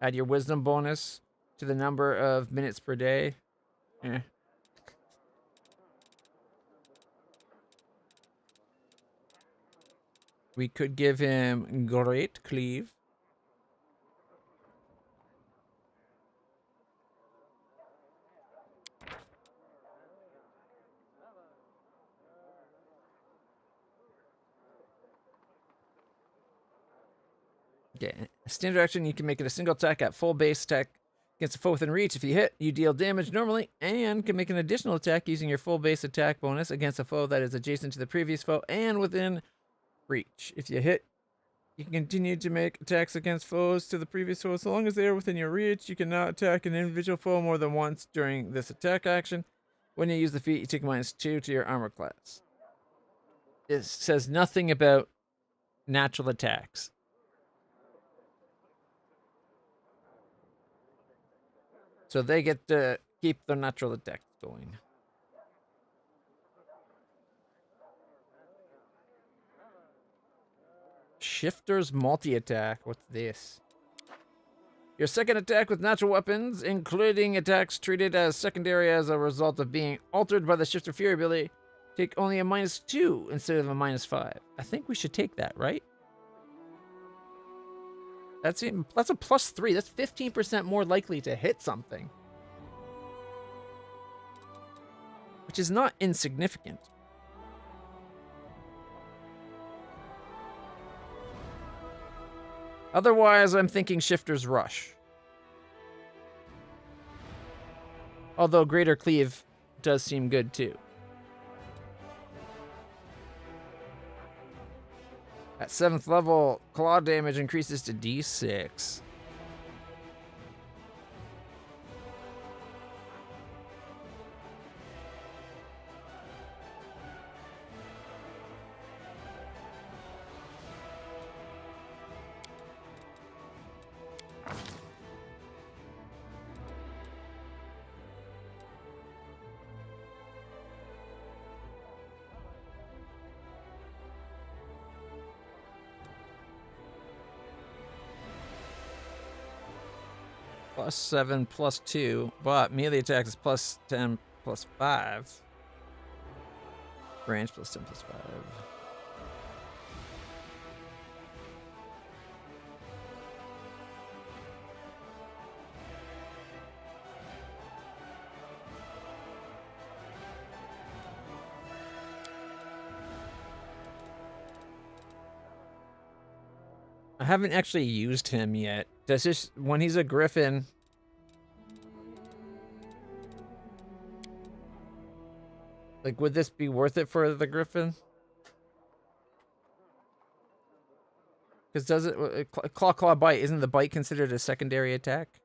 A: Add your wisdom bonus to the number of minutes per day. We could give him Great Cleave. Okay, standard action, you can make it a single attack at full base attack against a foe within reach. If you hit, you deal damage normally, and can make an additional attack using your full base attack bonus against a foe that is adjacent to the previous foe and within reach. If you hit, You can continue to make attacks against foes to the previous foe so long as they are within your reach. You cannot attack an individual foe more than once during this attack action. When you use the feat, you take -2 to your armor class. It says nothing about natural attacks. So they get to keep their natural attacks going. Shifter's multi-attack. What's this? Your second attack with natural weapons, including attacks treated as secondary as a result of being altered by the Shifter Fury ability, take only a -2 instead of a -5. I think we should take that, right? That's a +3. That's 15% more likely to hit something. Which is not insignificant. Otherwise, I'm thinking Shifter's Rush. Although Greater Cleave does seem good too. At 7th level, claw damage increases to D6. +7, +2, but melee attack is +10, +5. Range +10, +5. I haven't actually used him yet. Does this, when he's a griffin, like, would this be worth it for the griffin? Because does it claw bite? Isn't the bite considered a secondary attack?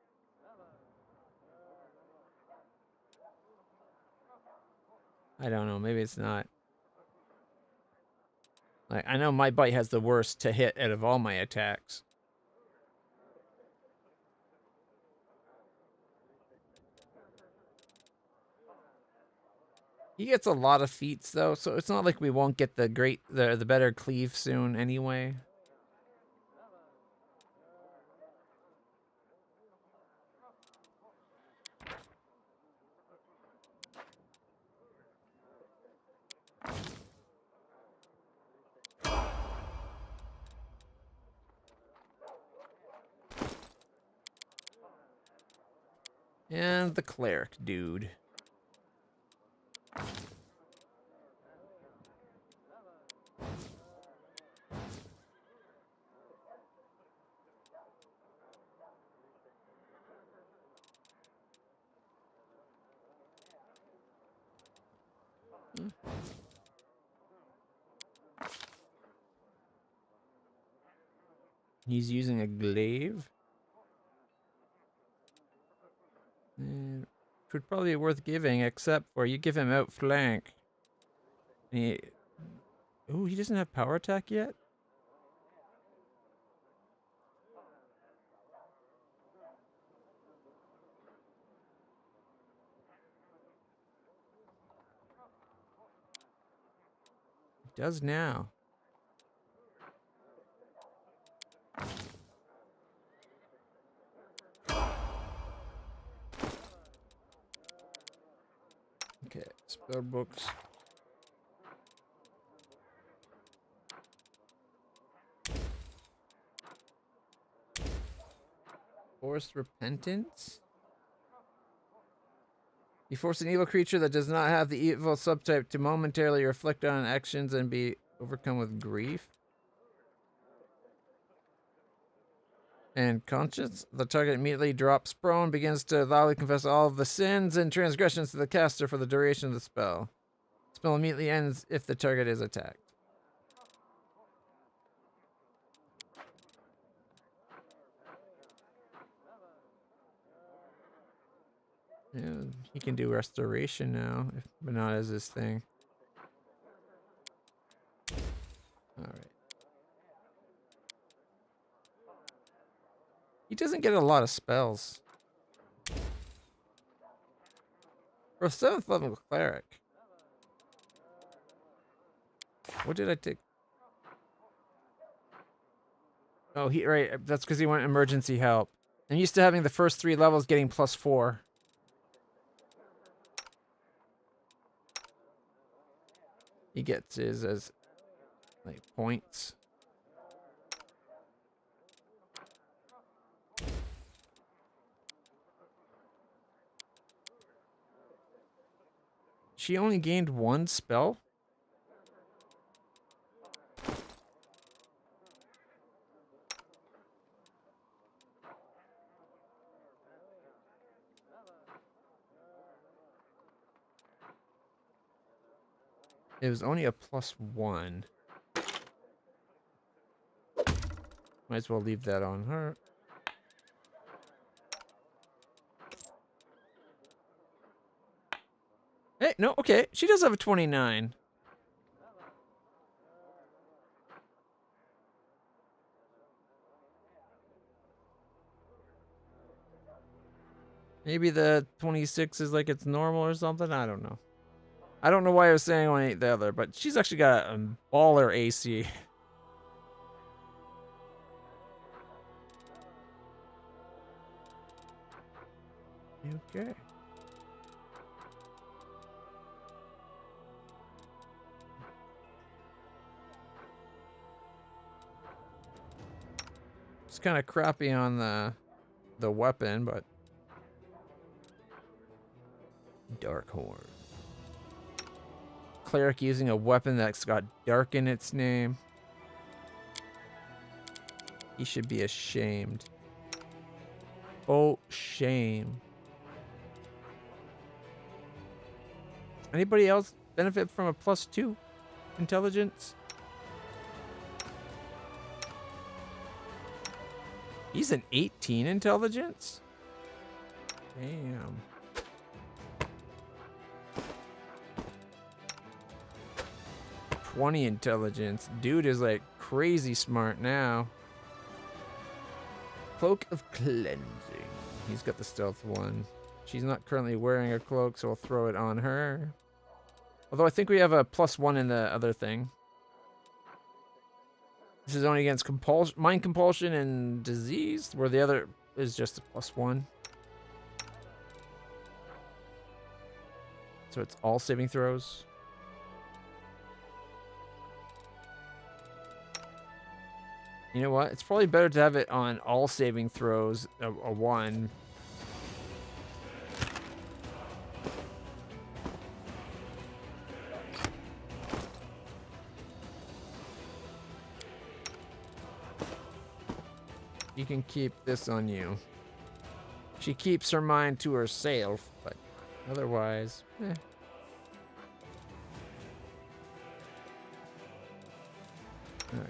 A: I don't know. Maybe it's not. Like, I know my bite has the worst to hit out of all my attacks. He gets a lot of feats though, so it's not like we won't get the better cleave soon anyway. And the cleric dude. He's using a glaive. Would probably be worth giving, except for you give him outflank. Ooh, he doesn't have power attack yet? He does now. Okay, spell books. Forced repentance? You force an evil creature that does not have the evil subtype to momentarily reflect on actions and be overcome with grief. And conscience. The target immediately drops prone, begins to loudly confess all of the sins and transgressions to the caster for the duration of the spell. The spell immediately ends if the target is attacked. Yeah, he can do restoration now, but not as his thing. Alright. He doesn't get a lot of spells. For a 7th level cleric. What did I take? Oh, right. That's because he went emergency help. I'm used to having the first 3 levels getting +4. He gets his as like points. She only gained 1 spell? It was only a +1. Might as well leave that on her. Hey, no, okay. She does have a 29. Maybe the 26 is like it's normal or something. I don't know. I don't know why I was saying only the other, but she's actually got a baller AC. Okay. It's kind of crappy on the weapon, but Darkhorn. Cleric using a weapon that's got dark in its name. He should be ashamed. Oh, shame. Anybody else benefit from a +2 intelligence? He's an 18 intelligence? Damn. +20 intelligence. Dude is like crazy smart now. Cloak of Cleansing. He's got the stealth one. She's not currently wearing a cloak, so I'll throw it on her. Although I think we have a +1 in the other thing. This is only against mind compulsion and disease, where the other is just a +1. So it's all saving throws. You know what? It's probably better to have it on all saving throws, a 1. You can keep this on you. She keeps her mind to herself, but otherwise, eh. Alright.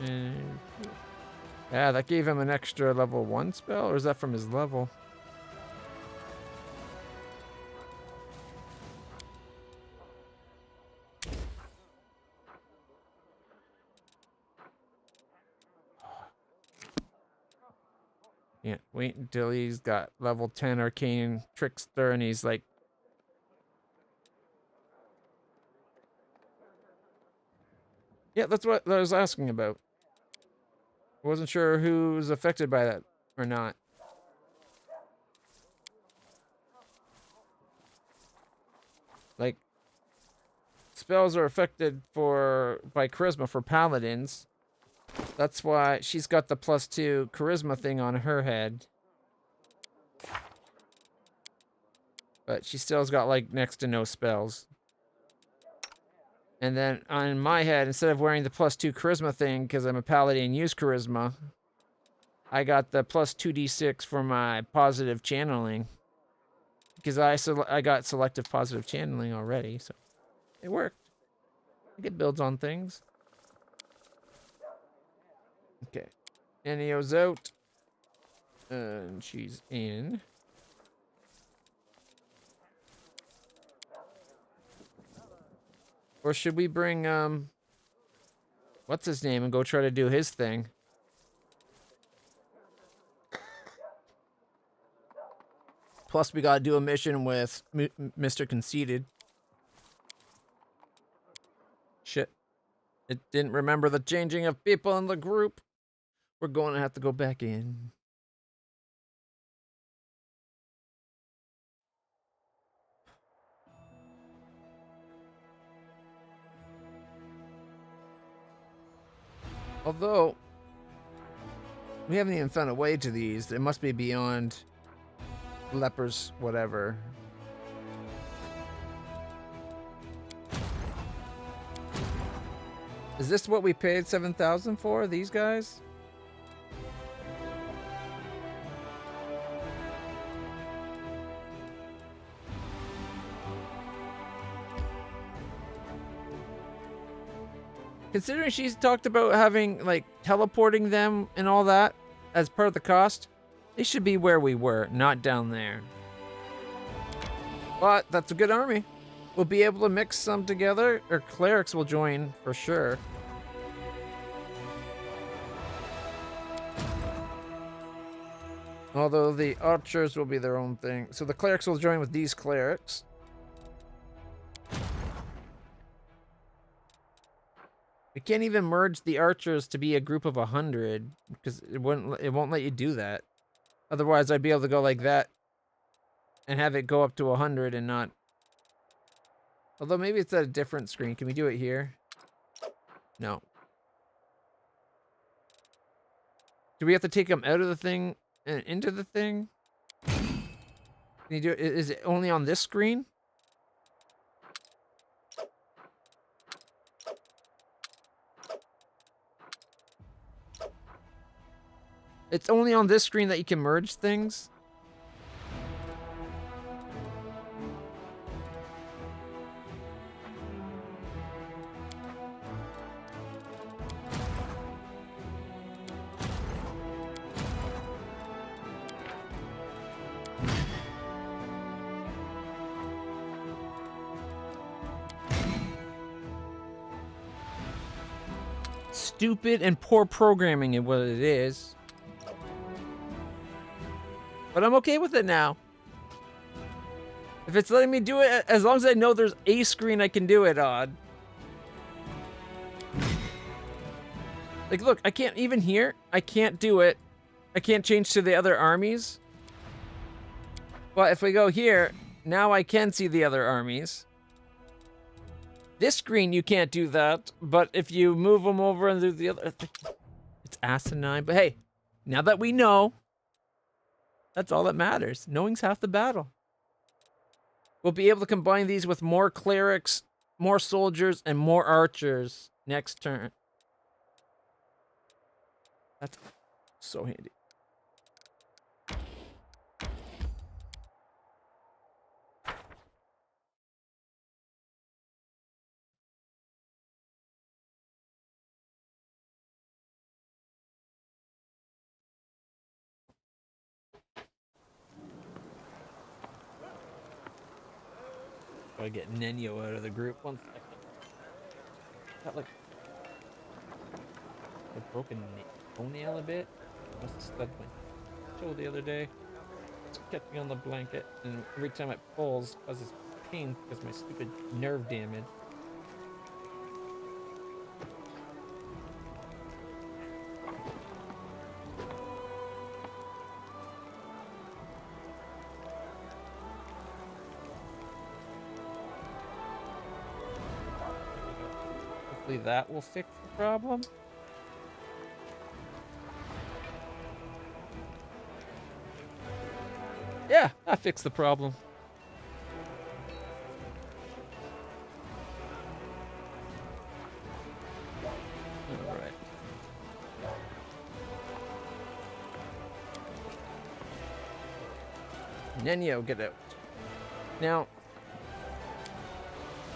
A: And yeah, that gave him an extra level 1 spell, or is that from his level? Yeah, wait until he's got level 10 arcane trickster and he's like, yeah, that's what I was asking about. I wasn't sure who was affected by that or not. Like, spells are affected by charisma for paladins. That's why she's got the +2 charisma thing on her head. But she still's got like next to no spells. And then on my head, instead of wearing the +2 charisma thing, because I'm a paladin and use charisma, I got the +2d6 for my positive channeling. Because I got selective positive channeling already, so it worked. I get builds on things. Okay. Enio's out. And she's in. Or should we bring, what's his name and go try to do his thing? Plus, we gotta do a mission with Mr. Conceited. Shit. It didn't remember the changing of people in the group. We're going to have to go back in. Although, we haven't even found a way to these. It must be beyond lepers, whatever. Is this what we paid 7,000 for, these guys? Considering she's talked about having, like, teleporting them and all that as part of the cost, they should be where we were, not down there. But that's a good army. We'll be able to mix some together, or clerics will join for sure. Although the archers will be their own thing. So the clerics will join with these clerics. We can't even merge the archers to be a group of 100 because it won't let you do that. Otherwise, I'd be able to go like that and have it go up to 100 and not. Although maybe it's at a different screen. Can we do it here? No. Do we have to take them out of the thing and into the thing? Can you do it? Is it only on this screen? It's only on this screen that you can merge things? Stupid and poor programming is what it is. But I'm okay with it now. If it's letting me do it, as long as I know there's a screen I can do it on. Like, look, I can't even here. I can't do it. I can't change to the other armies. But if we go here, now I can see the other armies. This screen, you can't do that. But if you move them over and do the other... It's asinine. But hey, now that we know... That's all that matters. Knowing's half the battle. We'll be able to combine these with more clerics, more soldiers, and more archers next turn. That's so handy. Gotta get Nenyo out of the group. 1 second. Got like a broken toenail a bit. Must have stuck my toe the other day. It's catching on the blanket, and every time it pulls, it causes pain because my stupid nerve damage. Hopefully that will fix the problem. Yeah, that fixed the problem. All right. Nenyo, get out. Now,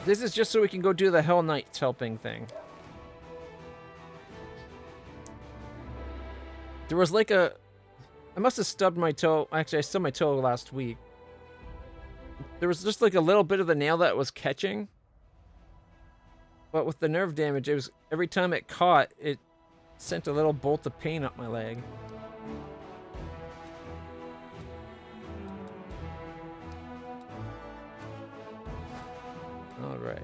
A: this is just so we can go do the Hell Knights helping thing. There was like a... I must have stubbed my toe. Actually, I stubbed my toe last week. There was just like a little bit of the nail that was catching. but with the nerve damage, it was every time it caught, it sent a little bolt of pain up my leg. All right.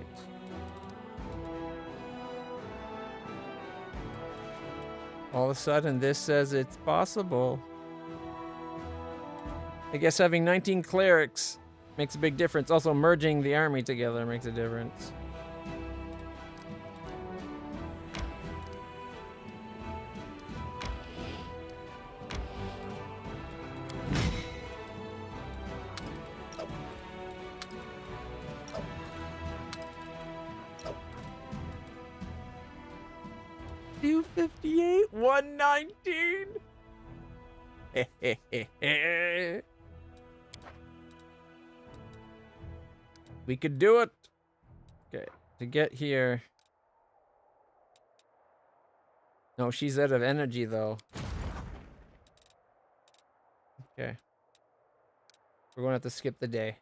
A: All of a sudden, this says it's possible. I guess having 19 clerics makes a big difference. Also, merging the army together makes a difference. $258, $119. We could do it. Okay, to get here. No, she's out of energy though. Okay. We're going to have to skip the day.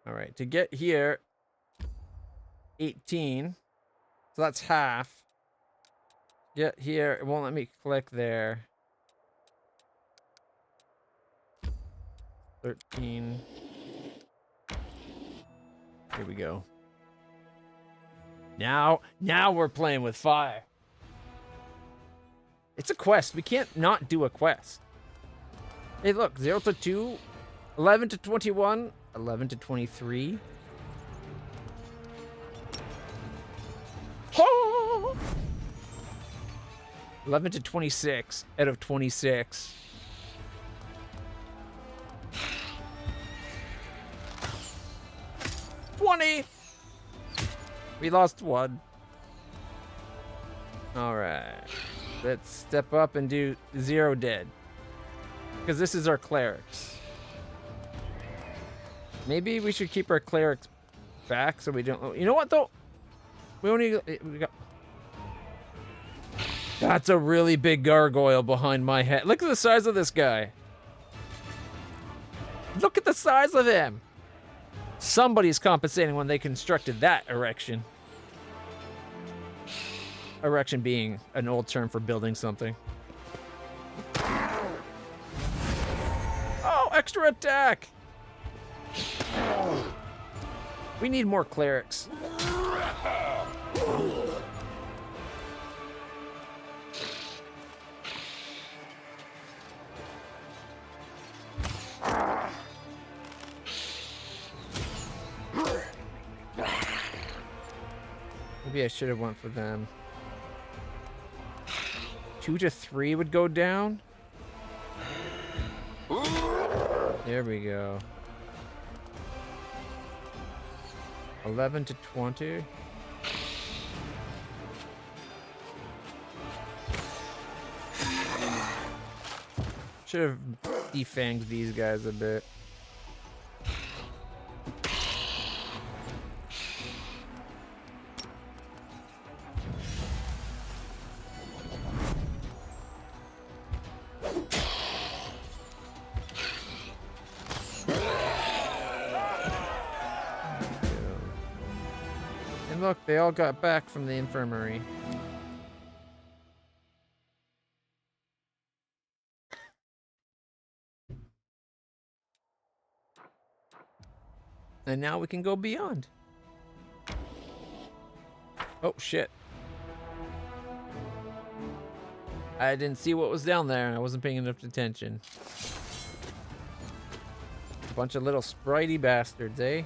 A: All right, to get here, 18. So that's half. Get here, it won't let me click there. 13. Here we go. Now we're playing with fire. It's a quest. We can't not do a quest. Hey, look, 0 to 2, 11 to 21, 11 to 23. Oh! 11 to 26 out of 26. We lost one. All right. Let's step up and do 0 dead. Because this is our clerics. Maybe we should keep our clerics back so we don't... You know what, though? We got... That's a really big gargoyle behind my head. Look at the size of this guy. Look at the size of him. Somebody's compensating when they constructed that erection. Erection being an old term for building something. Oh, extra attack! We need more clerics. Maybe I should have went for them. 2 to 3 would go down. There we go. 11 to 20. Should have defanged these guys a bit. And look, they all got back from the infirmary. And now we can go beyond. Oh, shit. I didn't see what was down there. I wasn't paying enough attention. A bunch of little spritey bastards, eh?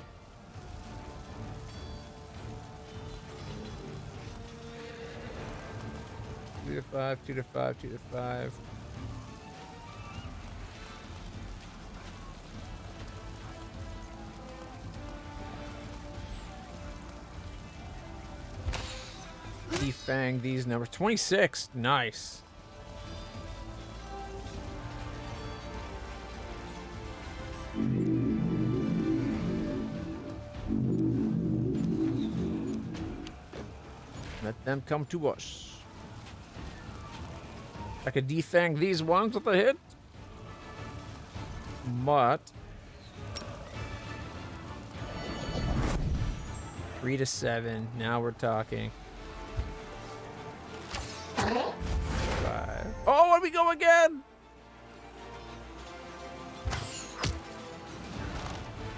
A: Two to 5, 2 to 5, 2 to 5. Defang these numbers. 26. Nice. Let them come to us. I could defang these ones with a hit. But 3 to 7. Now we're talking. 5. Oh, where we go again?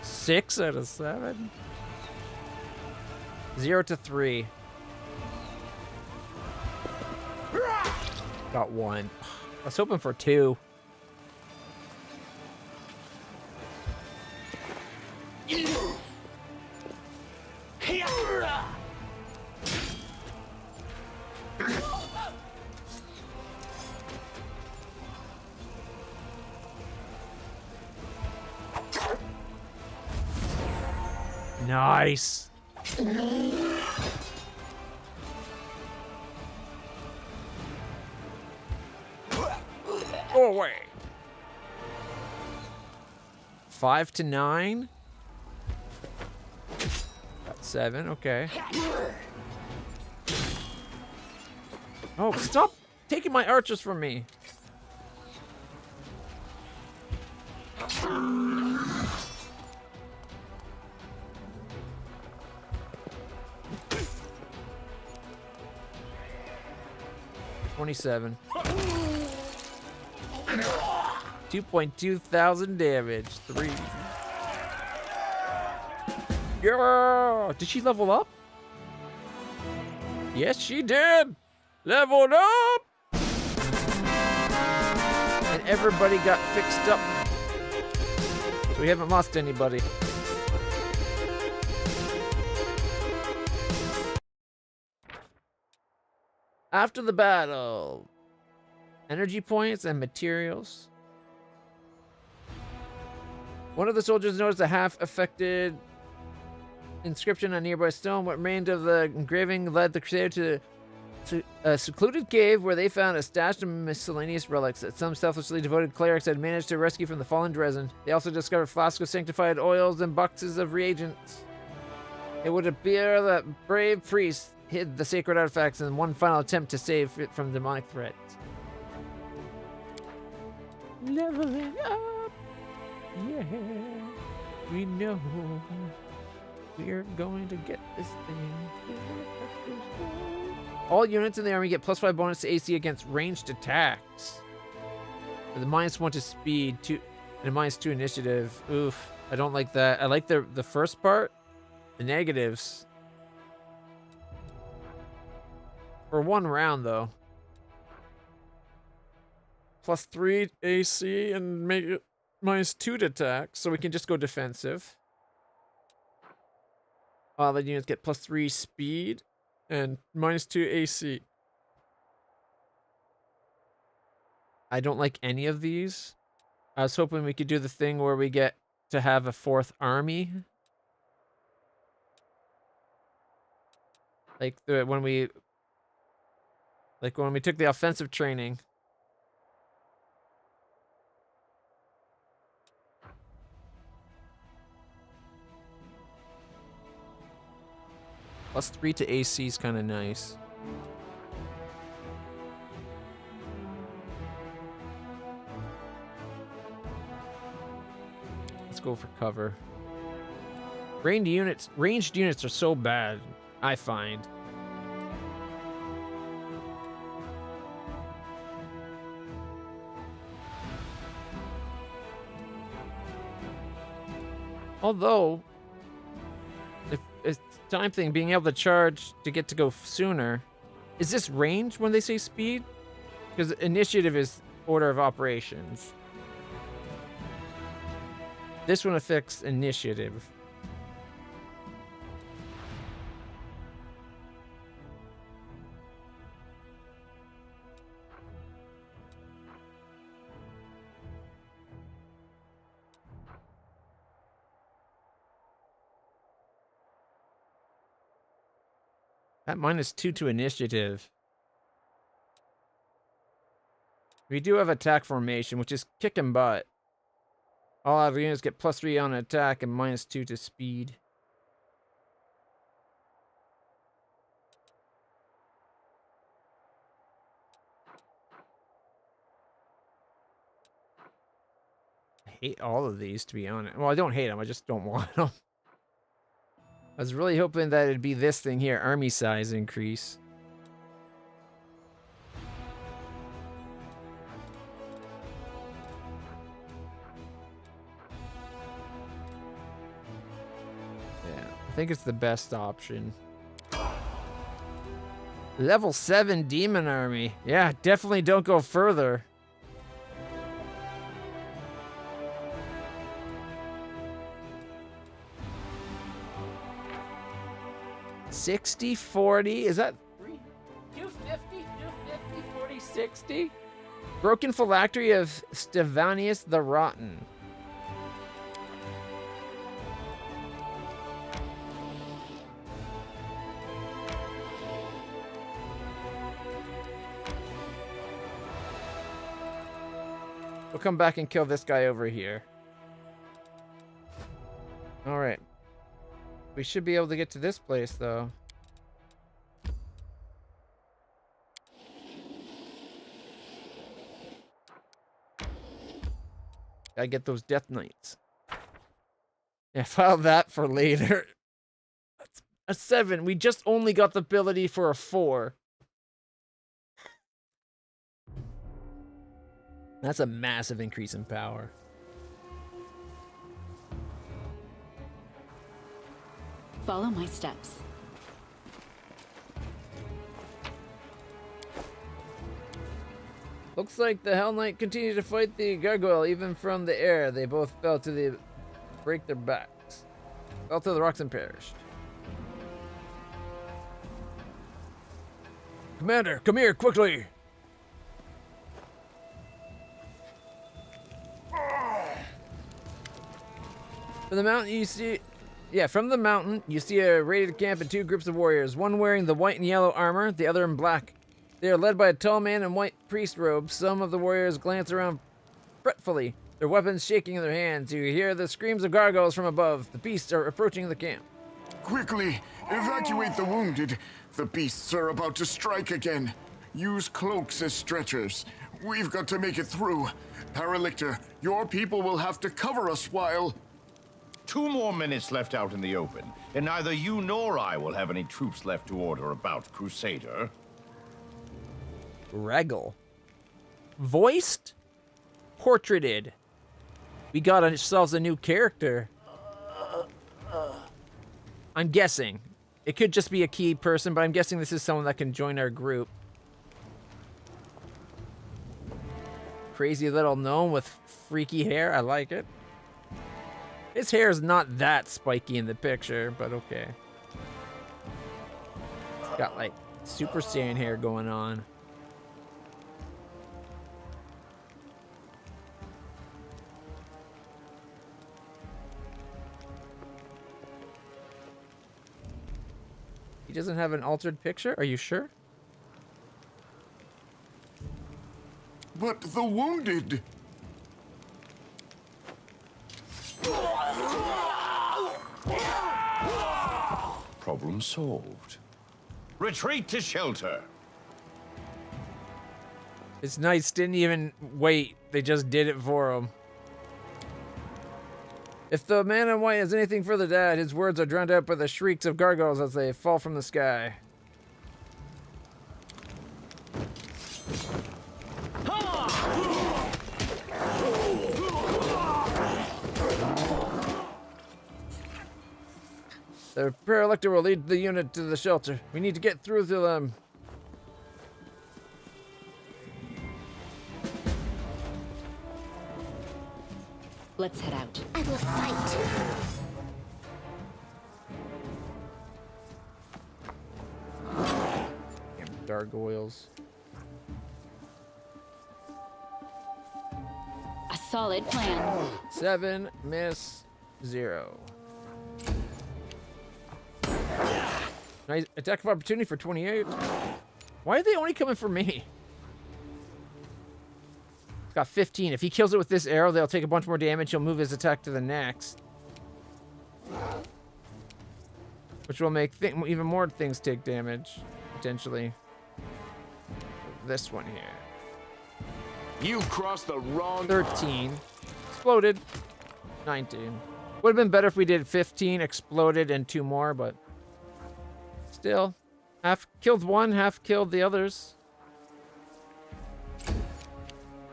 A: 6 out of 7. 0 to 3. Got 1. I was hoping for 2. Nice. Go away. 5 to 9. Got 7. Okay. Oh, stop taking my archers from me. $27. 2.2 thousand damage. 3. Yeah! Did she level up? Yes, she did. Leveled up. And everybody got fixed up. So we haven't lost anybody. After the battle, energy points and materials. One of the soldiers noticed a half-affected inscription on nearby stone. What remained of the engraving led the crusader to a secluded cave where they found a stash of miscellaneous relics that some selflessly devoted clerics had managed to rescue from the fallen Dresden. They also discovered flasks of sanctified oils and boxes of reagents. It would appear that brave priests hid the sacred artifacts in one final attempt to save it from demonic threats. Leveling up! Yeah, we know we're going to get this thing. All units in the army get +5 bonus to AC against ranged attacks. With a -1 to speed, and a -2 initiative. Oof, I don't like that. I like the first part. The negatives. For 1 round, though. +3 AC and make it -2 to attack, so we can just go defensive. All the units get +3 speed and -2 AC. I don't like any of these. I was hoping we could do the thing where we get to have a 4th army. Like when we took the offensive training. +3 to AC is kind of nice. Let's go for cover. Ranged units are so bad, I find. Although, if it's time thing, being able to charge to get to go sooner, is this range when they say speed? Because initiative is order of operations. This one affects initiative. That -2 to initiative. We do have attack formation, which is kicking butt. All our units get +3 on attack and -2 to speed. I hate all of these, to be honest. Well, I don't hate them. I just don't want them. I was really hoping that it'd be this thing here, army size increase. Yeah, I think it's the best option. Level 7 demon army. Yeah, definitely don't go further. $60, $40. Is that $250, $250, $40, $60? Broken phylactery of Stevanius the Rotten. We'll come back and kill this guy over here. All right. We should be able to get to this place, though. Gotta get those Death Knights. Yeah, file that for later. That's a 7. We just only got the ability for a 4. That's a massive increase in power.
H: Follow my steps.
A: Looks like the Hell Knight continued to fight the gargoyle even from the air. They both fell to break their backs. Fell to the rocks and perished. Commander, come here quickly. From the mountain you see from the mountain, you see a raided camp and 2 groups of warriors, one wearing the white and yellow armor, the other in black. They are led by a tall man in white priest robes. Some of the warriors glance around fretfully, their weapons shaking in their hands. You hear the screams of gargoyles from above. The beasts are approaching the camp.
K: Quickly, evacuate the wounded. The beasts are about to strike again. Use cloaks as stretchers. We've got to make it through. Paralictor, your people will have to cover us while...
L: 2 more minutes left out in the open, and neither you nor I will have any troops left to order about, Crusader.
A: Regal. Voiced? Portraited. We got ourselves a new character. I'm guessing. It could just be a key person, but I'm guessing this is someone that can join our group. Crazy little gnome with freaky hair. I like it. His hair is not that spiky in the picture, but okay. It's got like Super Saiyan hair going on. He doesn't have an altered picture? Are you sure?
K: But the wounded...
L: Problem solved. Retreat to shelter.
A: His knights didn't even wait. They just did it for him. If the man in white has anything further to add, his words are drowned out by the shrieks of gargoyles as they fall from the sky. The Paralector will lead the unit to the shelter. We need to get through to them.
H: Let's head out.
C: I will fight.
A: Damn gargoyles.
H: A solid plan.
A: 7, miss, 0. Nice attack of opportunity for 28. Why are they only coming for me? It's got 15. If he kills it with this arrow, they'll take a bunch more damage. He'll move his attack to the next. Which will make even more things take damage, potentially. This one here.
E: You crossed the wrong...
A: 13. Exploded. 19. Would have been better if we did 15 exploded and 2 more, but still, half killed one, half killed the others.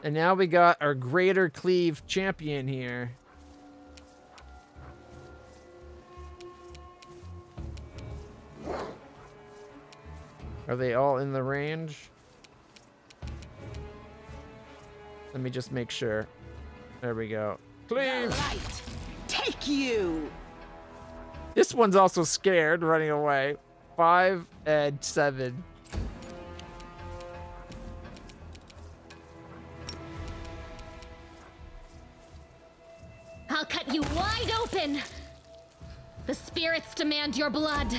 A: And now we got our Greater Cleave champion here. Are they all in the range? Let me just make sure. There we go. Cleave!
J: Right. Take you!
A: This one's also scared, running away. 5 and 7.
M: I'll cut you wide open! The spirits demand your blood.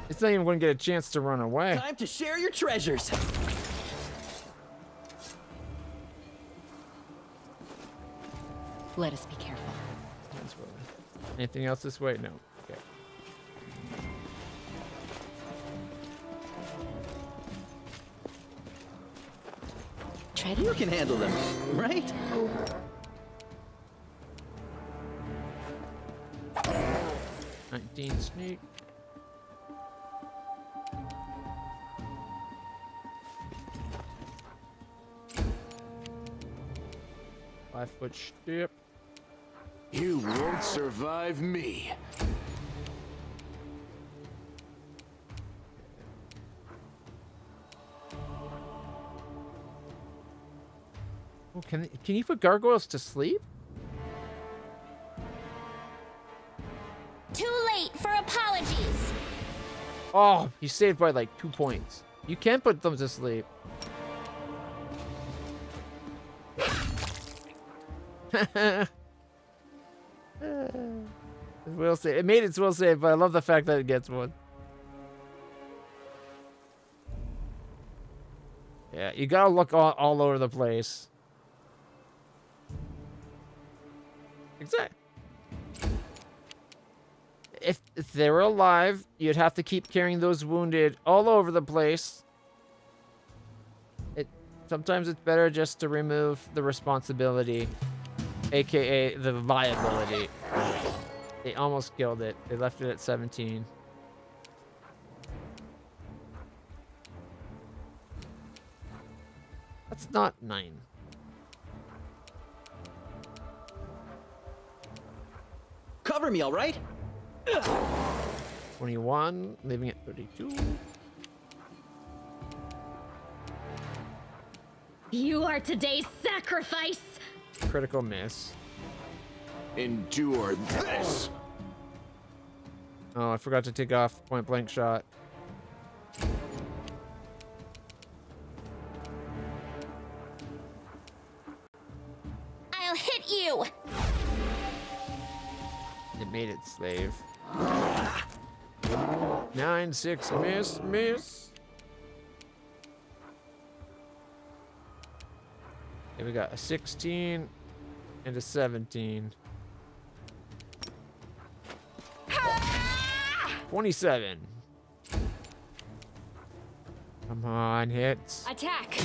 A: It's not even going to get a chance to run away.
F: Time to share your treasures.
H: Let us be careful.
A: Anything else this way? No. Okay.
F: You can handle them, right?
A: Sneak. Five-foot step.
E: You won't survive me.
A: Oh, can you put gargoyles to sleep?
B: Too late for apologies.
A: Oh, you saved by like 2 points. You can put them to sleep. Will save. It made its will save, but I love the fact that it gets one. Yeah, you gotta look all over the place. Exactly. If they were alive, you'd have to keep carrying those wounded all over the place. Sometimes it's better just to remove the responsibility, aka the viability. They almost killed it. They left it at 17. That's not 9.
F: Cover me, all right?
A: 21, leaving it 32.
M: You are today's sacrifice.
A: Critical miss.
E: Endure this.
A: Oh, I forgot to take off point blank shot.
B: I'll hit you.
A: It made it slave. 9, 6, miss. Okay, we got a 16 and a 17. 27. Come on, hits.
M: Attack.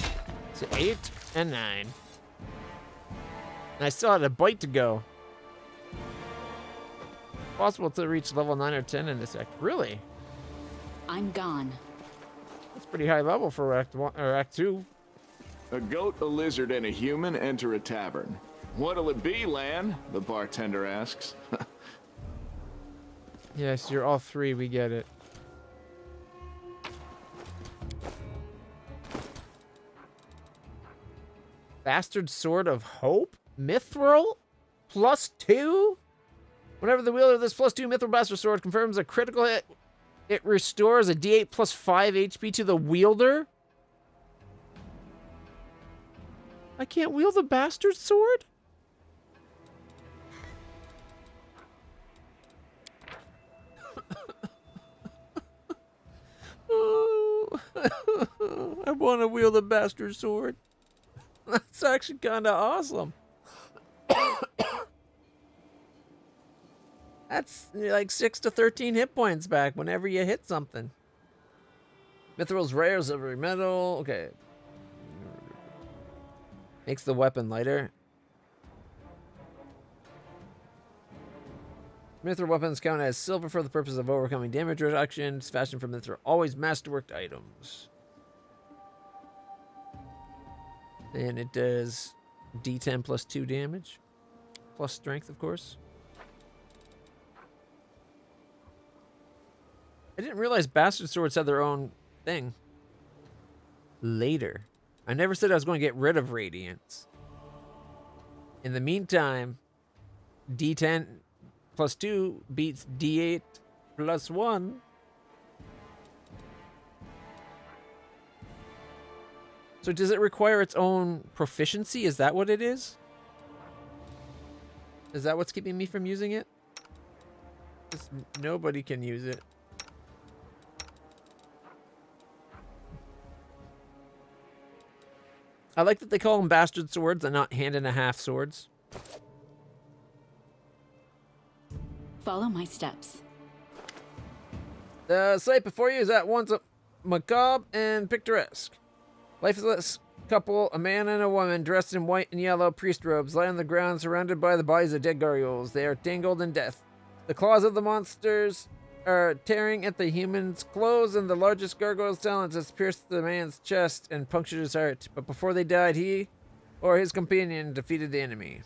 A: It's 8 and 9. And I still had a bite to go. Possible to reach level 9 or 10 in this act. Really?
H: I'm gone.
A: That's pretty high level for Act 1 or Act 2.
E: A goat, a lizard, and a human enter a tavern. What'll it be, Lan? The bartender asks.
A: Yes, you're all 3. We get it. Bastard Sword of Hope? Mithril? +2? Whenever the wielder of this +2 Mithril Bastard Sword confirms a critical hit, it restores a d8 +5 HP to the wielder? I can't wield the Bastard Sword? Oh, I want to wield a Bastard Sword. That's actually kind of awesome. That's like 6 to 13 hit points back whenever you hit something. Mithril's rare, silvery metal. Okay. Makes the weapon lighter. Mithril weapons count as silver for the purpose of overcoming damage reduction. It's fashioned from Mithril, always masterworked items. And it does D10 plus 2 damage. Plus strength, of course. I didn't realize bastard swords had their own thing. Later. I never said I was going to get rid of radiance. In the meantime, D10 plus 2 beats D8 plus 1. So does it require its own proficiency? Is that what it is? Is that what's keeping me from using it? 'Cause nobody can use it. I like that they call them bastard swords and not hand and a half swords.
H: Follow my steps.
A: The sight before you is at once macabre and picturesque. Lifeless couple, a man and a woman dressed in white and yellow priest robes, lie on the ground surrounded by the bodies of dead gargoyles. They are tangled in death. The claws of the monsters are tearing at the human's clothes, and the largest gargoyle's talons has pierced the man's chest and punctured his heart. But before they died, he or his companion defeated the enemy.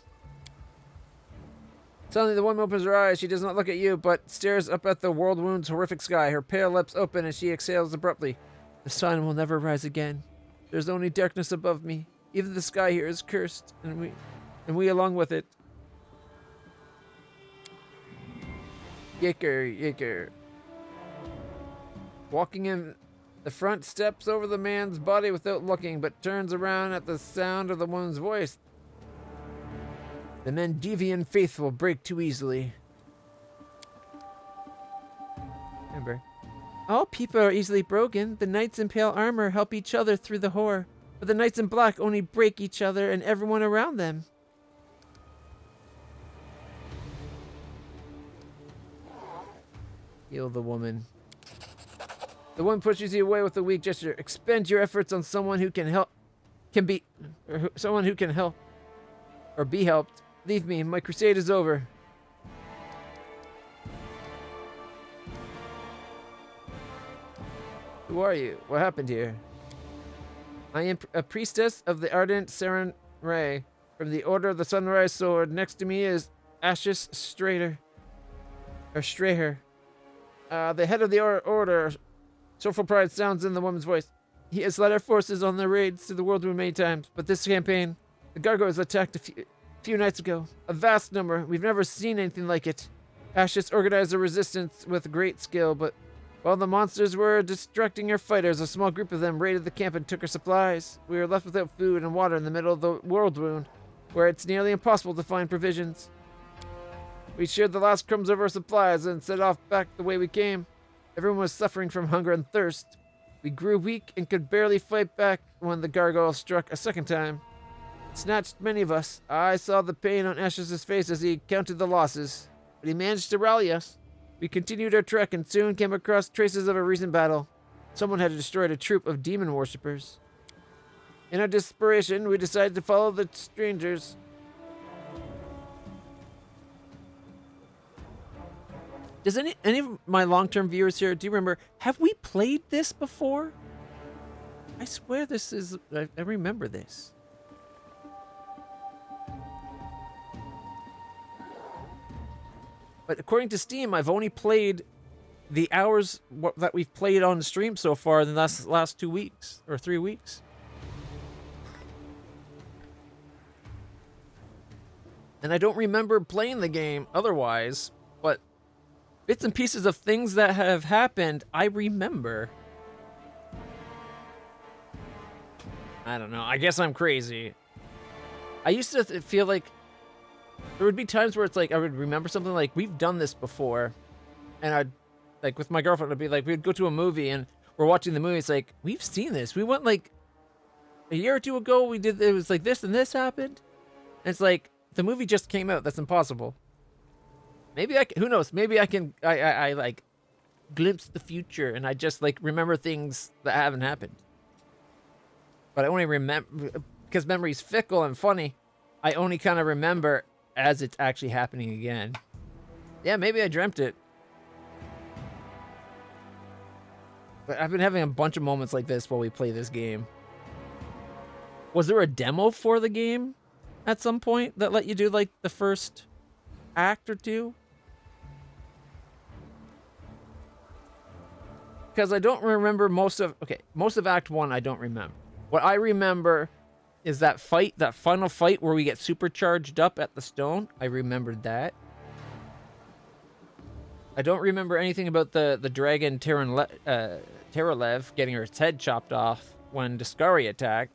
A: Suddenly, the woman opens her eyes. She does not look at you, but stares up at the world wound's horrific sky. Her pale lips open, and she exhales abruptly. The sun will never rise again. There's only darkness above me. Even the sky here is cursed, and we along with it. Yicker, yicker. Walking in the front, steps over the man's body without looking, but turns around at the sound of the woman's voice. The men deviant faithful break too easily. Remember, all people are easily broken. The knights in pale armor help each other through the horror, but the knights in black only break each other and everyone around them. Heal the woman. The woman pushes you away with a weak gesture. Expend your efforts on someone who can help, someone who can help, or be helped. Leave me. My crusade is over. Who are you? What happened here? I am a priestess of the ardent Seren Ray from the Order of the Sunrise Sword. Next to me is Ashes Strader. The head of the order. Soulful pride sounds in the woman's voice. He has led our forces on their raids to the world many times, but this campaign, the gargoyles attacked a few nights ago. A vast number. We've never seen anything like it. Ashes organized a resistance with great skill, but while the monsters were distracting our fighters, a small group of them raided the camp and took our supplies. We were left without food and water in the middle of the world wound, where it's nearly impossible to find provisions. We shared the last crumbs of our supplies and set off back the way we came. Everyone was suffering from hunger and thirst. We grew weak and could barely fight back when the gargoyle struck a second time. It snatched many of us. I saw the pain on Ashes' face as he counted the losses, but he managed to rally us. We continued our trek and soon came across traces of a recent battle. Someone had destroyed a troop of demon worshippers. In our desperation, we decided to follow the strangers. Does any of my long-term viewers here, do you remember, have we played this before? I swear this is, I remember this. But according to Steam, I've only played the hours that we've played on stream so far in the last 2 weeks, or 3 weeks. And I don't remember playing the game otherwise, but bits and pieces of things that have happened, I remember. I don't know. I guess I'm crazy. I used to feel like there would be times where it's like I would remember something like we've done this before, and I'd like with my girlfriend, it'd be like we'd go to a movie and we're watching the movie. It's like we've seen this. We went like a year or two ago. We did. It was like this and this happened. And it's like the movie just came out. That's impossible. Maybe I can, who knows? Maybe I can. I like glimpse the future and I just like remember things that haven't happened. But I only remember because memory's fickle and funny. I only kind of remember as it's actually happening again. Yeah, maybe I dreamt it. But I've been having a bunch of moments like this while we play this game. Was there a demo for the game at some point that let you do like the first act or two? Because I don't remember most of Act 1 I don't remember. What I remember is that fight, that final fight where we get supercharged up at the stone. I remembered that. I don't remember anything about the dragon Teralev getting her head chopped off when Discari attacked.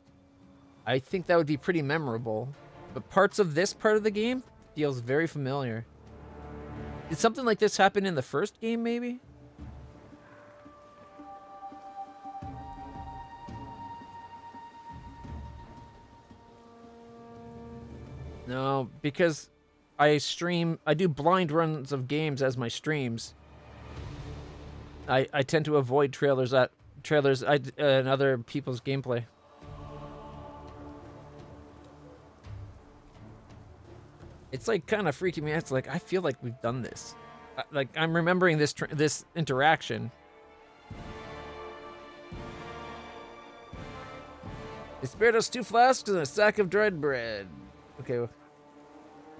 A: I think that would be pretty memorable. But parts of this part of the game feels very familiar. Did something like this happen in the first game, maybe? No, because I do blind runs of games as my streams. I tend to avoid trailers and other people's gameplay. It's like kind of freaking me out. It's like I feel like we've done this. Like I'm remembering this interaction. They spared us 2 flasks and a sack of dried bread. Okay.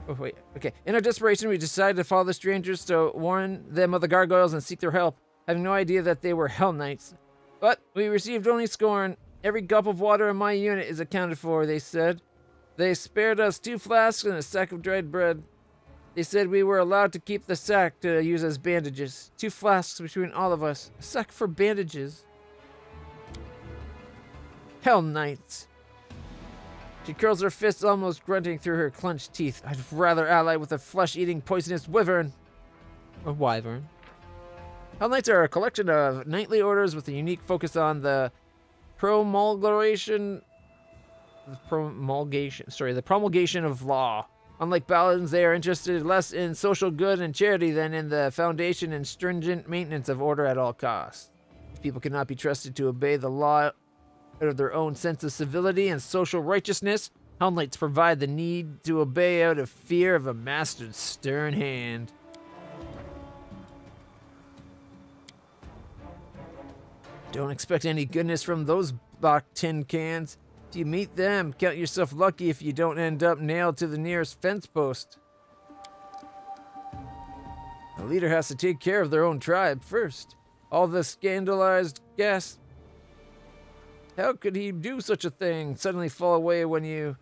A: Oh, wait. Okay. In our desperation, we decided to follow the strangers to warn them of the gargoyles and seek their help, having no idea that they were Hell Knights. But we received only scorn. Every gulp of water in my unit is accounted for, they said. They spared us 2 flasks and a sack of dried bread. They said we were allowed to keep the sack to use as bandages. 2 flasks between all of us. A sack for bandages. Hell Knights. She curls her fists, almost grunting through her clenched teeth. I'd rather ally with a flesh-eating poisonous wyvern. Or wyvern. Hell Knights are a collection of knightly orders with a unique focus on the promulgation of law. Unlike paladins, they are interested less in social good and charity than in the foundation and stringent maintenance of order at all costs. People cannot be trusted to obey the law out of their own sense of civility and social righteousness. Hell Knights provide the need to obey out of fear of a master's stern hand. Don't expect any goodness from those Bach tin cans. If you meet them, count yourself lucky if you don't end up nailed to the nearest fence post. A leader has to take care of their own tribe first. All the scandalized guests. How could he do such a thing? Suddenly fall away when you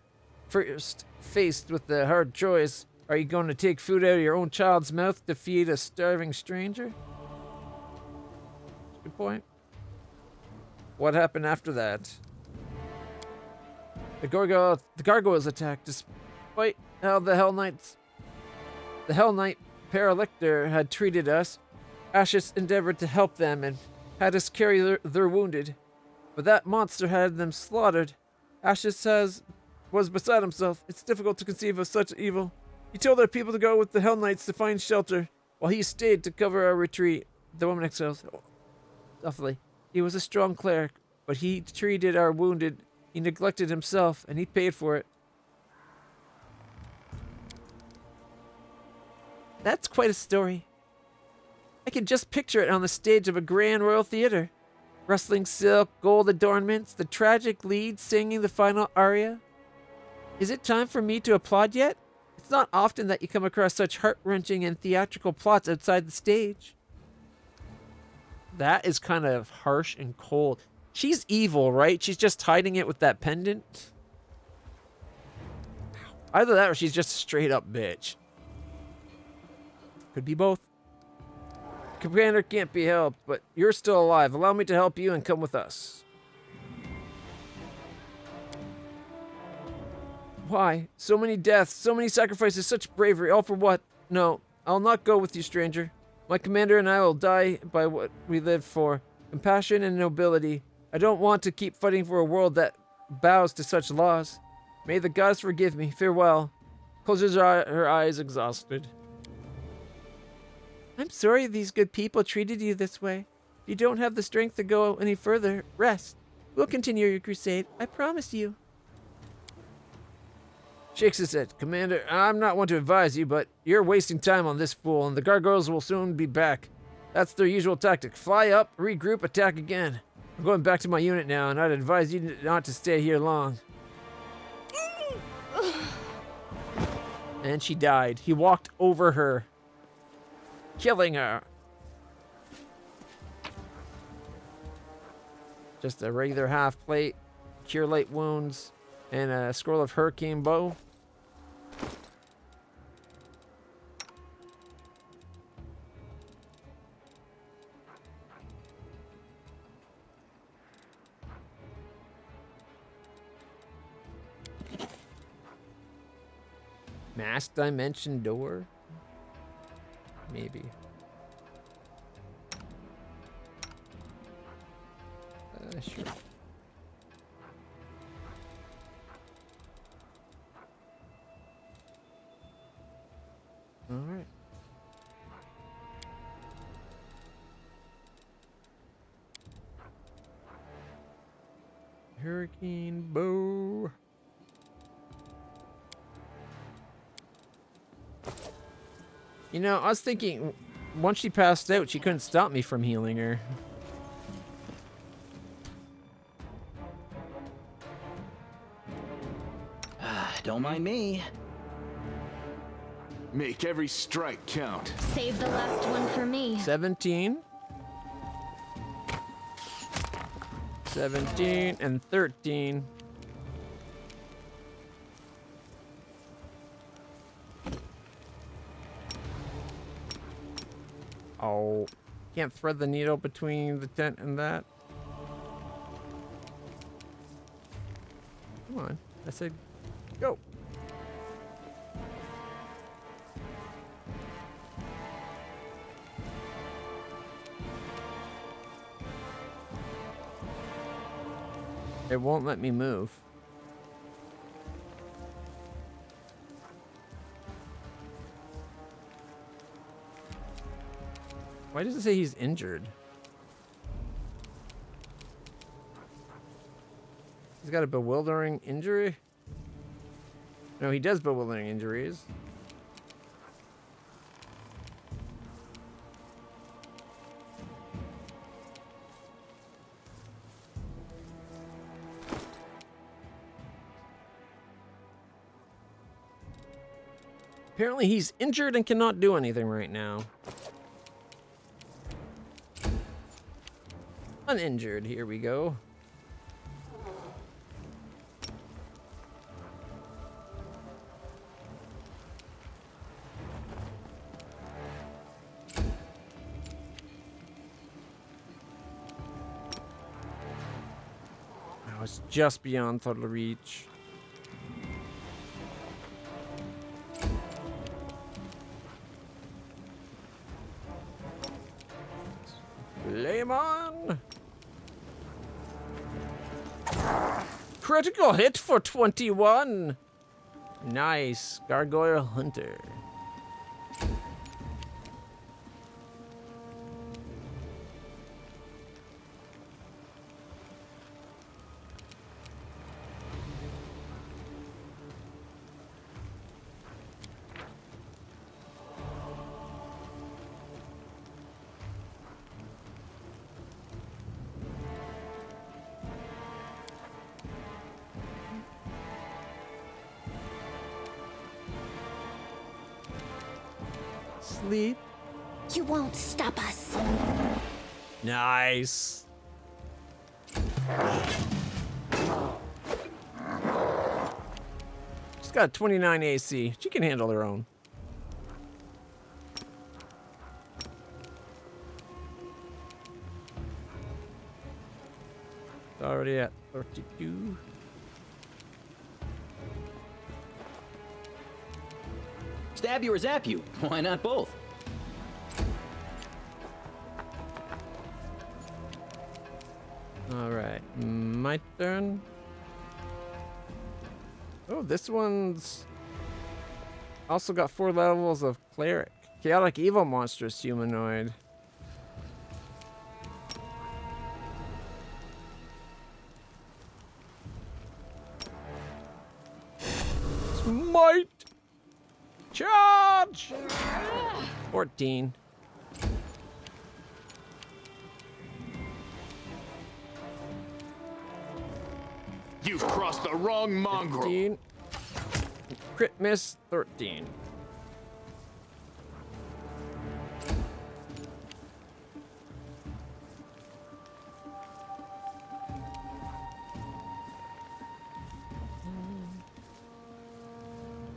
A: first faced with the hard choice. Are you going to take food out of your own child's mouth to feed a starving stranger? Good point. What happened after that? The gargoyles attacked. Despite how the Hell Knight Paralictor had treated us, Ashes endeavored to help them and had us carry their wounded. But that monster had them slaughtered. Ashes was beside himself. It's difficult to conceive of such evil. He told our people to go with the Hell Knights to find shelter, while he stayed to cover our retreat. The woman exhales softly. He was a strong cleric, but he treated our wounded. He neglected himself, and he paid for it. That's quite a story. I can just picture it on the stage of a grand royal theater. Rustling silk, gold adornments, the tragic lead singing the final aria. Is it time for me to applaud yet? It's not often that you come across such heart-wrenching and theatrical plots outside the stage. That is kind of harsh and cold. She's evil, right? She's just hiding it with that pendant. Either that or she's just a straight-up bitch. Could be both. Commander can't be helped, but you're still alive. Allow me to help you and come with us. Why? So many deaths, so many sacrifices, such bravery, all for what? No, I'll not go with you, stranger. My commander and I will die by what we lived for. Compassion and nobility. I don't want to keep fighting for a world that bows to such laws. May the gods forgive me. Farewell. Closes her eyes, exhausted. I'm sorry these good people treated you this way. If you don't have the strength to go any further, rest. We'll continue your crusade. I promise you. Shakes his head. Commander, I'm not one to advise you, but you're wasting time on this fool, and the gargoyles will soon be back. That's their usual tactic. Fly up, regroup, attack again. I'm going back to my unit now, and I'd advise you not to stay here long. And she died. He walked over her, killing her. Just a regular half plate, cure light wounds, and a scroll of hurricane bow. Mass dimension door? Maybe. Sure. All right. Hurricane bow. You know, I was thinking once she passed out, she couldn't stop me from healing her.
F: Don't mind me.
E: Make every strike count.
M: Save the last one for me.
A: 17. 17 and 13. Oh, can't thread the needle between the tent and that. Come on, I said go. It won't let me move. Why does it say he's injured? He's got a bewildering injury? No, he does bewildering injuries. Apparently he's injured and cannot do anything right now. Uninjured, here we go. Now it's just beyond total reach. Flame on! Critical hit for 21! Nice. Gargoyle Hunter. Sleep.
B: You won't stop us.
A: Nice. She's got 29 AC. She can handle her own. Already at 32.
F: Stab you or zap you? Why not both?
A: All right, my turn. Oh, this one's also got 4 levels of cleric. Chaotic evil monstrous humanoid. might. Charge! 14.
E: You've crossed the wrong mongrel.
A: 15. Crit miss, 13.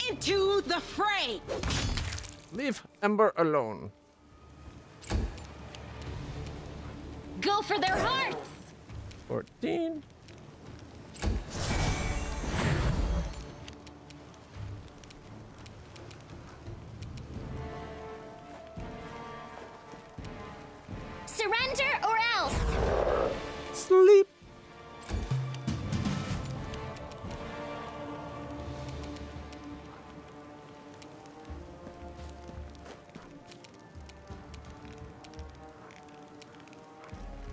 J: Into the fray!
A: Leave Ember alone.
M: Go for their hearts!
A: 14.
B: Surrender or else!
A: Sleep.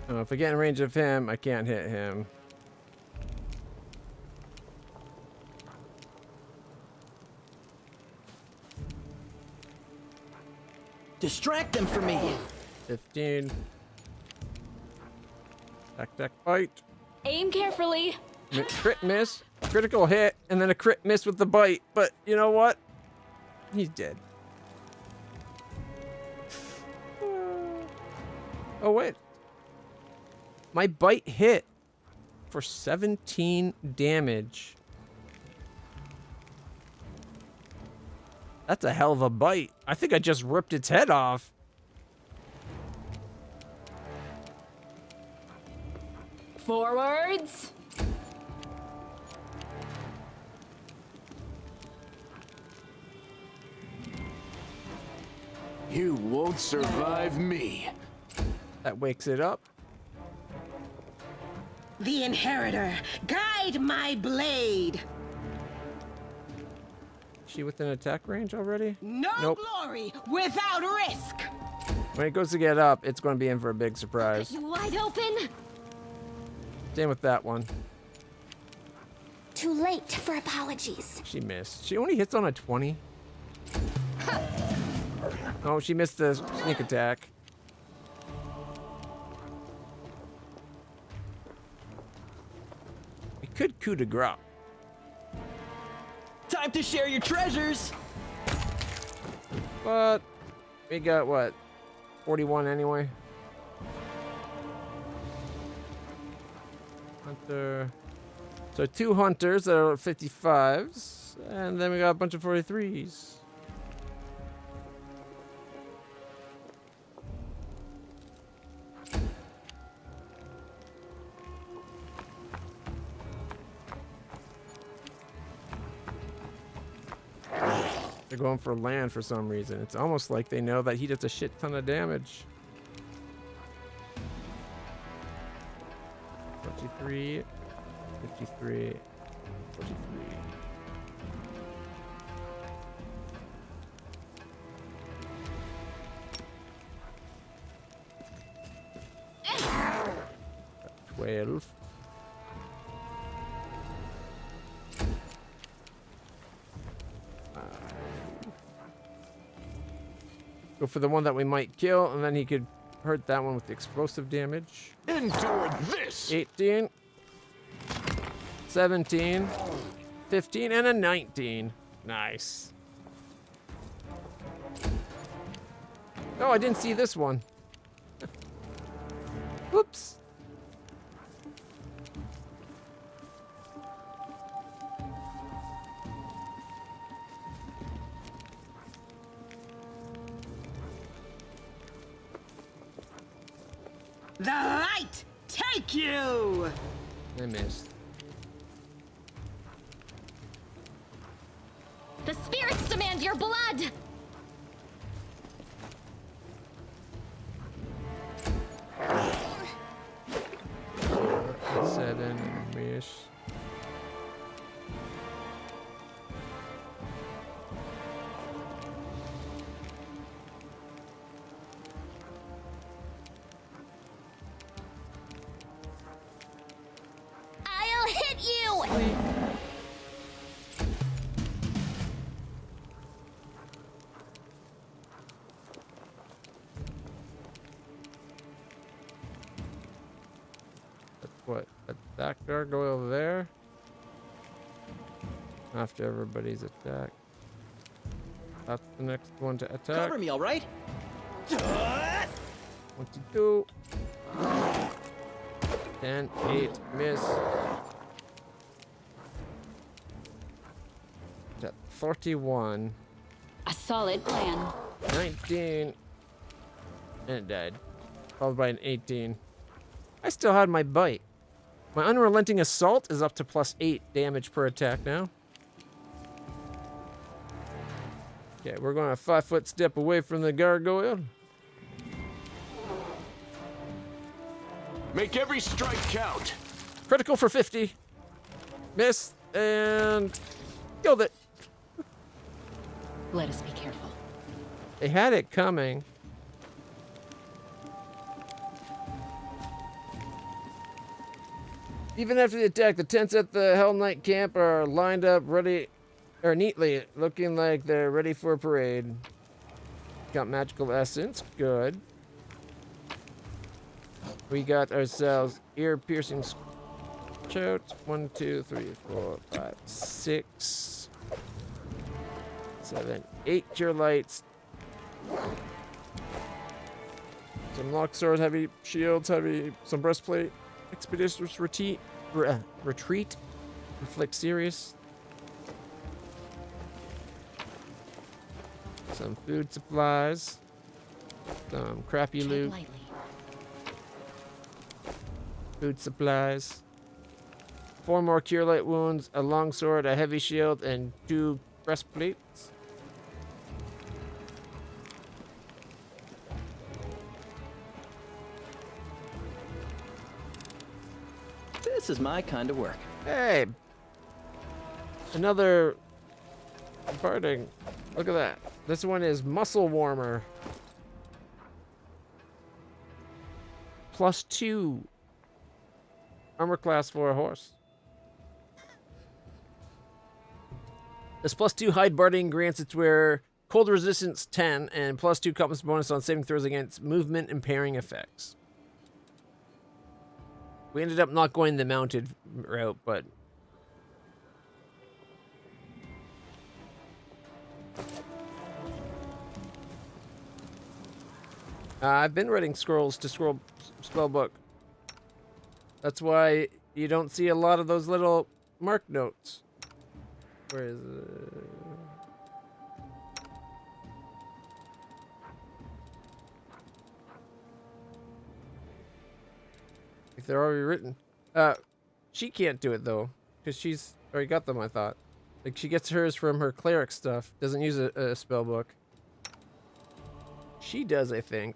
A: Oh, if I get in range of him, I can't hit him.
F: Distract them for me.
A: 15. Attack, bite.
M: Aim carefully.
A: Crit miss, critical hit, and then a crit miss with the bite. But you know what? He's dead. Oh, wait. My bite hit for 17 damage. That's a hell of a bite. I think I just ripped its head off.
M: Forwards.
E: You won't survive me.
A: That wakes it up.
J: The Inheritor, guide my blade!
A: She within attack range already?
J: No
A: Nope.
J: glory without risk!
A: When it goes to get up, it's going to be in for a big surprise.
M: You wide open?
A: Same with that one.
B: Too late for apologies.
A: She missed. She only hits on a 20. Oh, she missed the sneak attack. We could coup de grace.
F: Time to share your treasures.
A: But we got what? 41 anyway. Hunter. So 2 hunters that are 55s, and then we got a bunch of 43s. They're going for land for some reason. It's almost like they know that he does a shit ton of damage. 23, 53, 43. Got 12. Go for the one that we might kill, and then he could hurt that one with the explosive damage.
E: Endure this!
A: 18, 17, 15, and a 19. Nice. Oh, I didn't see this one. Whoops.
J: The light take you!
A: I missed.
M: The spirits demand your blood!
A: Seven, miss.
B: I'll hit you!
A: what? That gargoyle there? After everybody's attacked. That's the next one to attack.
F: Cover me, all right?
A: 22. 10, 8, miss. At 41.
H: A solid plan.
A: 19. And it died. Followed by an 18. I still had my bite. My unrelenting assault is up to +8 damage per attack now. Okay, we're going a 5-foot step away from the gargoyle.
E: Make every strike count.
A: Critical for 50. Miss and killed it.
H: Let us be careful.
A: They had it coming. Even after the attack, the tents at the Hell Knight camp are lined up ready, or neatly, looking like they're ready for a parade. Got magical essence, good. We got ourselves ear-piercing shout. 1, 2, 3, 4, 5, 6, 7, 8 cure lights. Some lock swords, heavy shields, some breastplate. Expeditious retreat, inflict serious. Some food supplies. Some crappy loot. Food supplies. 4 more cure light wounds, a long sword, a heavy shield, and 2 breastplates.
F: This is my kind of work.
A: Hey! Another parting. Look at that. This one is Muscle Warmer. +2. Armor class for a horse. This +2 hide barding grants its wearer cold resistance 10 and +2 compass bonus on saving throws against movement impairing effects. We ended up not going the mounted route, but I've been writing scrolls to scroll spellbook. That's why you don't see a lot of those little mark notes. Where is it? If they're already written. She can't do it though, because she's already got them, I thought. Like, she gets hers from her cleric stuff, doesn't use a spell book. She does, I think.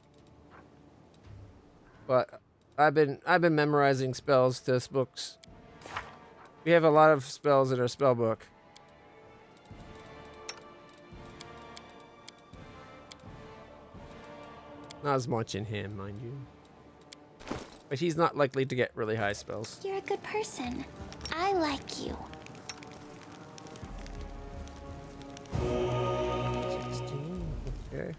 A: But I've been memorizing spells to books. We have a lot of spells in our spell book. Not as much in him, mind you. But he's not likely to get really high spells.
B: You're a good person. I like you.
A: 16, okay.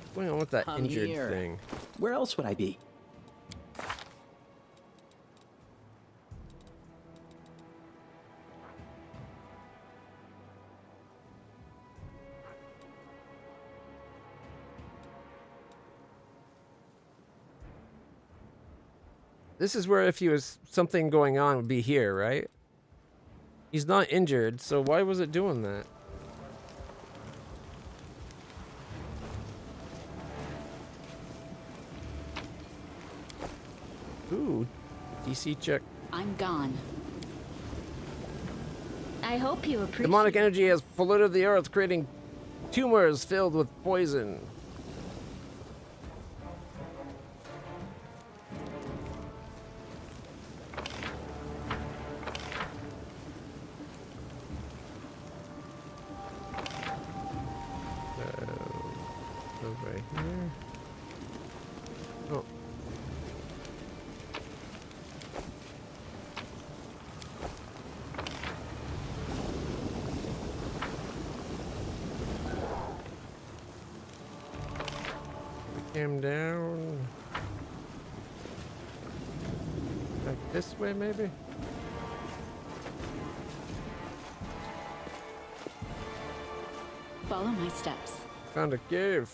A: What's going on with that
F: I'm
A: injured
F: here.
A: thing?
F: Where else would I be?
A: This is where if he was something going on would be here, right? He's not injured, so why was it doing that? Ooh, DC check.
H: I'm gone.
C: I hope you appreciate.
A: Demonic energy has polluted the earth, creating tumors filled with poison. Over here. Oh. him down. Back this way, maybe?
H: Follow my steps.
A: Found a cave.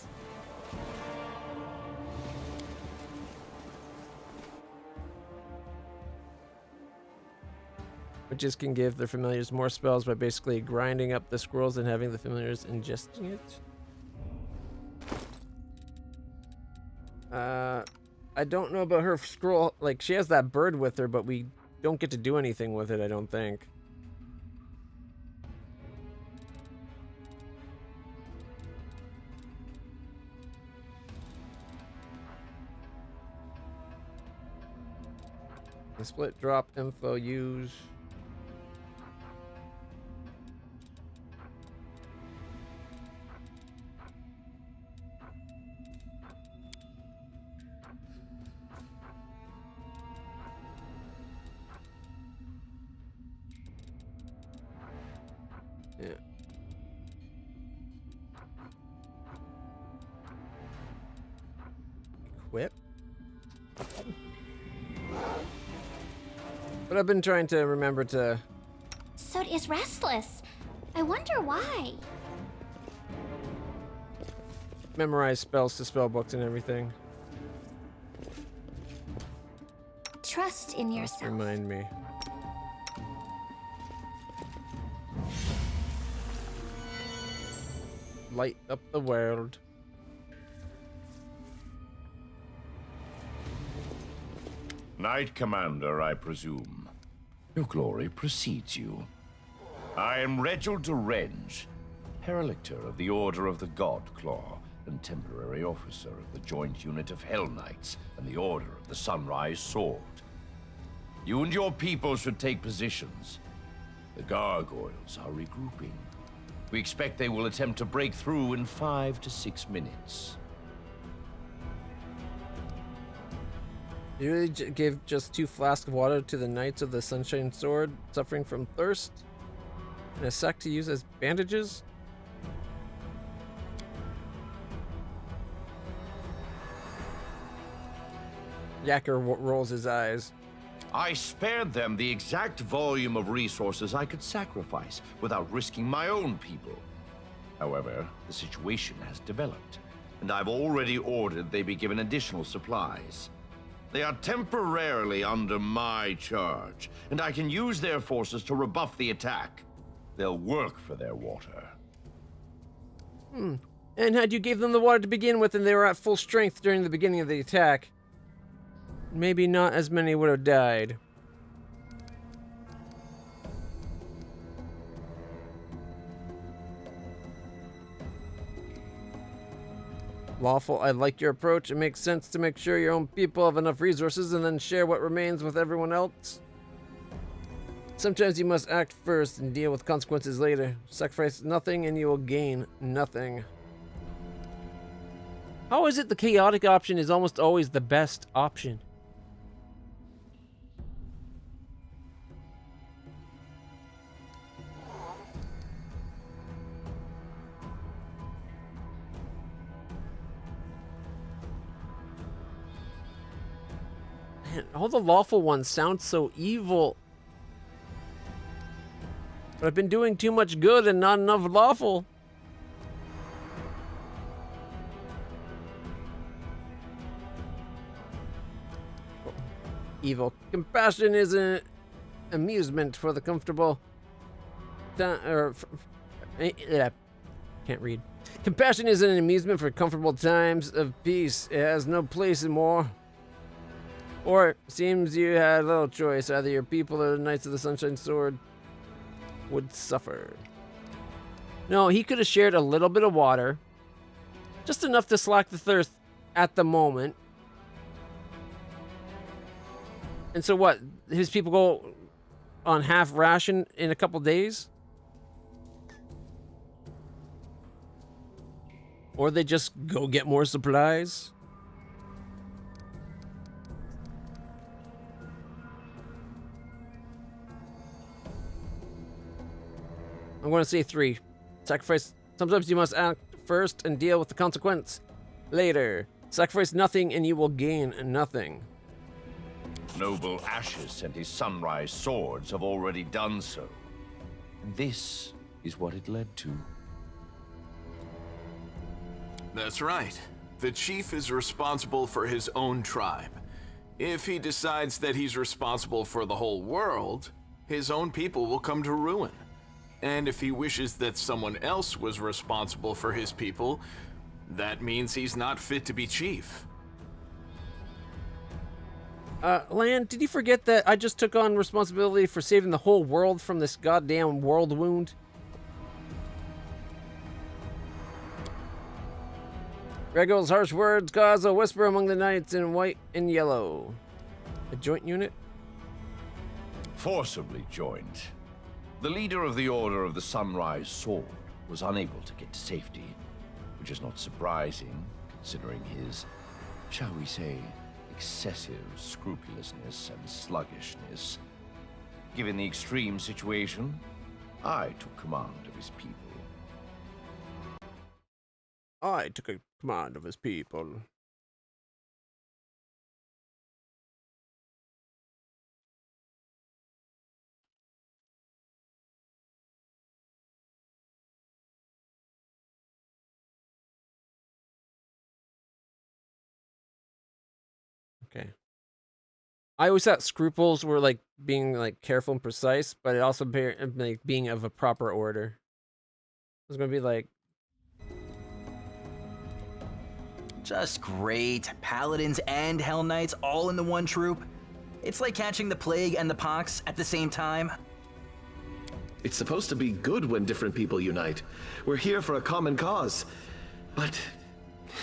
A: Witches can give their familiars more spells by basically grinding up the scrolls and having the familiars ingesting it. I don't know about her scroll. Like, she has that bird with her, but we don't get to do anything with it, I don't think. The split, drop, info, use. Yeah. Equip. But I've been trying to remember to...
B: Sod is restless. I wonder why.
A: memorize spells to spell books and everything.
B: Trust in yourself.
A: Remind me. Light up the world.
L: Knight Commander, I presume. Your glory precedes you. I am Reginald de Renge, Herelictor of the Order of the God Claw, and temporary officer of the Joint Unit of Hell Knights and the Order of the Sunrise Sword. You and your people should take positions. The gargoyles are regrouping. We expect they will attempt to break through in 5 to 6 minutes.
A: You really gave just 2 flasks of water to the Knights of the Sunshine Sword suffering from thirst? And a sack to use as bandages? Yacker rolls his eyes.
L: I spared them the exact volume of resources I could sacrifice without risking my own people. However, the situation has developed, and I've already ordered they be given additional supplies. They are temporarily under my charge, and I can use their forces to rebuff the attack. They'll work for their water.
A: And had you gave them the water to begin with and they were at full strength during the beginning of the attack, maybe not as many would have died. Lawful, I like your approach. It makes sense to make sure your own people have enough resources and then share what remains with everyone else. Sometimes you must act first and deal with consequences later. Sacrifice nothing and you will gain nothing. How is it the chaotic option is almost always the best option? Man, all the lawful ones sound so evil. But I've been doing too much good and not enough lawful. Evil. Compassion is an amusement for the comfortable. Can't read. Compassion is an amusement for comfortable times of peace. It has no place in war. Or it seems you had little choice. Either your people or the Knights of the Sunshine Sword would suffer. No, he could have shared a little bit of water. Just enough to slack the thirst at the moment. And so what? His people go on half ration in a couple days? Or they just go get more supplies? I'm going to say 3. Sacrifice. Sometimes you must act first and deal with the consequence later. Sacrifice nothing and you will gain nothing.
L: Noble Ashes and his Sunrise swords have already done so. And this is what it led to.
E: That's right. The chief is responsible for his own tribe. If he decides that he's responsible for the whole world, his own people will come to ruin. And if he wishes that someone else was responsible for his people, that means he's not fit to be chief.
A: Lan, did you forget that I just took on responsibility for saving the whole world from this goddamn world wound? Regal's harsh words cause a whisper among the knights in white and yellow. A joint unit?
L: Forcibly joined. The leader of the Order of the Sunrise Sword was unable to get to safety, which is not surprising, considering his, shall we say, excessive scrupulousness and sluggishness. Given the extreme situation, I took command of his people.
A: I took a command of his people. Okay. I always thought scruples were like being like careful and precise, but it also like being of a proper order. It was gonna be like
F: Just great. Paladins and Hell Knights all in the one troop. It's like catching the plague and the pox at the same time.
N: It's supposed to be good when different people unite. We're here for a common cause. But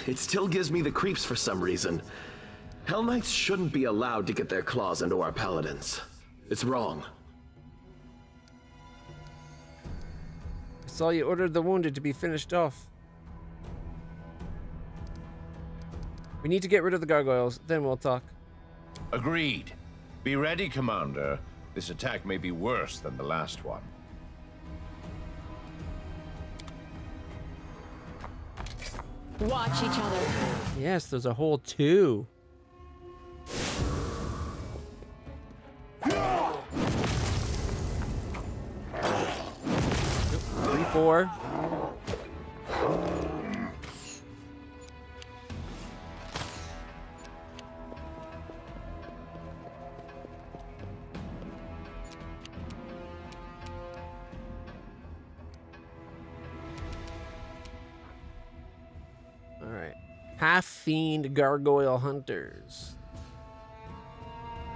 N: it still gives me the creeps for some reason. Hell Knights shouldn't be allowed to get their claws into our paladins. It's wrong.
A: I saw you ordered the wounded to be finished off. We need to get rid of the gargoyles, then we'll talk.
L: Agreed. Be ready, Commander. This attack may be worse than the last one.
H: Watch each other.
A: Yes, there's a whole 2. 3, 4. Half-fiend gargoyle hunters.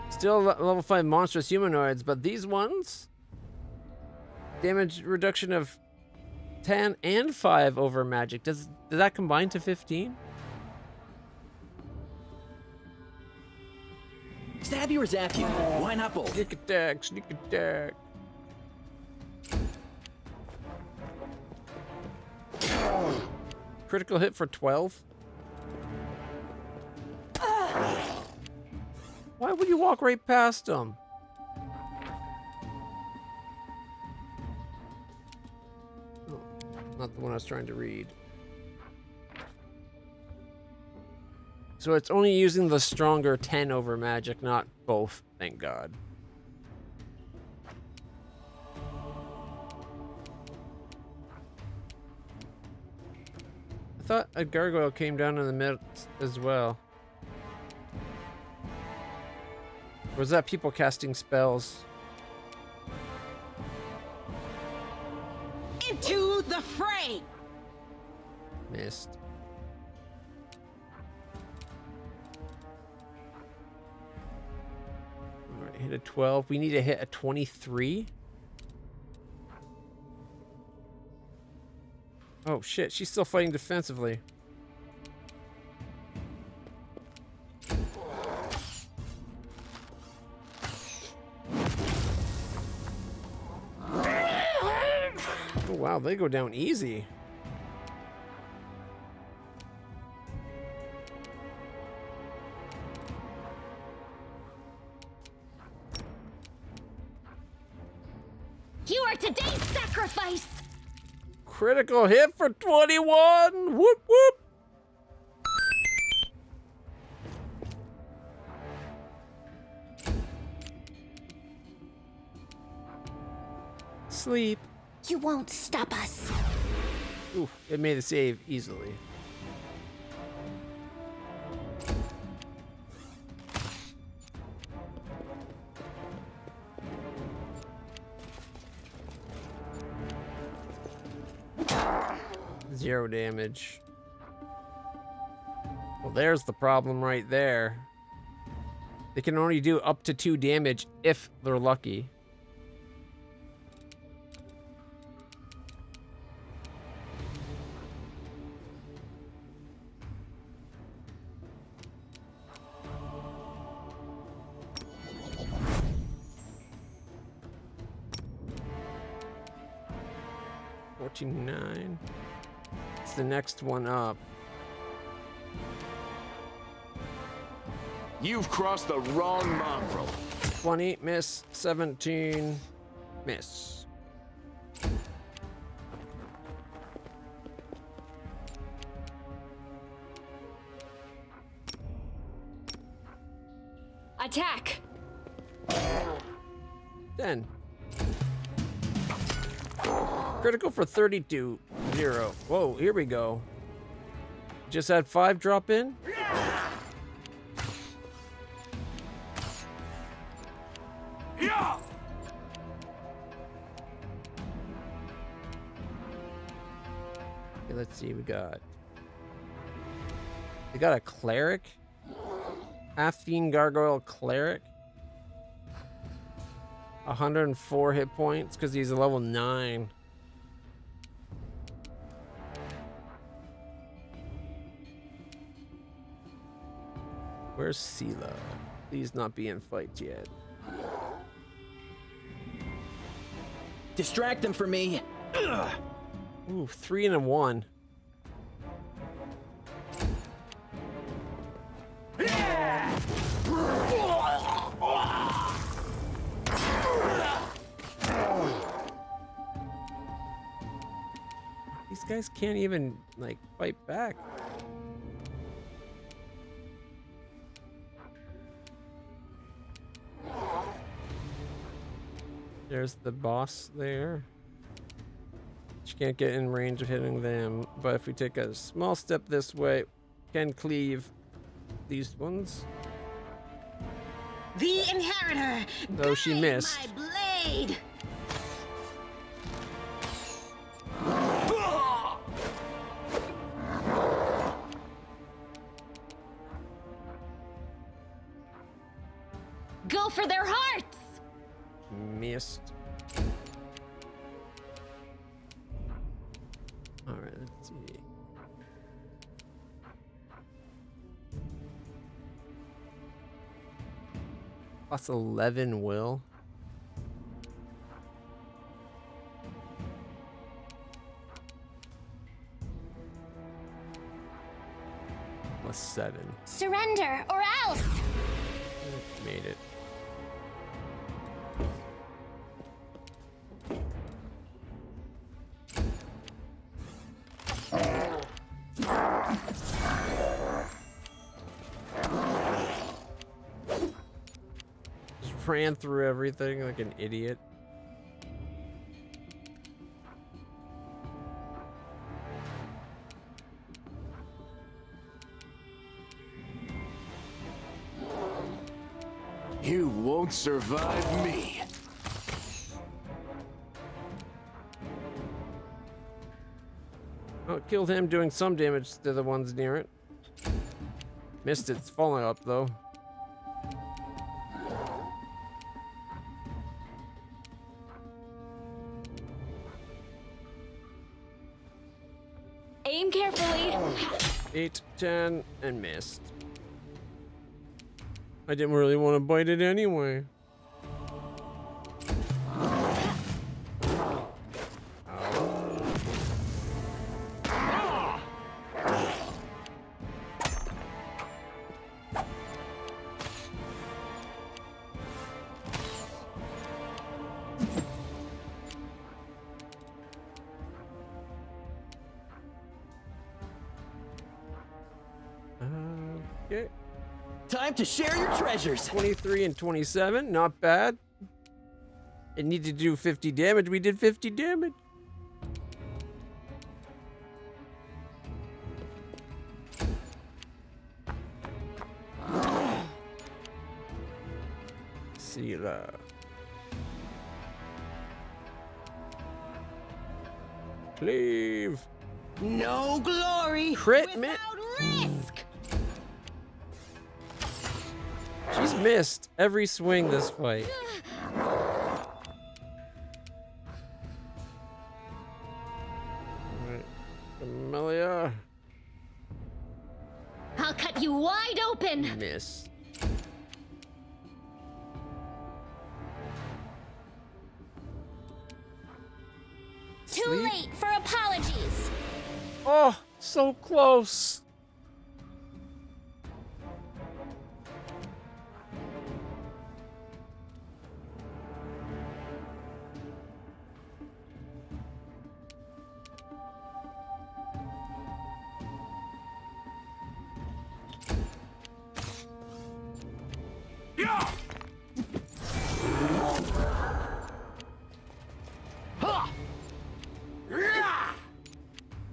A: Still level 5 monstrous humanoids, but these ones? Damage reduction of 10 and 5 over magic. Does that combine to 15?
F: Stab you or zap you? Why not both?
A: Sneak attack, sneak attack. Critical hit for 12? Why would you walk right past him? Oh, not the one I was trying to read. So it's only using the stronger 10 over magic, not both, thank God. I thought a gargoyle came down in the midst as well. Or was that people casting spells?
J: Into the fray!
A: Missed. Alright, hit a 12. We need to hit a 23. Oh shit, she's still fighting defensively. Oh wow, they go down easy.
M: You are today's sacrifice!
A: Critical hit for 21! Whoop whoop! sleep.
B: You won't stop us.
A: Oof, it made the save easily. Zero damage. Well, there's the problem right there. They can only do up to 2 damage if they're lucky. $49. It's the next one up.
O: You've crossed the wrong mongrel.
A: 20, miss. 17, miss.
H: Attack!
A: 10. Critical for 32. 0. Whoa, here we go. Just had 5 drop in. Okay, let's see. We got a cleric. Half-fiend gargoyle cleric. 104 hit points because he's a level 9. Where's Sela? Please not be in fight yet.
F: Distract them for me. Ugh.
A: Ooh, 3 and a 1. These guys can't even, like, fight back. There's the boss there. She can't get in range of hitting them, but if we take a small step this way, can cleave these ones.
J: The inheritor.
A: Though she missed.
J: My blade.
M: Go for their hearts!
A: Missed. Alright, let's see. Plus 11 will. Plus 7.
B: Surrender or else!
A: Made it. Just ran through everything like an idiot.
O: You won't survive me.
A: Oh, it killed him, doing some damage to the ones near it. Missed it. It's falling up though.
H: Aim carefully.
A: 8, 10, and missed. I didn't really want to bite it anyway. Okay.
F: Time to share your treasures.
A: 23 and 27, not bad. It needed to do 50 damage. We did 50 damage. Sela. Cleave.
J: No glory
A: Crit miss.
J: risk.
A: She's missed every swing this fight. Alright. Amelia.
M: I'll cut you wide open.
A: Miss.
B: Too
A: Sleep.
B: late for apologies.
A: Oh, so close.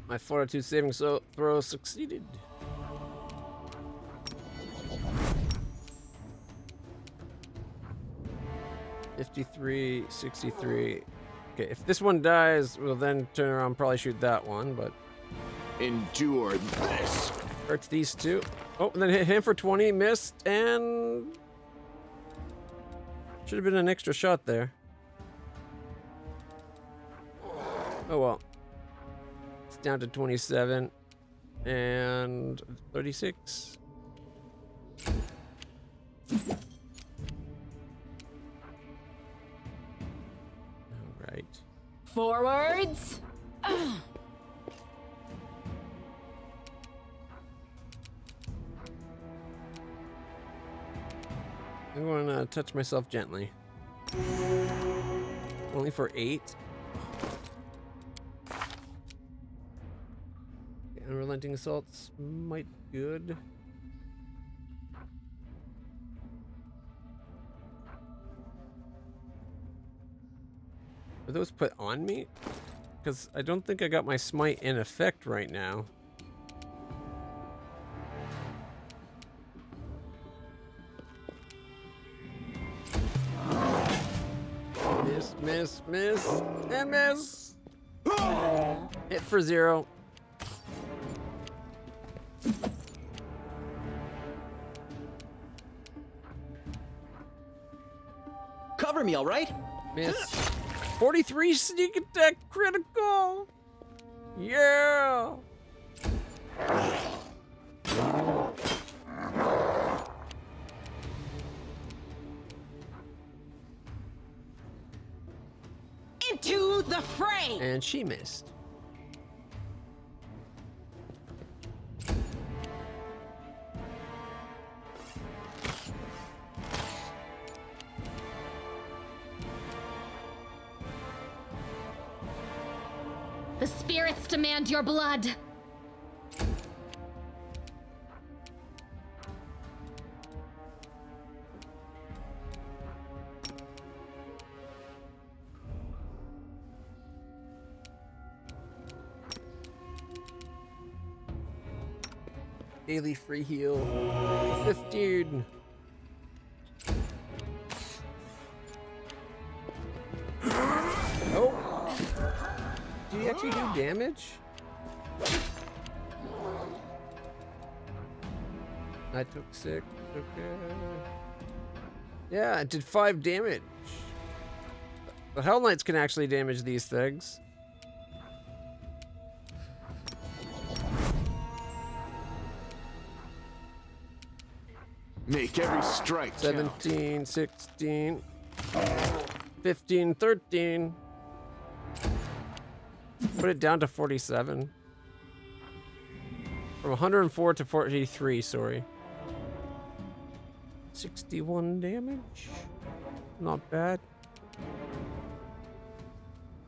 A: My fortitude saving throw succeeded. $53, 63. Okay, if this one dies, we'll then turn around and probably shoot that one, but...
O: Endure this.
A: Hurts these two. Oh, and then hit him for 20, missed, and... Should have been an extra shot there. Oh well. It's down to 27 and 36. All right.
H: Forwards.
A: I'm going to touch myself gently. Only for 8. Unrelenting assaults might be good. Are those put on me? Because I don't think I got my smite in effect right now. Miss, miss, miss, and miss. Hit for 0.
F: Cover me, all right?
A: Miss. 43 sneak attack critical. Yeah.
J: Into the fray.
A: And she missed.
M: The spirits demand your blood.
A: Daily free heal. 15. Oh. Do you actually do damage? I took 6. Okay. Yeah, it did 5 damage. The Hell Knights can actually damage these things.
O: Make every strike
A: 17, 16, 15, 13. Put it down to 47. From 104 to 43, sorry. 61 damage. Not bad.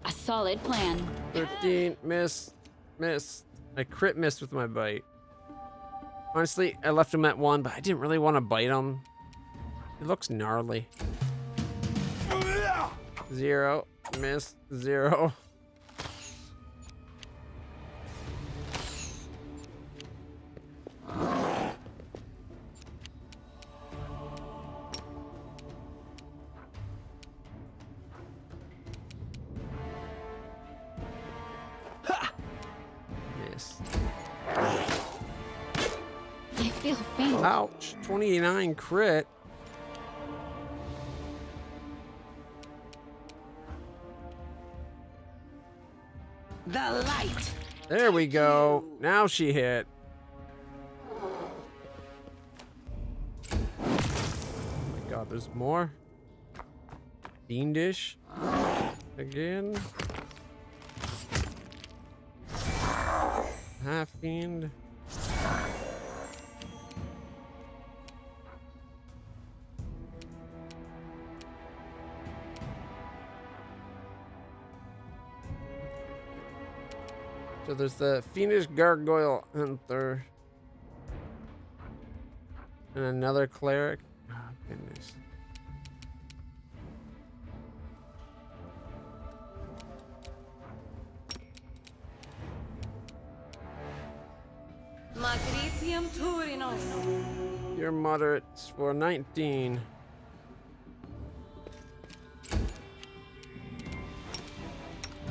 H: A solid plan.
A: 13, miss, miss. I crit missed with my bite. Honestly, I left him at 1, but I didn't really want to bite him. He looks gnarly. 0. Miss. 0. Miss.
H: I feel faint.
A: Ouch. 29 crit.
J: The light.
A: There we go. Now she hit. Oh my god, there's more. Fiendish. Again. Half fiend. So there's the Fiendish Gargoyle Hunter. And another cleric. Oh, goodness.
J: Magritium Turinos.
A: You're moderates for 19.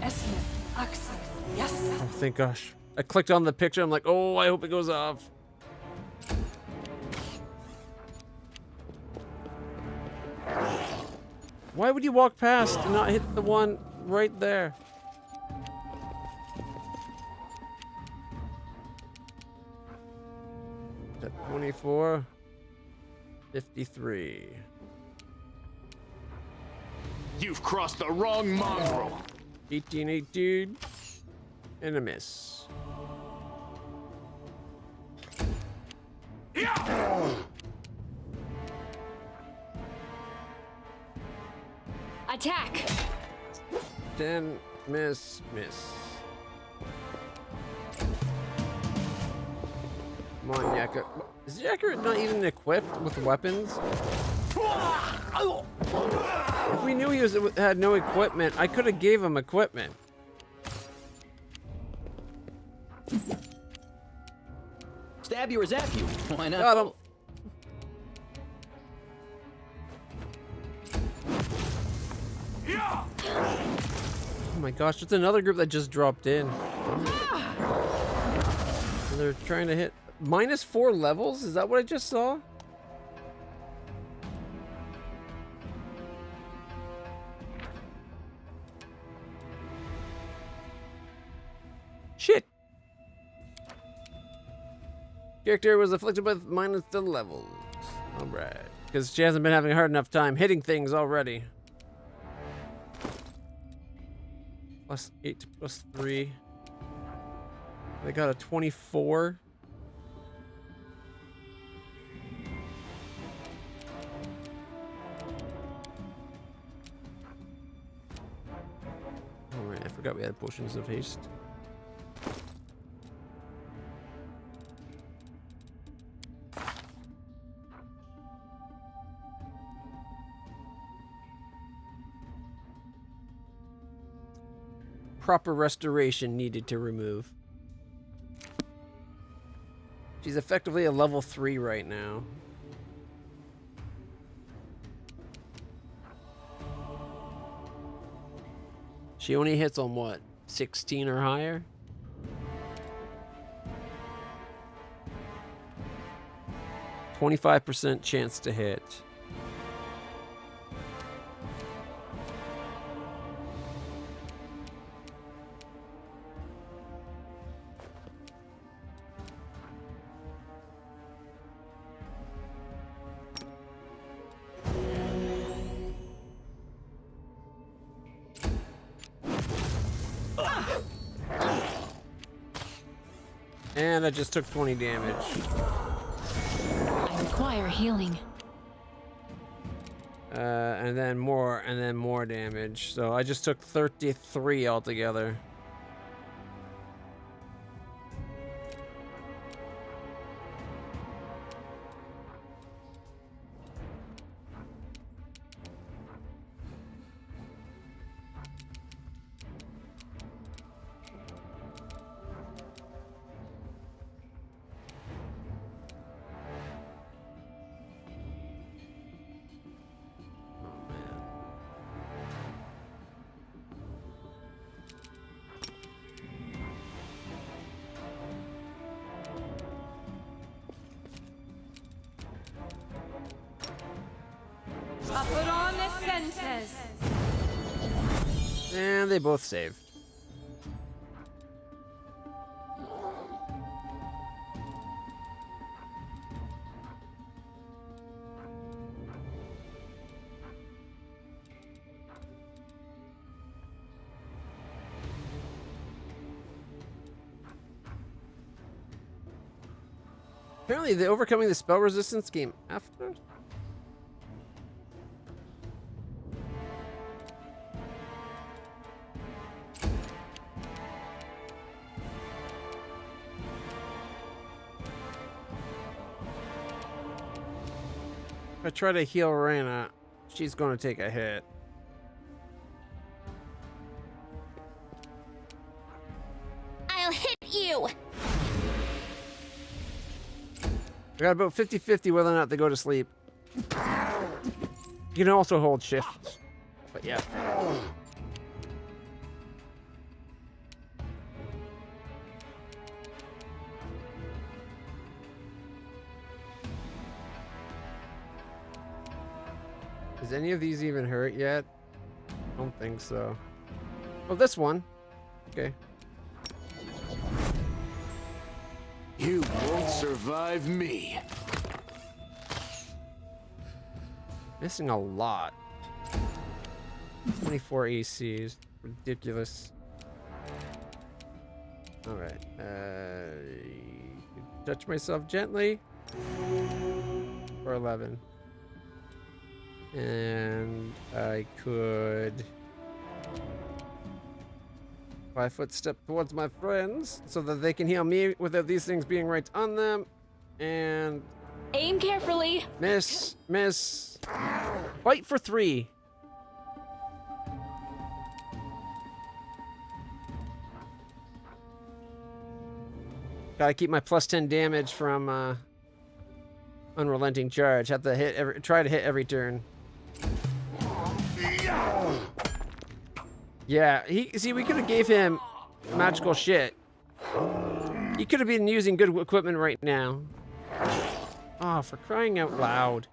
J: Esmith, Axel, yes.
A: Oh, thank gosh. I clicked on the picture. I'm like, oh, I hope it goes off. Why would you walk past and not hit the one right there? At 24. 53.
O: You've crossed the wrong mongrel.
A: 18, 18. And a miss.
H: Attack!
A: 10. Miss. Miss. Come on, Yakka. Is Yakka not even equipped with weapons? If we knew he had no equipment, I could have gave him equipment.
F: Stab you or zap you? Why not?
A: Got him. Oh my gosh, it's another group that just dropped in. And they're trying to hit -4 levels? Is that what I just saw? Shit! Character was afflicted with -10 levels. Alright. Because she hasn't been having a hard enough time hitting things already. +8 to +3. They got a 24. Alright, I forgot we had potions of haste. Proper restoration needed to remove. She's effectively a level 3 right now. She only hits on what? 16 or higher? %25 chance to hit. And I just took 20 damage.
H: I require healing.
A: And then more damage. So I just took 33 altogether. And they both save. Apparently, the overcoming the spell resistance game after. If I try to heal Reyna, she's going to take a hit.
M: I'll hit you!
A: I got about 50-50 whether or not they go to sleep. You can also hold shift. But yeah. Is any of these even hurt yet? I don't think so. Oh, this one. Okay.
O: You won't survive me.
A: Missing a lot. 24 ACs. Ridiculous. Alright. Touch myself gently. For 11. And I could 5-foot step towards my friends so that they can heal me without these things being right on them. And
H: aim carefully.
A: Miss. Fight for 3. Gotta keep my plus 10 damage from unrelenting charge. Have to try to hit every turn. Yeah, we could have gave him magical shit. He could have been using good equipment right now. Oh, for crying out loud.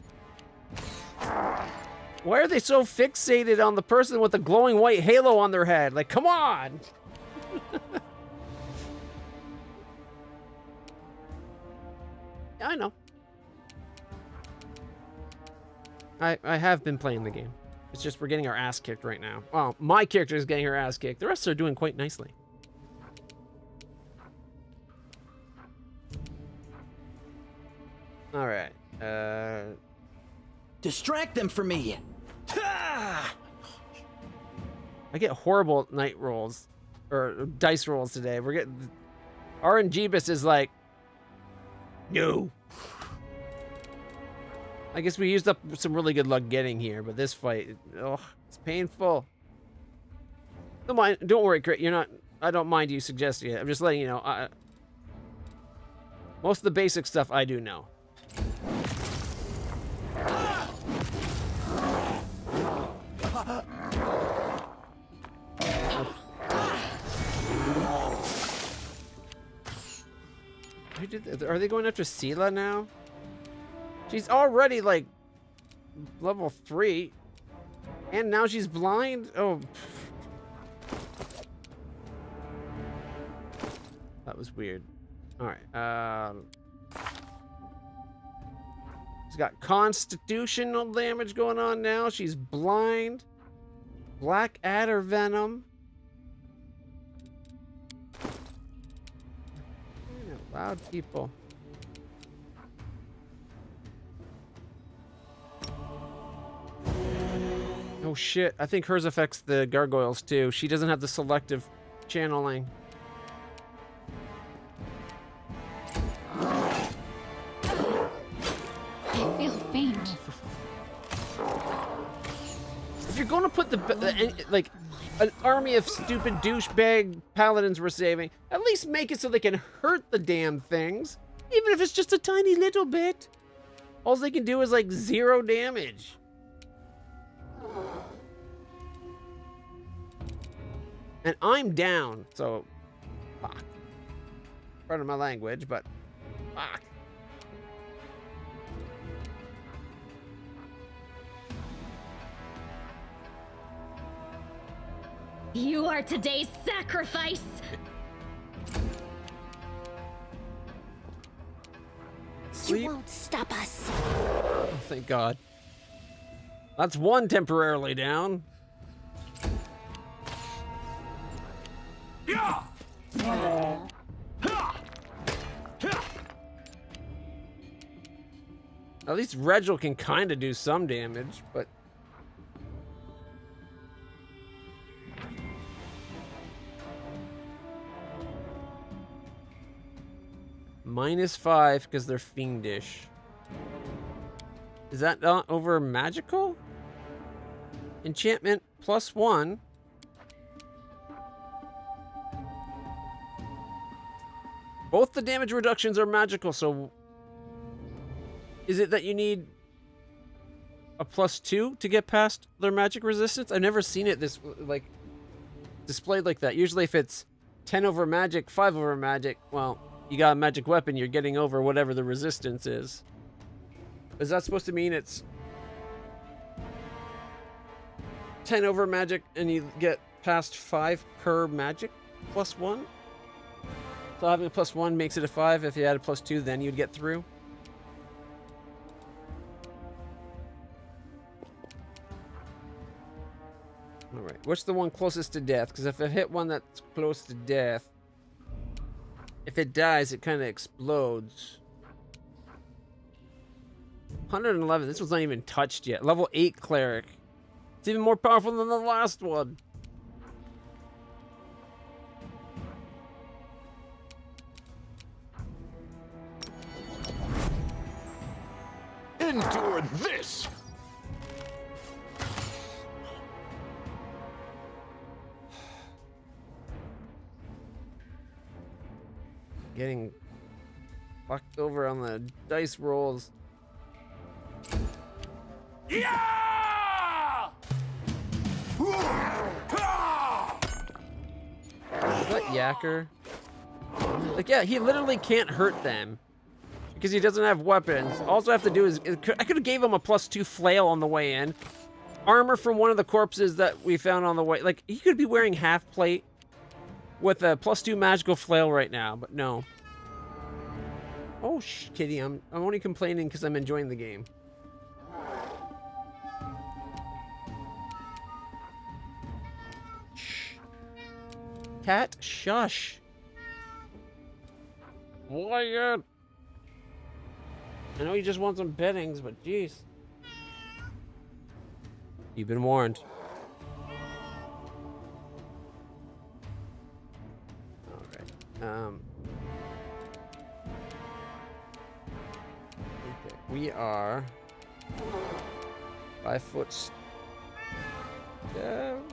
A: Why are they so fixated on the person with the glowing white halo on their head? Like, come on! I know. I have been playing the game. It's just we're getting our ass kicked right now. Well, my character is getting her ass kicked. The rest are doing quite nicely. All right.
F: Distract them for me.
A: I get horrible night rolls or dice rolls today. We're getting RNGbus is like, no. I guess we used up some really good luck getting here, but this fight, oh, it's painful. Don't worry, Crit. You're not. I don't mind you suggesting it. I'm just letting you know. Most of the basic stuff I do know. Are they going after Sela now? She's already like level 3, and now she's blind. Oh, that was weird. All right. She's got constitutional damage going on now. She's blind. Black adder venom. Loud people. Oh shit, I think hers affects the gargoyles too. She doesn't have the selective channeling.
H: I feel faint.
A: If you're going to put like an army of stupid douchebag paladins we're saving, at least make it so they can hurt the damn things, even if it's just a tiny little bit. All they can do is like 0 damage. And I'm down, so fuck. Pardon my language, but fuck.
M: You are today's sacrifice!
A: Sleep.
C: You won't stop us.
A: Oh, thank God. That's one temporarily down.
I: Yeah!
A: At least Regil can kind of do some damage, but... -5 because they're fiendish. Is that not over magical? Enchantment +1. Both the damage reductions are magical, so... Is it that you need a +2 to get past their magic resistance? I've never seen it this, like, displayed like that. Usually if it's 10 over magic, 5 over magic, well, you got a magic weapon, you're getting over whatever the resistance is. Is that supposed to mean it's 10 over magic and you get past 5 per magic +1? So having a +1 makes it a 5. If you had a +2, then you'd get through. Alright, what's the one closest to death? Because if I hit one that's close to death, if it dies, it kind of explodes. 111, this one's not even touched yet. Level 8 cleric. It's even more powerful than the last one.
O: Endure this!
A: Getting fucked over on the dice rolls.
I: Yeah!
A: Is that Yacker? Like, yeah, he literally can't hurt them because he doesn't have weapons. All I have to do is, I could have gave him a +2 flail on the way in. Armor from one of the corpses that we found on the way. Like, he could be wearing half plate with a +2 magical flail right now, but no. Oh, kitty, I'm only complaining because I'm enjoying the game. Shh. Cat, shush. Wyatt. I know you just want some beddings, but jeez. You've been warned. Okay, we are 5 foot down.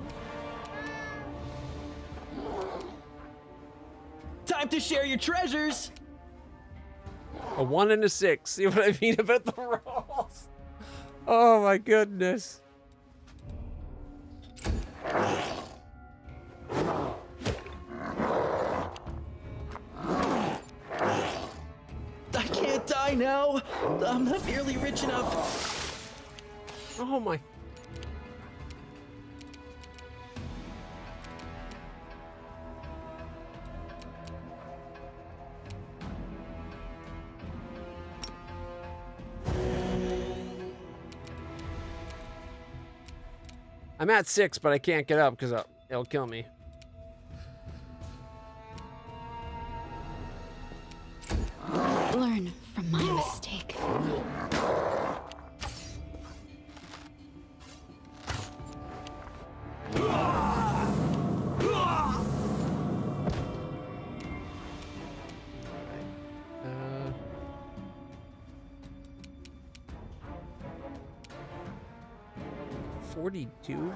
F: Time to share your treasures!
A: A 1 and a 6. See what I mean about the rolls? Oh my goodness.
F: I can't die now. I'm not nearly rich enough.
A: Oh my. I'm at 6, but I can't get up because it'll kill me.
H: Learn from my mistake.
A: Uh, 42.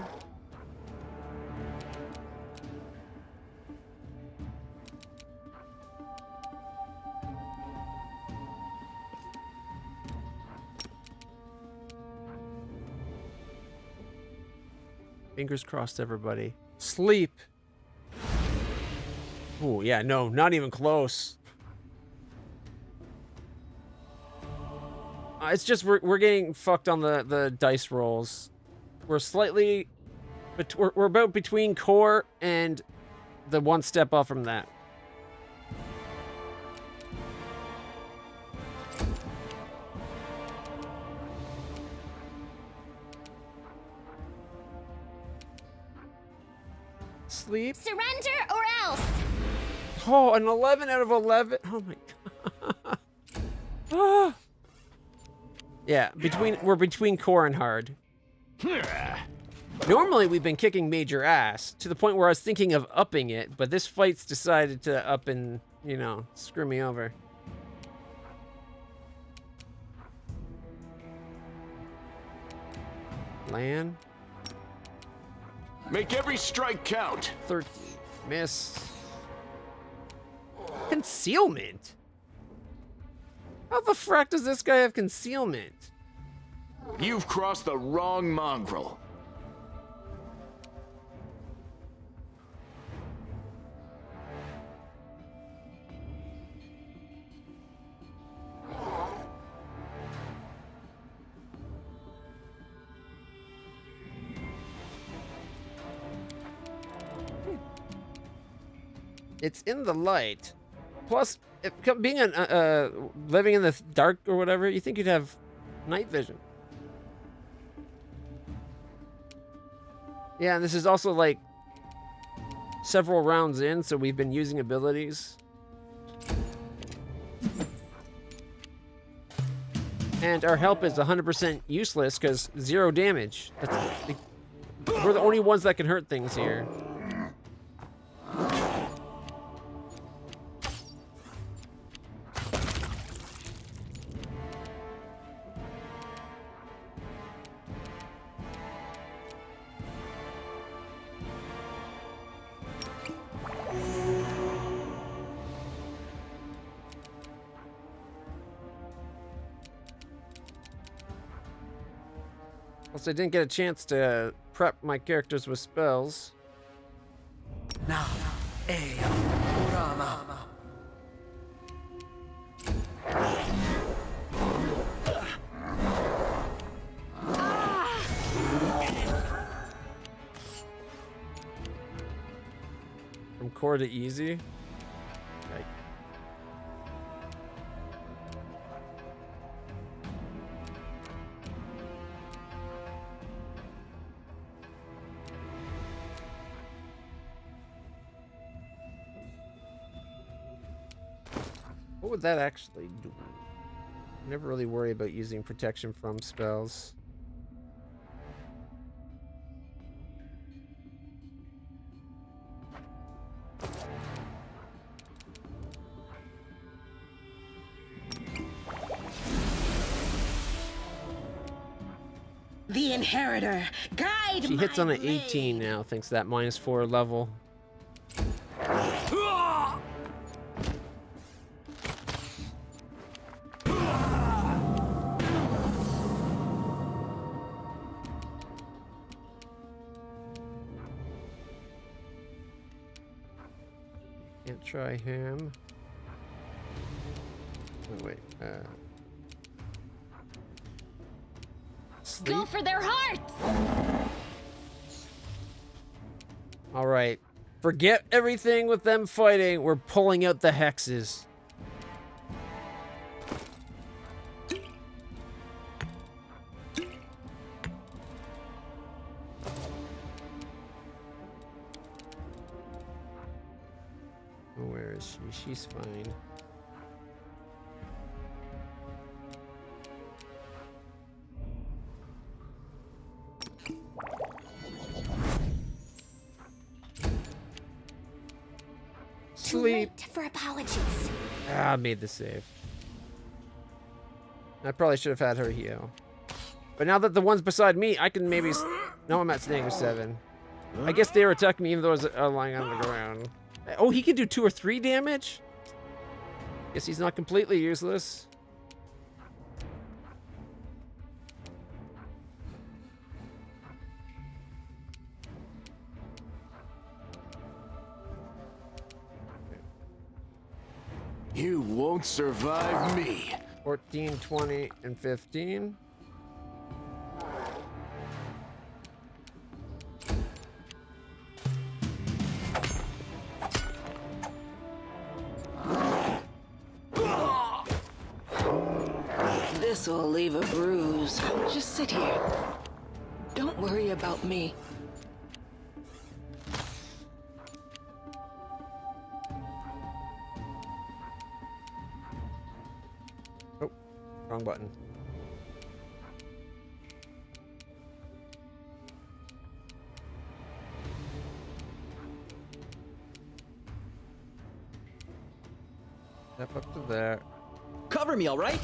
A: Fingers crossed, everybody. Sleep. Oh, yeah, no, not even close. It's just we're getting fucked on the dice rolls. We're slightly But we're about between core and the one step up from that. Sleep.
M: Surrender or else.
A: Oh, an 11 out of 11. Oh my god. Ah. Yeah, we're between core and hard. Normally we've been kicking major ass to the point where I was thinking of upping it, but this fight's decided to up and, you know, screw me over. Land.
O: Make every strike count.
A: 13. Miss. Concealment? How the frack does this guy have concealment?
O: You've crossed the wrong mongrel.
A: It's in the light. Plus, being living in the dark or whatever, you think you'd have night vision. Yeah, and this is also like several rounds in, so we've been using abilities. And our help is 100% useless because 0 damage. We're the only ones that can hurt things here. I didn't get a chance to prep my characters with spells. From core to easy. What would that actually do? Never really worry about using protection from spells.
J: The Inheritor, guide
A: She hits
J: my
A: on an
J: blade.
A: 18 now, thanks to that -4 level. Can't try him. Oh, wait. Sleep?
M: Go for their hearts.
A: All right. Forget everything with them fighting. We're pulling out the hexes. Where is she? She's fine.
C: Too
A: Sleep.
C: late for apologies.
A: Ah, I made the save. I probably should have had her heal. But now that the one's beside me, I can maybe... No, I'm at -7. I guess they were attacking me even though I was lying on the ground. Oh, he can do 2 or 3 damage? Guess he's not completely useless.
O: You won't survive me.
A: 14, 20, and 15.
J: This'll leave a bruise. Just sit here. Don't worry about me.
A: Oh, wrong button. Step up to there.
F: Cover me, all right?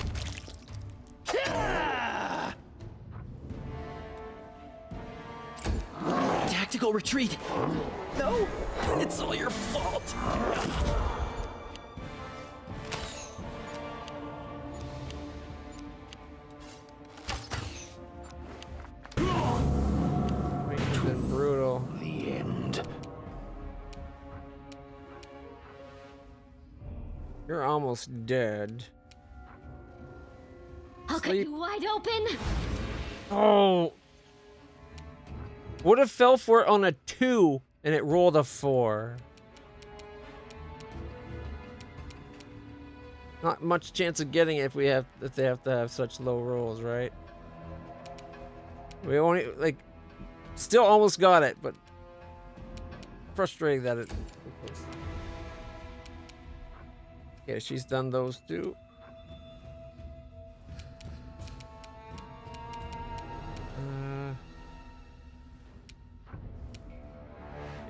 F: Tactical retreat. No, it's all your fault.
A: Been brutal.
L: The end.
A: You're almost dead.
M: I'll cut you wide open.
A: Oh. Would have fell for it on a 2 and it rolled a 4. Not much chance of getting it if they have to have such low rolls, right? We only still almost got it, but frustrating that it. Okay, she's done those two.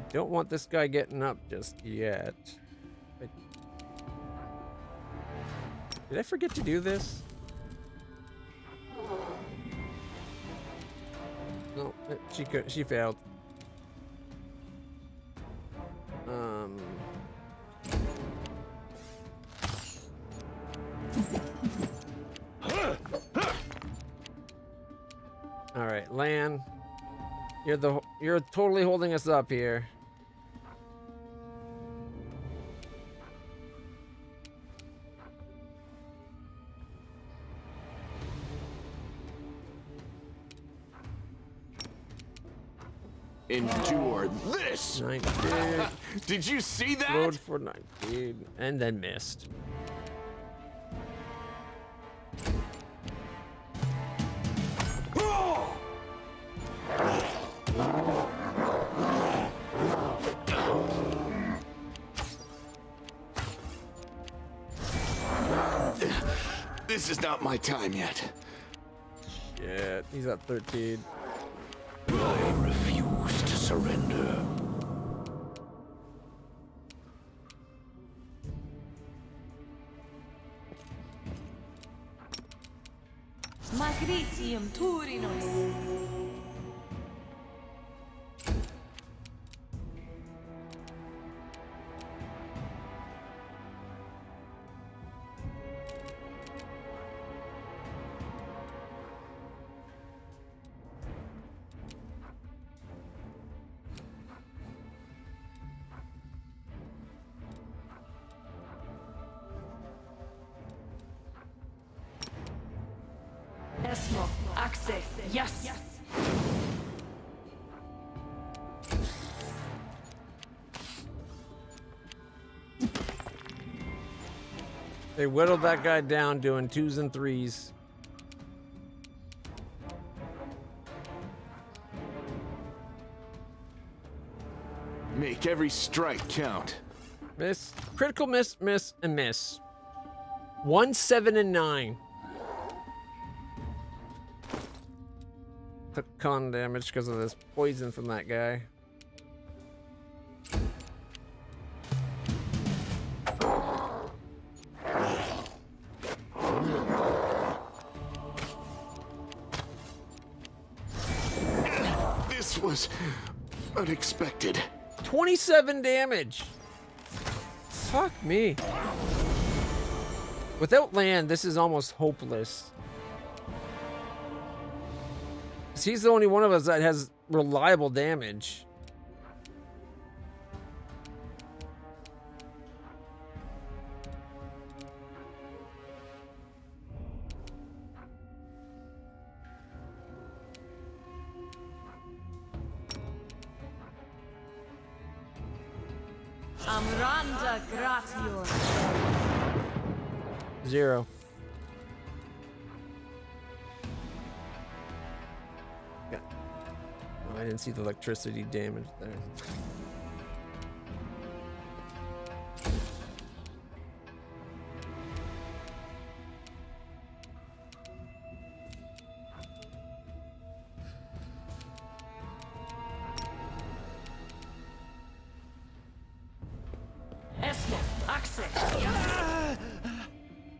A: I don't want this guy getting up just yet. Did I forget to do this? No, she failed. All right, Lan, you're totally holding us up here.
O: Endure this!
A: 19.
O: Did you see that?
A: Load for 19, and then missed.
O: This is not my time yet.
A: Shit, he's at 13.
L: I refuse to surrender.
G: Magritium Turinos. Esmo, Axe, yes.
A: They whittled that guy down doing 2s and 3s.
O: Make every strike count.
A: Miss. Critical miss, miss, and miss. 1, 7, and 9. Took con damage because of this poison from that guy.
O: This was unexpected.
A: 27 damage. Fuck me. Without land, this is almost hopeless. 'Cause he's the only one of us that has reliable damage.
G: Amranda Gratior.
A: 0. I didn't see the electricity damage there.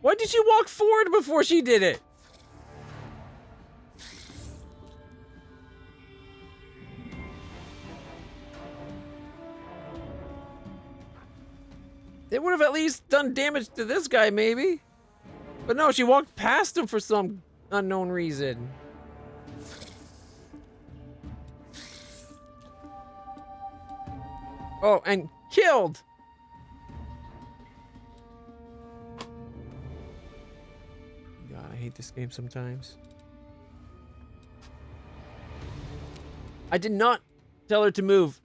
A: Why did you walk forward before she did it? It would have at least done damage to this guy, maybe. But no, she walked past him for some unknown reason. Oh, and killed! God, I hate this game sometimes. I did not tell her to move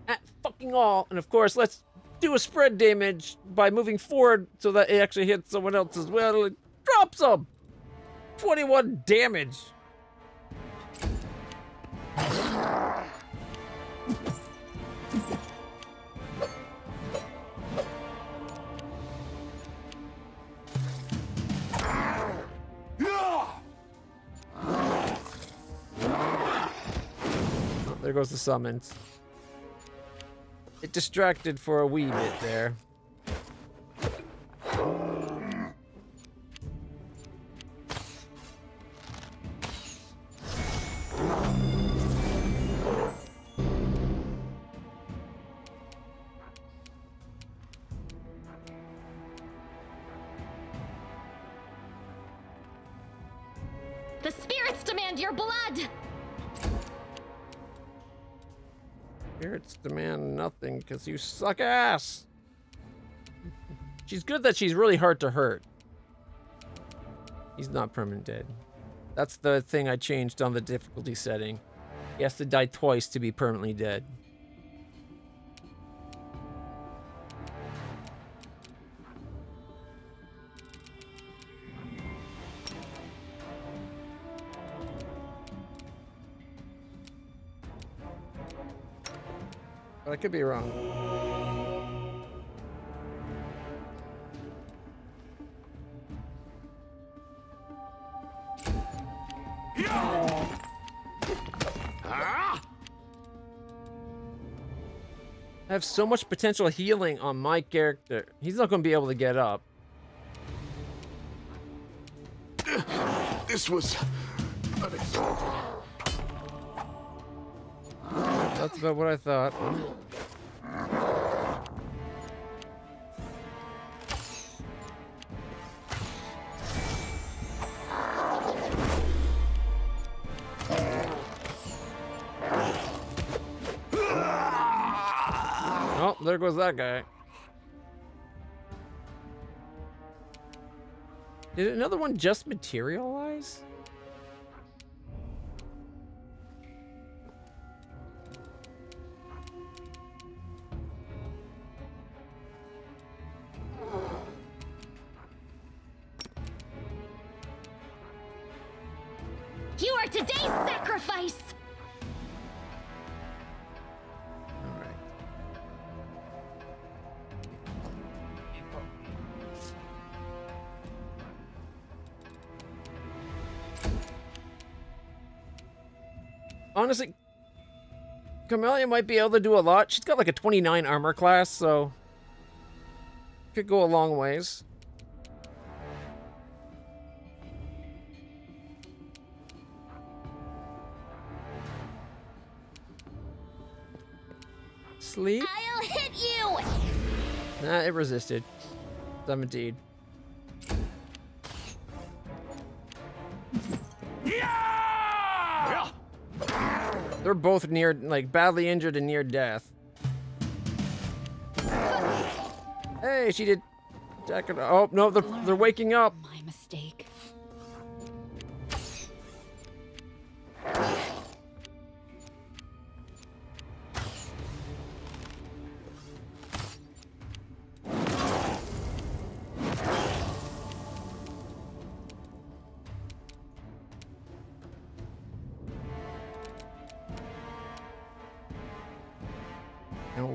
A: at fucking all. And of course, let's do a spread damage by moving forward so that it actually hits someone else as well. It drops them! 21 damage. There goes the summons. It distracted for a wee bit there.
M: The spirits demand your blood!
A: Spirits demand nothing because you suck ass. She's good that she's really hard to hurt. He's not permanent dead. That's the thing I changed on the difficulty setting. He has to die twice to be permanently dead. But I could be wrong. I have so much potential healing on my character. He's not going to be able to get up.
K: This was unexpected.
A: That's about what I thought. Oh, there goes that guy. Did another one just materialize?
M: You are today's sacrifice!
A: Honestly, Camellia might be able to do a lot. She's got like a 29 armor class, so could go a long ways. Sleep?
M: I'll hit you!
A: Nah, it resisted. 17. They're both near, like, badly injured and near death. Hey, she did. Oh no, they're waking up.
H: My mistake.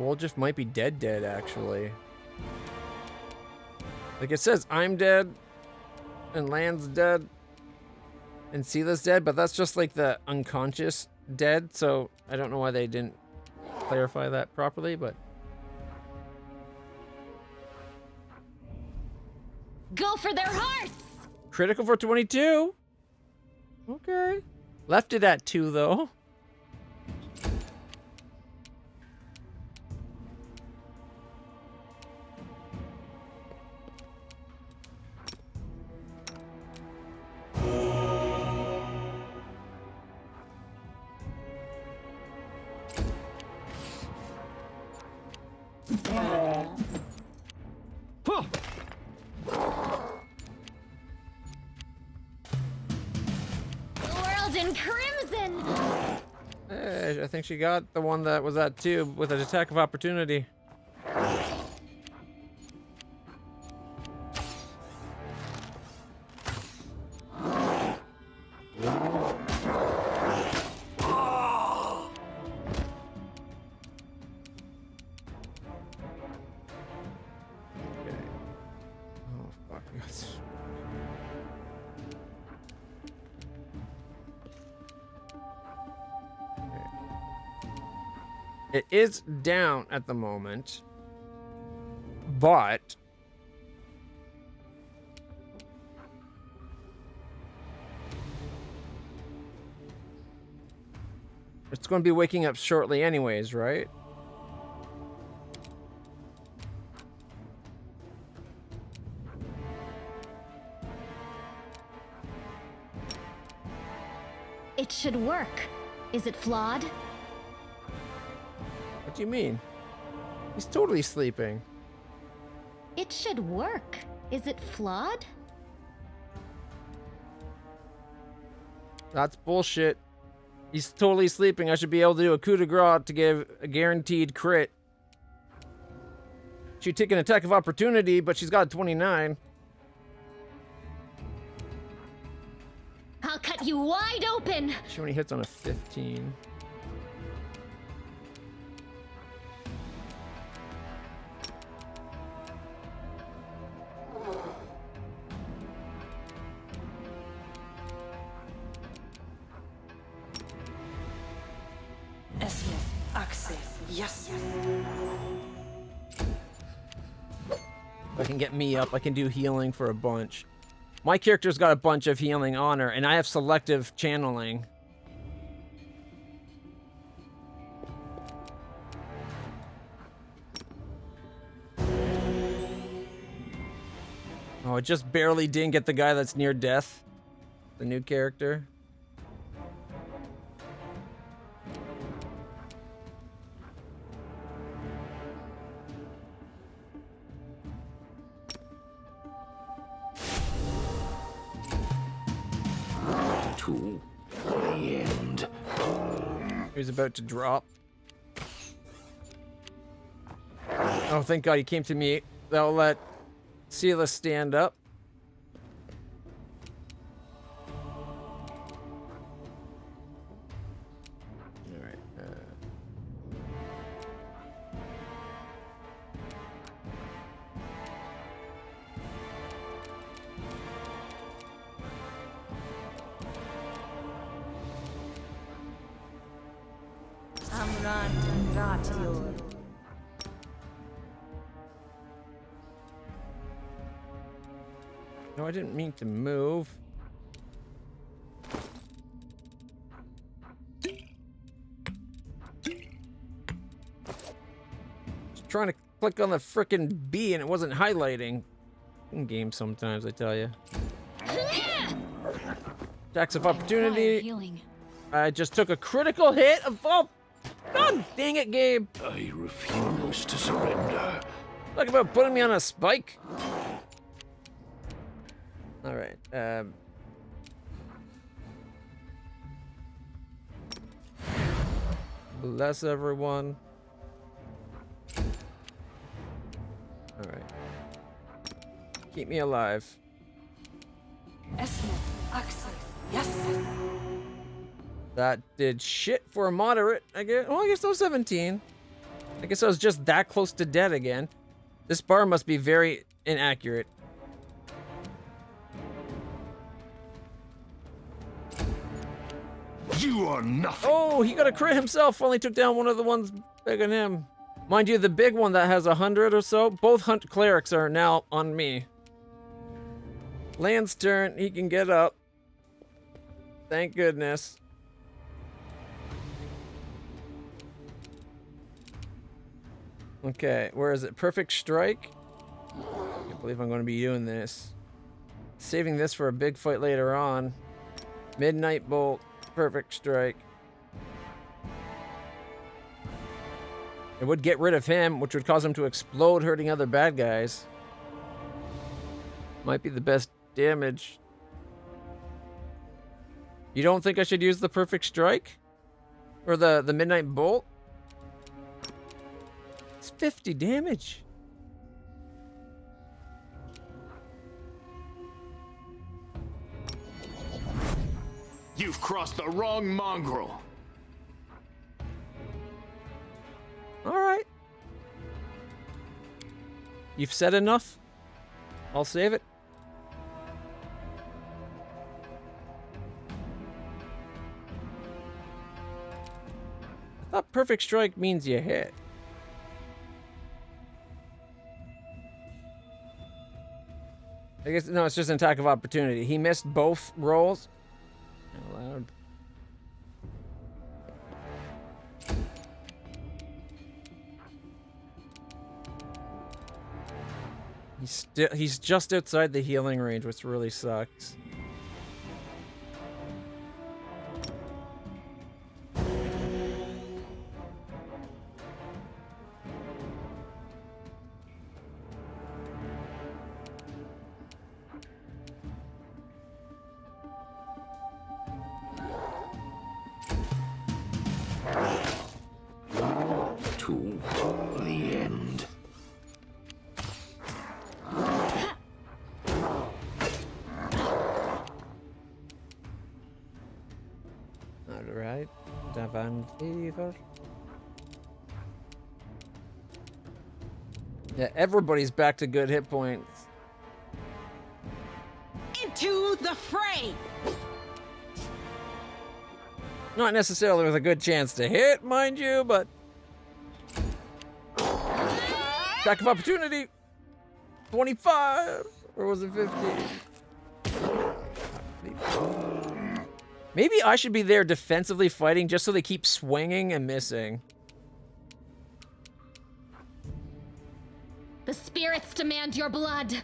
A: Woljif might be dead, actually. Like it says, I'm dead, and Land's dead, and Seela's dead, but that's just like the unconscious dead, so I don't know why they didn't clarify that properly, but...
M: Go for their hearts!
A: Critical for 22! Okay. Left it at 2, though.
M: In crimson.
A: Hey, I think she got the one that was at 2 with an attack of opportunity. It is down at the moment, but it's going to be waking up shortly anyways, right?
M: It should work. Is it flawed?
A: What do you mean? He's totally sleeping.
M: It should work. Is it flawed?
A: That's bullshit. He's totally sleeping. I should be able to do a coup de grace to give a guaranteed crit. She'd take an attack of opportunity, but she's got a 29.
M: I'll cut you wide open.
A: She only hits on a 15.
J: Yes.
A: If I can get me up, I can do healing for a bunch. My character's got a bunch of healing on her, and I have selective channeling. Oh, I just barely didn't get the guy that's near death. The new character.
L: To the end.
A: He's about to drop. Oh, thank God he came to me. That'll let Seela stand up. Alright. No, I didn't mean to move. Just trying to click on the frickin' B and it wasn't highlighting. In games sometimes, I tell you. Attacks of opportunity. I just took a critical hit of oh, God dang it, Gabe.
L: I refuse to surrender.
A: Talk about putting me on a spike. All right. Bless everyone. All right. Keep me alive.
J: Yes.
A: That did shit for a moderate, I guess. Oh, I guess no 17. I guess I was just that close to dead again. This bar must be very inaccurate.
L: You are nothing.
A: Oh, he got a crit himself. Only took down one of the ones bigger than him. Mind you, the big one that has 100 or so, both hunt clerics are now on me. Land's turn. He can get up. Thank goodness. Okay, where is it? Perfect strike? I can't believe I'm going to be doing this. Saving this for a big fight later on. Midnight bolt. Perfect strike. It would get rid of him, which would cause him to explode, hurting other bad guys. Might be the best damage. You don't think I should use the perfect strike? Or the midnight bolt? It's 50 damage.
O: You've crossed the wrong mongrel.
A: All right. You've said enough. I'll save it. I thought perfect strike means you hit. I guess, no, it's just an attack of opportunity. He missed both rolls. Allowed. He's just outside the healing range, which really sucks.
L: To the end.
A: Alright. Davan Fever. Yeah, everybody's back to good hit points.
J: Into the fray!
A: Not necessarily with a good chance to hit, mind you, but... Attack of opportunity! 25! Or was it 15? Maybe I should be there defensively fighting just so they keep swinging and missing.
M: The spirits demand your blood.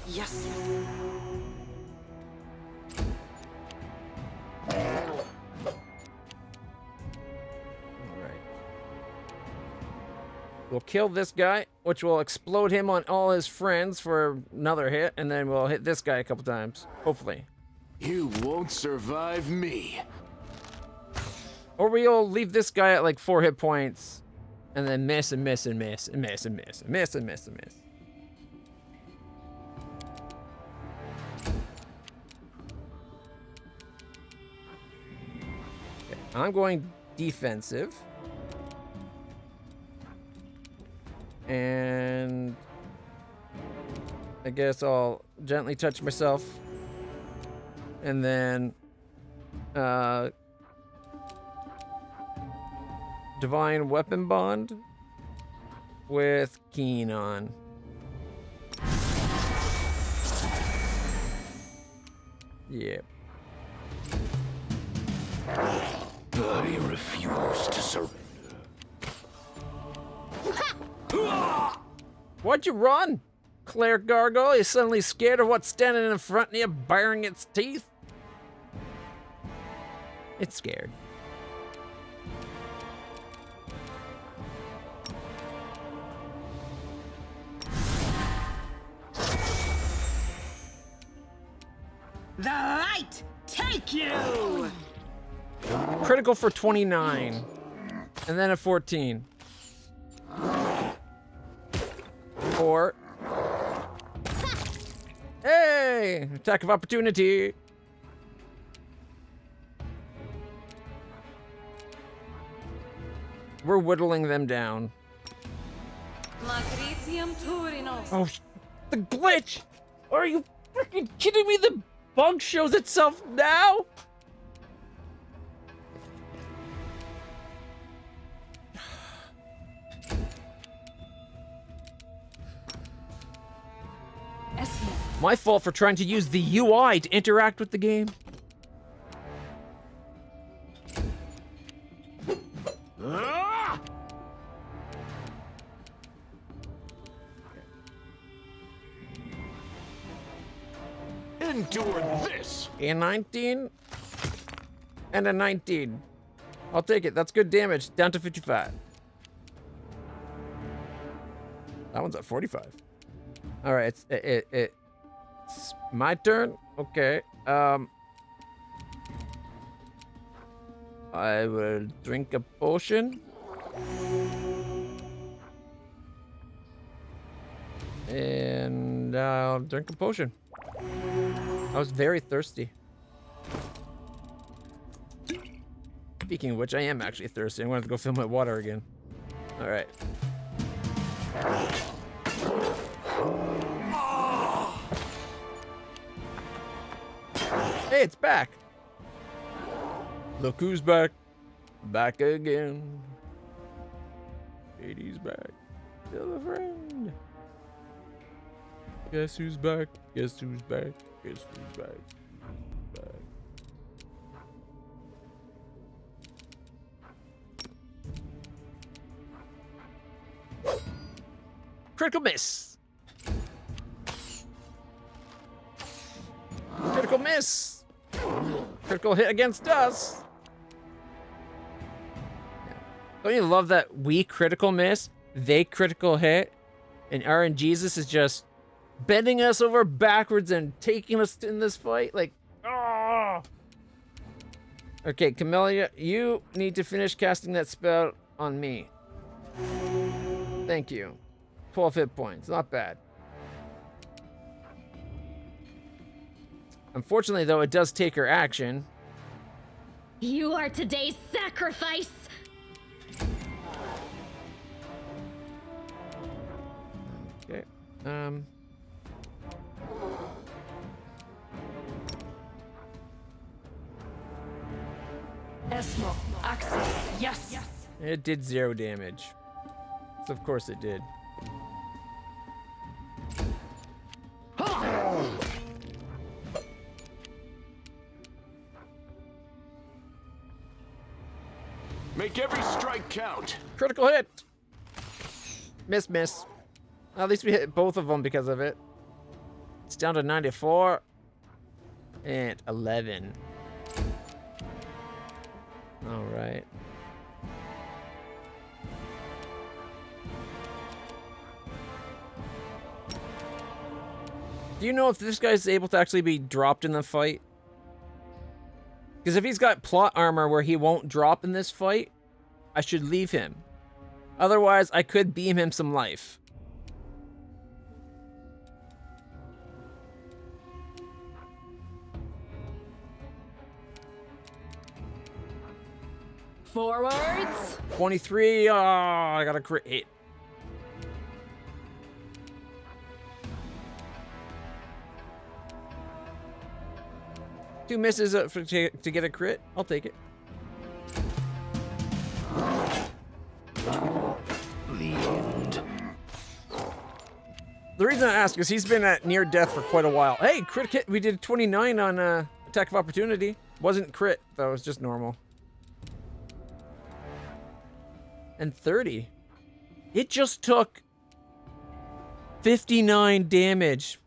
J: Yes.
A: We'll kill this guy, which will explode him on all his friends for another hit, and then we'll hit this guy a couple times, hopefully.
O: You won't survive me.
A: Or we'll leave this guy at like 4 hit points, and then miss and miss and miss and miss and miss and miss and miss and miss. Okay, I'm going defensive. And I guess I'll gently touch myself. And then Divine Weapon Bond with Keen on. Yep.
L: I refuse to surrender.
A: Why'd you run? Cleric Gargoyle, you suddenly scared of what's standing in front of you, baring its teeth? It's scared.
J: The light take you!
A: Critical for 29. And then a 14. Or... Hey! Attack of opportunity! We're whittling them down.
G: Magritium Turinos.
A: Oh, the glitch! Are you freaking kidding me? The bug shows itself now? My fault for trying to use the UI to interact with the game.
O: Endure this.
A: A 19 and a 19. I'll take it. That's good damage. Down to 55. That one's at 45. All right, it's my turn. Okay. I will drink a potion. And I'll drink a potion. I was very thirsty. Speaking of which, I am actually thirsty. I'm going to have to go fill my water again. All right. Hey, it's back. Look who's back. Back again. Katie's back. Still a friend. Guess who's back? Guess who's back? Guess who's back? Critical miss. Critical miss. Critical hit against us. Don't you love that we critical miss, they critical hit, and RNGesus is just bending us over backwards and taking us in this fight? Like, oh. Okay, Camellia, you need to finish casting that spell on me. Thank you. 12 hit points, not bad. Unfortunately, though, it does take her action.
M: You are today's sacrifice.
A: Okay.
G: Esmo. Access. Yes.
A: It did 0 damage. So of course it did.
O: Make every strike count.
A: Critical hit. Miss. At least we hit both of them because of it. It's down to 94 and 11. All right. Do you know if this guy's able to actually be dropped in the fight? Because if he's got plot armor where he won't drop in this fight, I should leave him. Otherwise, I could beam him some life.
G: Forwards.
A: 23. Oh, I got a crit hit. Two misses to get a crit. I'll take it.
L: The end.
A: The reason I ask is he's been at near death for quite a while. Hey, crit hit. We did 29 on attack of opportunity. Wasn't crit though. It was just normal. And 30. It just took 59 damage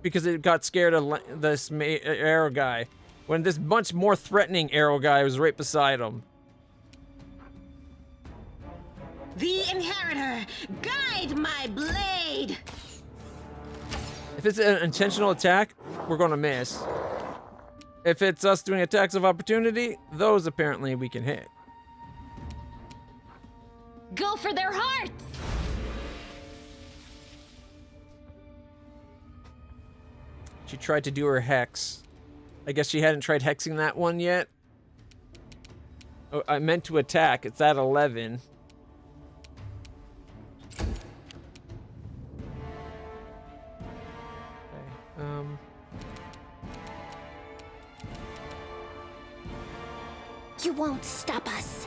A: because it got scared of this arrow guy. When this much more threatening arrow guy was right beside him.
J: The Inheritor, guide my blade!
A: If it's an intentional attack, we're gonna miss. If it's us doing attacks of opportunity, those apparently we can hit.
M: Go for their hearts!
A: She tried to do her hex. I guess she hadn't tried hexing that one yet. Oh, I meant to attack. It's at 11.
B: You won't stop us.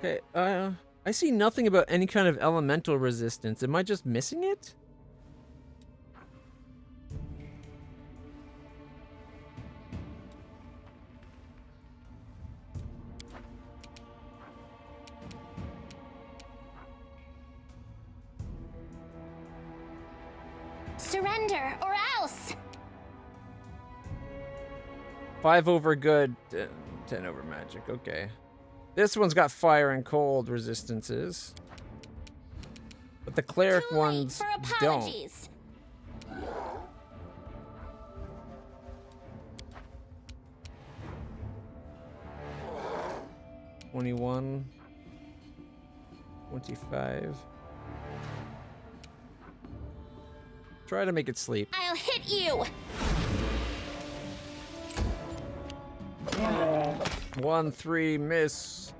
A: Okay, I see nothing about any kind of elemental resistance. Am I just missing it?
B: Surrender, or else!
A: 5 over good, 10 over magic. Okay. This one's got fire and cold resistances. But the cleric ones don't. 21. 25. Try to make it sleep.
B: I'll hit you!
A: 1, 3, miss.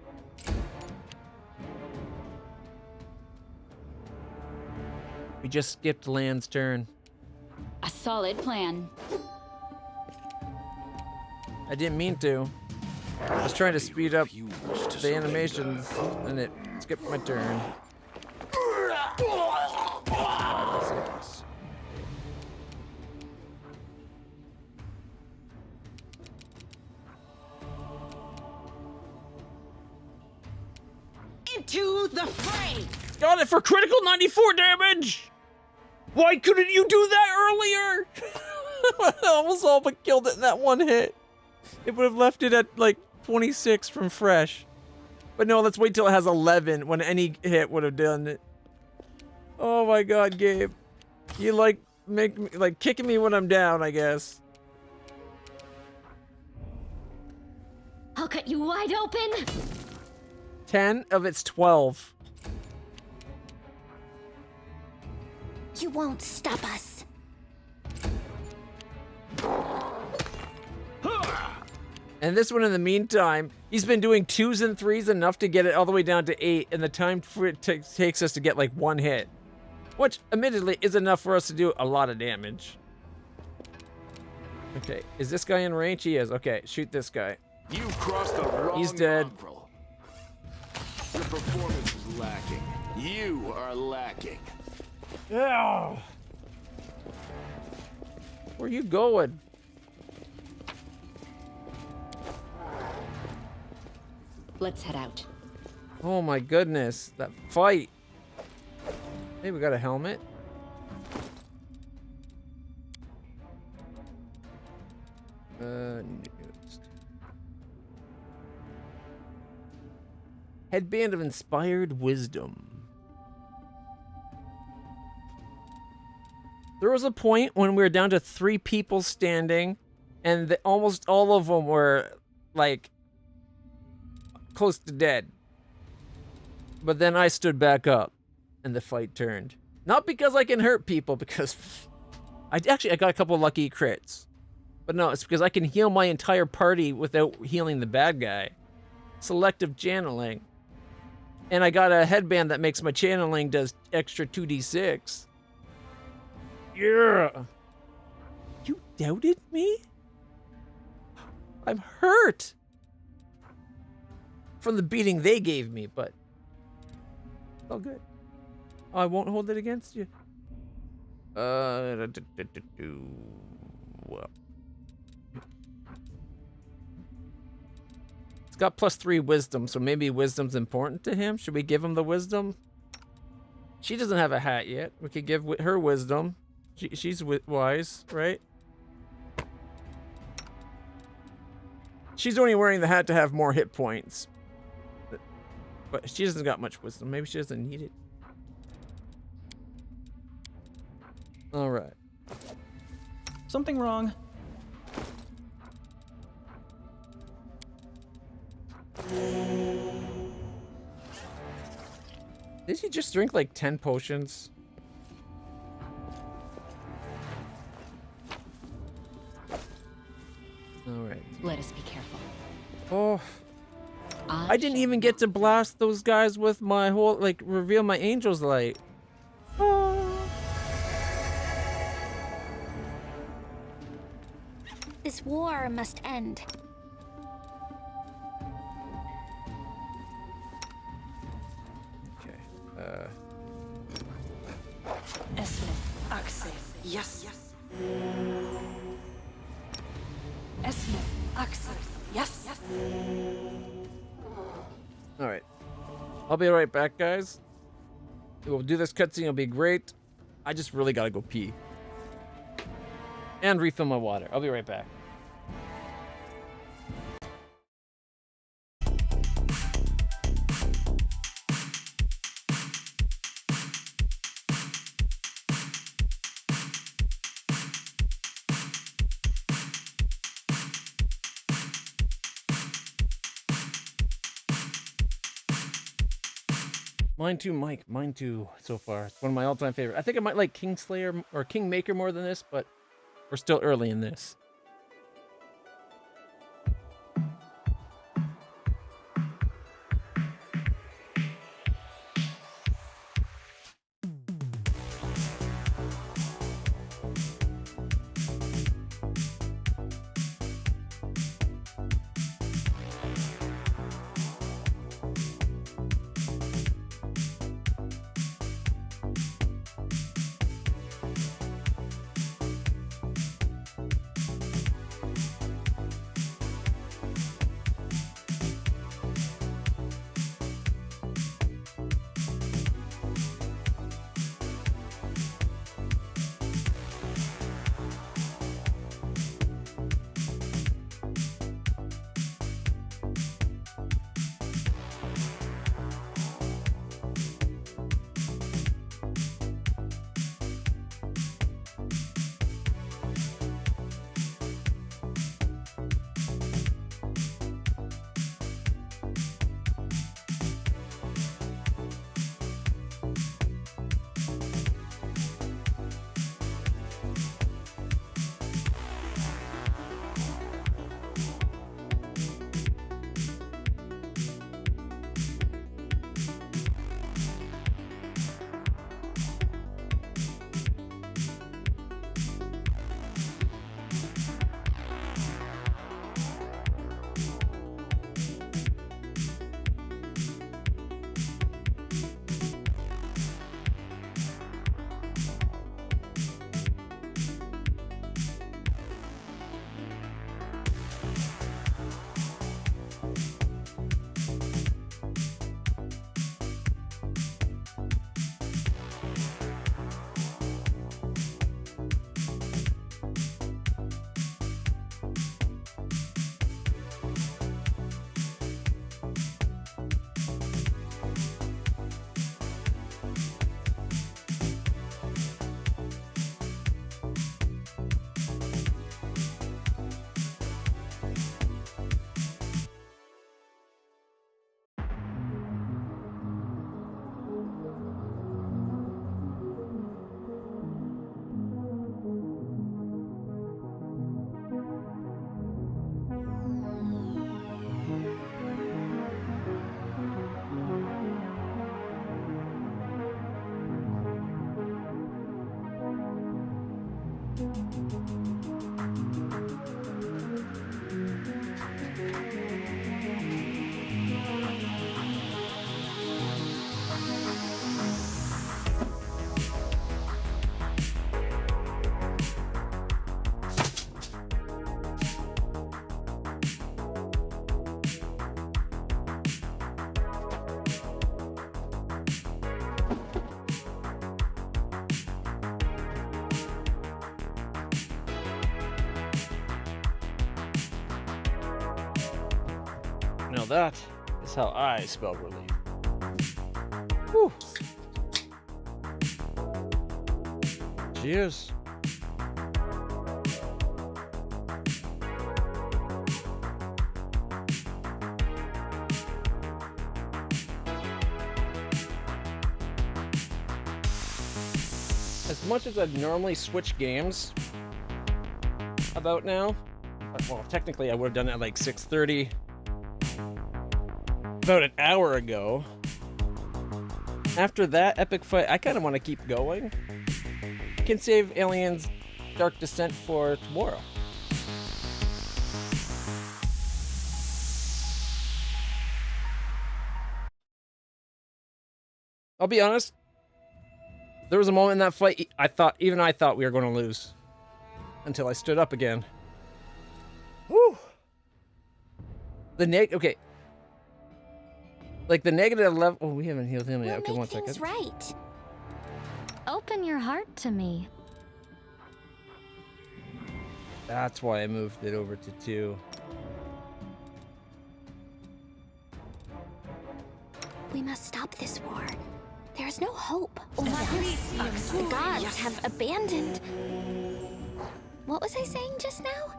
A: We just skipped Land's turn.
H: A solid plan.
A: I didn't mean to. I was trying to speed up the animations, and it skipped my turn. 5, 6.
J: Into the fray!
A: Got it for critical 94 damage! Why couldn't you do that earlier? I almost all but killed it in that one hit. It would have left it at like 26 from fresh. But no, let's wait till it has 11 when any hit would have done it. Oh my god, Gabe. You like make me like kicking me when I'm down, I guess.
M: I'll cut you wide open.
A: 10 of its 12.
B: You won't stop us.
A: And this one, in the meantime, he's been doing 2s and 3s enough to get it all the way down to 8, and the time for it takes us to get like 1 hit. Which, admittedly, is enough for us to do a lot of damage. Okay, is this guy in range? He is. Okay, shoot this guy.
O: You've crossed the wrong
A: He's dead.
O: mongrel. Your performance is lacking. You are lacking.
A: Oh. Where you going?
H: Let's head out.
A: Oh my goodness, that fight. Hey, we got a helmet. News. Headband of Inspired Wisdom. There was a point when we were down to 3 people standing, and almost all of them were, like, close to dead. But then I stood back up, and the fight turned. Not because I can hurt people, because I got a couple lucky crits. But no, it's because I can heal my entire party without healing the bad guy. Selective channeling. And I got a headband that makes my channeling does extra 2d6. Yeah. You doubted me? I'm hurt. From the beating they gave me, but it's all good. Oh, I won't hold it against you. Well. It's got +3 wisdom, so maybe wisdom's important to him. Should we give him the wisdom? She doesn't have a hat yet. We could give her wisdom. She's wise, right? She's only wearing the hat to have more hit points. But she doesn't got much wisdom. Maybe she doesn't need it. All right.
F: Something wrong.
A: Did he just drink like 10 potions? All right.
H: Let us be careful.
A: Oh. I didn't even get to blast those guys with my whole, like, reveal my angel's light.
B: This war must end.
A: Okay.
J: Esme, Axe, yes. Esme, Axe, yes.
A: All right. I'll be right back, guys. We'll do this cutscene. It'll be great. I just really gotta go pee. And refill my water. I'll be right back. Mine too, Mike. Mine too, so far. It's one of my all-time favorite. I think I might like Kingslayer or Kingmaker more than this, but we're still early in this. Now that is how I spell relief. Whew. Cheers. As much as I'd normally switch games about now, well, technically I would have done it at like 6:30. about an hour ago. After that epic fight, I kind of want to keep going. Can save Aliens Dark Descent for tomorrow. I'll be honest. There was a moment in that fight I thought we were going to lose. Until I stood up again. Woo! Okay. Like the negative level. Oh, we haven't healed him yet. Okay, one second.
B: Right.
M: Open your heart to me.
A: That's why I moved it over to 2.
B: We must stop this war. There is no hope. The gods have abandoned. What was I saying just now?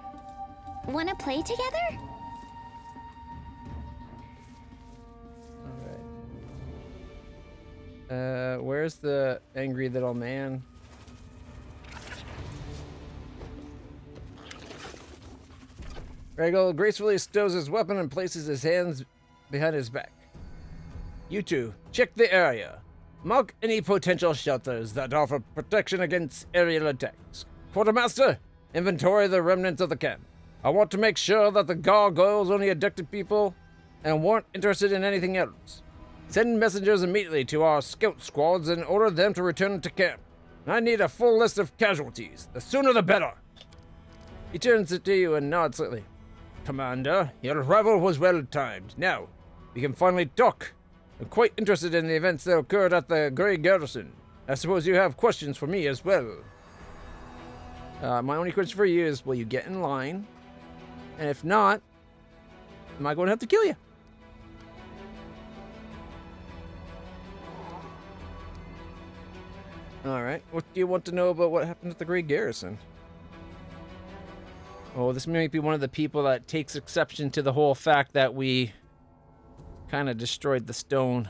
B: Wanna play together?
A: Alright. Where's the angry little man? Regal gracefully stows his weapon and places his hands behind his back. You two, check the area. Mark any potential shelters that offer protection against aerial attacks. Quartermaster, inventory the remnants of the camp. I want to make sure that the gargoyles only abducted people and weren't interested in anything else. Send messengers immediately to our scout squads and order them to return to camp. I need a full list of casualties. The sooner the better. He turns to you and nods slightly. Commander, your arrival was well timed. Now, we can finally talk. I'm quite interested in the events that occurred at the Grey Garrison. I suppose you have questions for me as well. My only question for you is, will you get in line? And if not, am I going to have to kill you? Alright, what do you want to know about what happened at the Grey Garrison? Oh, this might be one of the people that takes exception to the whole fact that we kind of destroyed the stone.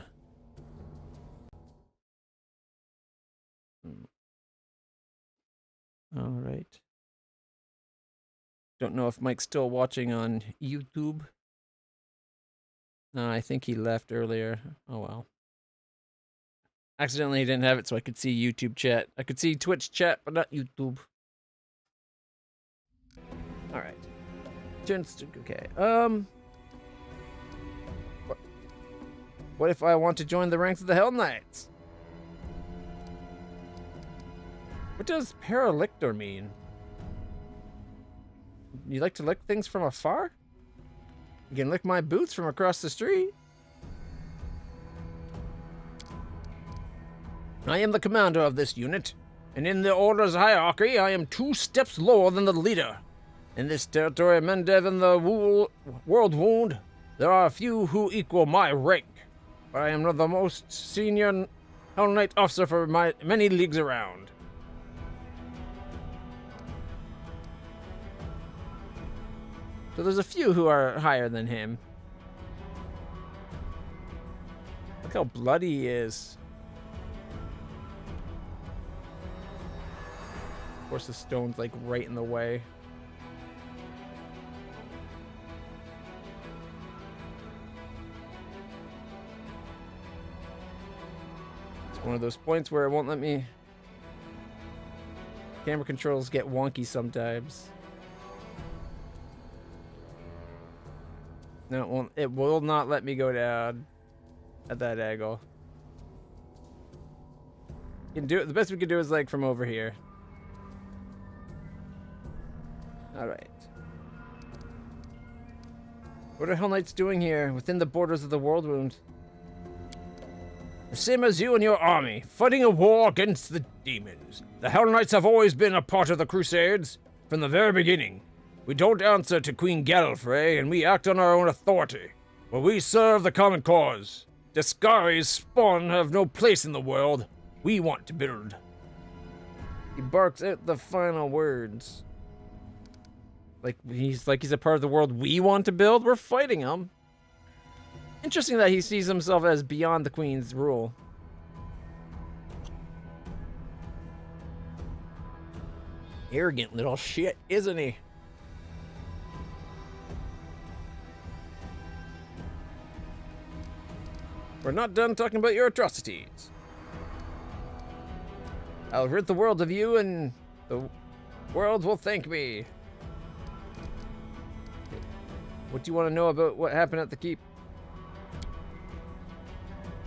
A: Alright. Don't know if Mike's still watching on YouTube. No, I think he left earlier. Oh well. Accidentally didn't have it so I could see YouTube chat. I could see Twitch chat, but not YouTube. Alright. Okay. What if I want to join the ranks of the Hell Knights? What does paralictor mean? You like to lick things from afar? You can lick my boots from across the street. I am the commander of this unit, and in the Order's hierarchy, I am 2 steps lower than the leader. In this territory, Mendev and the World Wound, there are a few who equal my rank, but I am not the most senior Hell Knight officer for many leagues around. So there's a few who are higher than him. Look how bloody he is. Of course, the stone's like right in the way. It's one of those points where it won't let me. Camera controls get wonky sometimes. No, it won't. It will not let me go down at that angle. You can do it. The best we can do is like from over here. All right. What are Hell Knights doing here within the borders of the World Wound? The same as you and your army, fighting a war against the demons. The Hell Knights have always been a part of the Crusades from the very beginning. We don't answer to Queen Gallifrey, and we act on our own authority. But we serve the common cause. Discari's spawn have no place in the world we want to build. He barks out the final words. Like he's a part of the world we want to build. We're fighting him. Interesting that he sees himself as beyond the Queen's rule. Arrogant little shit, isn't he? We're not done talking about your atrocities. I'll rid the world of you, and the world will thank me. What do you want to know about what happened at the keep?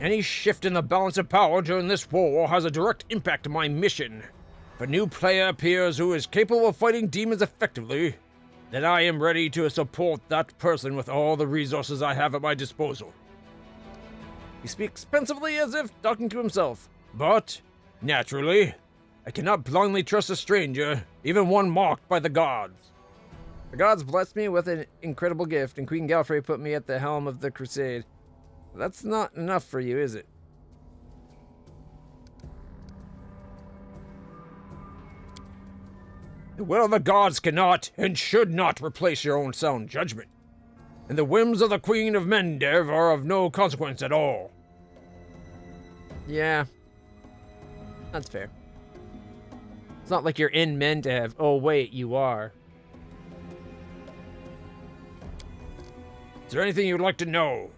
A: Any shift in the balance of power during this war has a direct impact on my mission. If a new player appears who is capable of fighting demons effectively, then I am ready to support that person with all the resources I have at my disposal. He speaks pensively as if talking to himself, but, naturally, I cannot blindly trust a stranger, even one marked by the gods. The gods blessed me with an incredible gift, and Queen Galfrey put me at the helm of the crusade. That's not enough for you, is it? The will of the gods cannot and should not replace your own sound judgment. And the whims of the Queen of Mendev are of no consequence at all. Yeah. That's fair. It's not like you're in Mendev. Oh, wait, you are. Is there anything you'd like to know?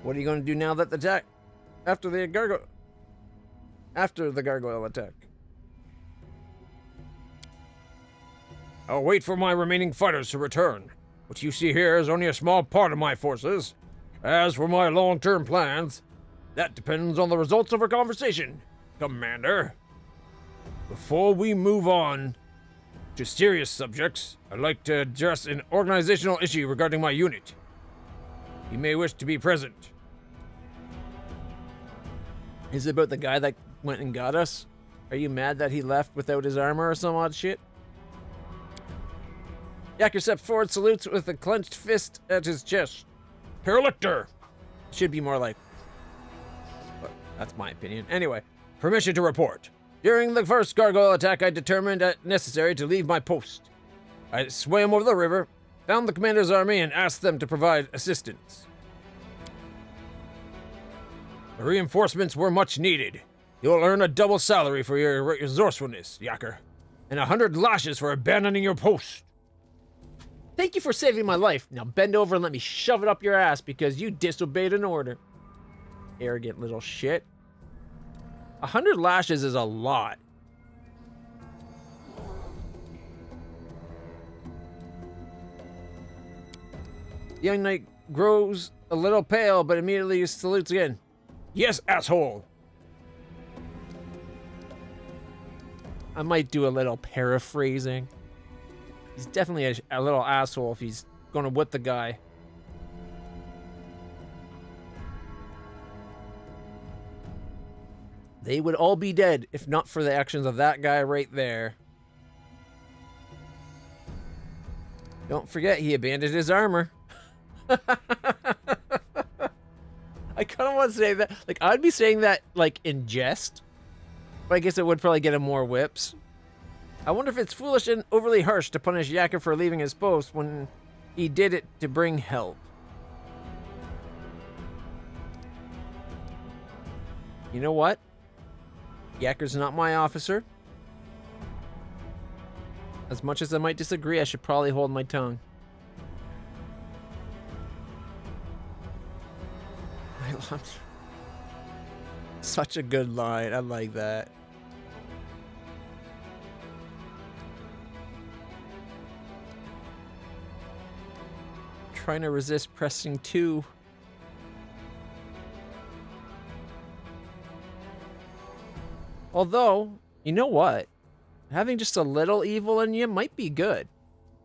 A: What are you going to do now that the attack... After the gargoyle attack? I'll wait for my remaining fighters to return. What you see here is only a small part of my forces. As for my long-term plans, that depends on the results of our conversation, Commander. Before we move on to serious subjects, I'd like to address an organizational issue regarding my unit. You may wish to be present. Is it about the guy that went and got us? Are you mad that he left without his armor or some odd shit? Yacker steps forward, salutes with a clenched fist at his chest. Paralictor! Should be more like... But that's my opinion. Anyway, permission to report. During the first gargoyle attack, I determined it necessary to leave my post. I swam over the river, found the commander's army, and asked them to provide assistance. The reinforcements were much needed. You'll earn a double salary for your resourcefulness, Yacker, and 100 lashes for abandoning your post. Thank you for saving my life. Now bend over and let me shove it up your ass because you disobeyed an order. Arrogant little shit. 100 lashes is a lot. The young knight grows a little pale, but immediately salutes again. Yes, asshole. I might do a little paraphrasing. He's definitely a little asshole if he's gonna whip the guy. They would all be dead if not for the actions of that guy right there. Don't forget, he abandoned his armor. I kind of want to say that, like, I'd be saying that, like, in jest. But I guess it would probably get him more whips. I wonder if it's foolish and overly harsh to punish Yacker for leaving his post when he did it to bring help. You know what? Yacker's not my officer. As much as I might disagree, I should probably hold my tongue. Such a good line. I like that. Trying to resist pressing 2. Although, you know what? Having just a little evil in you might be good.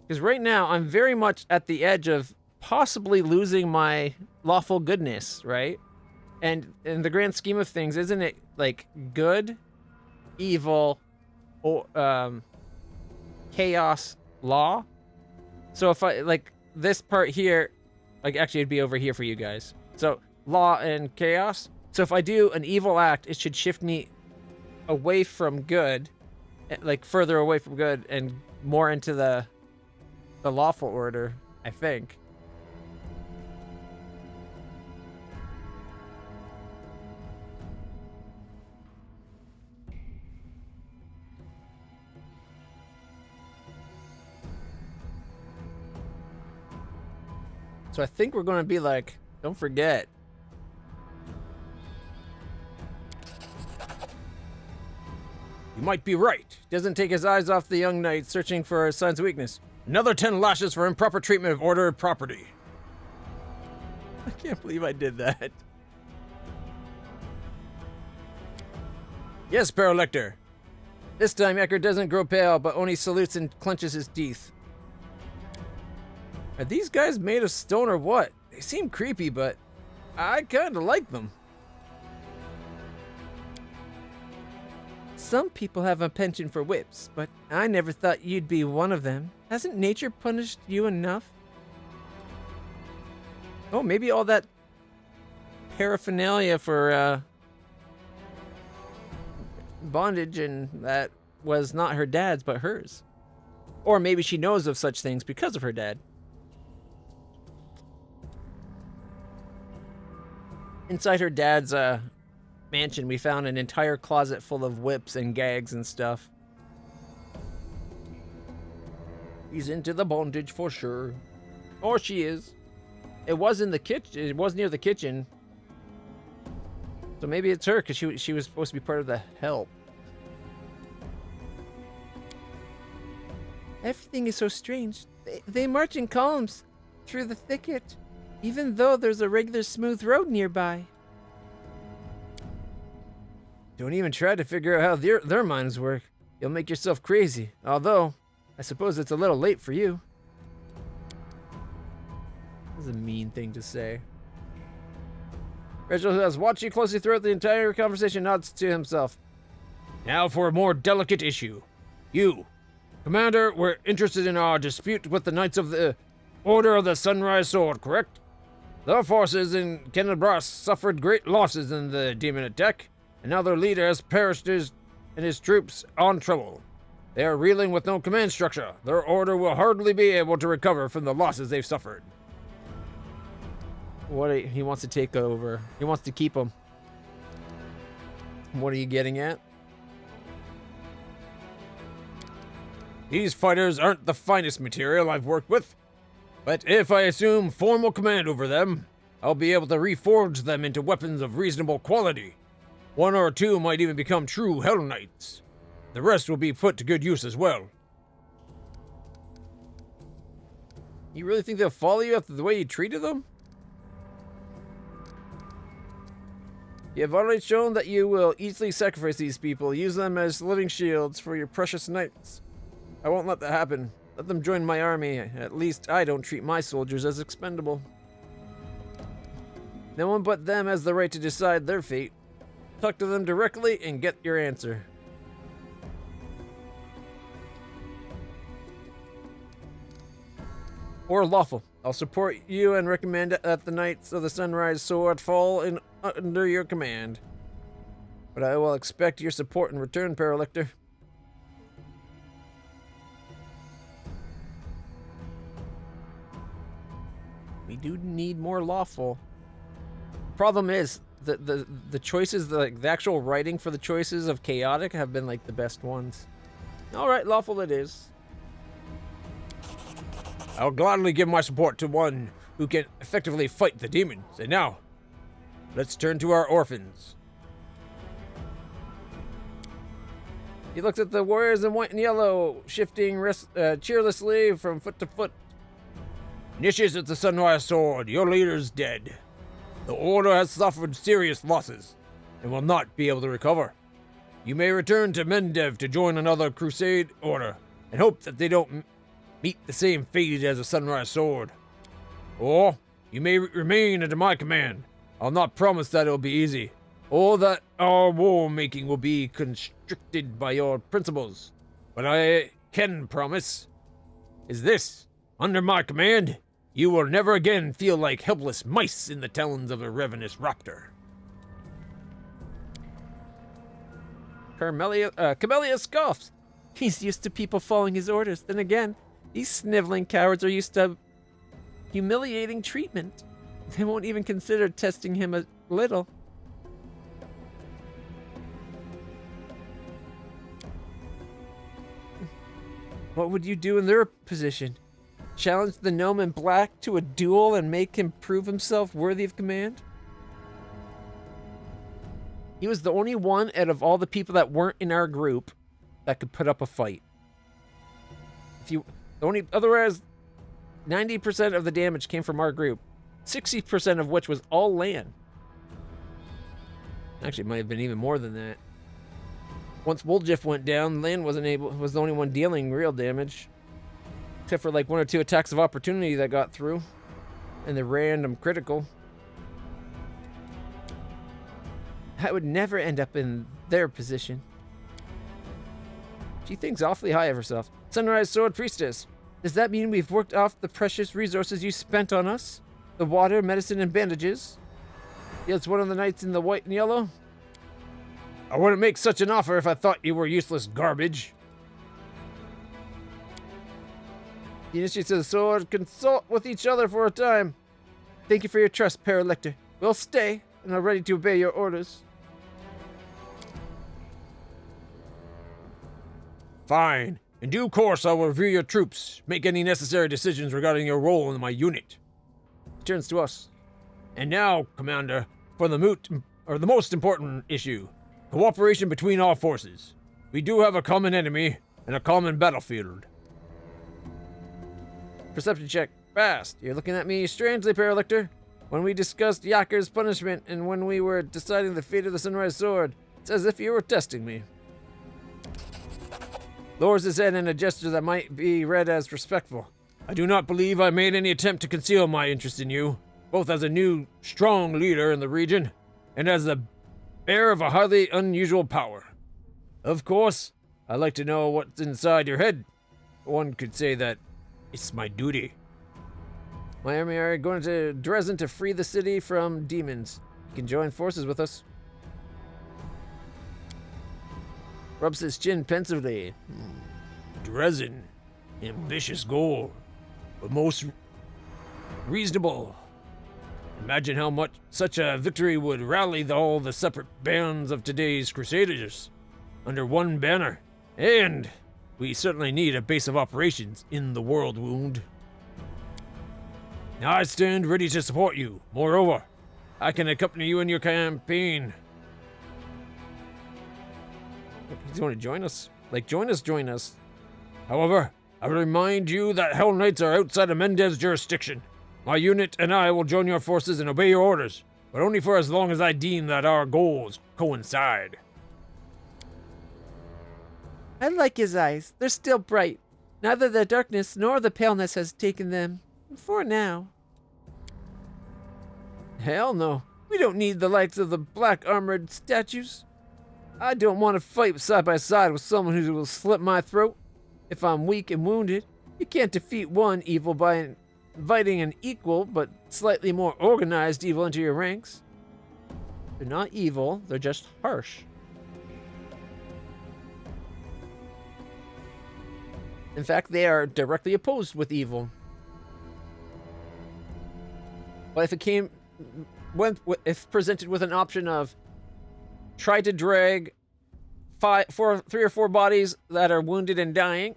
A: Because right now, I'm very much at the edge of possibly losing my lawful goodness, right? And in the grand scheme of things, isn't it like good, evil, or chaos, law? So if I like this part here, like actually it'd be over here for you guys. So law and chaos. So if I do an evil act, it should shift me away from good, like further away from good and more into the lawful order, I think. So I think we're going to be like, don't forget. You might be right. Doesn't take his eyes off the young knight searching for signs of weakness. Another 10 lashes for improper treatment of ordered property. I can't believe I did that. Yes, Paralector. This time, Ecker doesn't grow pale, but only salutes and clenches his teeth. Are these guys made of stone or what? They seem creepy, but I kind of like them. Some people have a penchant for whips, but I never thought you'd be one of them. Hasn't nature punished you enough? Oh, maybe all that paraphernalia for bondage and that was not her dad's, but hers. Or maybe she knows of such things because of her dad. Inside her dad's mansion, we found an entire closet full of whips and gags and stuff. He's into the bondage for sure. Or she is. It was in the kitchen. It was near the kitchen. So maybe it's her, because she was supposed to be part of the help. Everything is so strange. They march in columns through the thicket, even though there's a regular smooth road nearby. Don't even try to figure out how their minds work. You'll make yourself crazy. Although, I suppose it's a little late for you. This is a mean thing to say. Reginald, who has watched you closely throughout the entire conversation, nods to himself. Now for a more delicate issue. You, Commander, were interested in our dispute with the Knights of the Order of the Sunrise Sword, correct? Their forces in Kenelbras suffered great losses in the demon attack, and now their leader has perished and his troops on trouble. They are reeling with no command structure. Their order will hardly be able to recover from the losses they've suffered. He wants to take over. He wants to keep them. What are you getting at? These fighters aren't the finest material I've worked with, but if I assume formal command over them, I'll be able to reforge them into weapons of reasonable quality. One or two might even become true Hell Knights. The rest will be put to good use as well. You really think they'll follow you after the way you treated them? You have already shown that you will easily sacrifice these people, use them as living shields for your precious knights. I won't let that happen. Let them join my army. At least I don't treat my soldiers as expendable. No one but them has the right to decide their fate. Talk to them directly and get your answer. Or lawful. I'll support you and recommend that the Knights of the Sunrise Sword fall under your command. But I will expect your support in return, Paralector. We do need more lawful. Problem is, the choices, the actual writing for the choices of chaotic have been like the best ones. Alright, lawful it is. I'll gladly give my support to one who can effectively fight the demons. And now, let's turn to our orphans. He looks at the warriors in white and yellow, shifting cheerlessly from foot to foot. Nishes at the Sunrise Sword, your leader's dead. The Order has suffered serious losses and will not be able to recover. You may return to Mendev to join another Crusade Order and hope that they don't meet the same fate as the Sunrise Sword. Or you may remain under my command. I'll not promise that it'll be easy, or that our war making will be constricted by your principles. But I can promise is this: under my command, you will never again feel like helpless mice in the talons of a ravenous raptor. Camellia scoffs. He's used to people following his orders. Then again, these sniveling cowards are used to humiliating treatment. They won't even consider testing him a little. What would you do in their position? challenge the gnome in black to a duel and make him prove himself worthy of command? He was the only one out of all the people that weren't in our group that could put up a fight. Otherwise, 90% of the damage came from our group, 60% of which was all land. Actually, it might have been even more than that. Once Woljif went down, Land was the only one dealing real damage. Except for like 1 or 2 attacks of opportunity that got through. And the random critical. I would never end up in their position. She thinks awfully high of herself. Sunrise Sword Priestess, does that mean we've worked off the precious resources you spent on us? The water, medicine, and bandages? Yes, one of the knights in the white and yellow? I wouldn't make such an offer if I thought you were useless garbage. The Initiates of the Sword consult with each other for a time. Thank you for your trust, Paralector. We'll stay and are ready to obey your orders. Fine. In due course, I will review your troops, make any necessary decisions regarding your role in my unit. He turns to us. And now, Commander, for the most important issue, cooperation between our forces. We do have a common enemy and a common battlefield. Perception check. Fast. You're looking at me strangely, Paralector. When we discussed Yakar's punishment and when we were deciding the fate of the Sunrise Sword, it's as if you were testing me. Lowers his head in a gesture that might be read as respectful. I do not believe I made any attempt to conceal my interest in you, both as a new, strong leader in the region, and as the bearer of a highly unusual power. Of course, I'd like to know what's inside your head. One could say that it's my duty. My army are going to Dresden to free the city from demons. You can join forces with us. Rubs his chin pensively. Dresden. Ambitious goal, but most reasonable. Imagine how much such a victory would rally all the separate bands of today's Crusaders under one banner. And we certainly need a base of operations in the World Wound. Now I stand ready to support you. Moreover, I can accompany you in your campaign. He's going to join us. Like, join us. However, I will remind you that Hell Knights are outside of Mendev's jurisdiction. My unit and I will join your forces and obey your orders, but only for as long as I deem that our goals coincide. I like his eyes. They're still bright. Neither the darkness nor the paleness has taken them. For now. Hell no. We don't need the likes of the black-armored statues. I don't want to fight side by side with someone who will slit my throat. If I'm weak and wounded, you can't defeat one evil by inviting an equal but slightly more organized evil into your ranks. They're not evil, they're just harsh. In fact, they are directly opposed with evil. But if presented with an option of try to drag 3 or 4 bodies that are wounded and dying,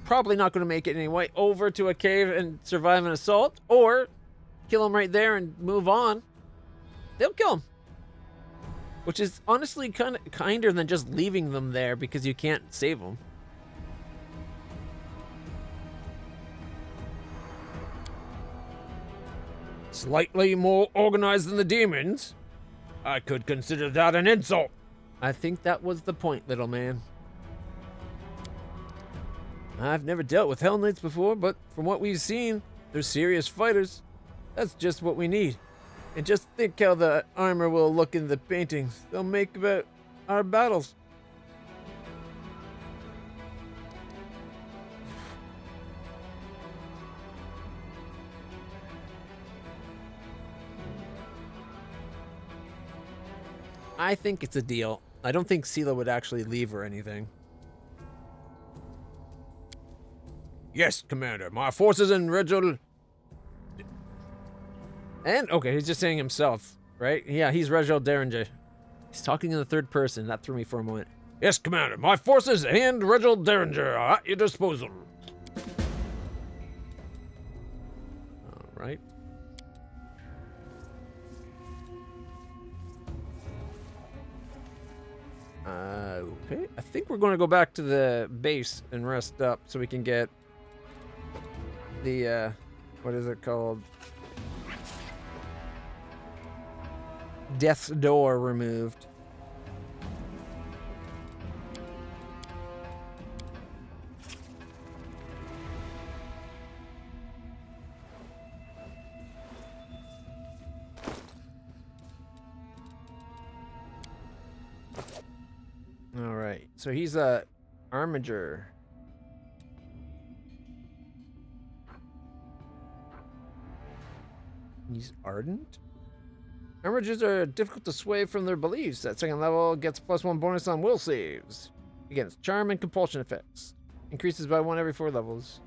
A: probably not going to make it anyway, over to a cave and survive an assault, or kill them right there and move on, they'll kill them. Which is honestly kinder than just leaving them there because you can't save them. Slightly more organized than the demons? I could consider that an insult. I think that was the point, little man. I've never dealt with Hell Knights before, but from what we've seen, they're serious fighters. That's just what we need. And just think how the armor will look in the paintings they'll make about our battles. I think it's a deal. I don't think Sela would actually leave or anything. Yes, Commander. My forces in Regil... And, okay, he's just saying himself, right? Yeah, he's Regil Derringer. He's talking in the third person. That threw me for a moment. Yes, Commander. My forces and Regil Derringer are at your disposal. right? Okay. I think we're going to go back to the base and rest up so we can get the, what is it called? Death's Door removed. All right, so he's a armiger. He's ardent. Armigers are difficult to sway from their beliefs. At second level, gets +1 bonus on will saves against charm and compulsion effects. Increases by 1 every 4 levels.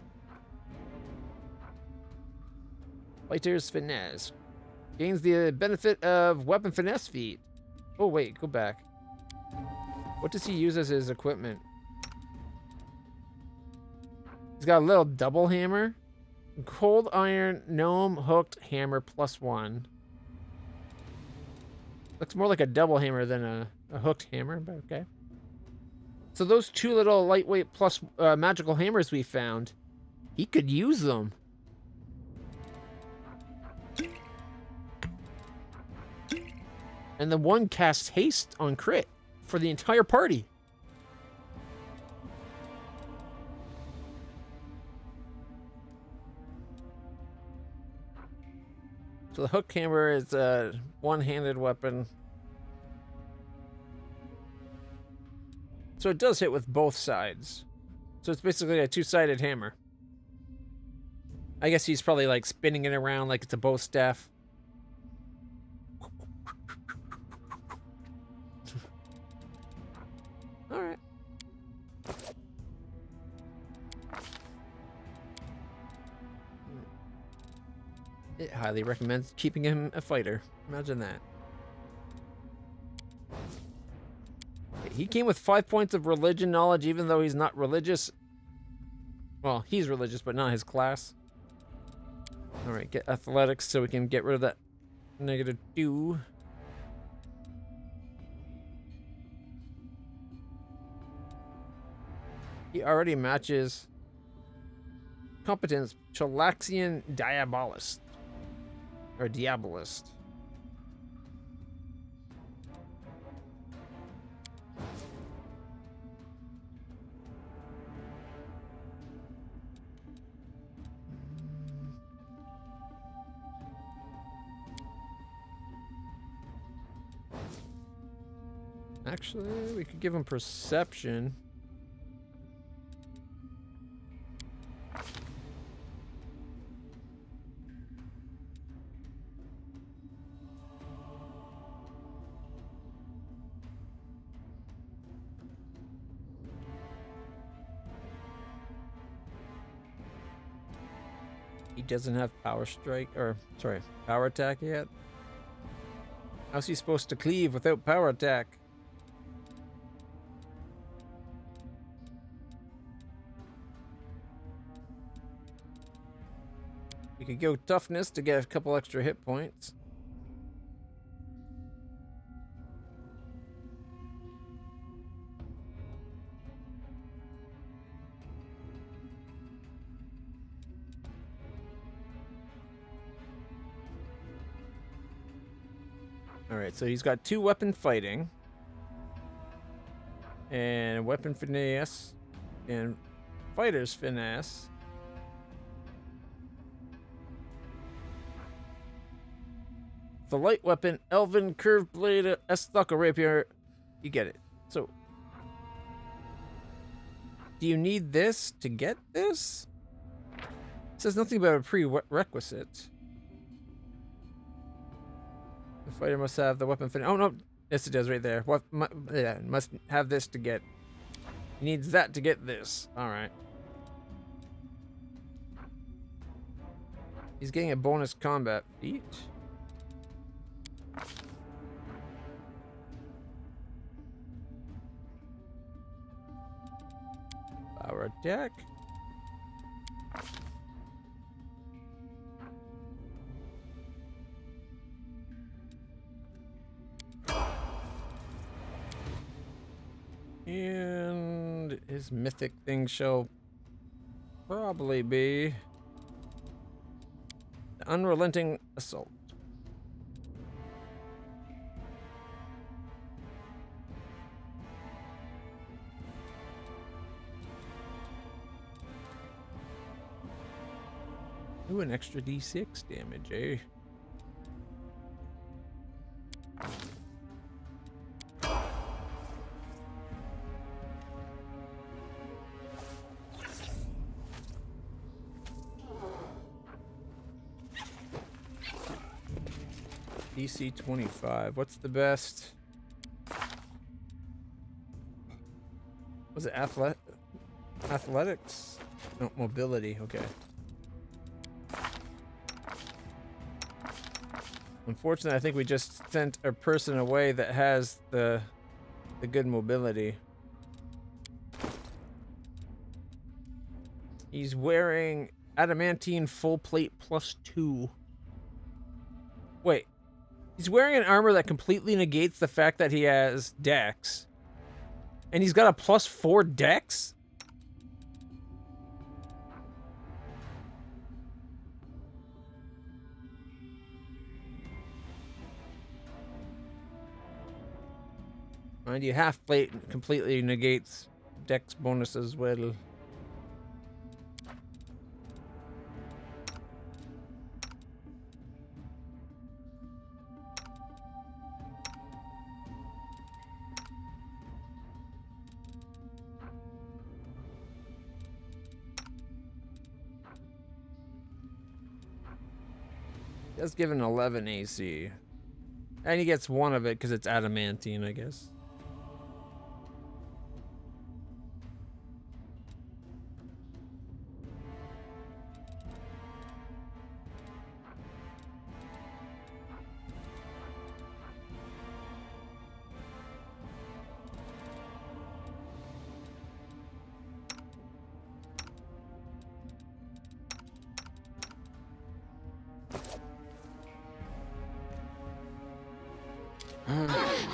A: Fighter's finesse gains the benefit of weapon finesse feat. Oh wait, go back. What does he use as his equipment? He's got a little double hammer. Cold iron gnome hooked hammer +1. Looks more like a double hammer than a hooked hammer, but okay. So those 2 little lightweight plus magical hammers we found, he could use them. And the one casts haste on crit for the entire party. So the hook hammer is a one-handed weapon. So it does hit with both sides. So it's basically a two-sided hammer. I guess he's probably like spinning it around like it's a bow staff. All right. It highly recommends keeping him a fighter. Imagine that. He came with 5 points of religion knowledge, even though he's not religious. Well, he's religious, but not his class. All right, get athletics so we can get rid of that -2. He already matches competence Chalaxian Diabolist. Or Diabolist. Actually, we could give him perception. He doesn't have power strike, or sorry, power attack yet. How's he supposed to cleave without power attack? We could go toughness to get a couple extra hit points. Alright, so he's got 2 weapon fighting. And weapon finesse. And fighter's finesse. The light weapon, elven curved blade, Esthucker rapier. You get it. So, do you need this to get this? It says nothing about a prerequisite. The fighter must have the weapon fin. Oh no, yes it does right there. What? Yeah, must have this to get. He needs that to get this. All right. He's getting a bonus combat feat. Power attack. And his mythic thing shall probably be the Unrelenting Assault. Ooh, an extra D6 damage, eh? DC 25. What's the best? Was it athletics? No, mobility. Okay. Unfortunately, I think we just sent a person away that has the good mobility. He's wearing adamantine full plate +2. Wait. He's wearing an armor that completely negates the fact that he has dex. And he's got a +4 dex? Mind you, half plate completely negates dex bonus as well. That's given 11 AC. And he gets one of it because it's adamantine, I guess.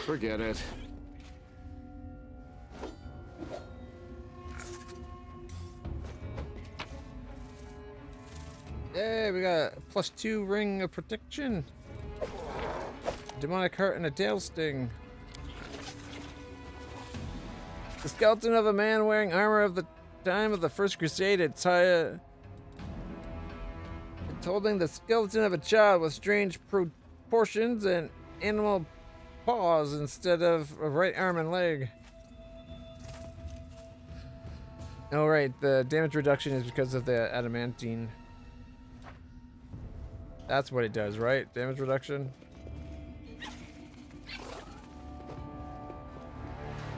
O: Forget it.
A: Hey, we got a +2 ring of protection. Demonic heart and a tail sting. The skeleton of a man wearing armor of the time of the First Crusade. It's holding the skeleton of a child with strange proportions and animal paws instead of a right arm and leg. Oh, right. The damage reduction is because of the adamantine. That's what it does, right? Damage reduction.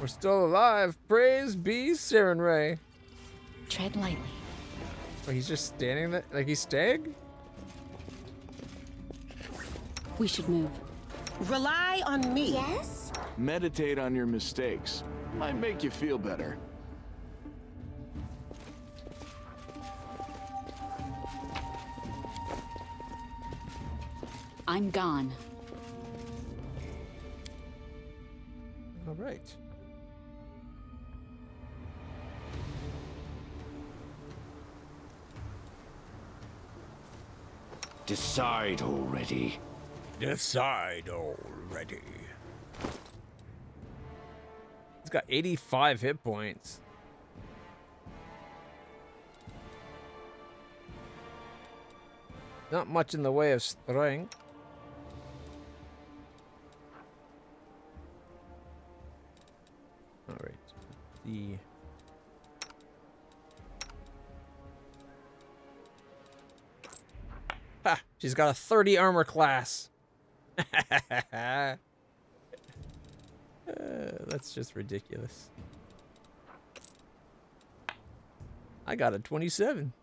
A: We're still alive. Praise be Saren Ray.
H: Tread lightly.
A: Oh, he's just standing there like he's stag?
H: We should move.
J: Rely on me.
B: Yes?
O: Meditate on your mistakes. Might make you feel better.
H: I'm gone.
A: All right.
L: Decide already.
A: Decide already. He's got 85 hit points. Not much in the way of strength. All right. The ha! She's got a 30 armor class. That's just ridiculous. I got a 27.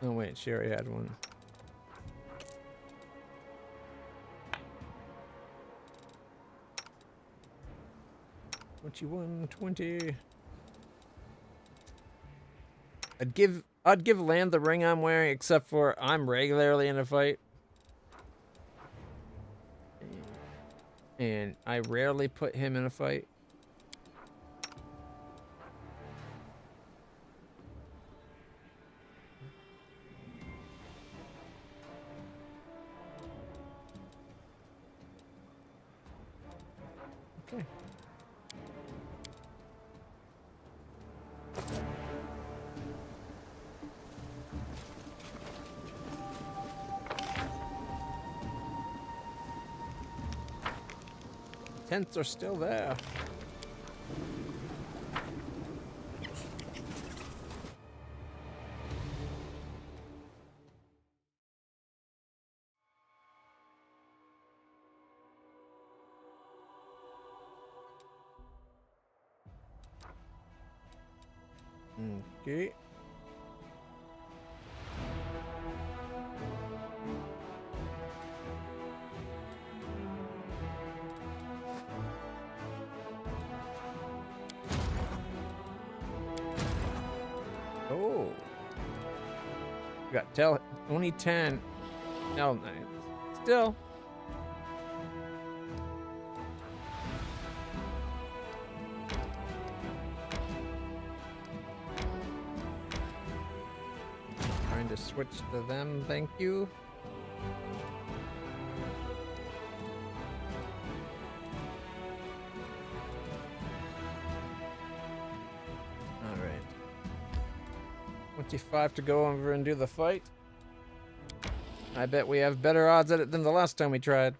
A: Oh wait, she already had one. $21, 20. I'd give Land the ring I'm wearing, except for I'm regularly in a fight. And I rarely put him in a fight. Okay. Tents are still there. Okay. Oh. We got only 10 L Knights. Still. Trying to switch to them, thank you. Alright. 25 to go over and do the fight. I bet we have better odds at it than the last time we tried.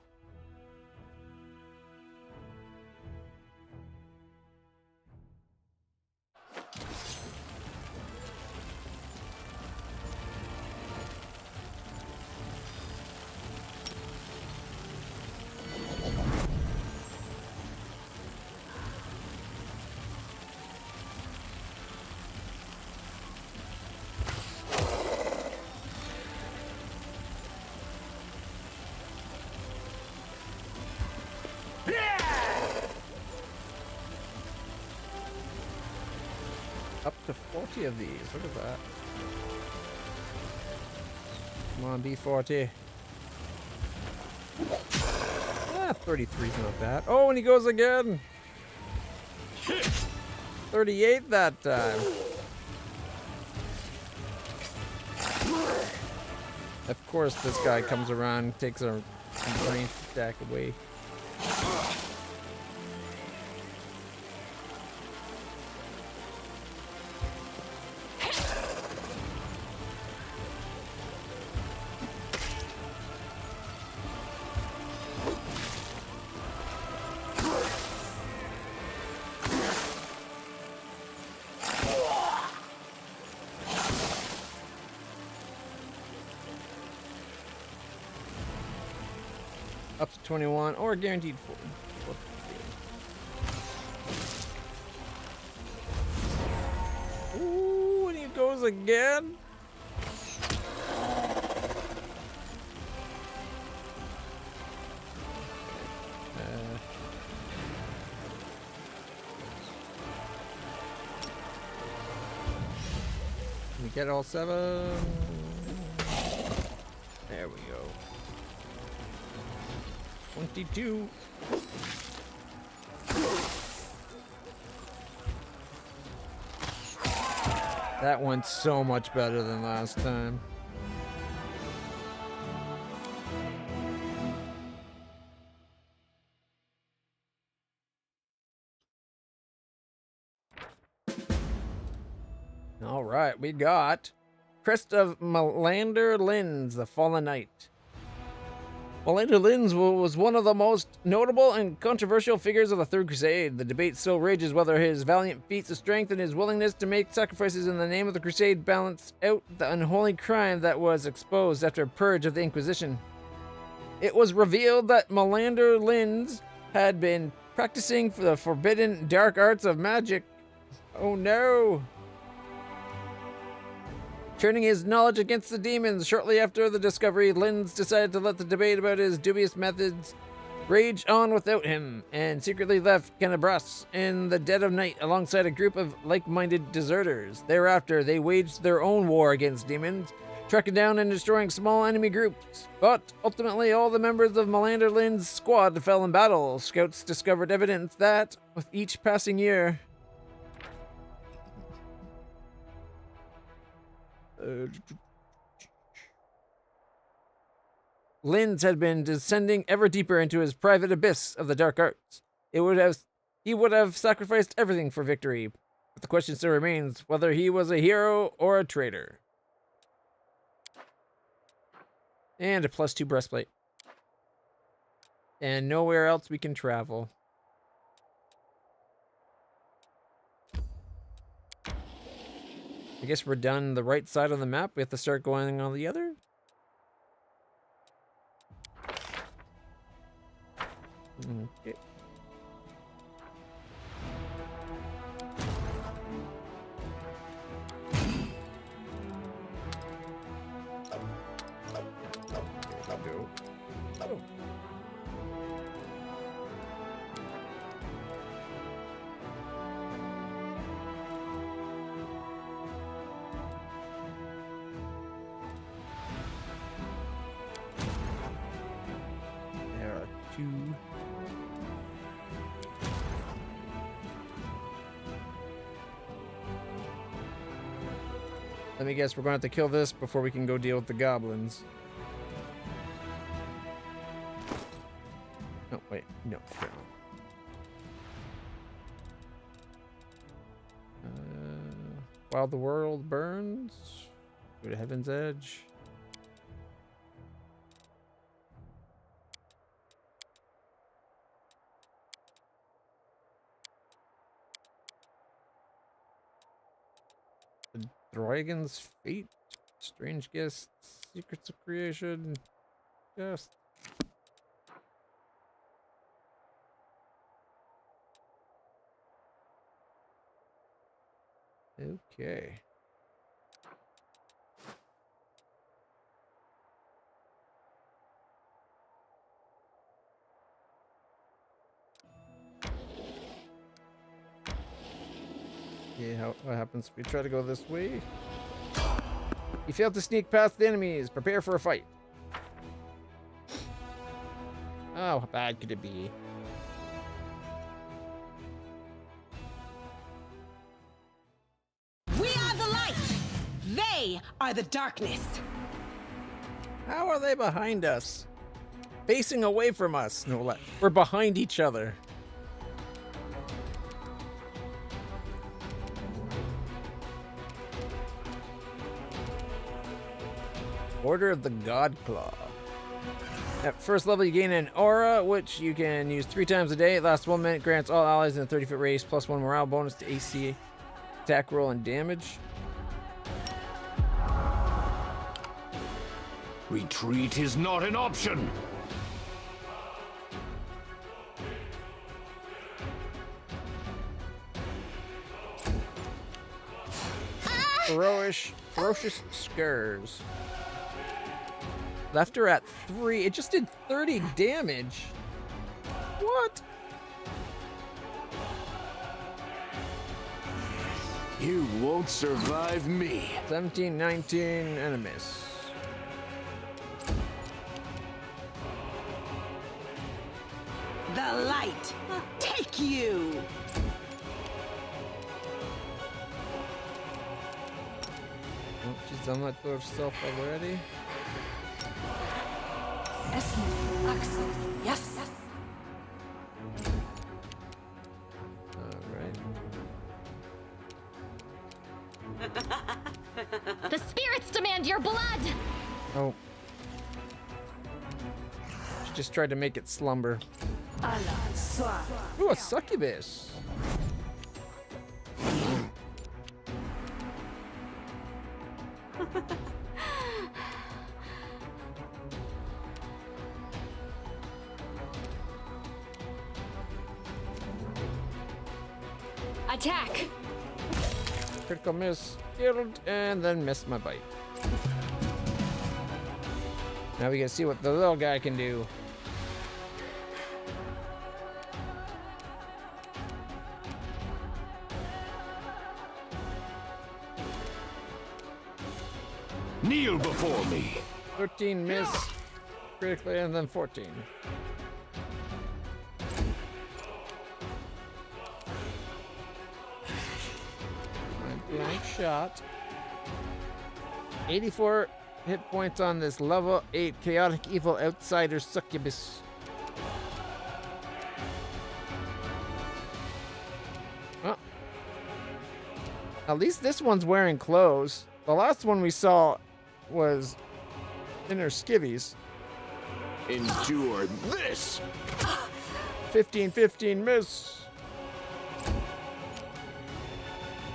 A: Up to 40 of these. Look at that. Come on, B40. Ah, 33's not bad. Oh, and he goes again. 38 that time. Of course, this guy comes around and takes our brain stack away. Up to 21 or guaranteed 40. Ooh, and he goes again. Can we get all 7? There we go. 22. That went so much better than last time. All right, we got Crest of Melander Linz, the Fallen Knight. Melander Linz was one of the most notable and controversial figures of the Third Crusade. The debate still rages whether his valiant feats of strength and his willingness to make sacrifices in the name of the Crusade balance out the unholy crime that was exposed after a purge of the Inquisition. It was revealed that Melander Linz had been practicing for the forbidden dark arts of magic. Oh no! Turning his knowledge against the demons, shortly after the discovery, Linz decided to let the debate about his dubious methods rage on without him, and secretly left Canabras in the dead of night alongside a group of like-minded deserters. Thereafter, they waged their own war against demons, tracking down and destroying small enemy groups. But ultimately, all the members of Melander Lynn's squad fell in battle. Scouts discovered evidence that, with each passing year, Lynn's had been descending ever deeper into his private abyss of the dark arts. He would have sacrificed everything for victory, but the question still remains whether he was a hero or a traitor. And a +2 breastplate. And nowhere else we can travel. I guess we're done the right side of the map. We have to start going on the other. Okay. There are 2. Let me guess, we're going to have to kill this before we can go deal with the goblins. Oh, wait. No. While the world burns, go to Heaven's Edge. The Dragon's Fate, Strange Guests, Secrets of Creation, Just. Okay. Yeah, what happens if we try to go this way? You failed to sneak past the enemies. Prepare for a fight. Oh, how bad could it be?
J: We are the light. They are the darkness.
A: How are they behind us? Facing away from us. No, we're behind each other. Order of the God Claw. At first level, you gain an aura, which you can use 3 times a day. It lasts 1 minute, grants all allies in a 30-foot radius +1 morale bonus to AC, attack roll, and damage.
L: Retreat is not an option.
A: Ferocious Scars. Left her at 3. It just did 30 damage. What?
O: You won't survive me.
A: 17, 19 enemies.
J: The light. Take you.
A: Oh, she's done that to herself already.
J: Yes.
M: The spirits demand your blood!
A: Oh. She just tried to make it slumber. Ooh, a succubus.
M: Attack!
A: Critical miss, killed, and then missed my bite. Now we gotta see what the little guy can do.
L: Kneel before me.
A: 13 miss critically, and then 14. Blank shot. 84 hit points on this level 8 chaotic evil outsider succubus. Oh. At least this one's wearing clothes. The last one we saw was in her skivvies.
O: Endure this!
A: 15 miss.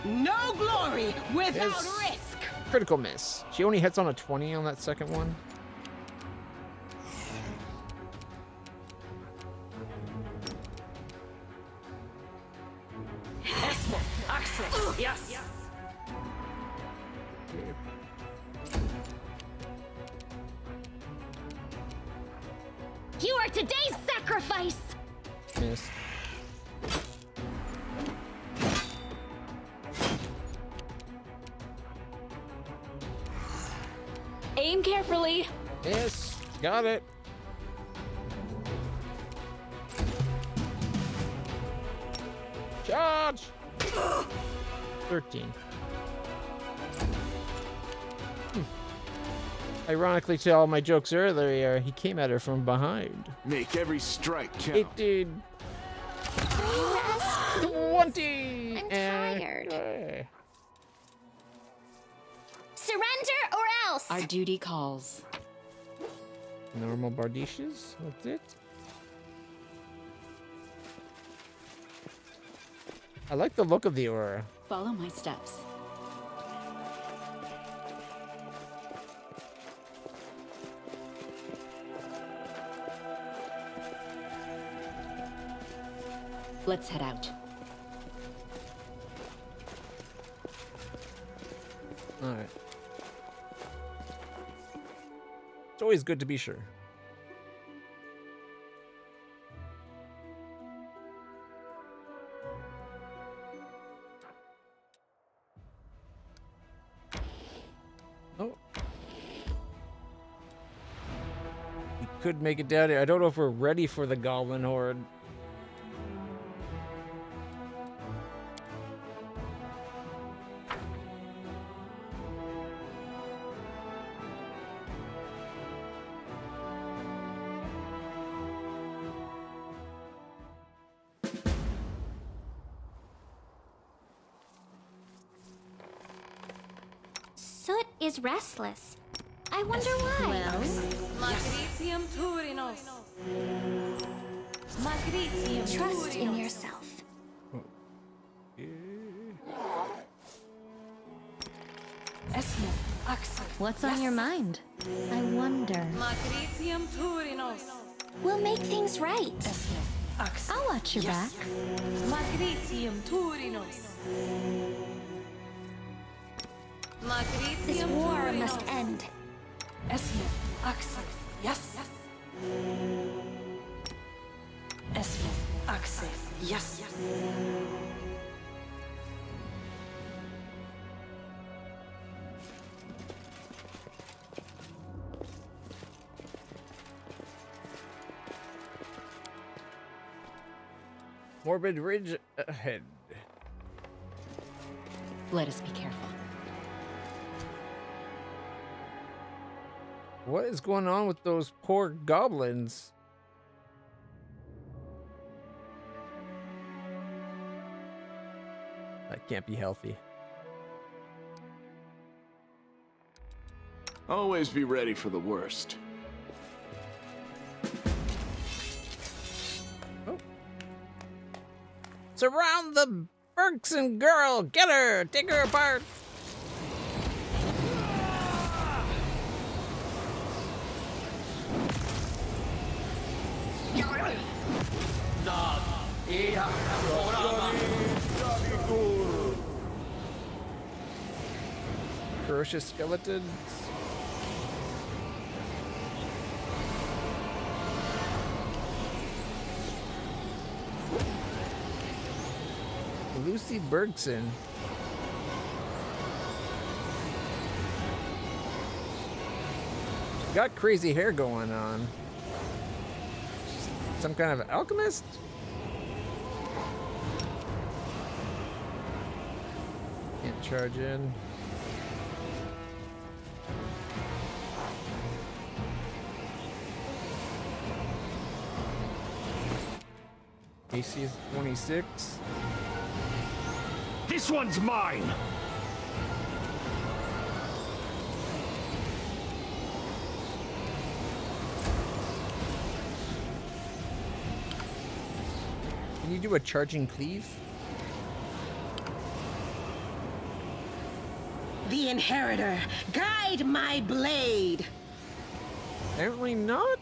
J: No glory without
A: Miss.
J: risk.
A: Critical miss. She only hits on a 20 on that second one.
G: Esmo. Access. Yes.
M: You are today's sacrifice!
A: Miss.
G: Aim carefully.
A: Yes, got it. Charge! 13. Ironically, to all my jokes earlier, he came at her from behind.
O: Make every strike count.
A: 18. 20.
B: I'm tired. Surrender or else!
H: Our duty calls.
A: Normal Bardishes, that's it. I like the look of the aura.
H: Follow my steps. Let's head out.
A: Alright. It's always good to be sure. Oh. We could make it down here. I don't know if we're ready for the Goblin Horde.
B: Soot is restless. I wonder why.
G: Magritium Turinos. Magritium
B: Trust in yourself.
G: Esmo. Access.
C: What's on your mind? I wonder.
G: Magritium Turinos.
B: We'll make things right.
G: Esmo. Access.
C: I'll watch your back.
G: Magritium Turinos. Magritium
B: This war
G: Turinos.
B: must end.
G: Esmo. Access. Yes. Esmo. Access. Yes.
A: Morbid Ridge ahead.
H: Let us be careful.
A: What is going on with those poor goblins? That can't be healthy.
O: Always be ready for the worst.
A: Surround the Bergson girl! Get her! Take her apart! Ferocious skeletons. Lucy Bergson. got crazy hair going on. Some kind of alchemist? Can't charge in. AC is 26.
L: This one's mine!
A: Can you do a charging cleave?
J: The Inheritor, guide my blade!
A: Apparently not.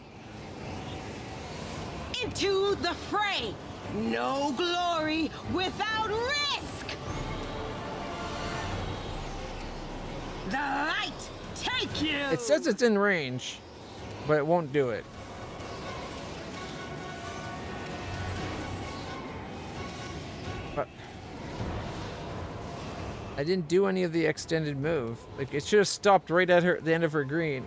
J: Into the fray! No glory without risk! The light take you!
A: It says it's in range, but it won't do it. But I didn't do any of the extended move. Like, it should have stopped right at the end of her green.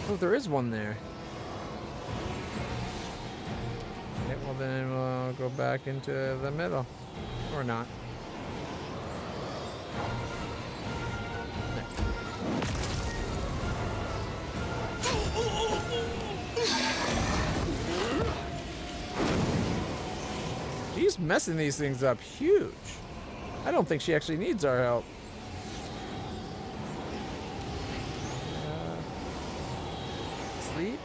A: Oh, there is one there. Okay, well then we'll go back into the middle. Or not. She's messing these things up huge. I don't think she actually needs our help. Sleep?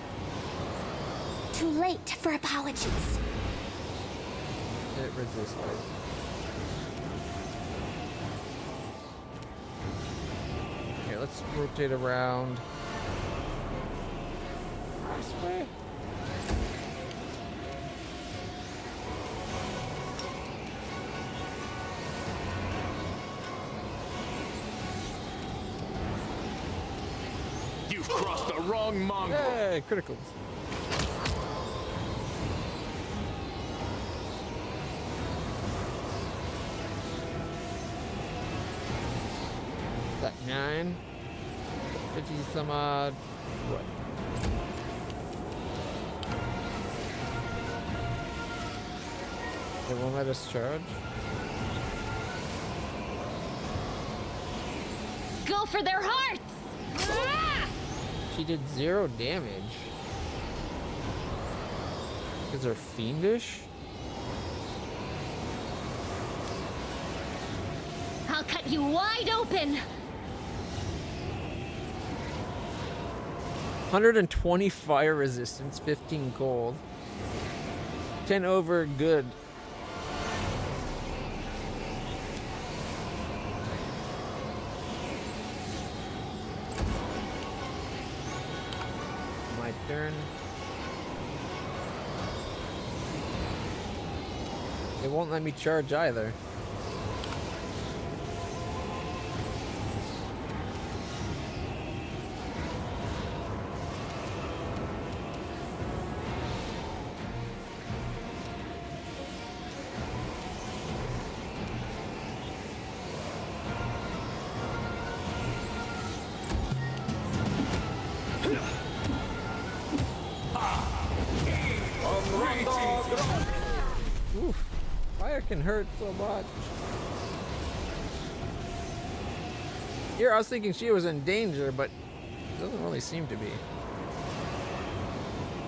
B: Too late for apologies.
A: It resisted. Okay, let's rotate around. This way?
O: You've crossed the wrong mongrel.
A: Hey, criticals. That 9, 50 some odd. What? They won't let us charge.
M: Go for their hearts! Ah!
A: She did 0 damage. Because they're fiendish?
M: I'll cut you wide open!
A: 120 fire resistance, 15 cold. 10 over good. My turn. It won't let me charge either. Oof, fire can hurt so much. Here, I was thinking she was in danger, but it doesn't really seem to be.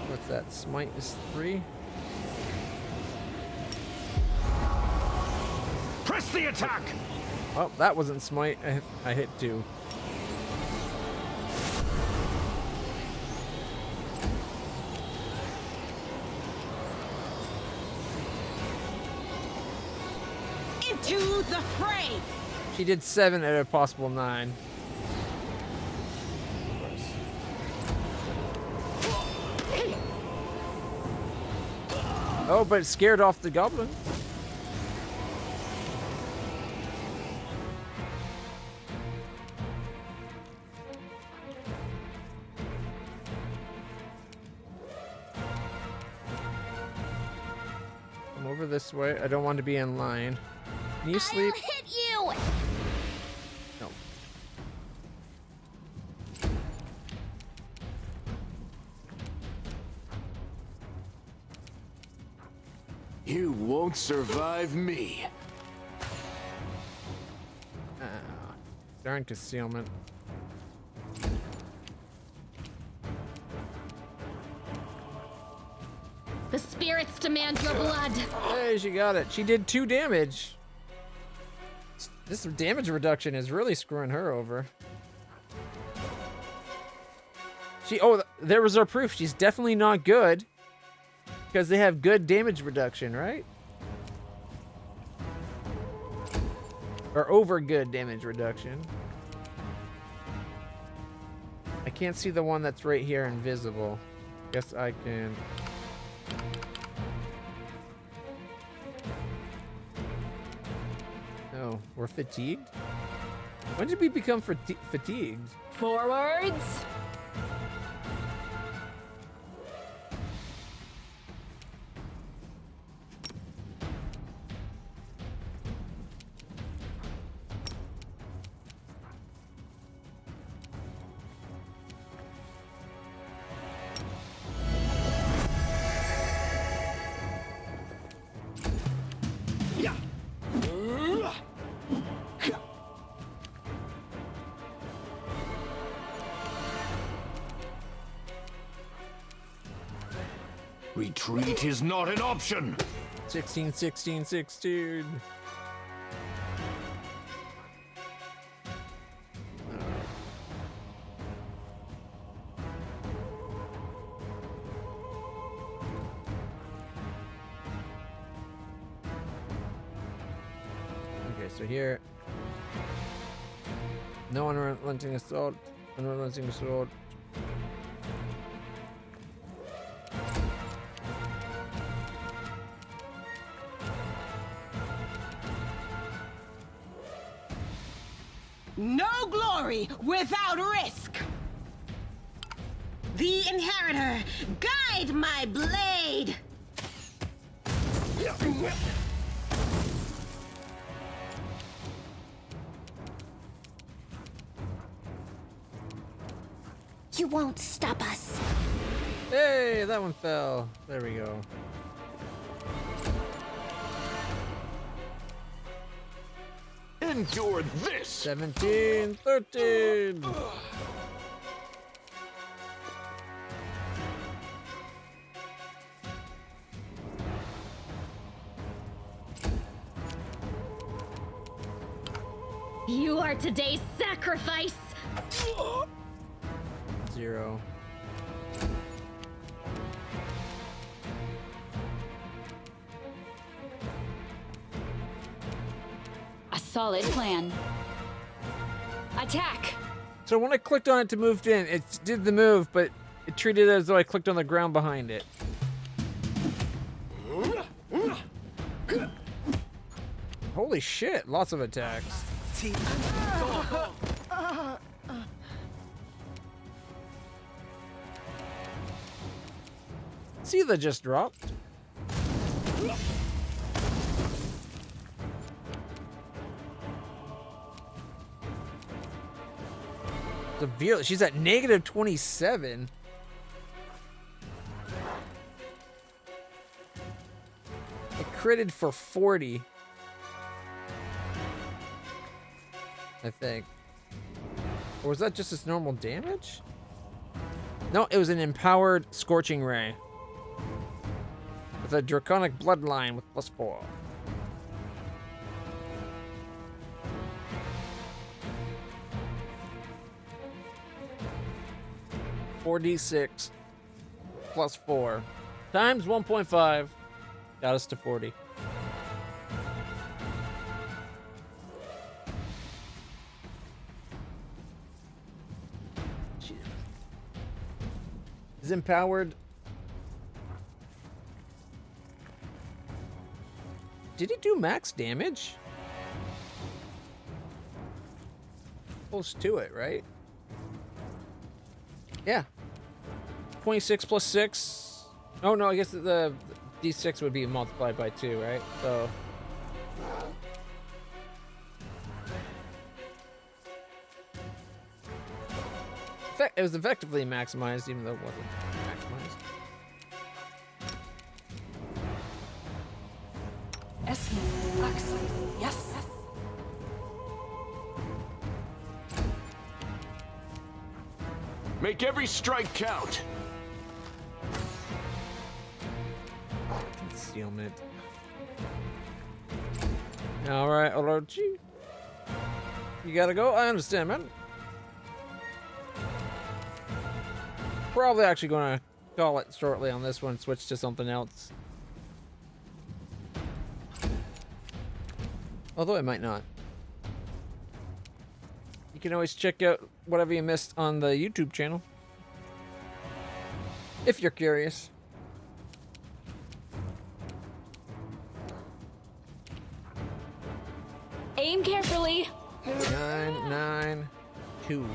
A: What's that? Smite is 3.
L: Press the attack!
A: Oh, that wasn't smite. I hit 2.
J: Into the fray!
A: She did 7 out of possible 9. Oh, but it scared off the goblin. Come over this way. I don't want to be in line. Can you sleep?
B: I'll hit you!
A: No.
O: You won't survive me.
A: Darn concealment.
M: The spirits demand your blood.
A: Hey, she got it. She did 2 damage. This damage reduction is really screwing her over. Oh, there was our proof. She's definitely not good. Because they have good damage reduction, right? Or over good damage reduction. I can't see the one that's right here invisible. Guess I can... Oh, we're fatigued? When did we become fatigued?
G: Forwards.
L: Retreat is not an option.
A: 16, 16, 16. Okay, so here. No unrelenting assault. Unrelenting assault.
J: No glory without risk. The Inheritor, guide my blade.
B: You won't stop us.
A: Hey, that one fell. There we go.
O: Endure this!
A: 17, 13.
M: You are today's sacrifice.
A: 0.
H: A solid plan. Attack!
A: So when I clicked on it to move in, it did the move, but it treated it as though I clicked on the ground behind it. Holy shit, lots of attacks. See, that just dropped. Severely. She's at negative 27. It critted for 40. I think. Or was that just its normal damage? No, it was an empowered Scorching Ray. With a Draconic Bloodline with +4. $4d6 +4 times 1.5 got us to 40. Is empowered. Did it do max damage? Close to it, right? Yeah. 26 plus 6. Oh no, I guess the d6 would be multiplied by 2, right? So it was effectively maximized, even though it wasn't maximized.
G: Axel. Yes.
O: Make every strike count.
A: Concealment. All right, Orochi. You gotta go. I understand, man. Probably actually gonna call it shortly on this one. Switch to something else. Although I might not. You can always check out whatever you missed on the YouTube channel. If you're curious.
H: Aim carefully.
A: 992.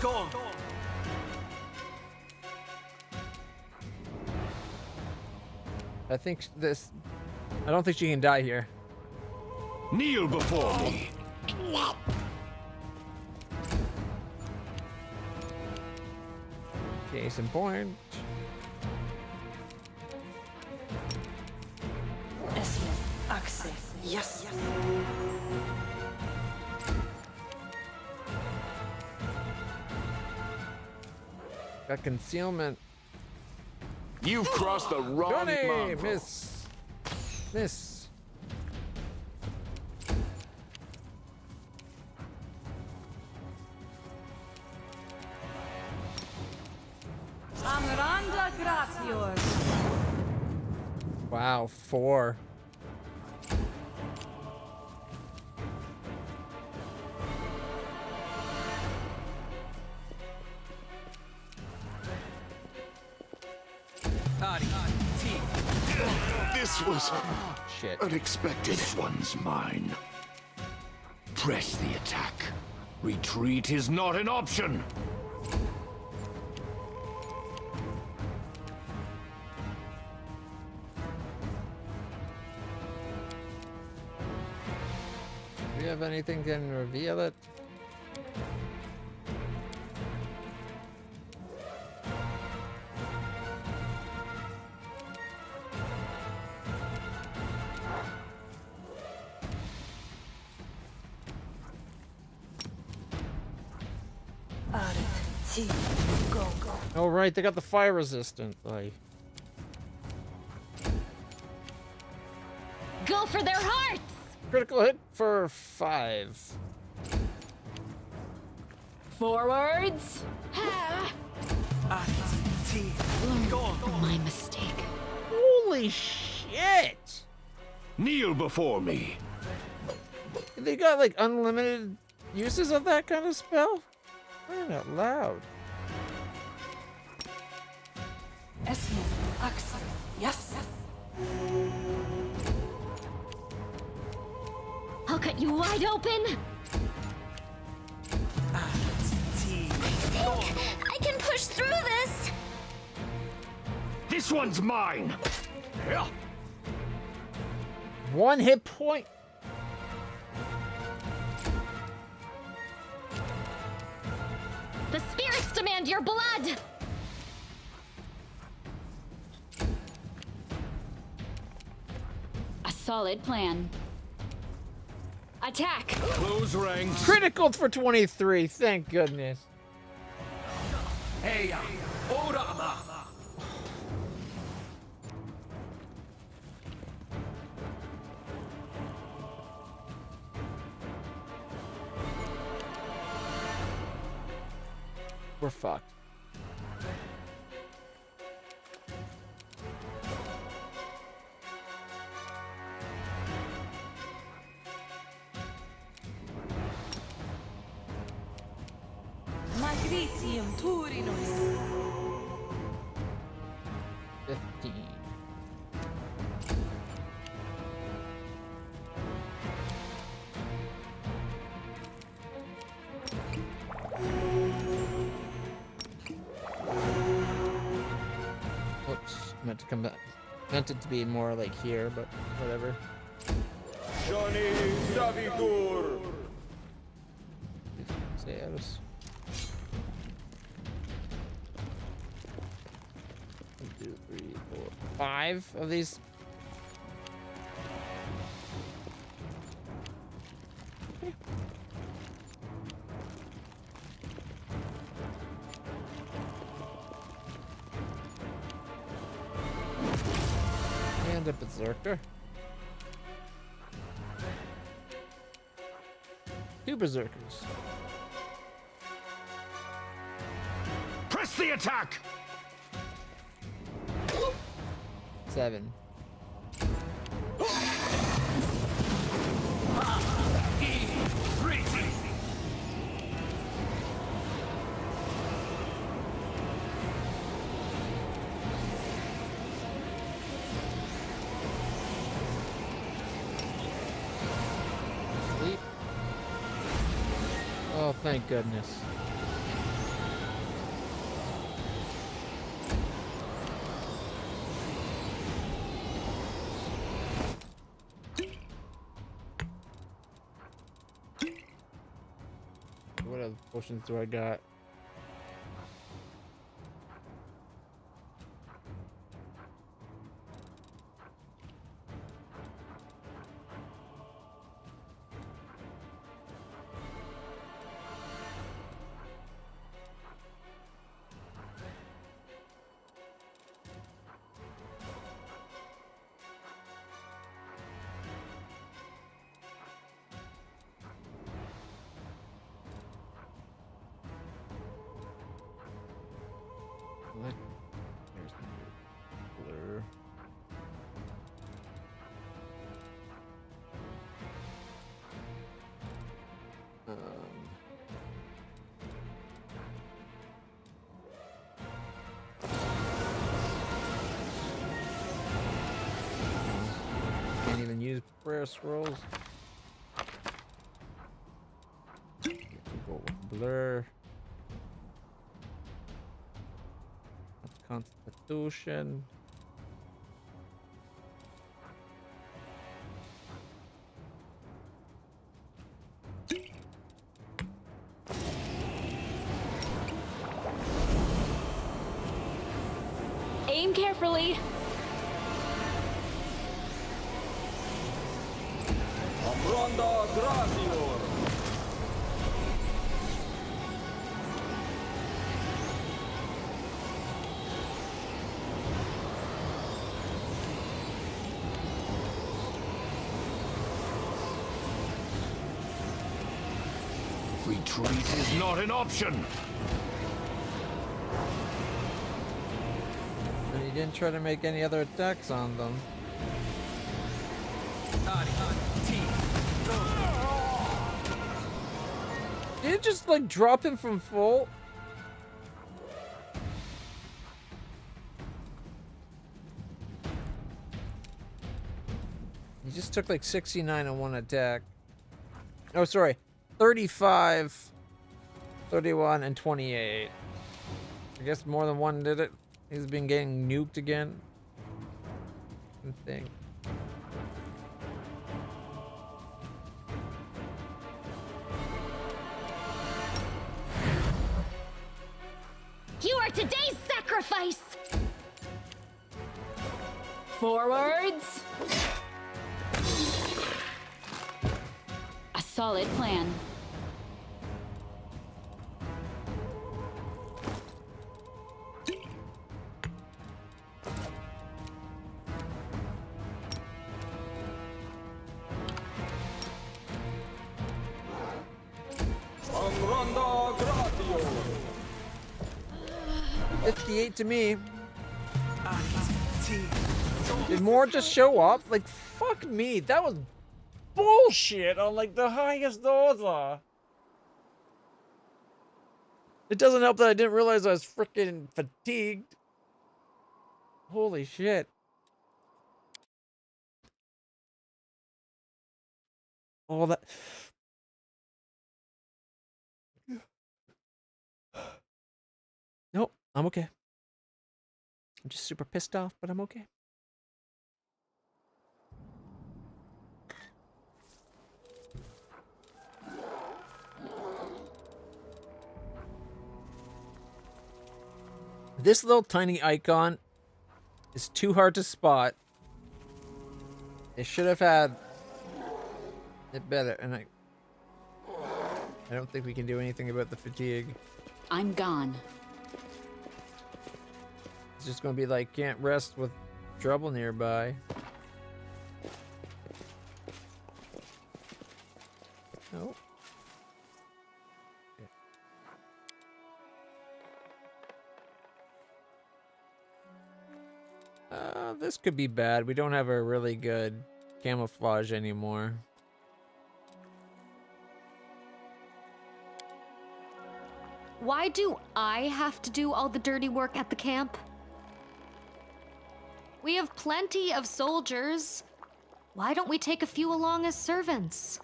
F: Go.
A: I think this. I don't think she can die here.
L: Kneel before me.
A: Case in point.
G: Esme. Axel. Yes.
A: Got concealment.
O: You've crossed the wrong
A: Johnny,
O: mongrel.
A: miss. Miss.
G: Amranda gratior.
A: Wow, 4.
O: This was
A: Shit.
L: Unexpected. This one's mine. Press the attack. Retreat is not an option.
A: Do you have anything that can reveal it?
G: Go.
A: Oh right, they got the fire resistant. Like,
M: Go for their hearts!
A: critical hit for 5.
H: Forwards.
M: Learn from my mistake.
A: Holy shit!
L: Kneel before me.
A: They got like unlimited uses of that kind of spell? Crying out loud.
G: Esme. Axel. Yes.
M: I'll cut you wide open.
B: I can push through this.
L: This one's mine.
A: 1 hit point.
M: The spirits demand your blood.
H: A solid plan. Attack.
L: Close ranks.
A: Critical for 23. Thank goodness.
F: Hey,
A: We're fucked.
G: Magritium Turinus.
A: 15. Whoops, meant to come back. Meant it to be more like here, but whatever.
O: Johnny Savigur.
A: Say Eris. 3, 4, 5 of these. And a berserker. 2 berserkers.
L: Press the attack!
A: 7. Sleep. Oh, thank goodness. What other potions do I got? There's the blur. Can't even use prayer scrolls. Go with blur. Constitution.
H: Aim carefully.
P: Amronda Gratior.
L: Retreat is not an option.
A: And he didn't try to make any other attacks on them. Did it just like drop him from full? He just took like 69 on one attack. Oh, sorry. 35, 31, and 28. I guess more than one did it. He's been getting nuked again. I think.
M: You are today's sacrifice!
H: Forwards. A solid plan.
P: Amronda Gratior.
A: 58 to me. Did more just show up? Like, fuck me. That was bullshit on, like, the highest order. It doesn't help that I didn't realize I was freaking fatigued. Holy shit. All that... Nope, I'm okay. I'm just super pissed off, but I'm okay. This little tiny icon is too hard to spot. They should have had it better, and I don't think we can do anything about the fatigue.
H: I'm gone.
A: It's just gonna be like, can't rest with trouble nearby. Nope. This could be bad. We don't have a really good camouflage anymore.
M: Why do I have to do all the dirty work at the camp? We have plenty of soldiers. Why don't we take a few along as servants?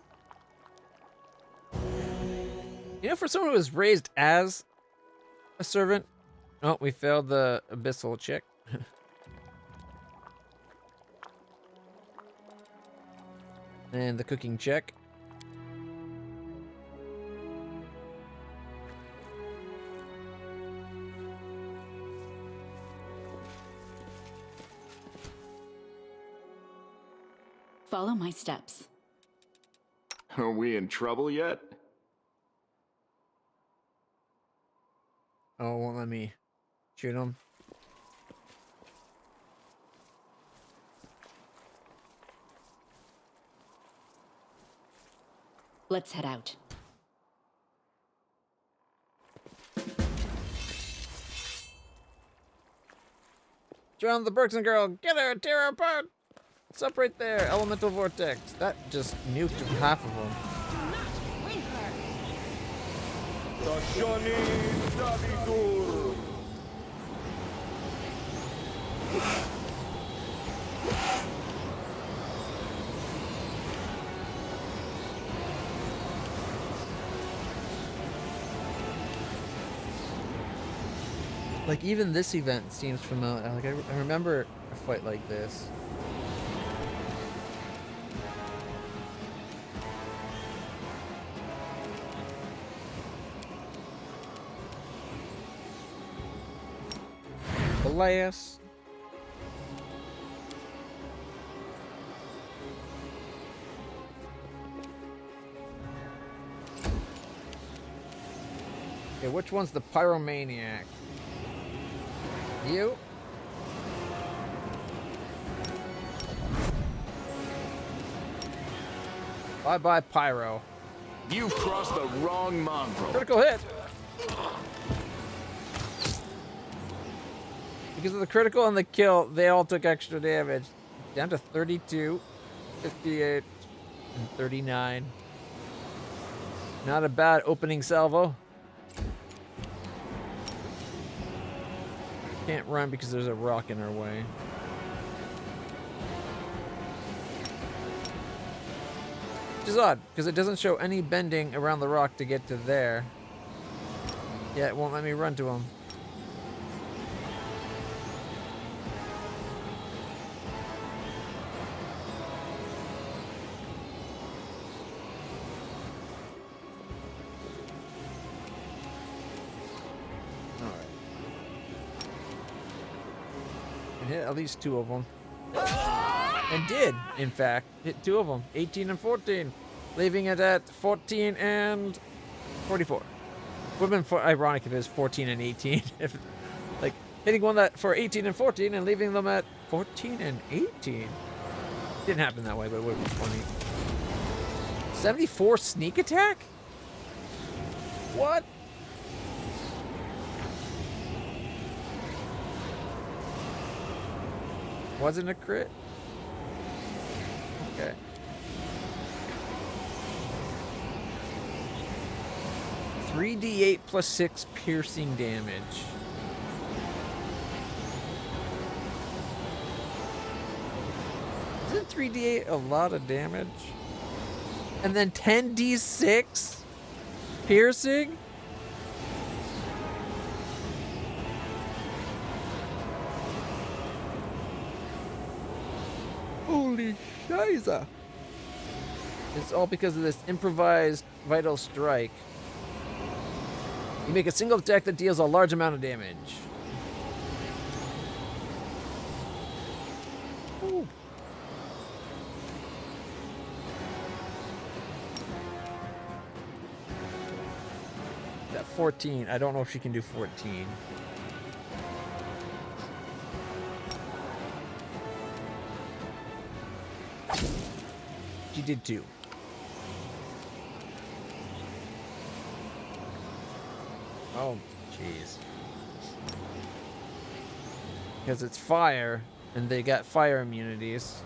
A: You know, for someone who was raised as a servant... Oh, we failed the abyssal check. And the cooking check.
H: Follow my steps.
O: Are we in trouble yet?
A: Oh, it won't let me shoot him.
H: Let's head out.
A: Drown the Berkson girl! Get her! Tear her apart! It's up right there! Elemental vortex. That just nuked half of them. Like, even this event seems familiar. Like, I remember a fight like this. Blast. Okay, which one's the pyromaniac? You? Bye-bye, Pyro.
O: You've crossed the wrong mongrel.
A: Critical hit! Because of the critical and the kill, they all took extra damage. Down to 32, 58, and 39. Not a bad opening salvo. Can't run because there's a rock in our way. Which is odd, because it doesn't show any bending around the rock to get to there. Yeah, it won't let me run to him. Hit at least 2 of them. And did, in fact, hit 2 of them. 18 and 14. Leaving it at 14 and 44. Would have been ironic if it was 14 and 18. If, like, hitting one that for 18 and 14 and leaving them at 14 and 18. Didn't happen that way, but it would have been funny. 74 sneak attack? What? Wasn't a crit? Okay. $3d8 plus 6 piercing damage. Isn't 3d8 a lot of damage? And then 10d6 piercing? Holy shiza. It's all because of this improvised vital strike. You make a single attack that deals a large amount of damage. Ooh. That 14. I don't know if she can do 14. She did 2. Oh, jeez. Because it's fire, and they got fire immunities.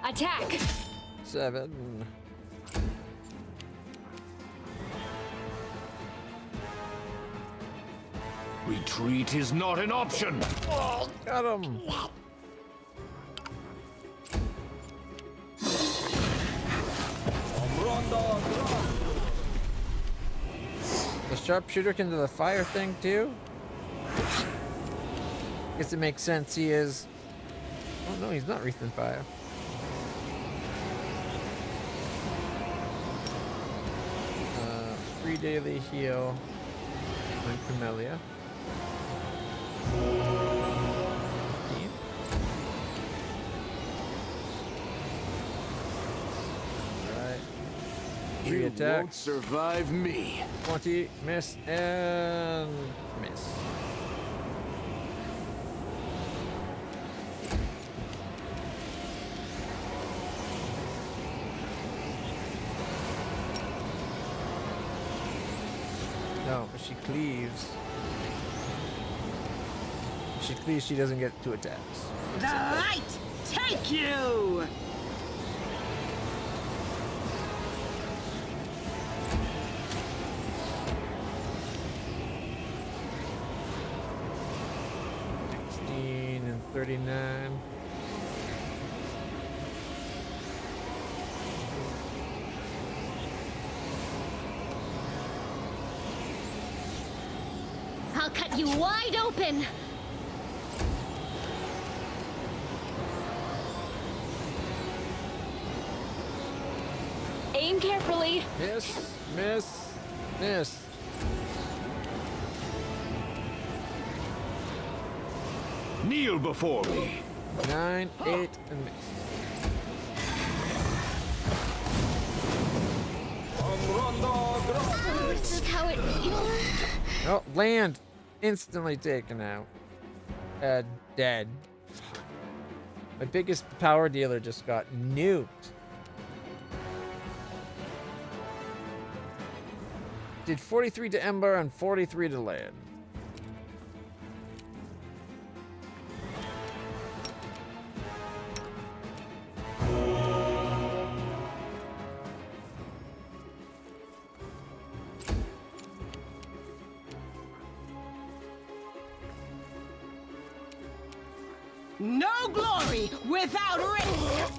M: Attack!
A: 7.
L: Retreat is not an option.
A: Oh, got him. The sharpshooter can do the fire thing too? Guess it makes sense. He is. Oh no, he's not wreathed fire. Free daily heal on Camellia. 15. Alright. 3
O: You
A: attacks.
O: won't survive me.
A: 20, miss, and miss. No, if she cleaves. If she cleaves, she doesn't get 2 attacks.
D: The light take you!
A: And 39.
M: I'll cut you wide open! Aim carefully!
A: Miss, miss, miss.
L: Kneel before me.
A: 9, 8, and miss.
M: This is how it feels.
A: Oh, land. Instantly taken out. Dead. Fuck. My biggest power dealer just got nuked. Did 43 to Ember and 43 to land.
D: No glory without risk!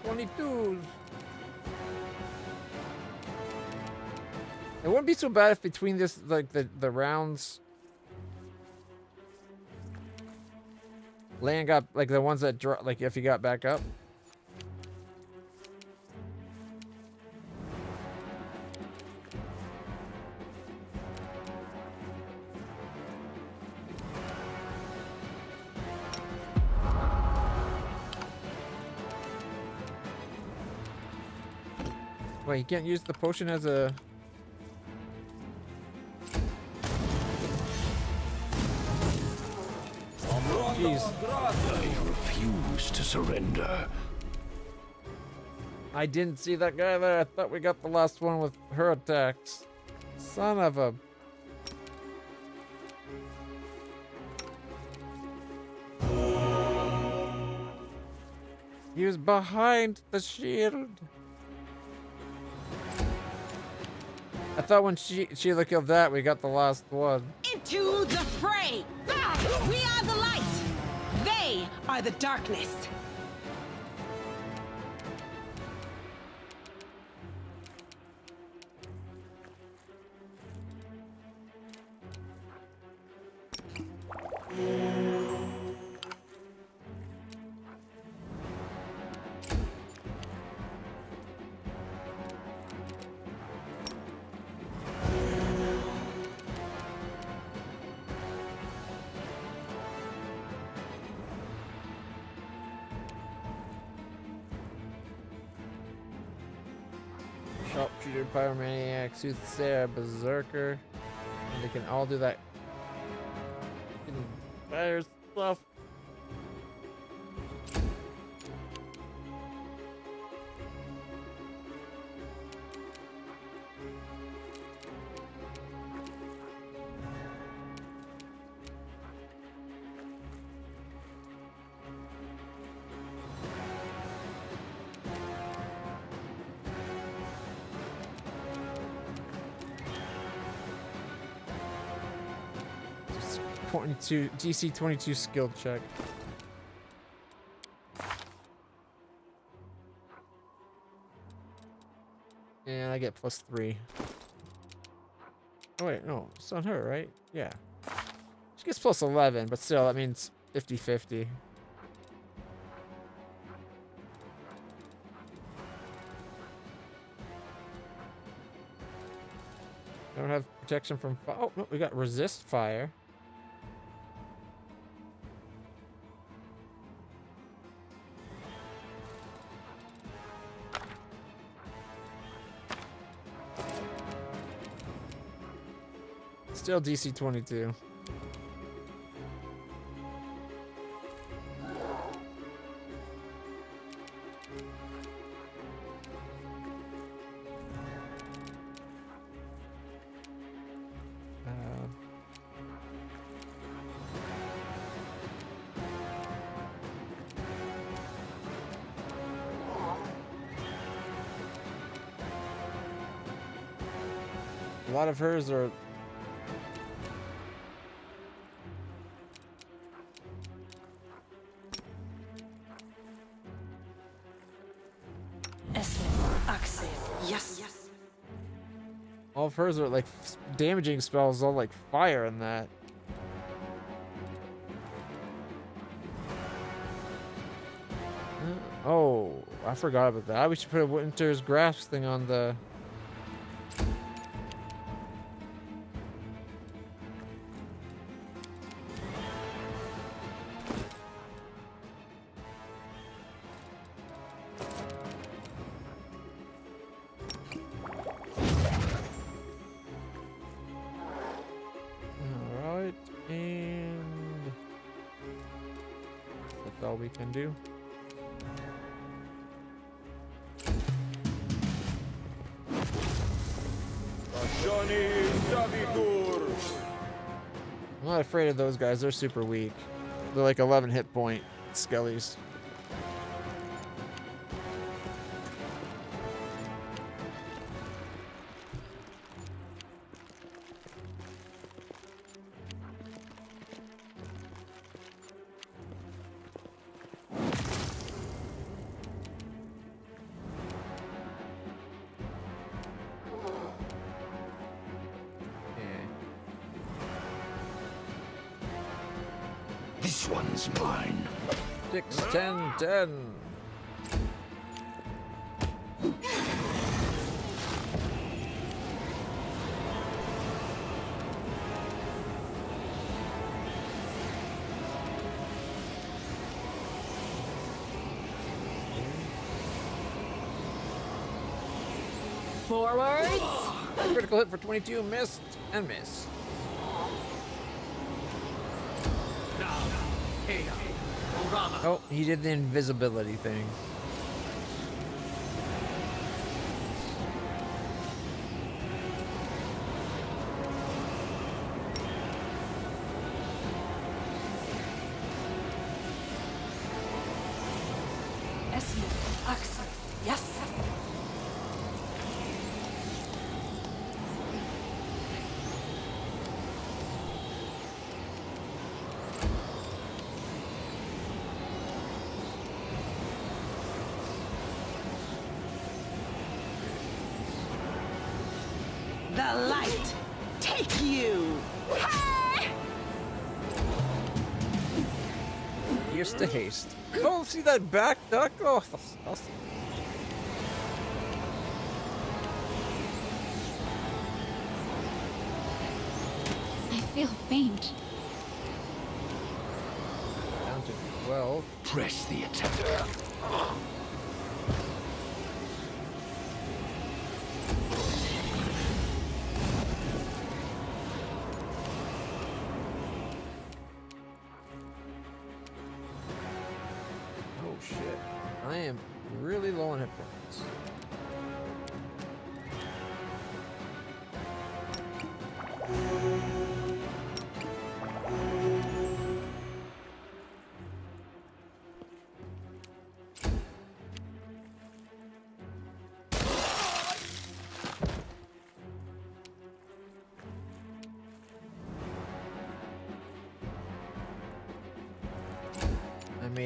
A: 22s. It wouldn't be so bad if between this, like the rounds, Land got like the ones that drop, like if he got back up. Wait, you can't use the potion as a... Jeez.
L: I refuse to surrender.
A: I didn't see that guy there. I thought we got the last one with her attacks. Son of a... He was behind the shield. I thought when Sheila killed that, we got the last one.
D: Into the fray! We are the light! They are the darkness!
A: Sharpshooter, Pyromaniac, Soothsayer, Berserker. And they can all do that fire stuff. DC 22 skill check. And I get +3. Oh wait, no, it's on her, right? Yeah. She gets +11, but still, that means 50-50. I don't have protection from fire. Oh, no, we got resist fire. Still DC 22. A lot of hers are
J: Yes.
A: all of hers are like damaging spells, all like fire and that. Oh, I forgot about that. We should put a Winter's Grasp thing on the. Alright, and that's all we can do. I'm not afraid of those guys. They're super weak. They're like 11 hit point skellies.
L: This one's mine.
A: 6, 10, 10.
M: Forwards.
A: Critical hit for 22, missed and missed. Oh, he did the invisibility thing.
G: Yes.
D: The light, take you!
A: Used to haste. Oh, see that back duck? Oh, that's awesome.
H: I feel faint.
A: Down to 12.
L: Press the attender.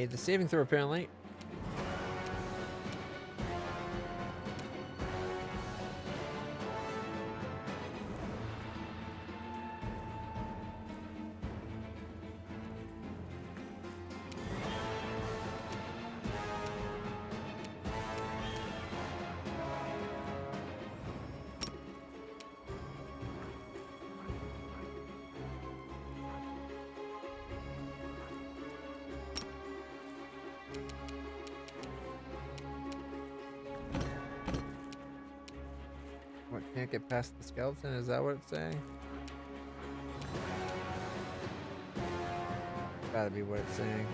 A: made the saving throw apparently. What, can't get past the skeleton? Is that what it's saying? Gotta be what it's saying.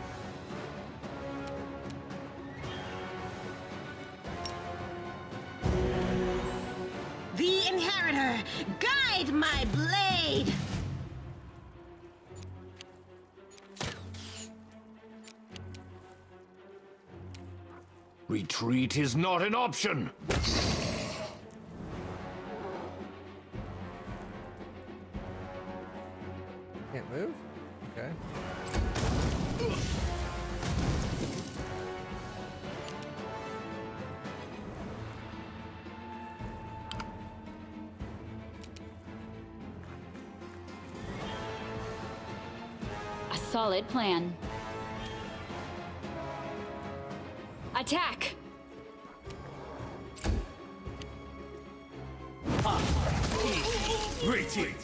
D: The Inheritor, guide my blade!
L: Retreat is not an option.
A: Can't move? Okay.
H: A solid plan. Attack!
L: Retreat.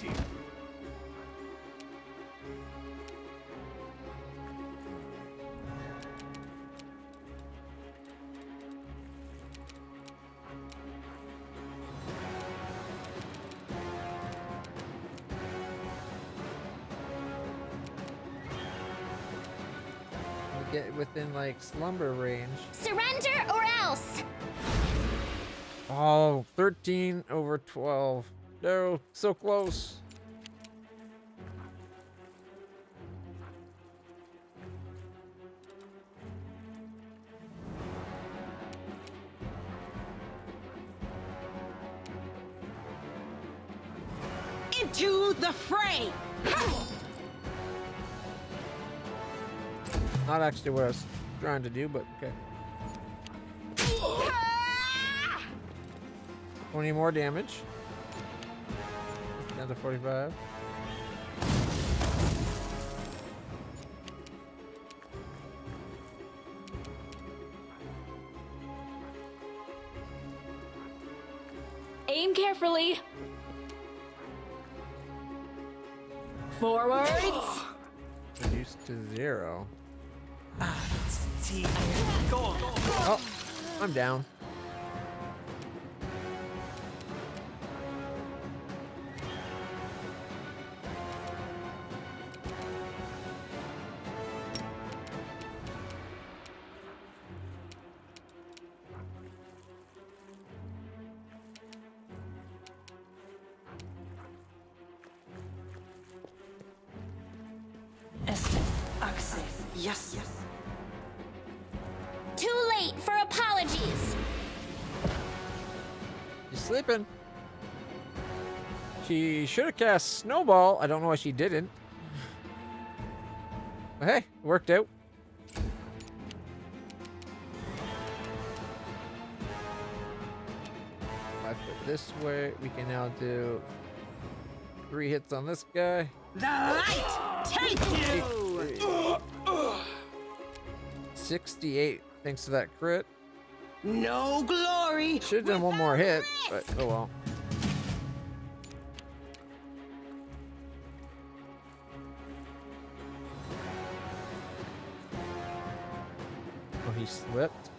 A: Get within like slumber range.
B: Surrender or else!
A: Oh, 13 over 12. No, so close.
D: Into the fray!
A: Not actually what I was trying to do, but okay. 20 more damage. Down to 45.
H: Aim carefully. Forwards.
A: Reduced to 0.
P: Go on.
A: Oh, I'm down.
J: Yes.
B: Too late for apologies.
A: She's sleeping. She should have cast Snowball. I don't know why she didn't. But hey, it worked out. If I put this way, we can now do 3 hits on this guy.
D: The light take you!
A: 68 thanks to that crit.
D: No glory!
A: Should have done one more hit, but oh well. Oh, he slipped.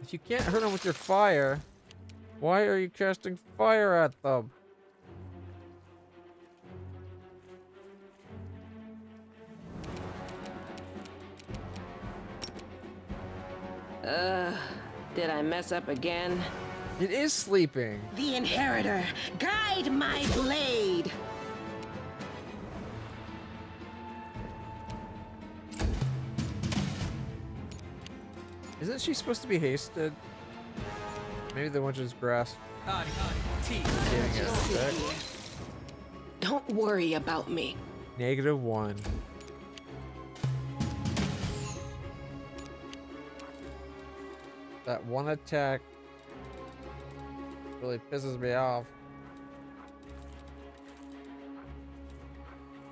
A: If you can't hurt him with your fire, why are you casting fire at them?
J: Did I mess up again?
A: It is sleeping.
D: The Inheritor, guide my blade!
A: Isn't she supposed to be hasted? Maybe the witch's grasp.
J: Don't worry about me.
A: -1. That one attack really pisses me off.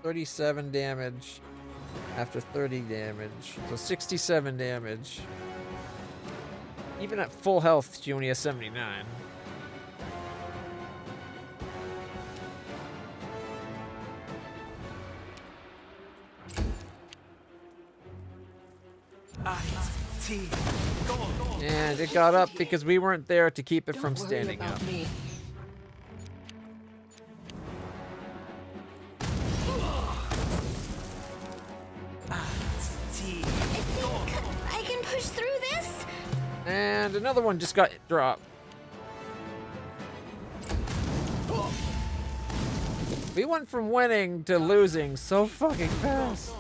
A: 37 damage after 30 damage. So 67 damage. Even at full health, she only has 79. And it got up because we weren't there to keep it from standing up.
J: Me.
B: I can push through this.
A: And another one just got dropped. We went from winning to losing so fucking fast.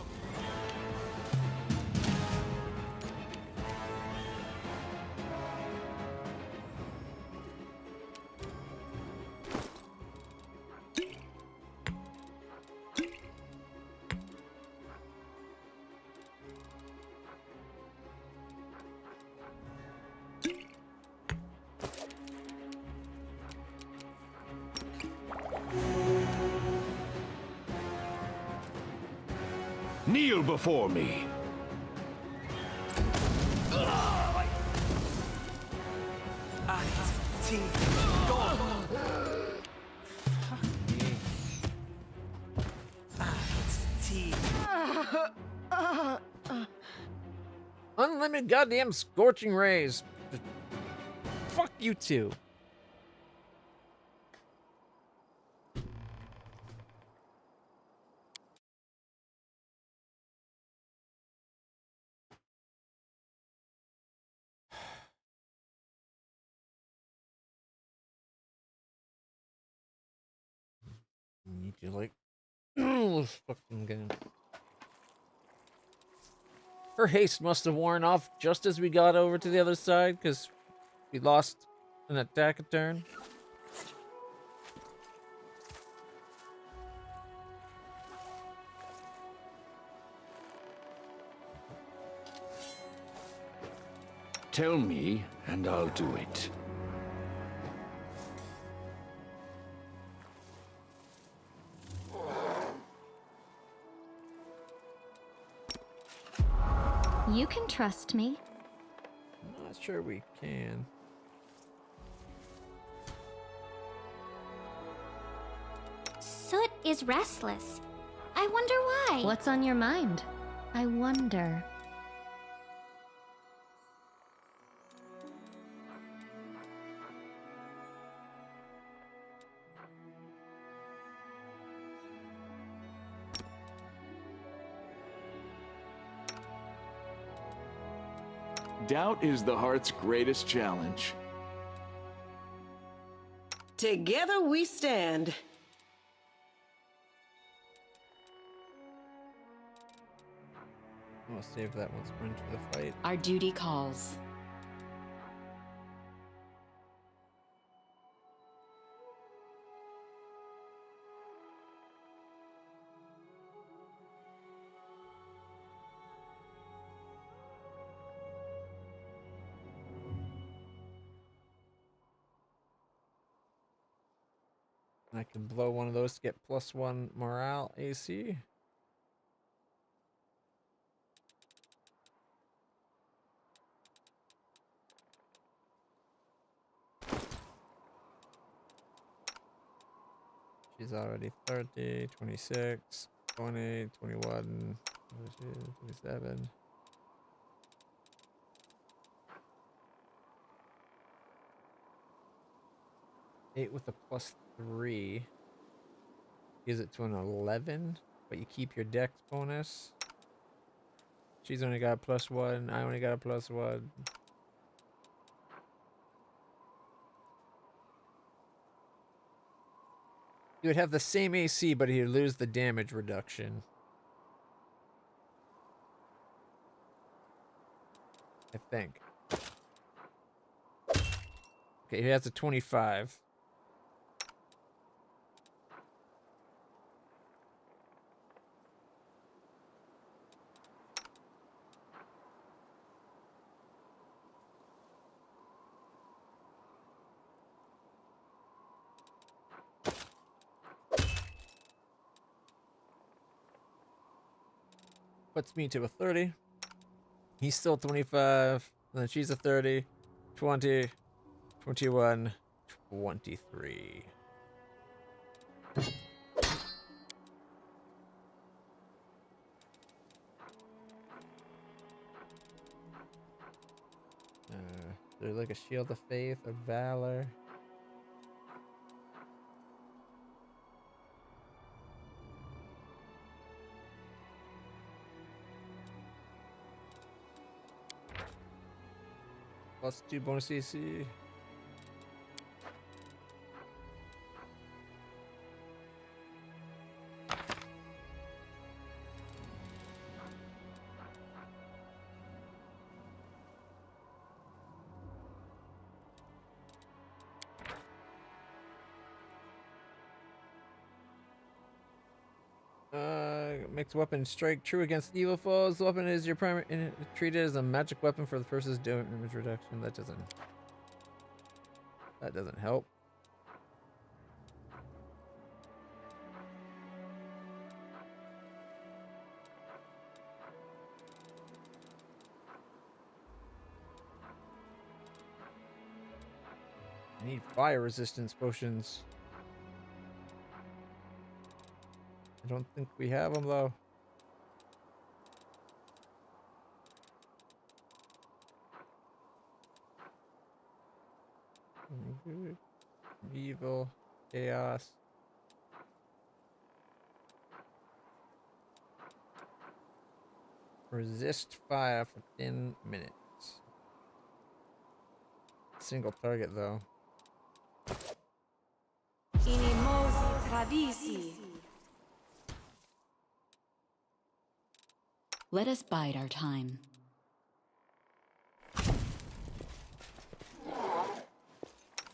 L: Kneel before me.
A: Unlimited goddamn scorching rays. Fuck you two. Need to like this fucking game. Her haste must have worn off just as we got over to the other side because we lost an attack a turn.
L: Tell me, and I'll do it.
C: You can trust me.
A: I'm not sure we can.
B: Soot is restless. I wonder why.
C: What's on your mind? I wonder.
O: Doubt is the heart's greatest challenge.
J: Together we stand.
A: I'll save that once we're into the fight.
D: Our duty calls.
A: I can blow one of those to get +1 morale AC. She's already 30, 26, 20, 21, 22, 27. Eight with a +3 gives it to an 11, but you keep your dex bonus. She's only got a +1. I only got a +1. You would have the same AC, but you'd lose the damage reduction. I think. Okay, he has a 25. Puts me to a 30. He's still 25. And then she's a 30. 20. 21. 23. There's like a shield of faith, of valor. +2 bonus AC. Mixed weapon strike true against evil foes. The weapon is your primary treated as a magic weapon for the person's damage reduction. That doesn't help. I need fire resistance potions. I don't think we have them though. Evil, chaos. Resist fire for 10 minutes. Single target though.
G: Inimosi tradisi.
H: Let us bide our time.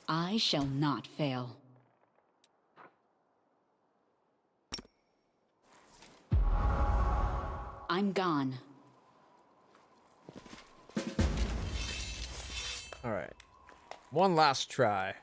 H: I shall not fail. I'm gone.
A: All right. One last try.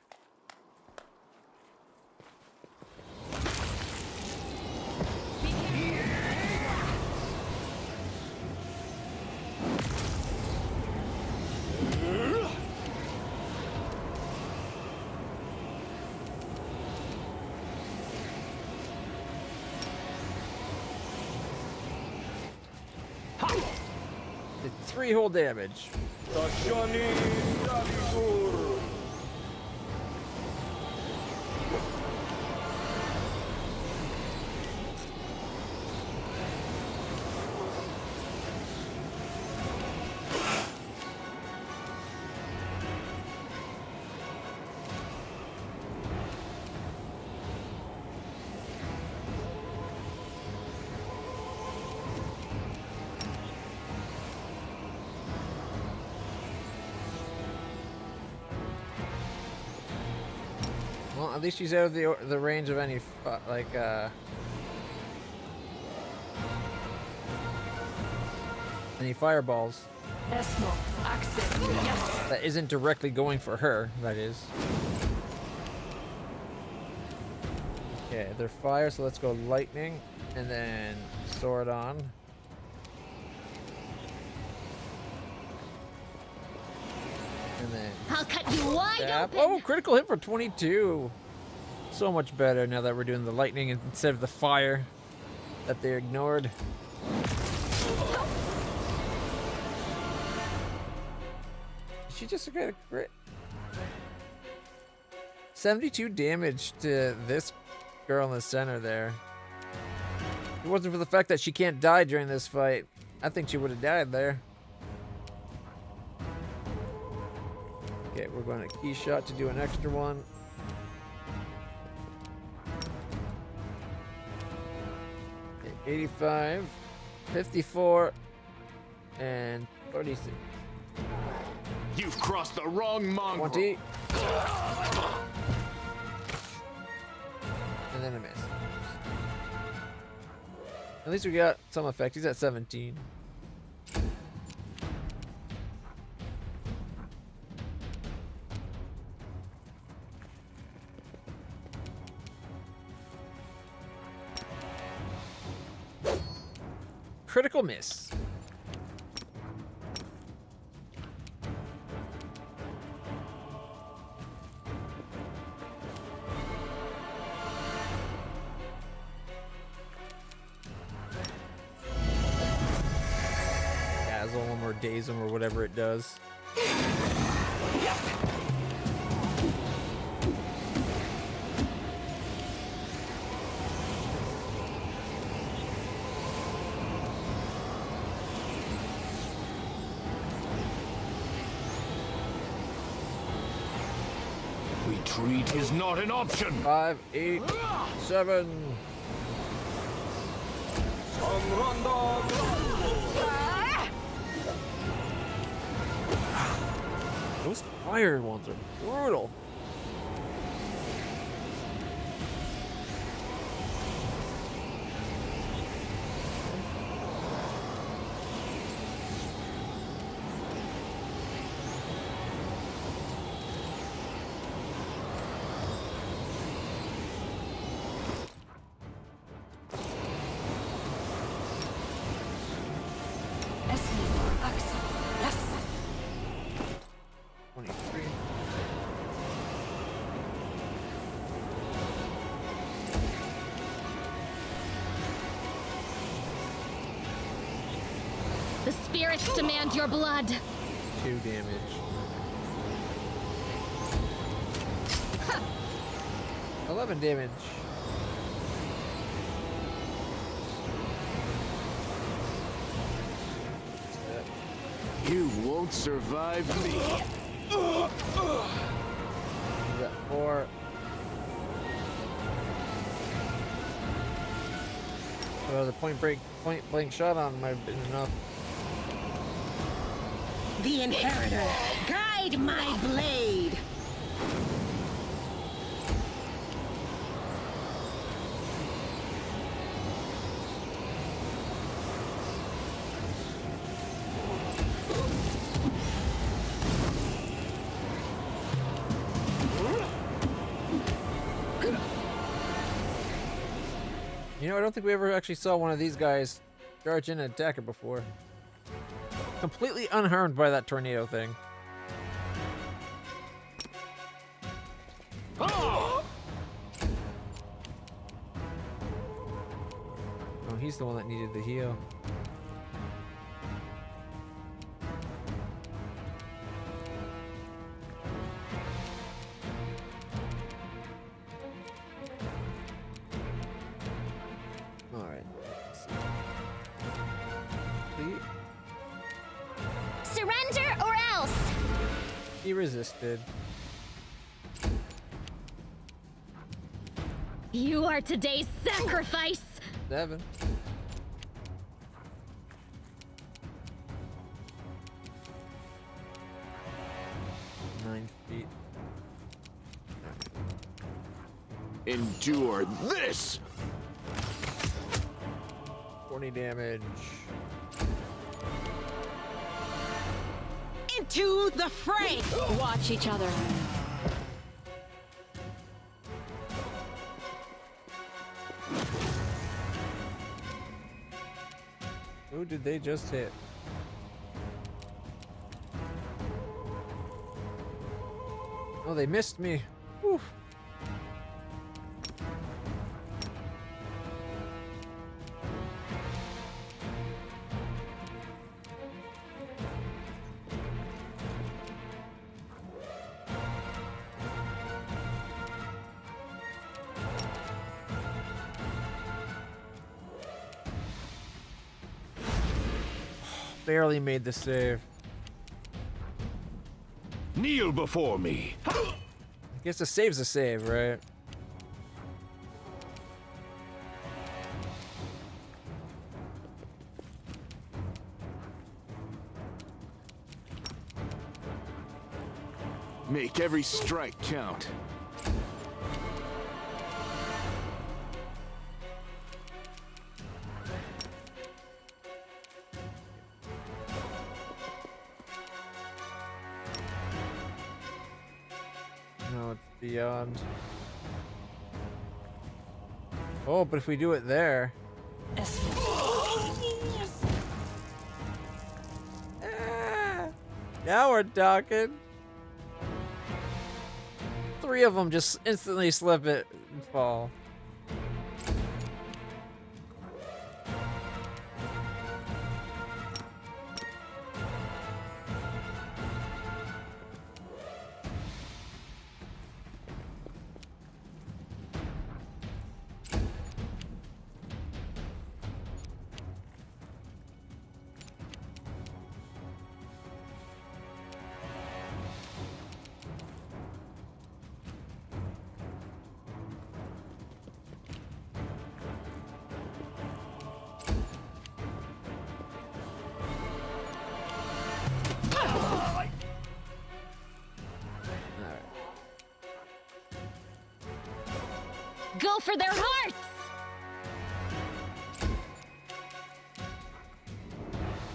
A: Did 3 whole damage. Well, at least she's out of the range of any any fireballs. That isn't directly going for her, that is. Okay, they're fire, so let's go lightning and then sword on. And then
M: I'll cut you wide
A: stab.
M: open.
A: Oh, critical hit for 22. So much better now that we're doing the lightning instead of the fire that they ignored. She just got a crit. 72 damage to this girl in the center there. If it wasn't for the fact that she can't die during this fight, I think she would have died there. Okay, we're going to key shot to do an extra one. Okay, 85, 54, and 36.
O: You've crossed the wrong mongrel.
A: 20. And then a miss. At least we got some effect. He's at 17. Critical miss. Dazzle him or daze him or whatever it does.
O: Retreat is not an option.
A: 5, 8, 7. Those fire ones are brutal.
M: The spirits demand your blood.
A: 2 damage.
M: Ha!
A: 11 damage.
O: You won't survive me.
A: You got 4. Well, the point blank shot on might have been enough.
D: The Inheritor, guide my blade.
A: You know, I don't think we ever actually saw one of these guys charge in and attack it before. Completely unharmed by that tornado thing. Oh, he's the one that needed the heal. Alright.
B: Surrender or else!
A: He resisted.
M: You are today's sacrifice!
A: 7. Nine feet.
O: Endure this!
A: 20 damage.
D: Into the fray!
H: Watch each other.
A: Who did they just hit? Oh, they missed me. Whew. Barely made the save.
L: Kneel before me.
A: I guess a save's a save, right?
O: Make every strike count.
A: No, it's beyond. Oh, but if we do it there. Ah, now we're talking. 3 of them just instantly slip it and fall.
M: Go for their hearts!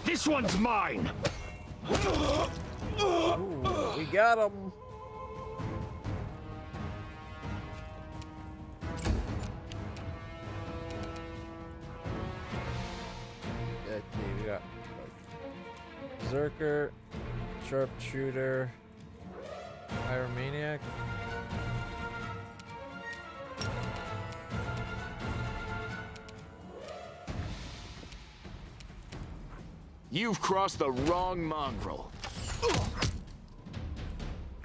L: This one's mine!
A: Ooh, we got him. Okay, we got Berserker, Sharpshooter, Pyromaniac.
O: You've crossed the wrong mongrel.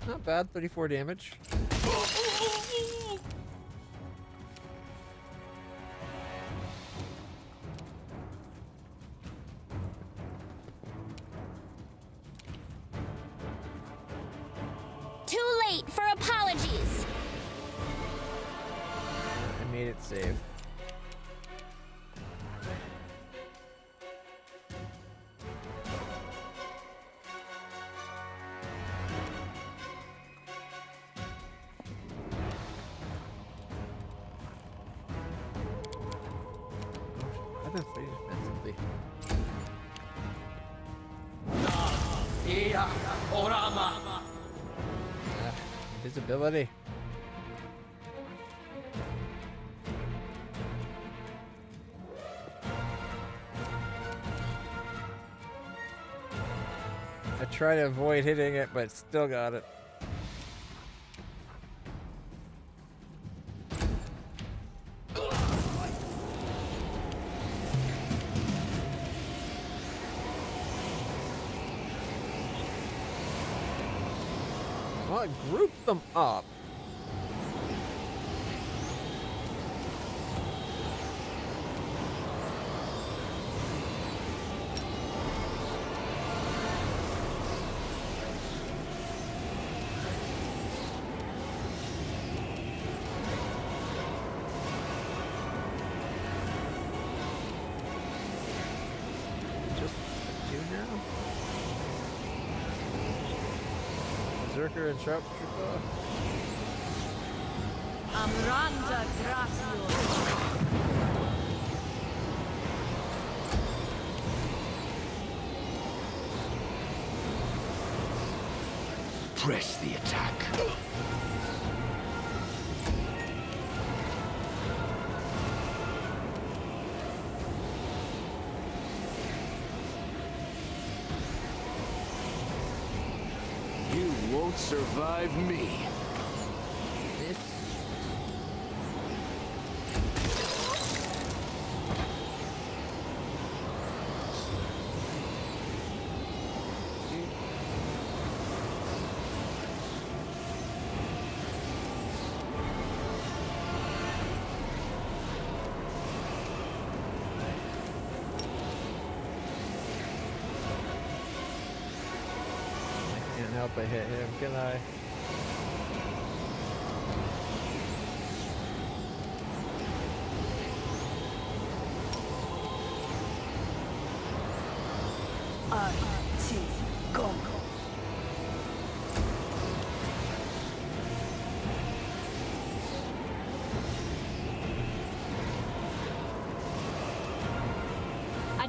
A: Not bad, 34 damage.
B: Too late for apologies.
A: I made it save. I've been fighting defensively. Invisibility. I try to avoid hitting it, but still got it. Well, group them up. Just 2 now? Berserker and Sharpshooter.
D: Amranda Gratio.
L: Press the attack.
O: You won't survive me.
A: This. Can't help but hit him, can I?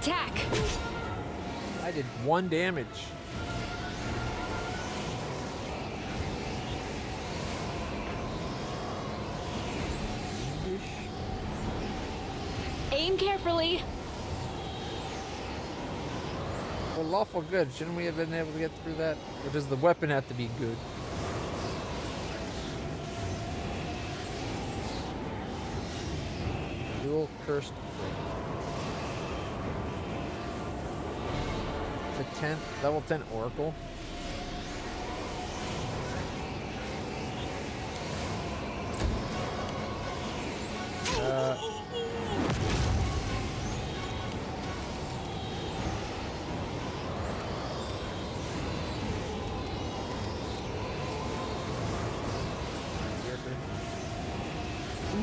M: Attack!
A: I did 1 damage.
M: Aim carefully.
A: Well, lawful good. Shouldn't we have been able to get through that? Or does the weapon have to be good? Dual cursed. The 10th, level 10 Oracle.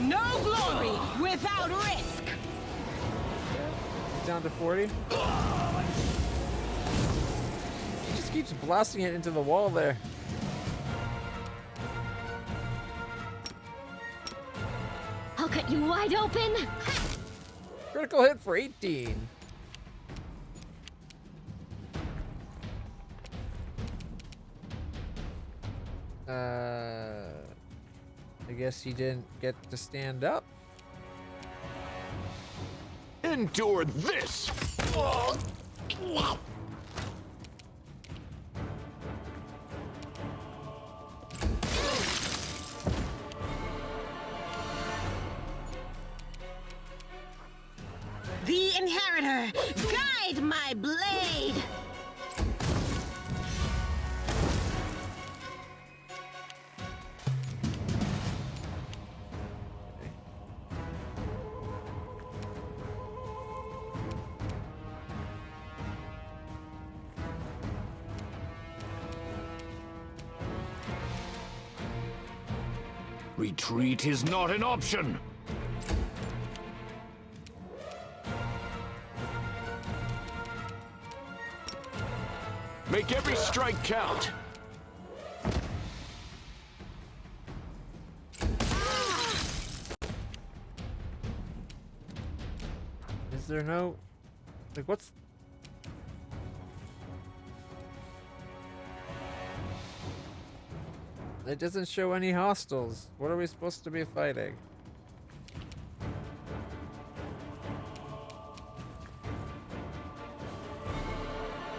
D: No glory without risk.
A: Down to 40. He just keeps blasting it into the wall there.
M: I'll cut you wide open.
A: Critical hit for 18. I guess he didn't get to stand up.
O: Endure this!
D: The Inheritor, guide my blade!
L: Retreat is not an option.
O: Make every strike count.
A: Is there no... Like, what's... It doesn't show any hostiles. What are we supposed to be fighting?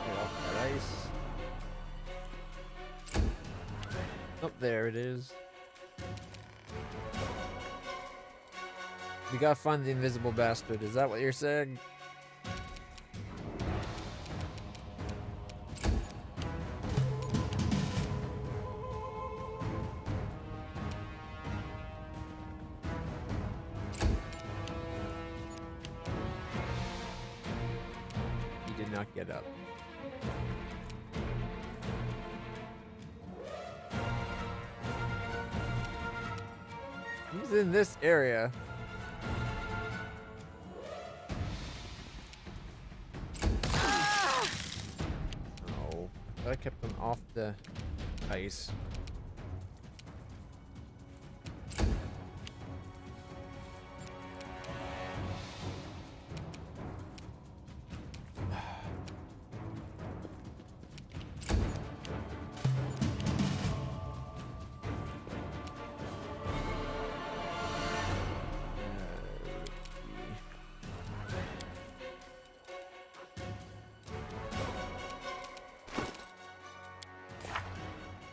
A: Get off that ice. Oh, there it is. We gotta find the invisible bastard. Is that what you're saying? He did not get up. He's in this area. Oh, I kept him off the ice.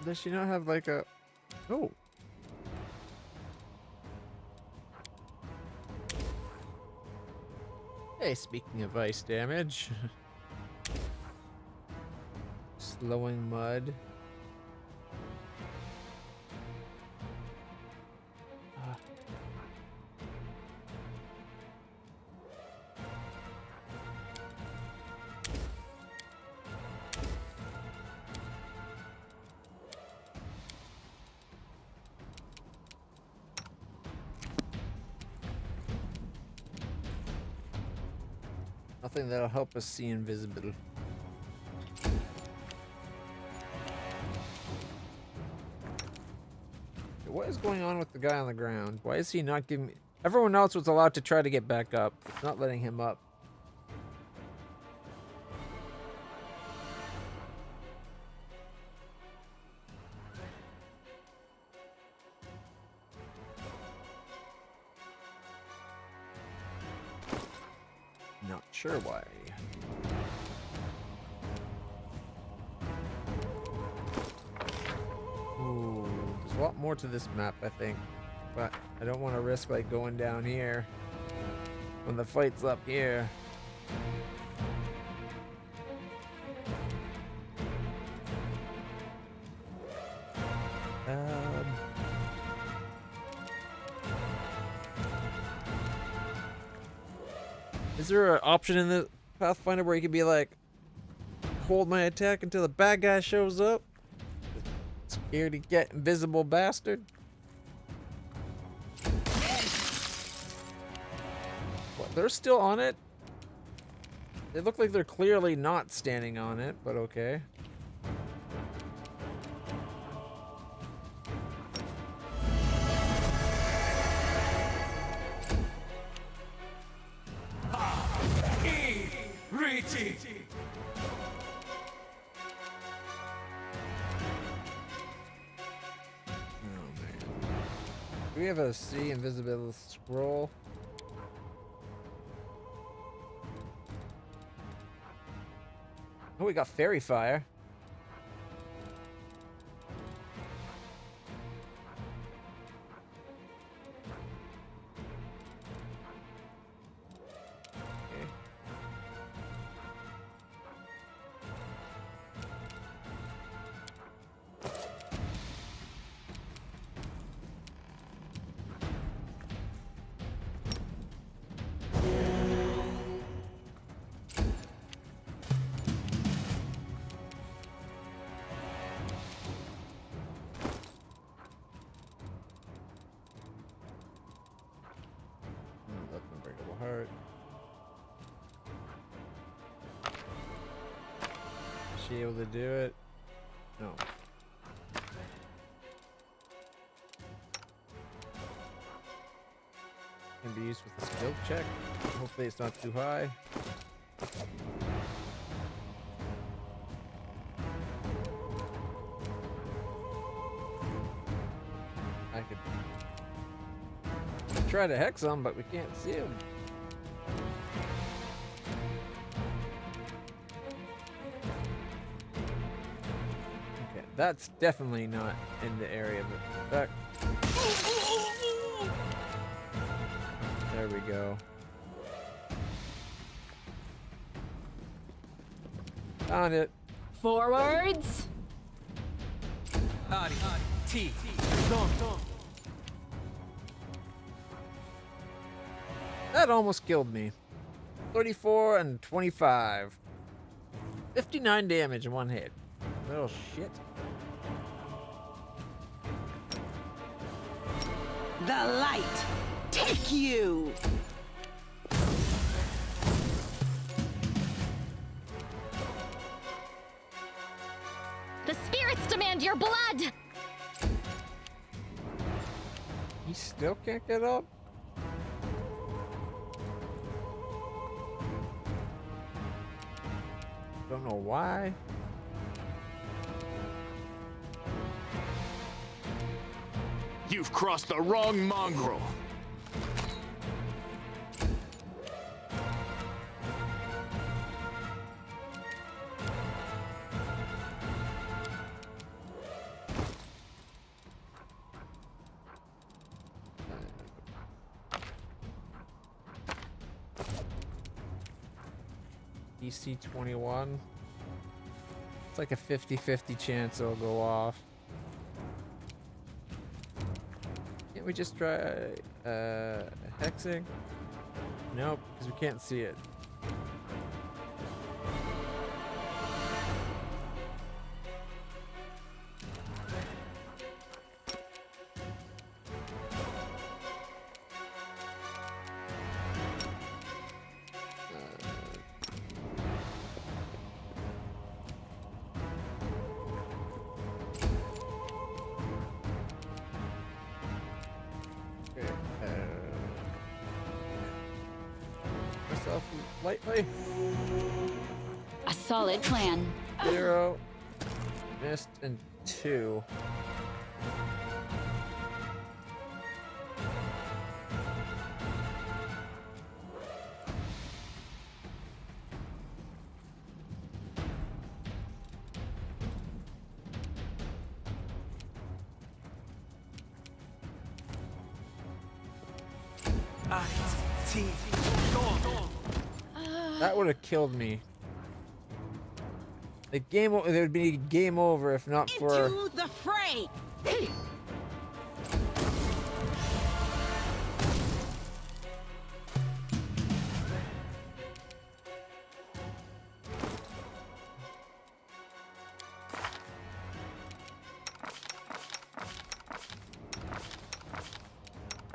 A: Does she not have like a... Oh. Hey, speaking of ice damage. Slowing mud. Nothing that'll help us see invisible. What is going on with the guy on the ground? Why is he not giving me... Everyone else was allowed to try to get back up. It's not letting him up. Not sure why. Ooh, there's a lot more to this map, I think. But I don't want to risk like going down here when the fight's up here. Is there an option in the Pathfinder where you can be like, hold my attack until the bad guy shows up? Scared to get invisible bastard? What, they're still on it? They look like they're clearly not standing on it, but okay. Do we have a C invisibility scroll? Oh, we got fairy fire. Heart. Is she able to do it? No. Can be used with a skill check. Hopefully it's not too high. I could try to hex him, but we can't see him. Okay, that's definitely not in the area of effect. There we go. Found it.
D: Forwards.
P: T.
A: That almost killed me. 34 and 25. 59 damage in one hit. Little shit.
D: The light. Take you.
M: The spirits demand your blood!
A: He still can't get up? Don't know why.
O: You've crossed the wrong mongrel.
A: DC 21. It's like a 50-50 chance it'll go off. Can't we just try hexing? Nope, because we can't see it. Lightly.
H: A solid plan.
A: 0. Missed and 2. That would have killed me. The game, there would be game over if not for.
D: Into the fray.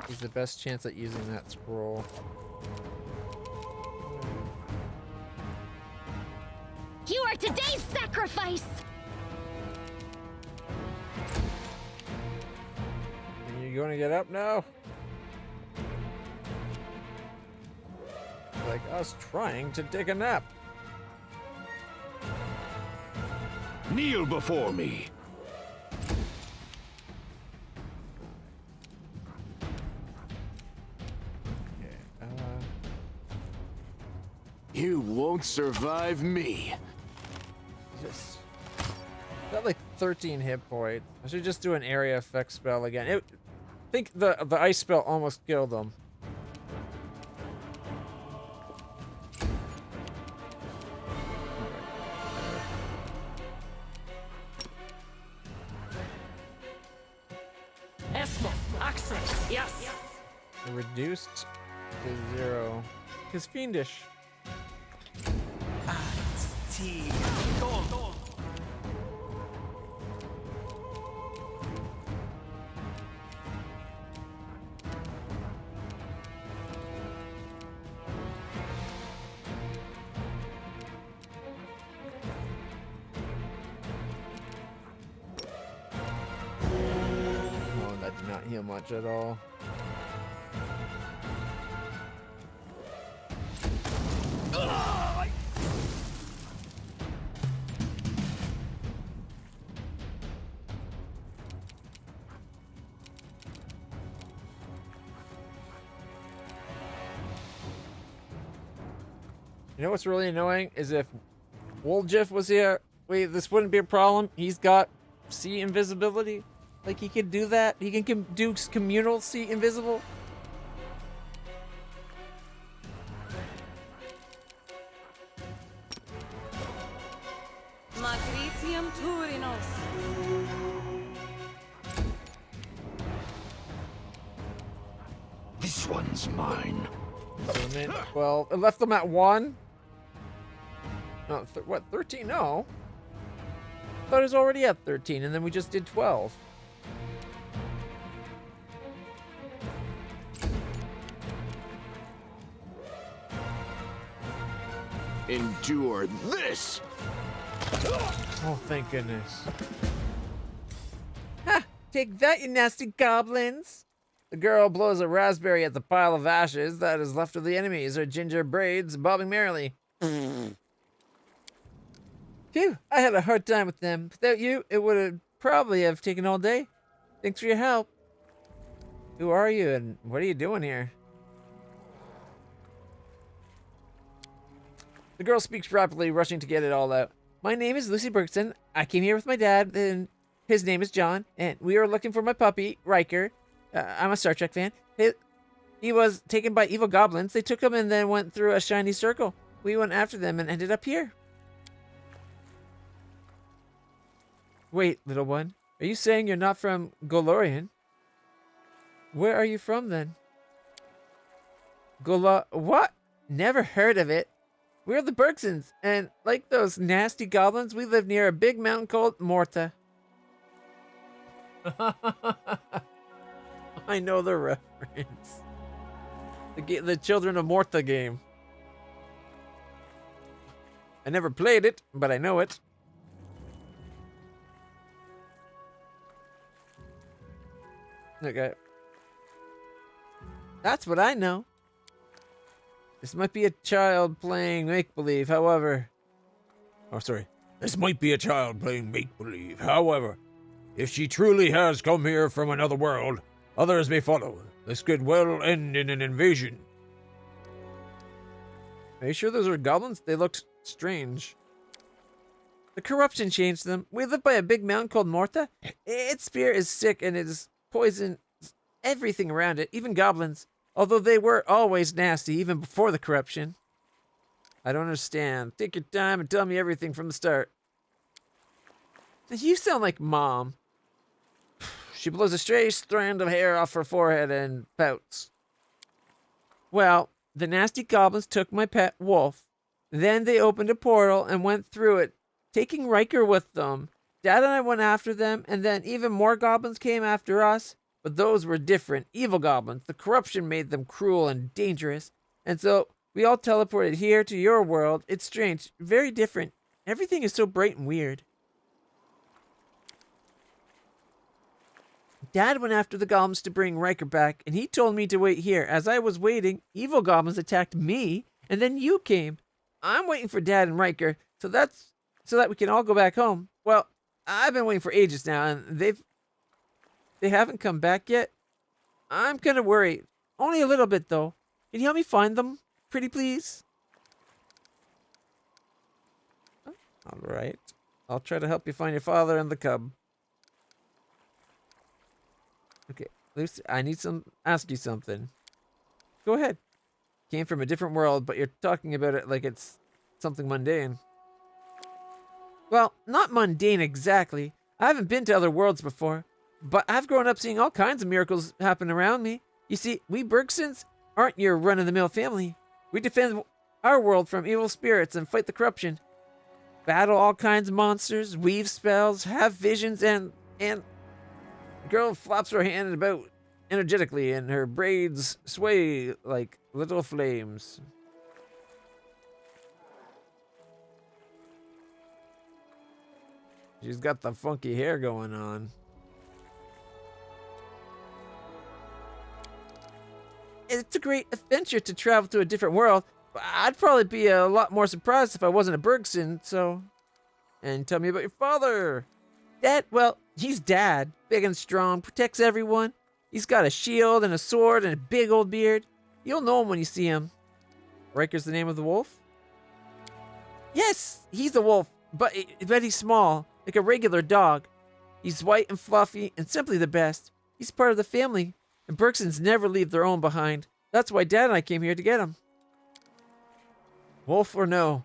A: He's the best chance at using that scroll.
M: You are today's sacrifice!
A: Are you gonna get up now? Like us trying to take a nap.
L: Kneel before me.
O: You won't survive me.
A: Just got like 13 hit points. I should just do an area effect spell again. I think the ice spell almost killed him.
G: Yes.
A: Reduced to 0. He's fiendish. Oh, that did not heal much at all. You know what's really annoying is if Woljif was here, wait, this wouldn't be a problem. He's got sea invisibility. Like he could do that. He can do communal sea invisible.
G: Magritium Turinos.
L: This one's mine.
A: Well, it left them at 1. No, what, 13? No. I thought it was already at 13, and then we just did 12.
O: Endure this!
A: Oh, thank goodness. Ha! Take that, you nasty goblins! The girl blows a raspberry at the pile of ashes that is left of the enemies, her ginger braids bobbing merrily. Phew, I had a hard time with them. Without you, it would have probably have taken all day. Thanks for your help. Who are you and what are you doing here? The girl speaks rapidly, rushing to get it all out. My name is Lucy Bergson. I came here with my dad, and his name is John, and we are looking for my puppy, Riker. I'm a Star Trek fan. He was taken by evil goblins. They took him and then went through a shiny circle. We went after them and ended up here. Wait, little one. Are you saying you're not from Golorian? Where are you from, then? What? Never heard of it. We're the Bergsons, and like those nasty goblins, we live near a big mountain called Morta. I know the reference. The Children of Morta game. I never played it, but I know it. Okay. That's what I know. This might be a child playing make-believe, however... Oh, sorry. This might be a child playing make-believe, however... If she truly has come here from another world, others may follow. This could well end in an invasion. Are you sure those are goblins? They looked strange. The corruption changed them. We live by a big mountain called Morta. Its spirit is sick and it is poisons everything around it, even goblins. Although they were always nasty, even before the corruption. I don't understand. Take your time and tell me everything from the start. You sound like Mom. She blows a stray strand of hair off her forehead and pouts. Well, the nasty goblins took my pet wolf. Then they opened a portal and went through it, taking Riker with them. Dad and I went after them, and then even more goblins came after us. But those were different, evil goblins. The corruption made them cruel and dangerous. And so we all teleported here to your world. It's strange, very different. Everything is so bright and weird. Dad went after the goblins to bring Riker back, and he told me to wait here. As I was waiting, evil goblins attacked me, and then you came. I'm waiting for Dad and Riker, so that we can all go back home. Well, I've been waiting for ages now, and they haven't come back yet. I'm kind of worried. Only a little bit, though. Can you help me find them, pretty please? All right. I'll try to help you find your father and the cub. Okay, Lucy, I need ask you something. Go ahead. Came from a different world, but you're talking about it like it's something mundane. Well, not mundane exactly. I haven't been to other worlds before, but I've grown up seeing all kinds of miracles happen around me. You see, we Bergsons aren't your run-of-the-mill family. We defend our world from evil spirits and fight the corruption. Battle all kinds of monsters, weave spells, have visions, and the girl flops her hand about energetically, and her braids sway like little flames. She's got the funky hair going on. It's a great adventure to travel to a different world, but I'd probably be a lot more surprised if I wasn't a Bergson, so... And tell me about your father. Dad, well, he's Dad. Big and strong, protects everyone. He's got a shield and a sword and a big old beard. You'll know him when you see him. Riker's the name of the wolf? Yes, he's a wolf, but he's small, like a regular dog. He's white and fluffy and simply the best. He's part of the family, and Bergsons never leave their own behind. That's why Dad and I came here to get him. Wolf or no,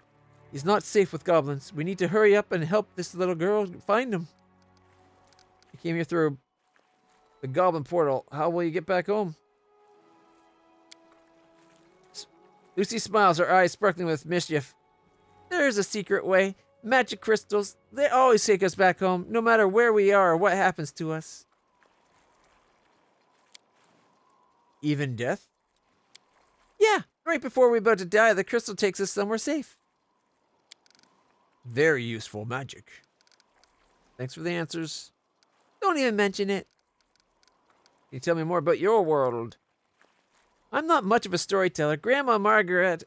A: he's not safe with goblins. We need to hurry up and help this little girl find him. You came here through the goblin portal. How will you get back home? Lucy smiles, her eyes sparkling with mischief. There's a secret way. Magic crystals. They always take us back home, no matter where we are or what happens to us. Even death? Yeah, right before we're about to die, the crystal takes us somewhere safe. Very useful magic. Thanks for the answers. Don't even mention it. Can you tell me more about your world? I'm not much of a storyteller. Grandma Margaret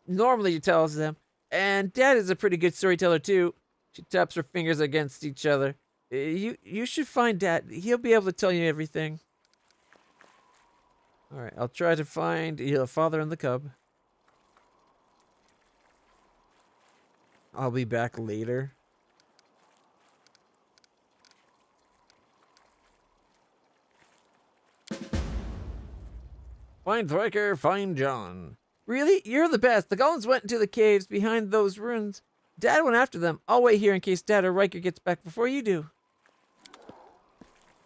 A: normally tells them, and Dad is a pretty good storyteller too. She taps her fingers against each other. You should find Dad. He'll be able to tell you everything. All right, I'll try to find your father and the cub. I'll be back later. Find Riker, find John. Really? You're the best. The goblins went into the caves behind those ruins. Dad went after them. I'll wait here in case Dad or Riker gets back before you do.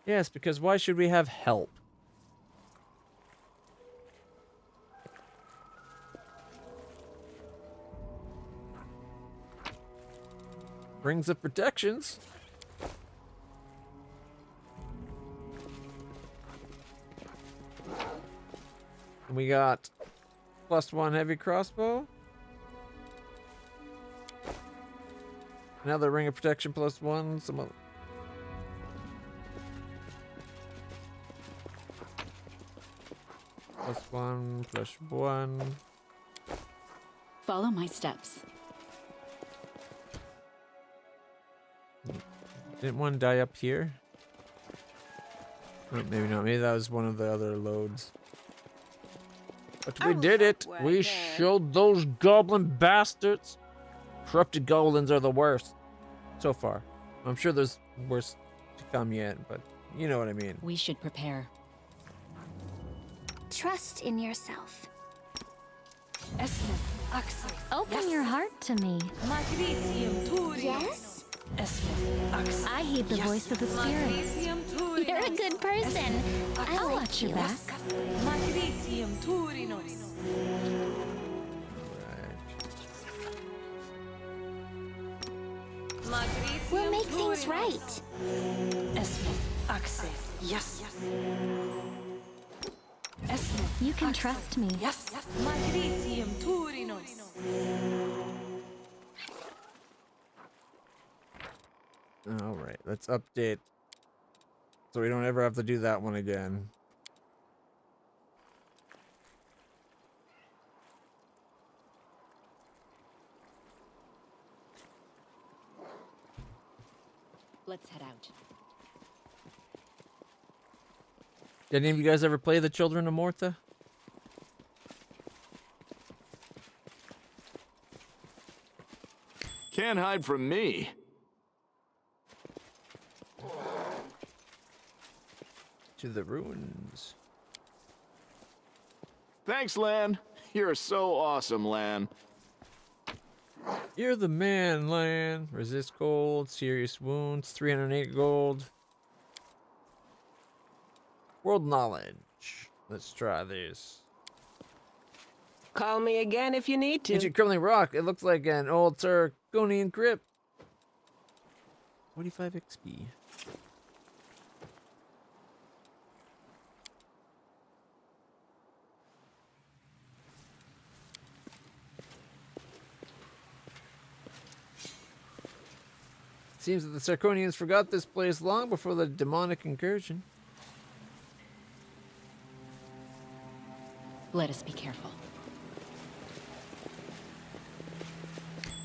A: Yes, because why should we have help? Rings of protections. And we got +1 heavy crossbow. Another ring of protection +1. Some other. +1.
H: Follow my steps.
A: Didn't one die up here? Oh, maybe not. Maybe that was one of the other loads. But we did it! We showed those goblin bastards! Corrupted goblins are the worst. So far. I'm sure there's worse to come yet, but you know what I mean.
H: We should prepare.
B: trust in yourself.
G: Esmet, Axel.
M: Open your heart to me.
G: Magritium Turinos.
B: Yes?
G: Esmet, Axel.
M: I heed the voice of the spirits.
G: Magritium Turinos.
B: You're a good person. I
M: I'll
B: like
M: watch
B: you.
M: your back.
G: Magritium Turinos. Magritium
B: We'll make things
G: Turinos.
B: right.
J: Esmet, Axel. Yes.
G: Esmet,
M: You can trust me.
J: Yes.
G: Magritium Turinos.
A: All right, let's update so we don't ever have to do that one again.
H: Let's head out.
A: Did any of you guys ever play the Children of Morta?
O: Can't hide from me.
A: To the ruins.
O: Thanks, Lan. You're so awesome, Lan.
A: You're the man, Lan. Resist cold, serious wounds, 308 gold. World knowledge. Let's try this.
J: Call me again if you need to.
A: Ancient crumbling rock. It looks like an old Sargonian crypt. 45 XP. Seems that the Sarkonians forgot this place long before the demonic incursion.
H: Let us be careful.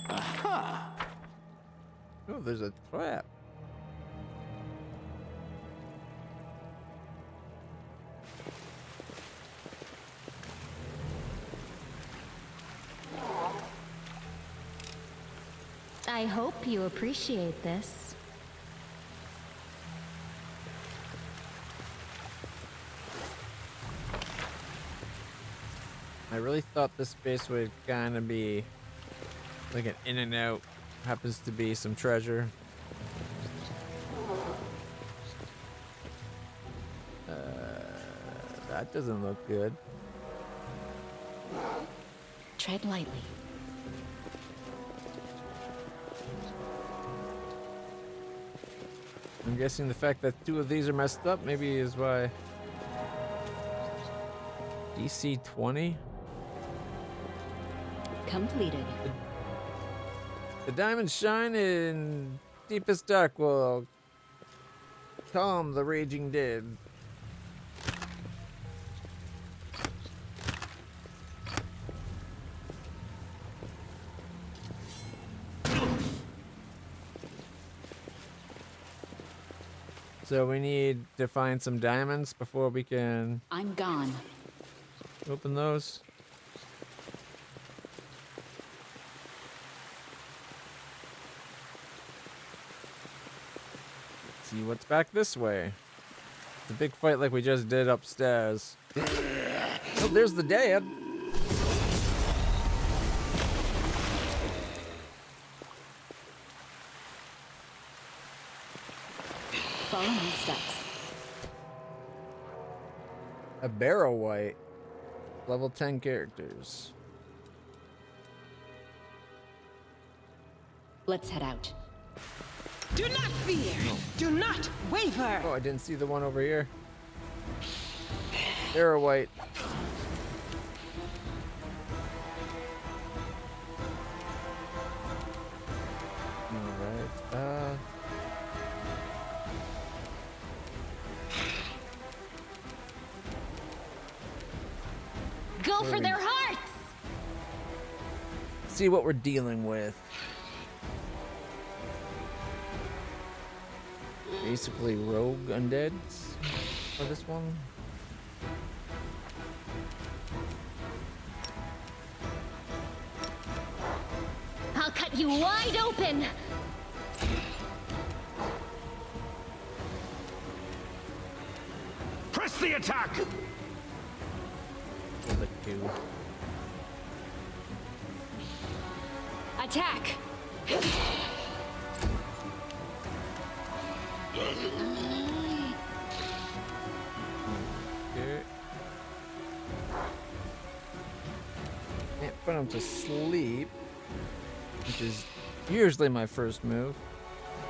O: Aha!
A: Oh, there's a trap.
M: I hope you appreciate this.
A: I really thought this space would kind of be like an in and out. Happens to be some treasure. That doesn't look good.
H: Tread lightly.
A: I'm guessing the fact that 2 of these are messed up maybe is why. DC 20?
H: Completed.
A: The diamonds shine in deepest dark will calm the raging dead. So we need to find some diamonds before we can
H: I'm gone.
A: open those. Let's see what's back this way. It's a big fight like we just did upstairs. Oh, there's the dad.
H: Follow my steps.
A: A Barrow White. Level 10 characters.
H: Let's head out.
J: Do not fear. Do not waver.
A: Oh, I didn't see the one over here. Barrow White. Alright,
M: Go for their hearts!
A: see what we're dealing with. Basically rogue undeads for this one.
M: I'll cut you wide open!
L: Press the attack!
A: do.
G: Attack!
A: Okay. Can't put him to sleep, which is usually my first move.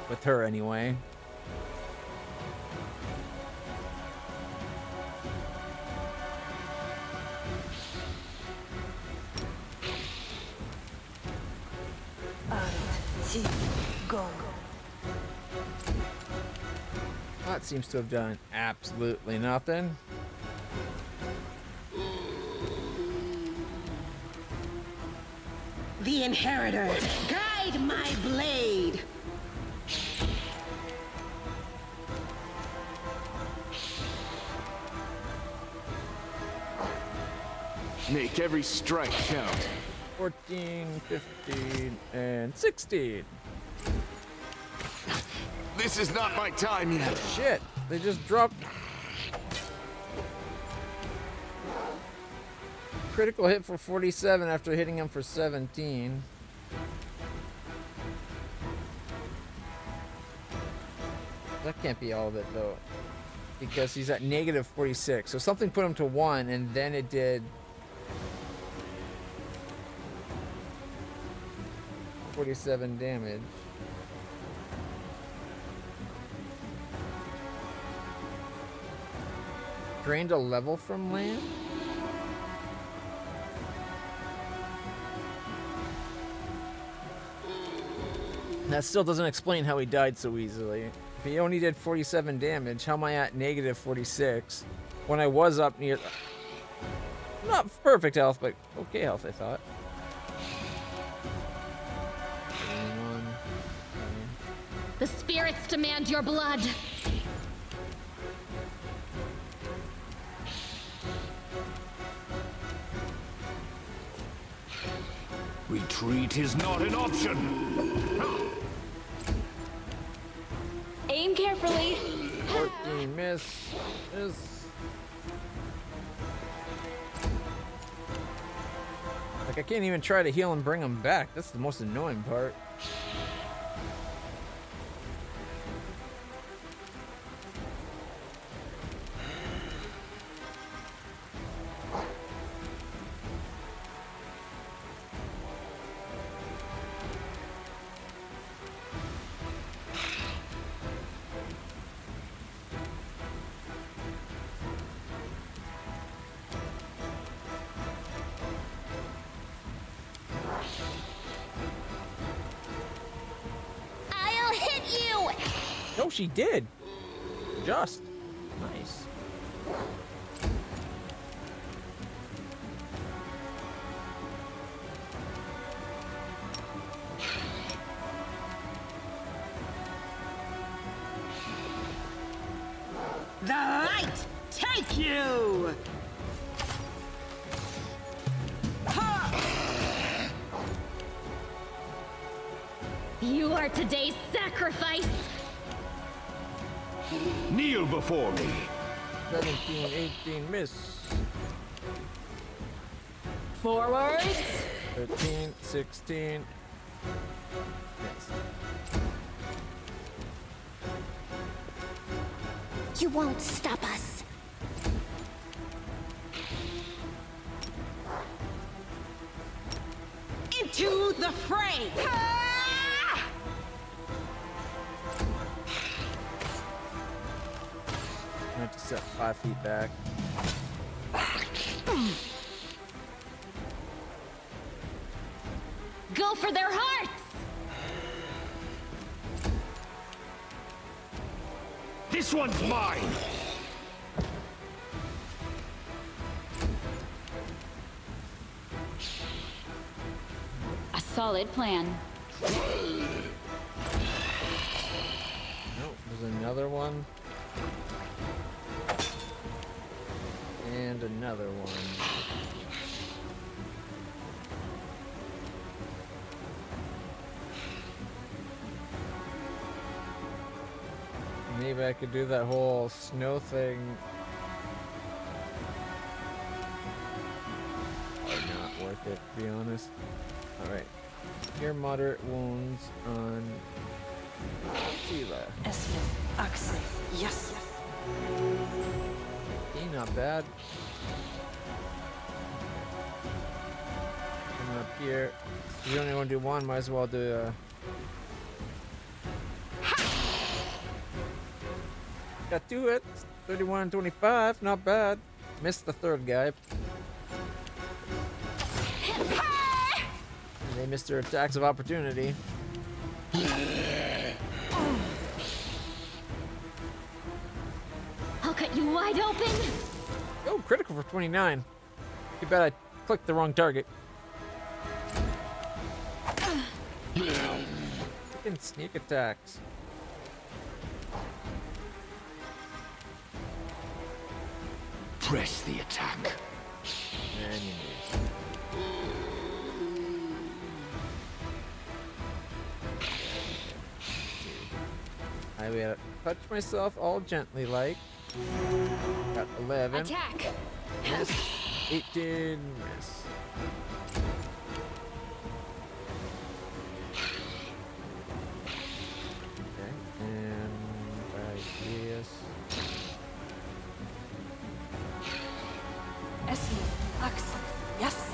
A: With her, anyway.
J: Go.
A: That seems to have done absolutely nothing.
D: The Inheritor, guide my blade.
O: Make every strike count.
A: 14, 15, and 16.
O: This is not my time yet.
A: Shit, they just dropped. Critical hit for 47 after hitting him for 17. That can't be all of it though, because he's at negative 46. So something put him to 1, and then it did 47 damage. Drained a level from land? That still doesn't explain how he died so easily. If he only did 47 damage, how am I at negative 46 when I was up near... Not perfect health, but okay health, I thought. 21.
M: The spirits demand your blood.
L: Retreat is not an option.
G: Aim carefully.
A: 14, miss. Miss. Like, I can't even try to heal and bring him back. That's the most annoying part.
B: I'll hit you!
A: No, she did. Just. Nice.
D: The light take you!
M: You are today's sacrifice.
L: Kneel before me.
A: 17, 18, miss.
G: Forwards.
A: 13, 16. Miss.
B: You won't stop us.
D: Into the fray!
A: I have to set 5 feet back.
M: Go for their hearts.
L: This one's mine.
H: A solid plan.
A: Nope, there's another one. And another one. Maybe I could do that whole snow thing. it, to be honest. Alright. Cure moderate wounds on Sheila.
J: Axel. Yes.
A: Okay, not bad. Coming up here. You only want to do one, might as well do got two hits. 31 and 25, not bad. Missed the third guy. They missed their attacks of opportunity.
M: I'll cut you wide open.
A: Oh, critical for 29. Too bad I clicked the wrong target. Freaking sneak attacks.
L: Press the attack.
A: And you I will touch myself all gently like. Got 11.
M: Attack.
A: Miss. 18. Miss. Okay. And right this.
J: Axel. Yes.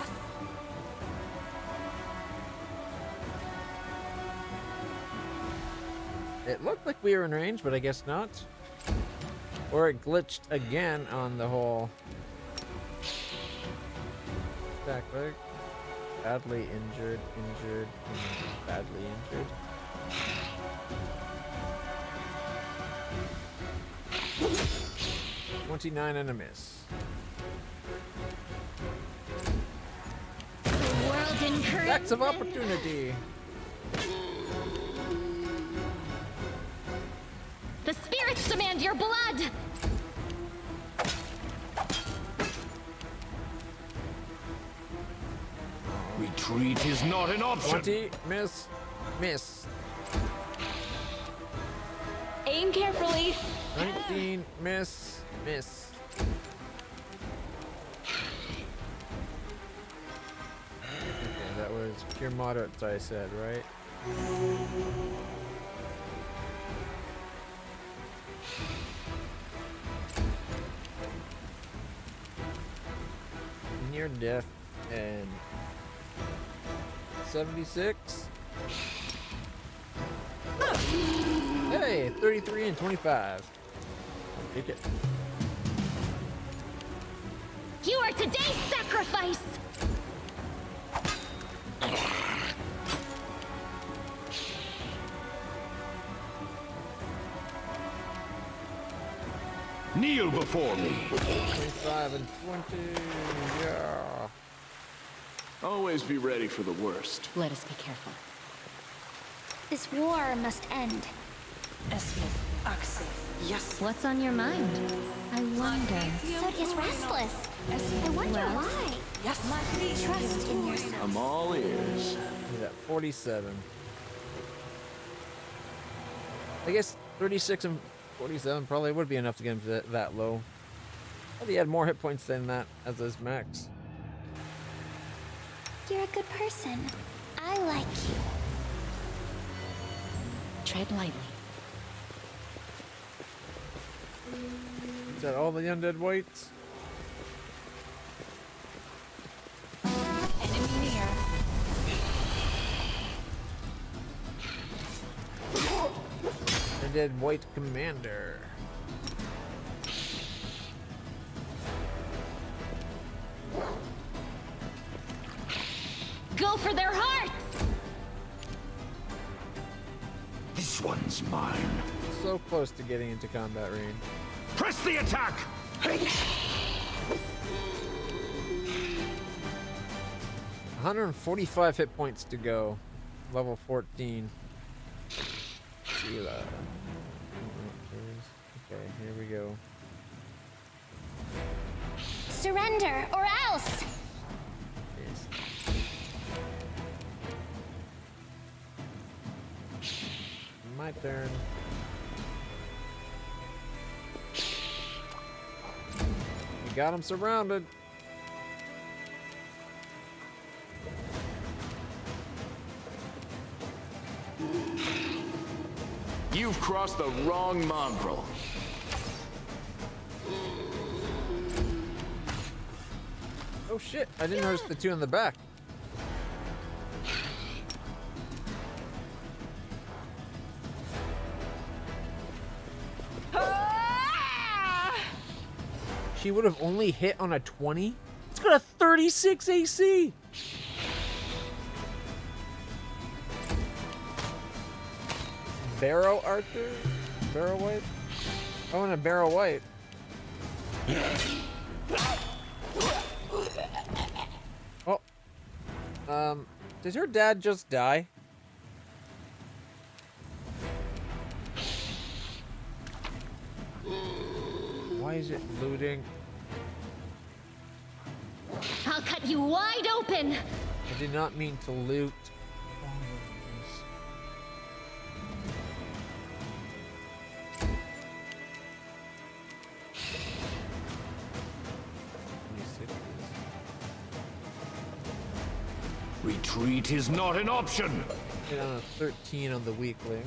A: It looked like we were in range, but I guess not. Or it glitched again on the whole attack leg. Badly injured, badly injured. $29 and a miss.
M: World in current.
A: Attacks of opportunity.
M: The spirits demand your blood.
L: Retreat is not an option.
A: 20, miss, miss.
G: Aim carefully.
A: 19, miss, miss. Okay, that was pure moderates I said, right? Near death and 76. Hey, 33 and 25. Take it.
M: You are today's sacrifice.
L: Kneel before me.
A: 25 and 20. Yeah.
O: Always be ready for the worst.
H: Let us be careful.
B: This war must end.
J: Axel. Yes.
M: What's on your mind? I wonder.
B: Sodia's restless. I wonder why.
J: Yes.
B: Trust in yourself.
O: I'm all ears.
A: He's at 47. I guess 36 and 47 probably would be enough to get him to that low. But he had more hit points than that as his max.
B: You're a good person. I like you.
H: Tread lightly.
A: Is that all the undead whites?
J: Enemy near.
A: Undead white commander.
M: Go for their hearts.
L: This one's mine.
A: So close to getting into combat range.
L: Press the attack!
A: 145 hit points to go. Level 14. Sheila. Okay, here we go.
B: Surrender or else.
A: Yes. My turn. We got him surrounded.
O: You've crossed the wrong mongrel.
A: Oh shit, I didn't notice the two in the back. She would have only hit on a 20? It's got a 36 AC! Barrow Arthur? Barrow Wipe? I want a Barrow Wipe. Oh. Did her dad just die? Why is it looting?
M: I'll cut you wide open!
A: I did not mean to loot.
L: Retreat is not an option.
A: Hit on a 13 on the weaklings.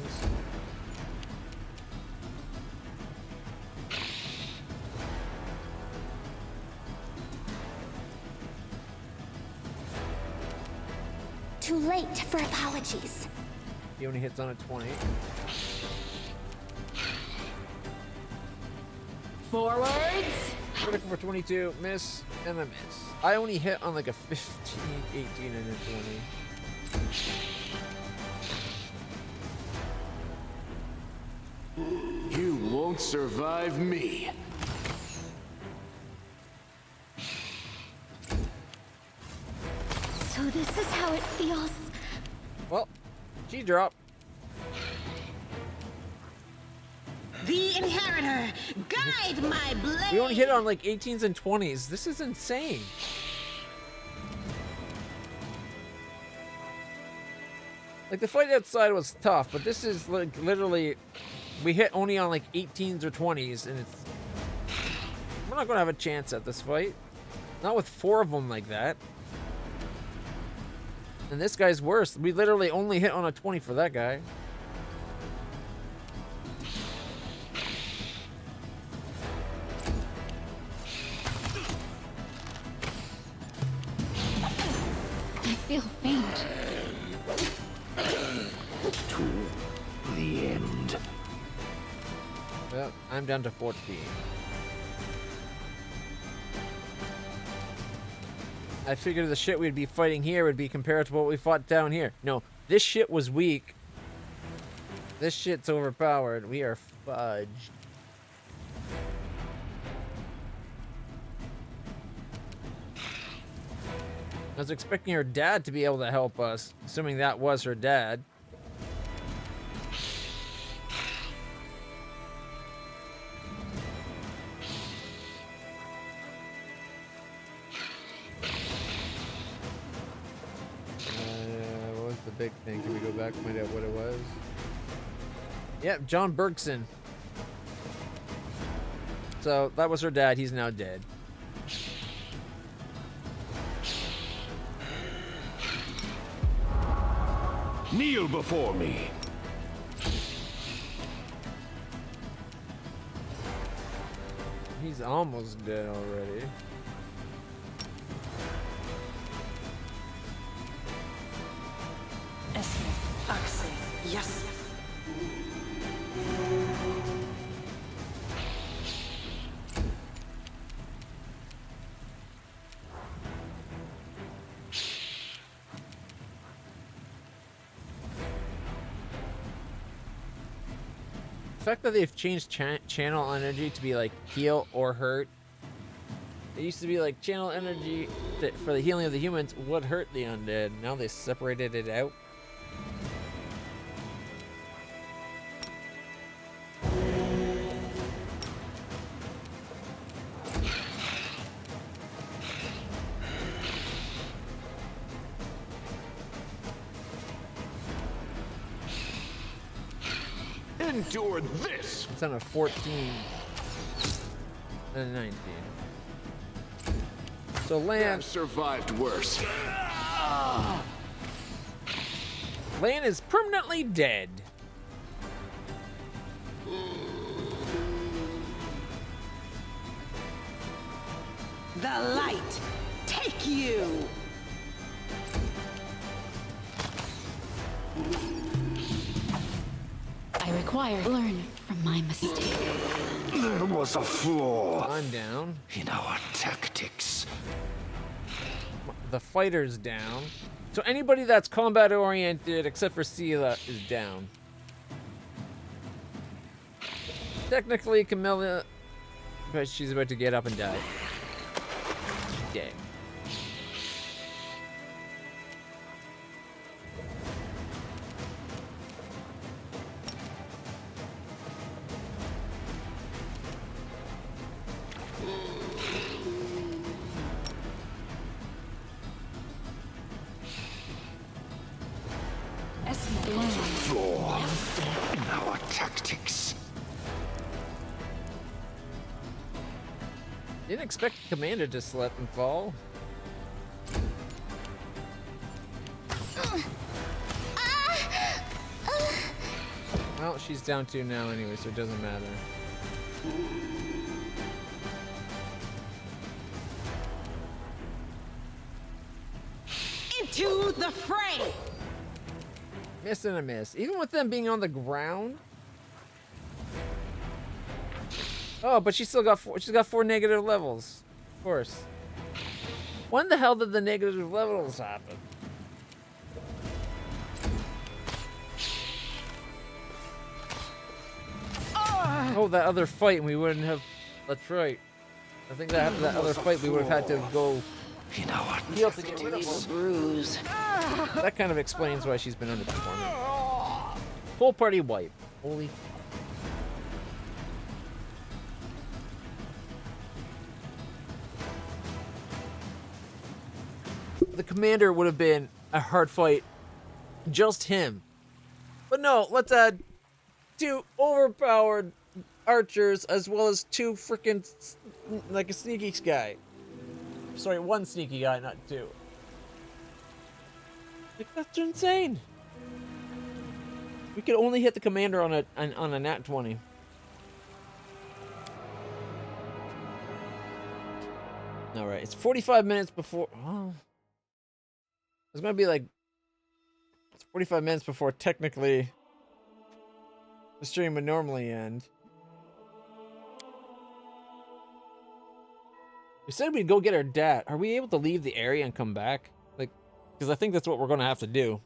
B: Too late for apologies.
A: He only hits on a 20.
D: Forwards.
A: Critical for 22, miss, and a miss. I only hit on like a 15, 18, and a
O: 20. You won't survive me.
M: So this is how it feels.
A: Well, G drop.
D: The Inheritor, guide my blade.
A: We only hit on like 18s and 20s. This is insane. Like the fight outside was tough, but this is like literally, we hit only on like 18s or 20s, and it's, we're not gonna have a chance at this fight. Not with 4 of them like that. And this guy's worse. We literally only hit on a 20 for that guy.
H: I feel faint.
L: To the end.
A: Well, I'm down to 14. I figured the shit we'd be fighting here would be compared to what we fought down here. No, this shit was weak. This shit's overpowered. We are fudged. I was expecting her dad to be able to help us, assuming that was her dad. What was the big thing? Can we go back and find out what it was? Yep, John Bergson. So that was her dad. He's now dead.
L: Kneel before me.
A: He's almost dead already.
J: Yes.
A: The fact that they've changed channel energy to be like heal or hurt. It used to be like channel energy that for the healing of the humans would hurt the undead. Now they separated it out.
O: Endure this.
A: It's on a 14 and a 19. So land
O: survived worse.
A: Lan is permanently dead.
D: The light, take you!
H: I require learn from my mistake.
L: There was a flaw.
A: I'm down.
L: In our tactics.
A: The fighter's down. So anybody that's combat oriented except for Sela is down. Technically Camilla, but she's about to get up and die. She's dead.
L: Flaw in our tactics.
A: Didn't expect Commander to slip and fall. Well, she's down 2 now anyway, so it doesn't matter.
D: Into the fray!
A: Miss and a miss. Even with them being on the ground. Oh, but she still got 4. She's got 4 negative levels. Of course. When the hell did the negative levels happen? Oh, that other fight, and we wouldn't have. That's right. I think that after that other fight, we would have had to go. Heal to get rid of her.
J: Bruise.
A: That kind of explains why she's been underperforming. Full party wipe. Holy. The commander would have been a hard fight. Just him. But no, let's add 2 overpowered archers as well as 2 freaking like a sneaky guy. Sorry, 1 sneaky guy, not 2. Like, that's insane. We could only hit the commander on a nat 20. All right, it's 45 minutes before. Oh, it's gonna be like. It's 45 minutes before technically the stream would normally end. We said we'd go get our dad. Are we able to leave the area and come back? Like, because I think that's what we're gonna have to do.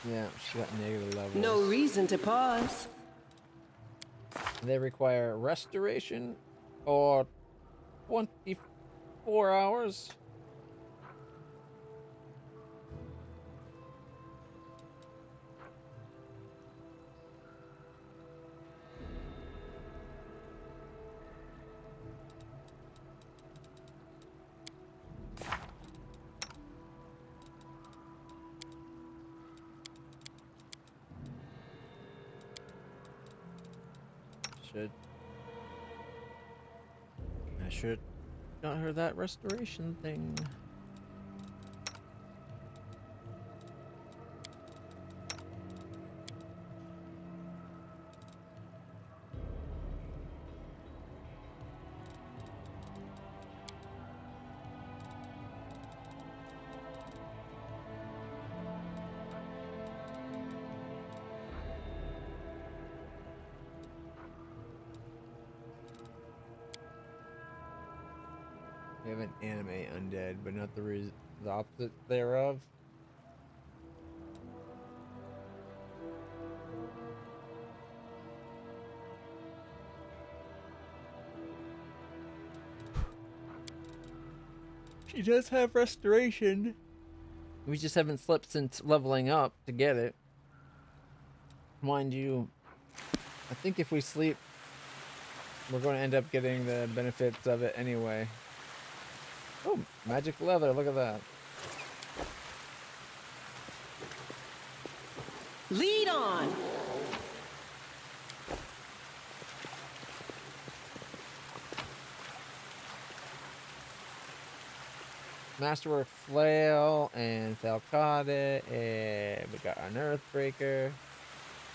A: Yeah, she got negative levels.
D: No reason to pause.
A: They require restoration or 24 hours. I should got her that restoration thing. We have an anime undead, but not the opposite thereof. She does have restoration. We just haven't slept since leveling up to get it. Mind you, I think if we sleep, we're going to end up getting the benefits of it anyway. Oh, magic leather, look at that.
D: Lead on!
A: Masterwork Flail and Falcata, and we got an Earthbreaker.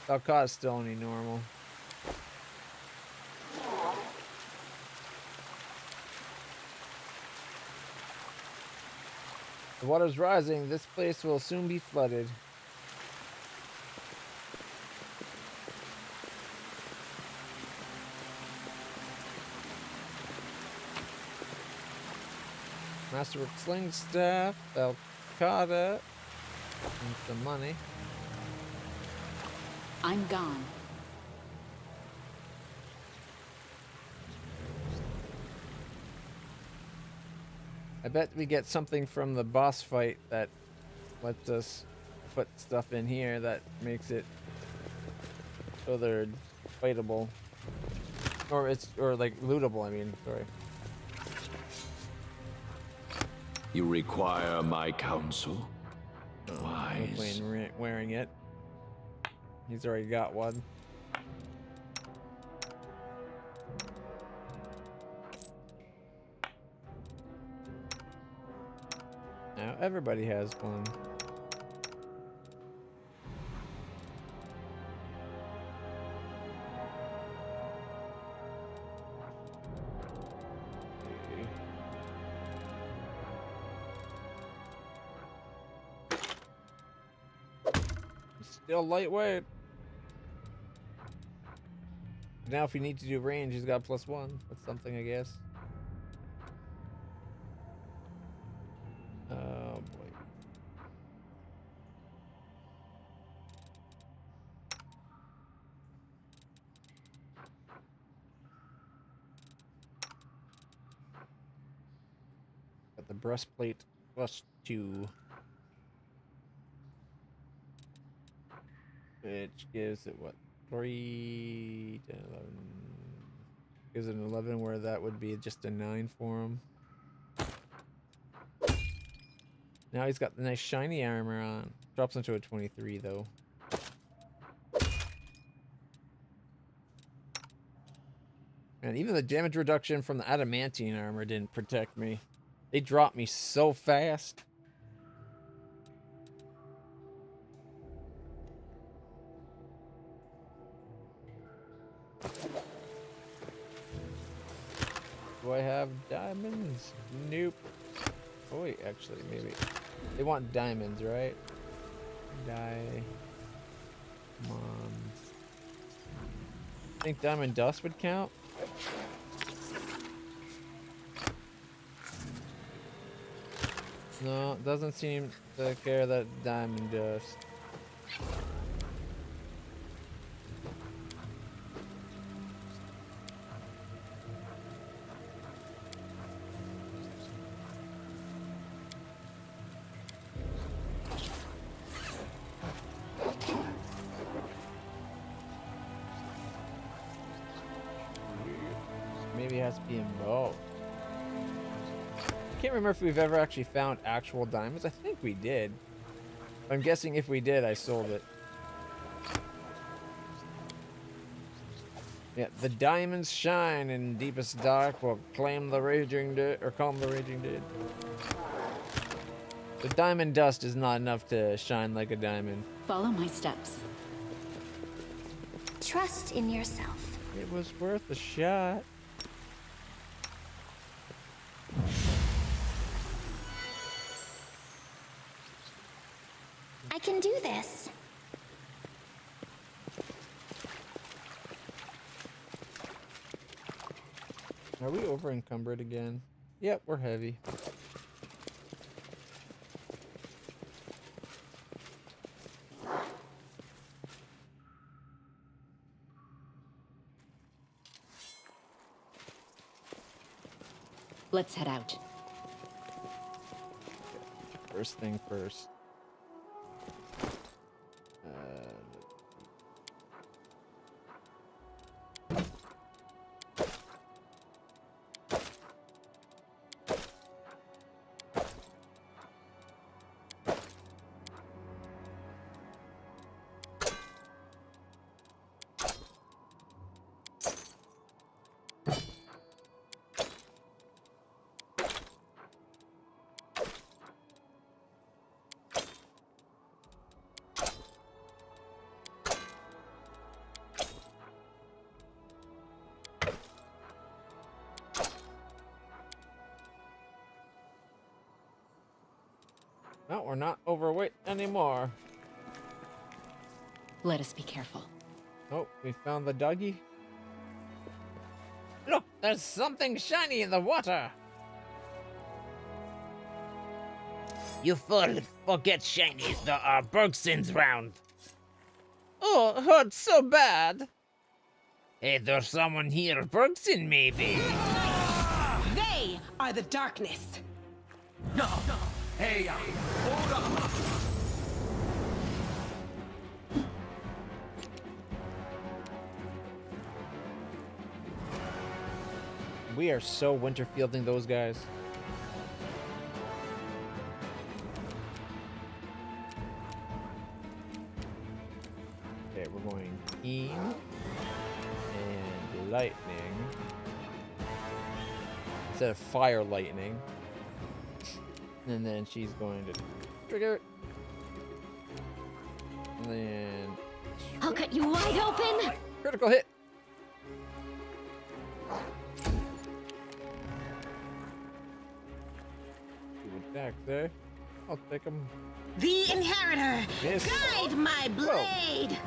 A: Falcata's still only normal. The water's rising. This place will soon be flooded. Masterwork Sling Staff, Falcata, and some money.
H: I'm gone.
A: I bet we get something from the boss fight that lets us put stuff in here that makes it so they're fightable. Or like lootable, I mean, sorry.
N: You require my counsel? Wise.
A: No point in wearing it. He's already got one. Now everybody has one. Still lightweight. Now if we need to do range, he's got +1. That's something, I guess. Oh boy. Got the breastplate +2. Which gives it what? 3 to 11. Gives it an 11 where that would be just a 9 for him. Now he's got the nice shiny armor on. Drops into a 23 though. And even the damage reduction from the adamantine armor didn't protect me. They dropped me so fast. Do I have diamonds? Nope. Oh wait, actually, maybe. They want diamonds, right? Come on. Think diamond dust would count? No, it doesn't seem to care that diamond dust. Maybe it has to be involved. I can't remember if we've ever actually found actual diamonds. I think we did. I'm guessing if we did, I sold it. Yeah, the diamonds shine in deepest dark will claim the raging dead, or calm the raging dead. The diamond dust is not enough to shine like a diamond.
H: Follow my steps.
B: Trust in yourself.
A: It was worth a shot.
B: I can do this.
A: Are we over encumbered again? Yep, we're heavy.
H: Let's head out.
A: First thing first. we're not overweight anymore.
H: Let us be careful.
A: Oh, we found the doggy. Look, there's something shiny in the water. You forget shinies. There are Bergsons round. Oh, it hurts so bad. Hey, there's someone here. Bergson, maybe.
D: They are the darkness.
P: No. Hey, hold up.
A: We are so Winterfielding those guys. Okay, we're going keen and lightning instead of fire lightning. And then she's going to trigger. And then
M: I'll cut you wide open.
A: Critical hit. Attack there. I'll take him.
D: The Inheritor,
A: Miss.
D: guide my blade.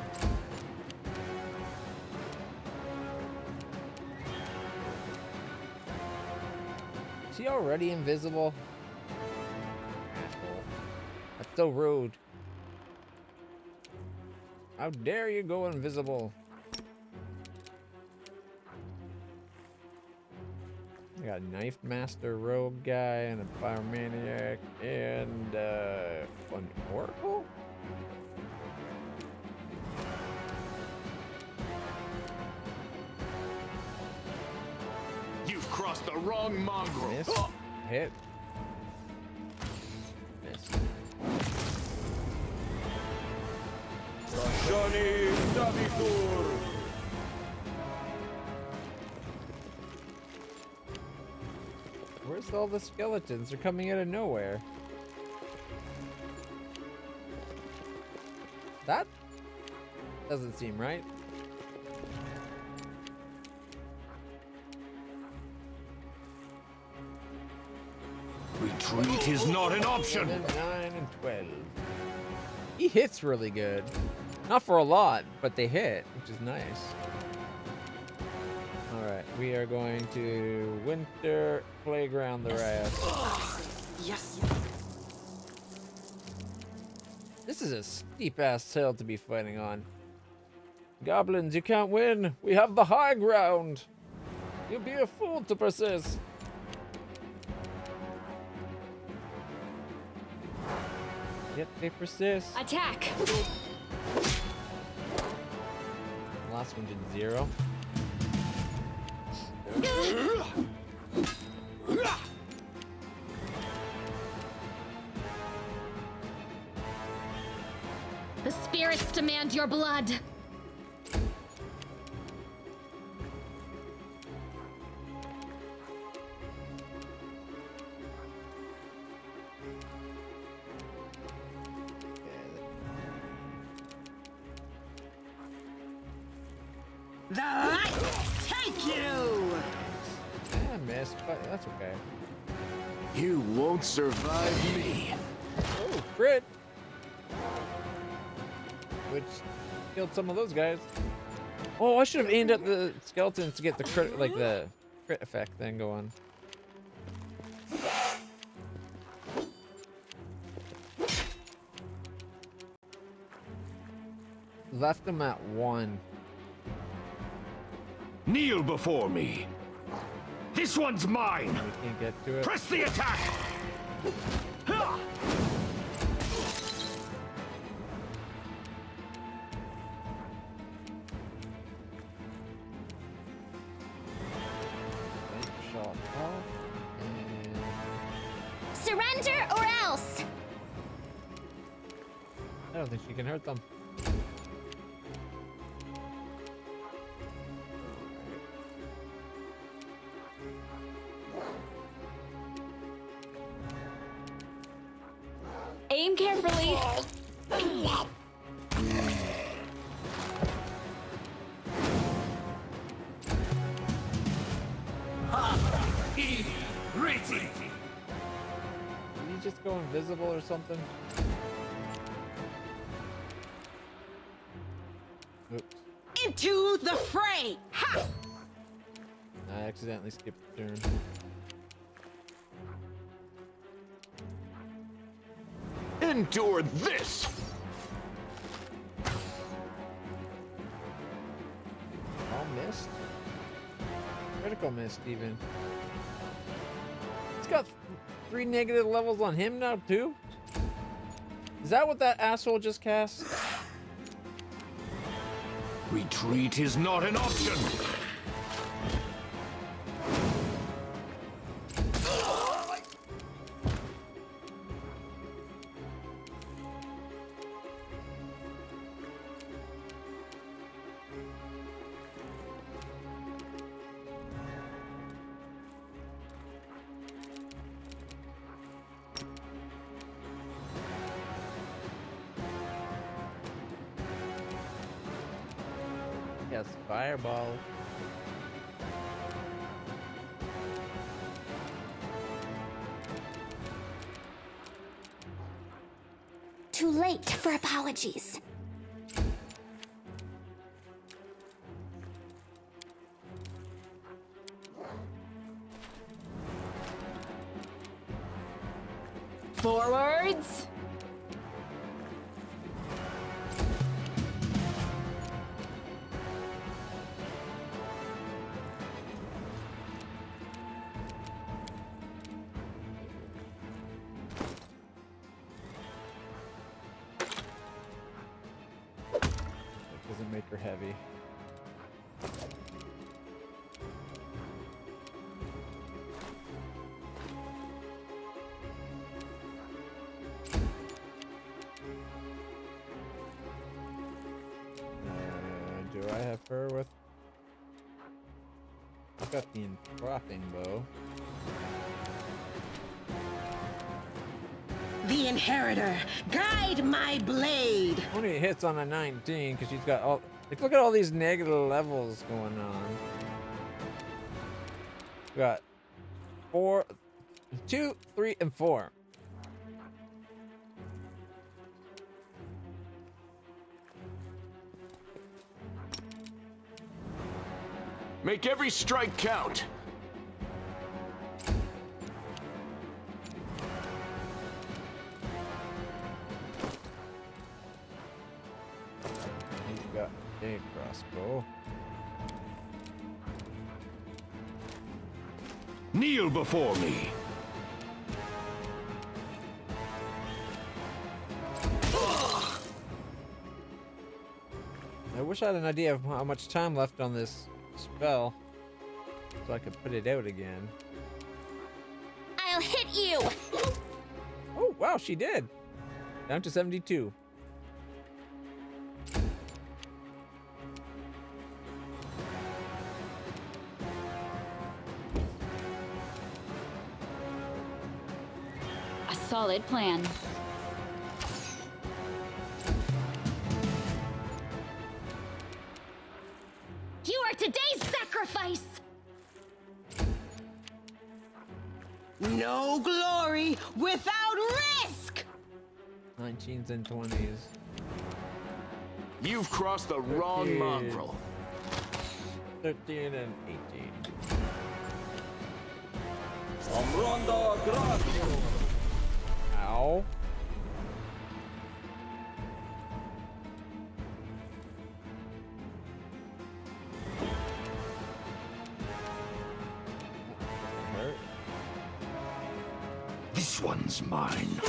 A: Is he already invisible? Asshole. That's so rude. How dare you go invisible? I got a Knife Master Rogue guy and a Pyromaniac and an Oracle?
O: You've crossed the wrong mongrel.
A: Miss. Hit. Miss.
P: Johnny Davidur.
A: Where's all the skeletons? They're coming out of nowhere. That doesn't seem right.
L: Retreat is not an option.
A: 9 and 12. He hits really good. Not for a lot, but they hit, which is nice. Alright, we are going to Winter Playground the rest.
J: Yes.
A: This is a steep ass hill to be fighting on. Goblins, you can't win. We have the high ground. You'll be a fool to persist. Yet they persist.
M: Attack.
A: The last one did 0.
M: The spirits demand your blood.
D: The light take you!
A: I missed, but that's okay.
O: You won't survive me.
A: Oh, crit! Which killed some of those guys. Oh, I should have aimed at the skeletons to get the crit, like the crit effect thing going. Left them at 1.
L: Kneel before me. This one's mine.
A: We can't get to it.
L: Press the attack.
A: Shot off, and
B: Surrender or else!
A: I don't think she can hurt them.
G: Aim carefully.
A: he just go invisible or something? Oops.
D: Into the fray! Ha!
A: I accidentally skipped a turn.
O: Endure this!
A: All missed? Critical missed, even. It's got 3 negative levels on him now, too? Is that what that asshole just cast?
P: Retreat is not an option!
A: Yes, fireball.
B: Too late for apologies.
D: Forwards!
A: Doesn't make her heavy. Do I have her with? I've got the entwrapping bow.
D: The Inheritor, guide my blade!
A: Only hits on a 19 because she's got all. Like, look at all these negative levels going on. We got 4, 2, 3, and 4.
O: Make every strike count.
A: He's got a crossbow.
P: Kneel before me.
A: I wish I had an idea of how much time left on this spell so I could put it out again.
B: I'll hit you!
A: Oh, wow, she did. Down to 72.
H: A solid plan.
M: You are today's sacrifice!
D: No glory without risk!
A: 19s and 20s.
O: You've crossed the wrong mongrel.
A: 13 and 18. Ow. Hurt.
P: This one's mine.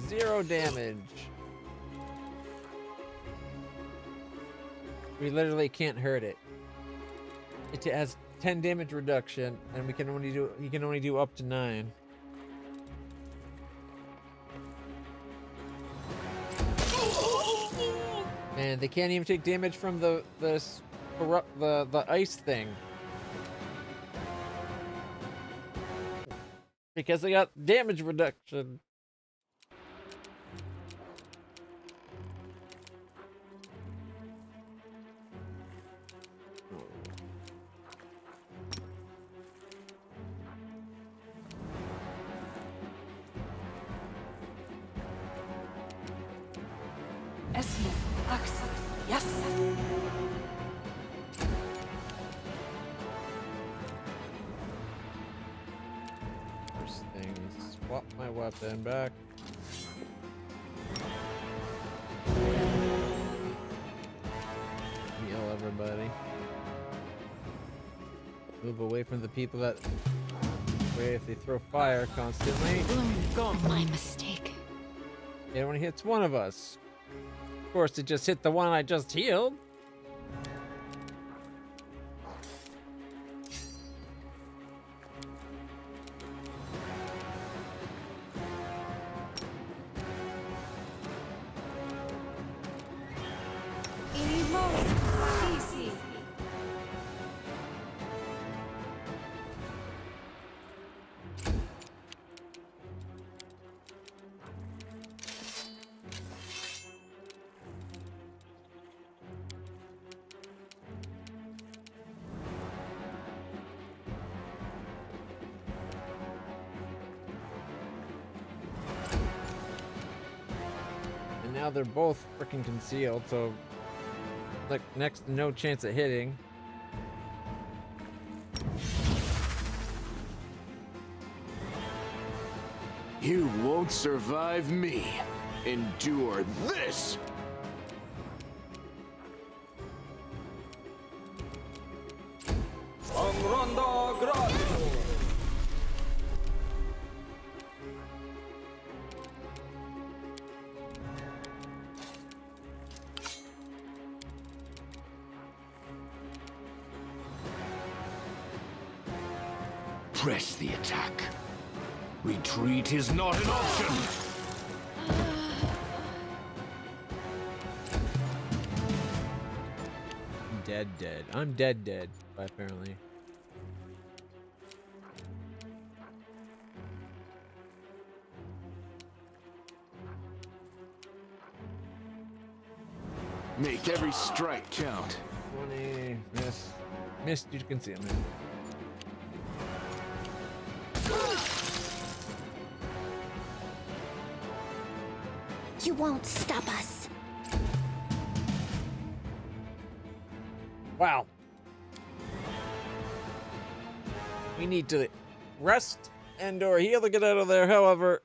A: 0 damage. We literally can't hurt it. It has 10 damage reduction, and we can only do. He can only do up to 9. And they can't even take damage from the ice thing because they got damage reduction.
J: Yes.
A: First thing is swap my weapon back. Heal everybody. Move away from the people that way if they throw fire constantly.
H: My mistake.
A: It only hits one of us. Of course, it just hit the one I just healed. And now they're both freaking concealed, so like next to no chance at hitting.
O: You won't survive me. Endure this!
P: Press the attack. Retreat is not an option.
A: Dead. I'm dead, apparently.
O: Make every strike count.
A: 20, miss. Missed due to concealment.
B: You won't stop us.
A: Wow. We need to rest and or heal to get out of there. However,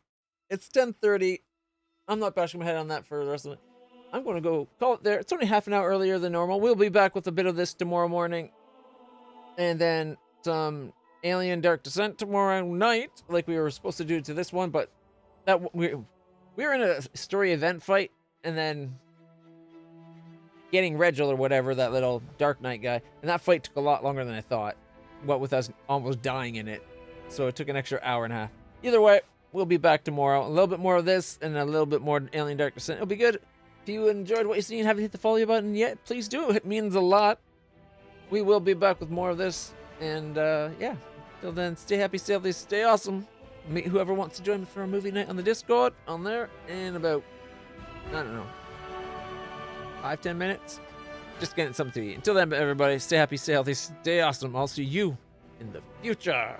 A: it's 10:30. I'm not bashing my head on that for the rest of it. I'm going to go call it there. It's only half an hour earlier than normal. We'll be back with a bit of this tomorrow morning. And then some Alien Dark Descent tomorrow night, like we were supposed to do to this one, but that we were in a story event fight, and then getting Regil or whatever, that little Dark Knight guy, and that fight took a lot longer than I thought, what with us almost dying in it. So it took an extra hour and a half. Either way, we'll be back tomorrow. A little bit more of this and a little bit more Alien Dark Descent. It'll be good. If you enjoyed what you've seen and haven't hit the follow button yet, please do. It means a lot. We will be back with more of this. And yeah, till then, stay happy, stay healthy, stay awesome. Meet whoever wants to join me for a movie night on the Discord, on there, in about, I don't know, 5-10 minutes. Just getting something to eat. Until then, everybody, stay happy, stay healthy, stay awesome. I'll see you in the future.